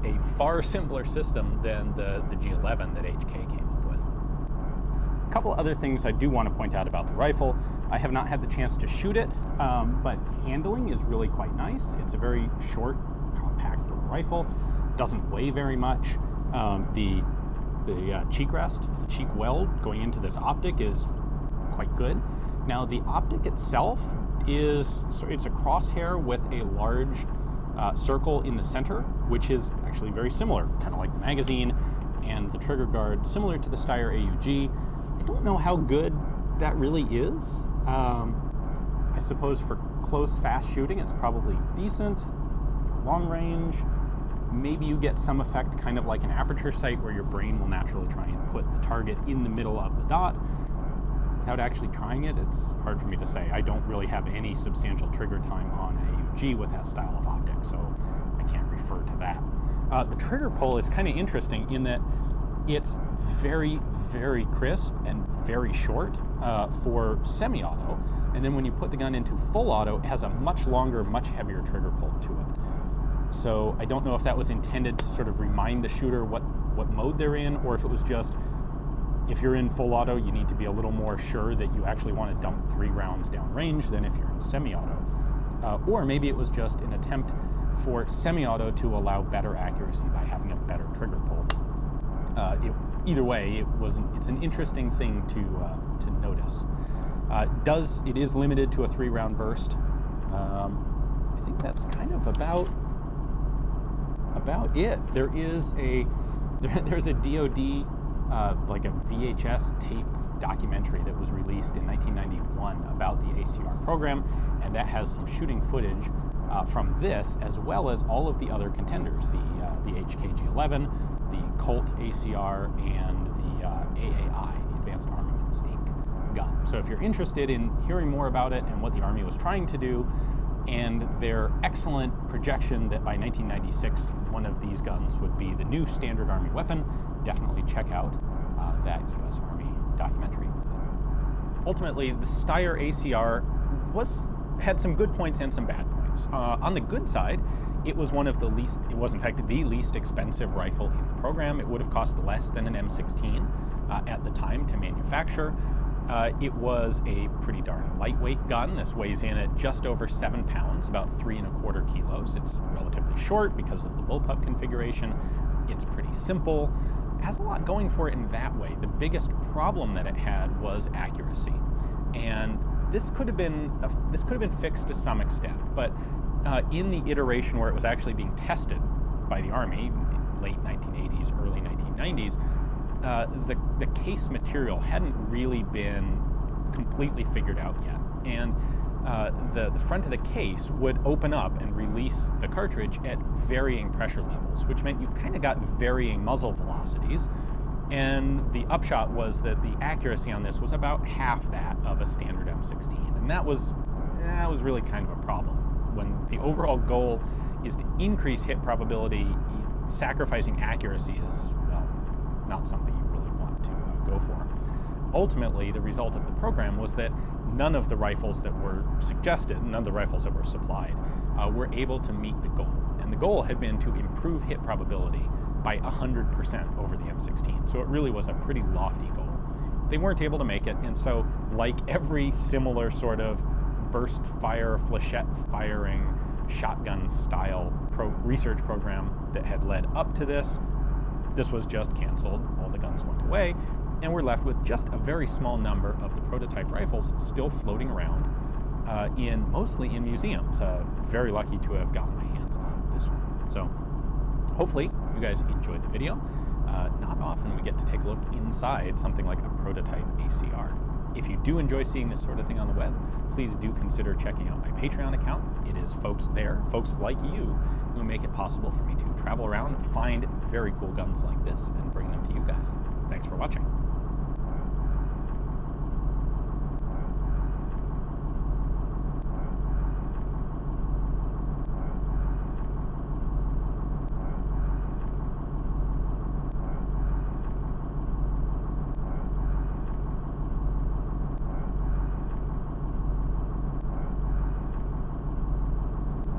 a far simpler system than the G11 that HK came up with. A couple other things I do want to point out about the rifle. I have not had the chance to shoot it, but handling is really quite nice. It's a very short, compact little rifle. Doesn't weigh very much. The cheek rest, the cheek weld going into this optic is quite good. Now the optic itself it's a crosshair with a large circle in the center, which is actually very similar, kind of like the magazine, and the trigger guard similar to the Steyr AUG. I don't know how good that really is. I suppose for close, fast shooting, it's probably decent. For long range, maybe you get some effect kind of like an aperture sight where your brain will naturally try and put the target in the middle of the dot. without actually trying it, it's hard for me to say. I don't really have any substantial trigger time on an AUG with that style of optic, so I can't refer to that. The trigger pull is kind of interesting in that it's very, very crisp and very short for semi-auto, and then when you put the gun into full auto, it has a much longer, much heavier trigger pull to it. So I don't know if that was intended to sort of remind the shooter what mode they're in, or if it was just, if you're in full auto, you need to be a little more sure that you actually want to dump 3 rounds downrange than if you're in semi-auto. Or maybe it was just an attempt for semi-auto to allow better accuracy by having a better trigger pull. Either way, it's an interesting thing to notice. It is limited to a 3-round burst. I think that's kind of about it. There's a DoD like a VHS tape documentary that was released in 1991 about the ACR program, and that has some shooting footage from this, as well as all of the other contenders, the HKG-11, the Colt ACR, and the AAI, the Advanced Armaments Inc. gun. So if you're interested in hearing more about it and what the Army was trying to do, and their excellent projection that by 1996 one of these guns would be the new standard Army weapon, definitely check out that U.S. Army documentary. Ultimately, the Steyr ACR had some good points and some bad points. On the good side, it was in fact the least expensive rifle in the program. It would have cost less than an M16 at the time to manufacture. It was a pretty darn lightweight gun. This weighs in at just over 7 pounds, about 3¼ kilos. It's relatively short because of the bullpup configuration. It's pretty simple. It has a lot going for it in that way. The biggest problem that it had was accuracy, and this could have been fixed to some extent. But in the iteration where it was actually being tested by the Army, in late 1980s, early 1990s, the case material hadn't really been completely figured out yet, and the front of the case would open up and release the cartridge at varying pressure levels, which meant you kind of got varying muzzle velocities, and the upshot was that the accuracy on this was about half that of a standard M16, and that was really kind of a problem. When the overall goal is to increase hit probability, sacrificing accuracy is, well, not something you really want to go for. Ultimately, the result of the program was that none of the rifles that were suggested, none of the rifles that were supplied, were able to meet the goal. And the goal had been to improve hit probability by 100% over the M16. So it really was a pretty lofty goal. They weren't able to make it, and so like every similar sort of burst fire, flechette firing, shotgun style research program that had led up to this was just canceled. All the guns went away, and we're left with just a very small number of the prototype rifles still floating around, mostly in museums. Very lucky to have gotten my hands on this one. So hopefully you guys enjoyed the video. Not often we get to take a look inside something like a prototype ACR. If you do enjoy seeing this sort of thing on the web, please do consider checking out my Patreon account. It is folks like you, who make it possible for me to travel around, find very cool guns like this, and bring them to you guys. Thanks for watching.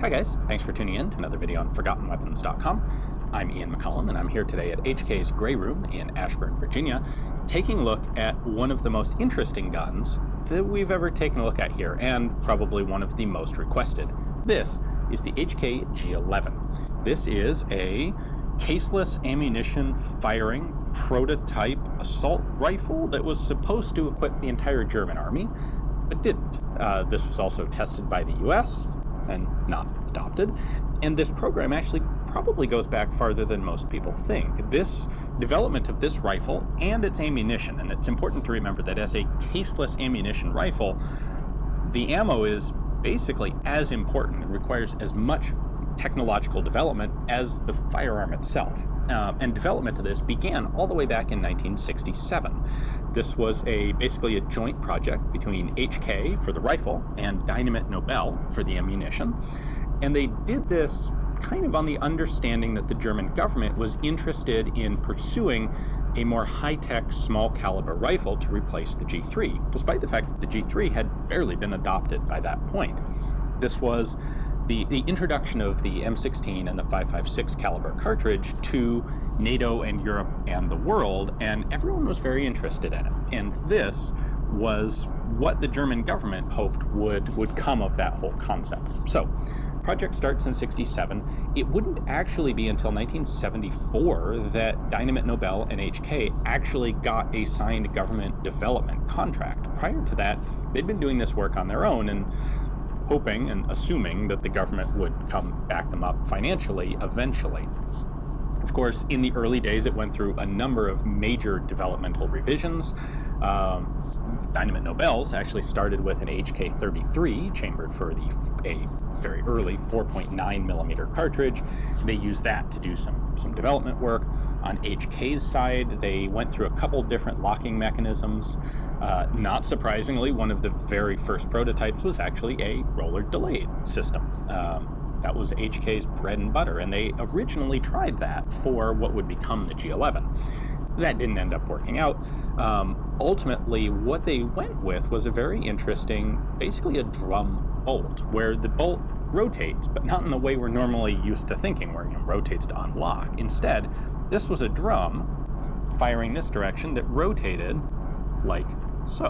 Hi guys, thanks for tuning in to another video on ForgottenWeapons.com. I'm Ian McCollum, and I'm here today at HK's Grey Room in Ashburn, Virginia, taking a look at one of the most interesting guns that we've ever taken a look at here, and probably one of the most requested. This is the HKG-11. This is a caseless ammunition firing prototype assault rifle that was supposed to equip the entire German army, but didn't. This was also tested by the US, and not adopted. And this program actually probably goes back farther than most people think. This development of this rifle and its ammunition, and it's important to remember that as a caseless ammunition rifle, the ammo is basically as important. It requires as much technological development as the firearm itself. And development of this began all the way back in 1967. This was basically a joint project between HK for the rifle and Dynamit Nobel for the ammunition. And they did this kind of on the understanding that the German government was interested in pursuing a more high-tech small caliber rifle to replace the G3, despite the fact that the G3 had barely been adopted by that point. This was the introduction of the M16 and the 5.56 caliber cartridge to NATO and Europe and the world, and everyone was very interested in it. And this was what the German government hoped would come of that whole concept. So, project starts in 67. It wouldn't actually be until 1974 that Dynamit Nobel and HK actually got a signed government development contract. Prior to that, they'd been doing this work on their own and hoping and assuming that the government would come back them up financially eventually. Of course, in the early days, it went through a number of major developmental revisions. Dynamit Nobel's actually started with an HK-33 chambered for a very early 4.9 millimeter cartridge. They used that to do some development work. On HK's side, they went through a couple different locking mechanisms. Not surprisingly, one of the very first prototypes was actually a roller delayed system. That was HK's bread and butter, and they originally tried that for what would become the G11. That didn't end up working out. Ultimately, what they went with was a very interesting, basically a drum bolt, where the bolt rotates, but not in the way we're normally used to thinking, where it rotates to unlock. Instead, this was a drum firing this direction that rotated like so,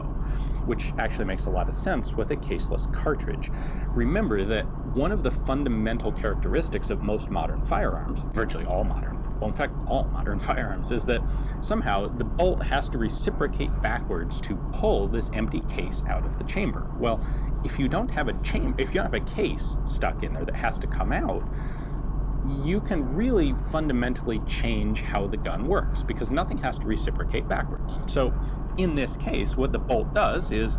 which actually makes a lot of sense with a caseless cartridge. Remember that one of the fundamental characteristics of most modern firearms, virtually all modern, well, in fact, all modern firearms, is that somehow the bolt has to reciprocate backwards to pull this empty case out of the chamber. Well, if you don't have a case stuck in there that has to come out, you can really fundamentally change how the gun works because nothing has to reciprocate backwards. So in this case, what the bolt does is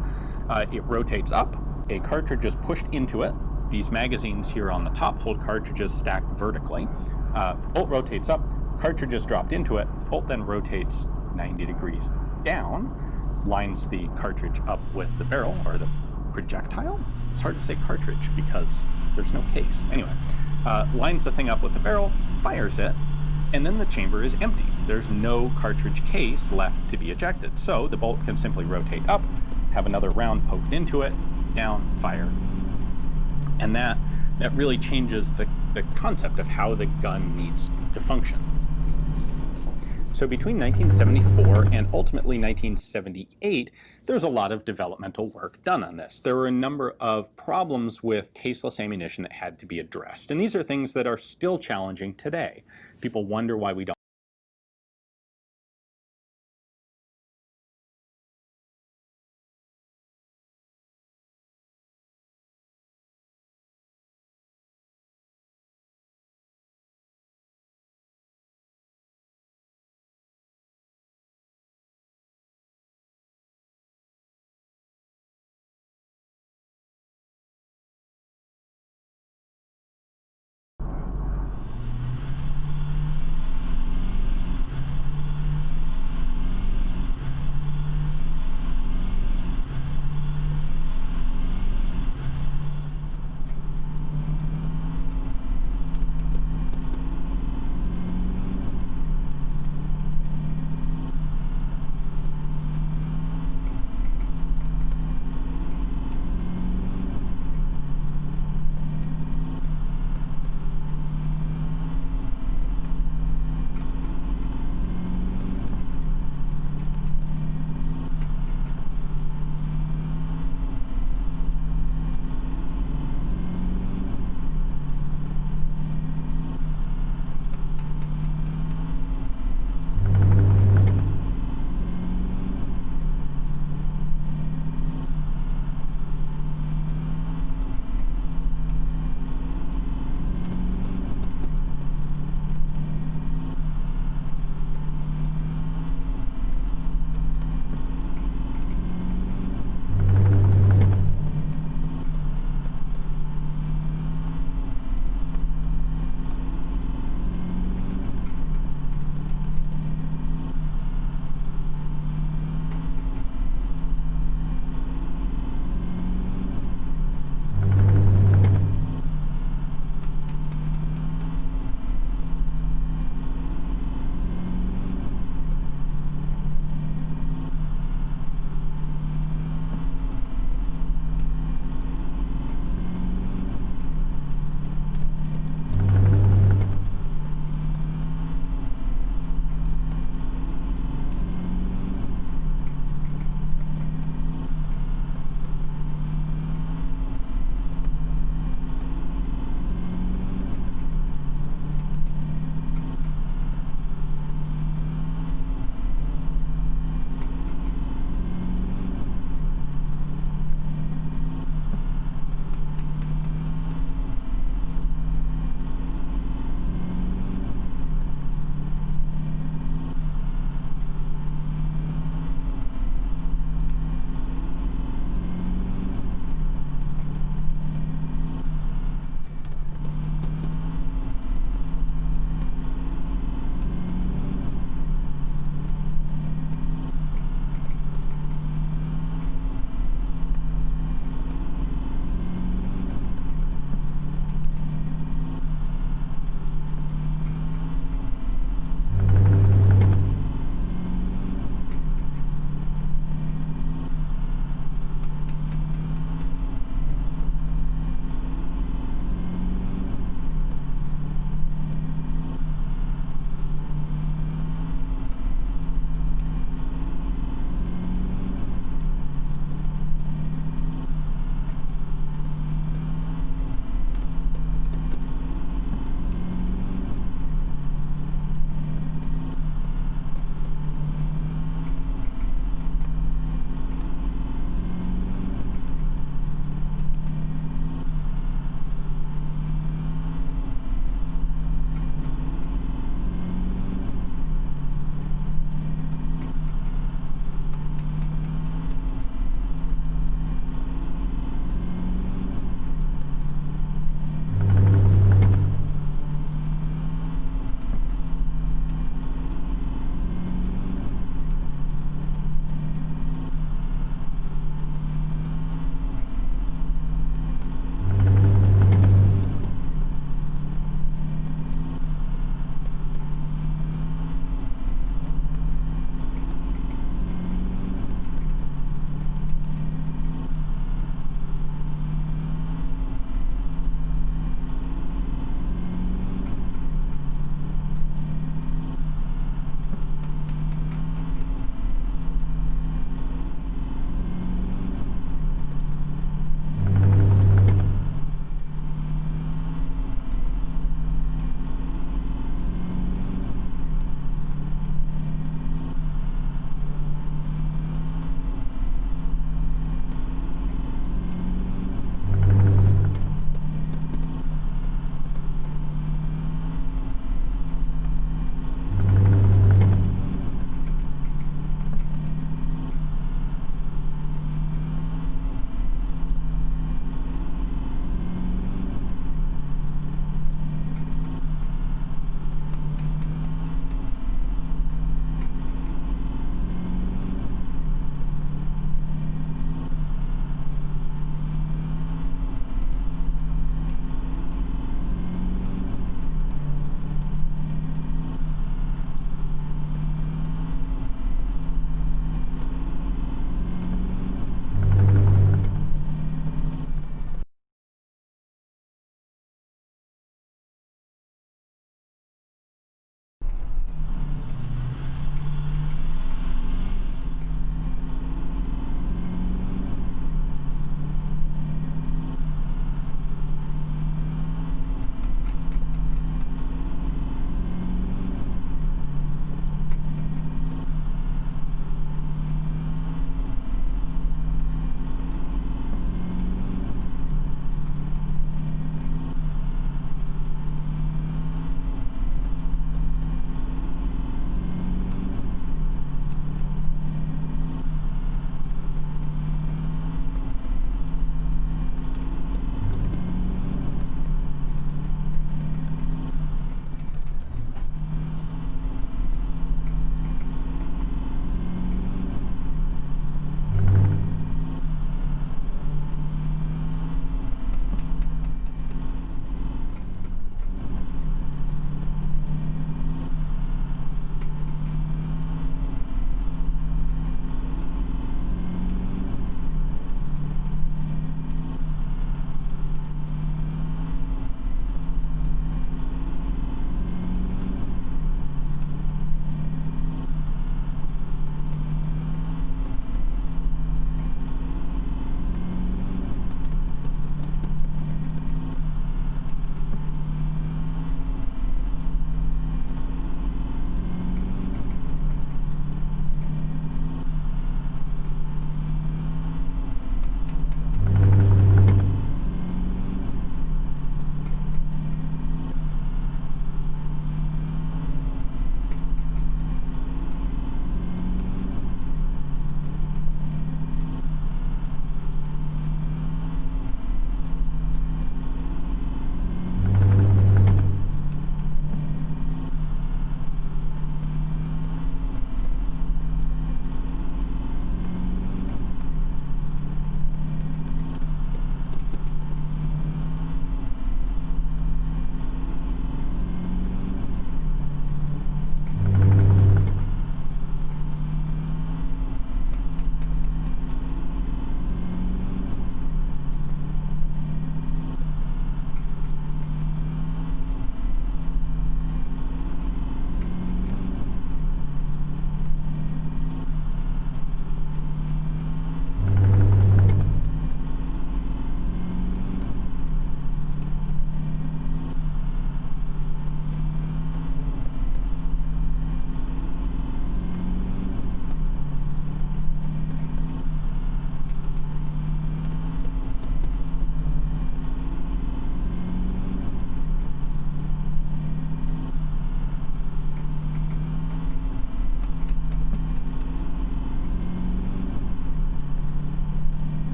it rotates up, a cartridge is pushed into it. These magazines here on the top hold cartridges stacked vertically. Bolt rotates up, cartridge is dropped into it. The bolt then rotates 90 degrees down, lines the cartridge up with the barrel or the projectile. It's hard to say cartridge because there's no case. Anyway, lines the thing up with the barrel, fires it, and then the chamber is empty. There's no cartridge case left to be ejected. So the bolt can simply rotate up, have another round poked into it, down, fire. And that really changes the concept of how the gun needs to function. So between 1974 and ultimately 1978, there's a lot of developmental work done on this. There were a number of problems with caseless ammunition that had to be addressed. And these are things that are still challenging today. People wonder why we don't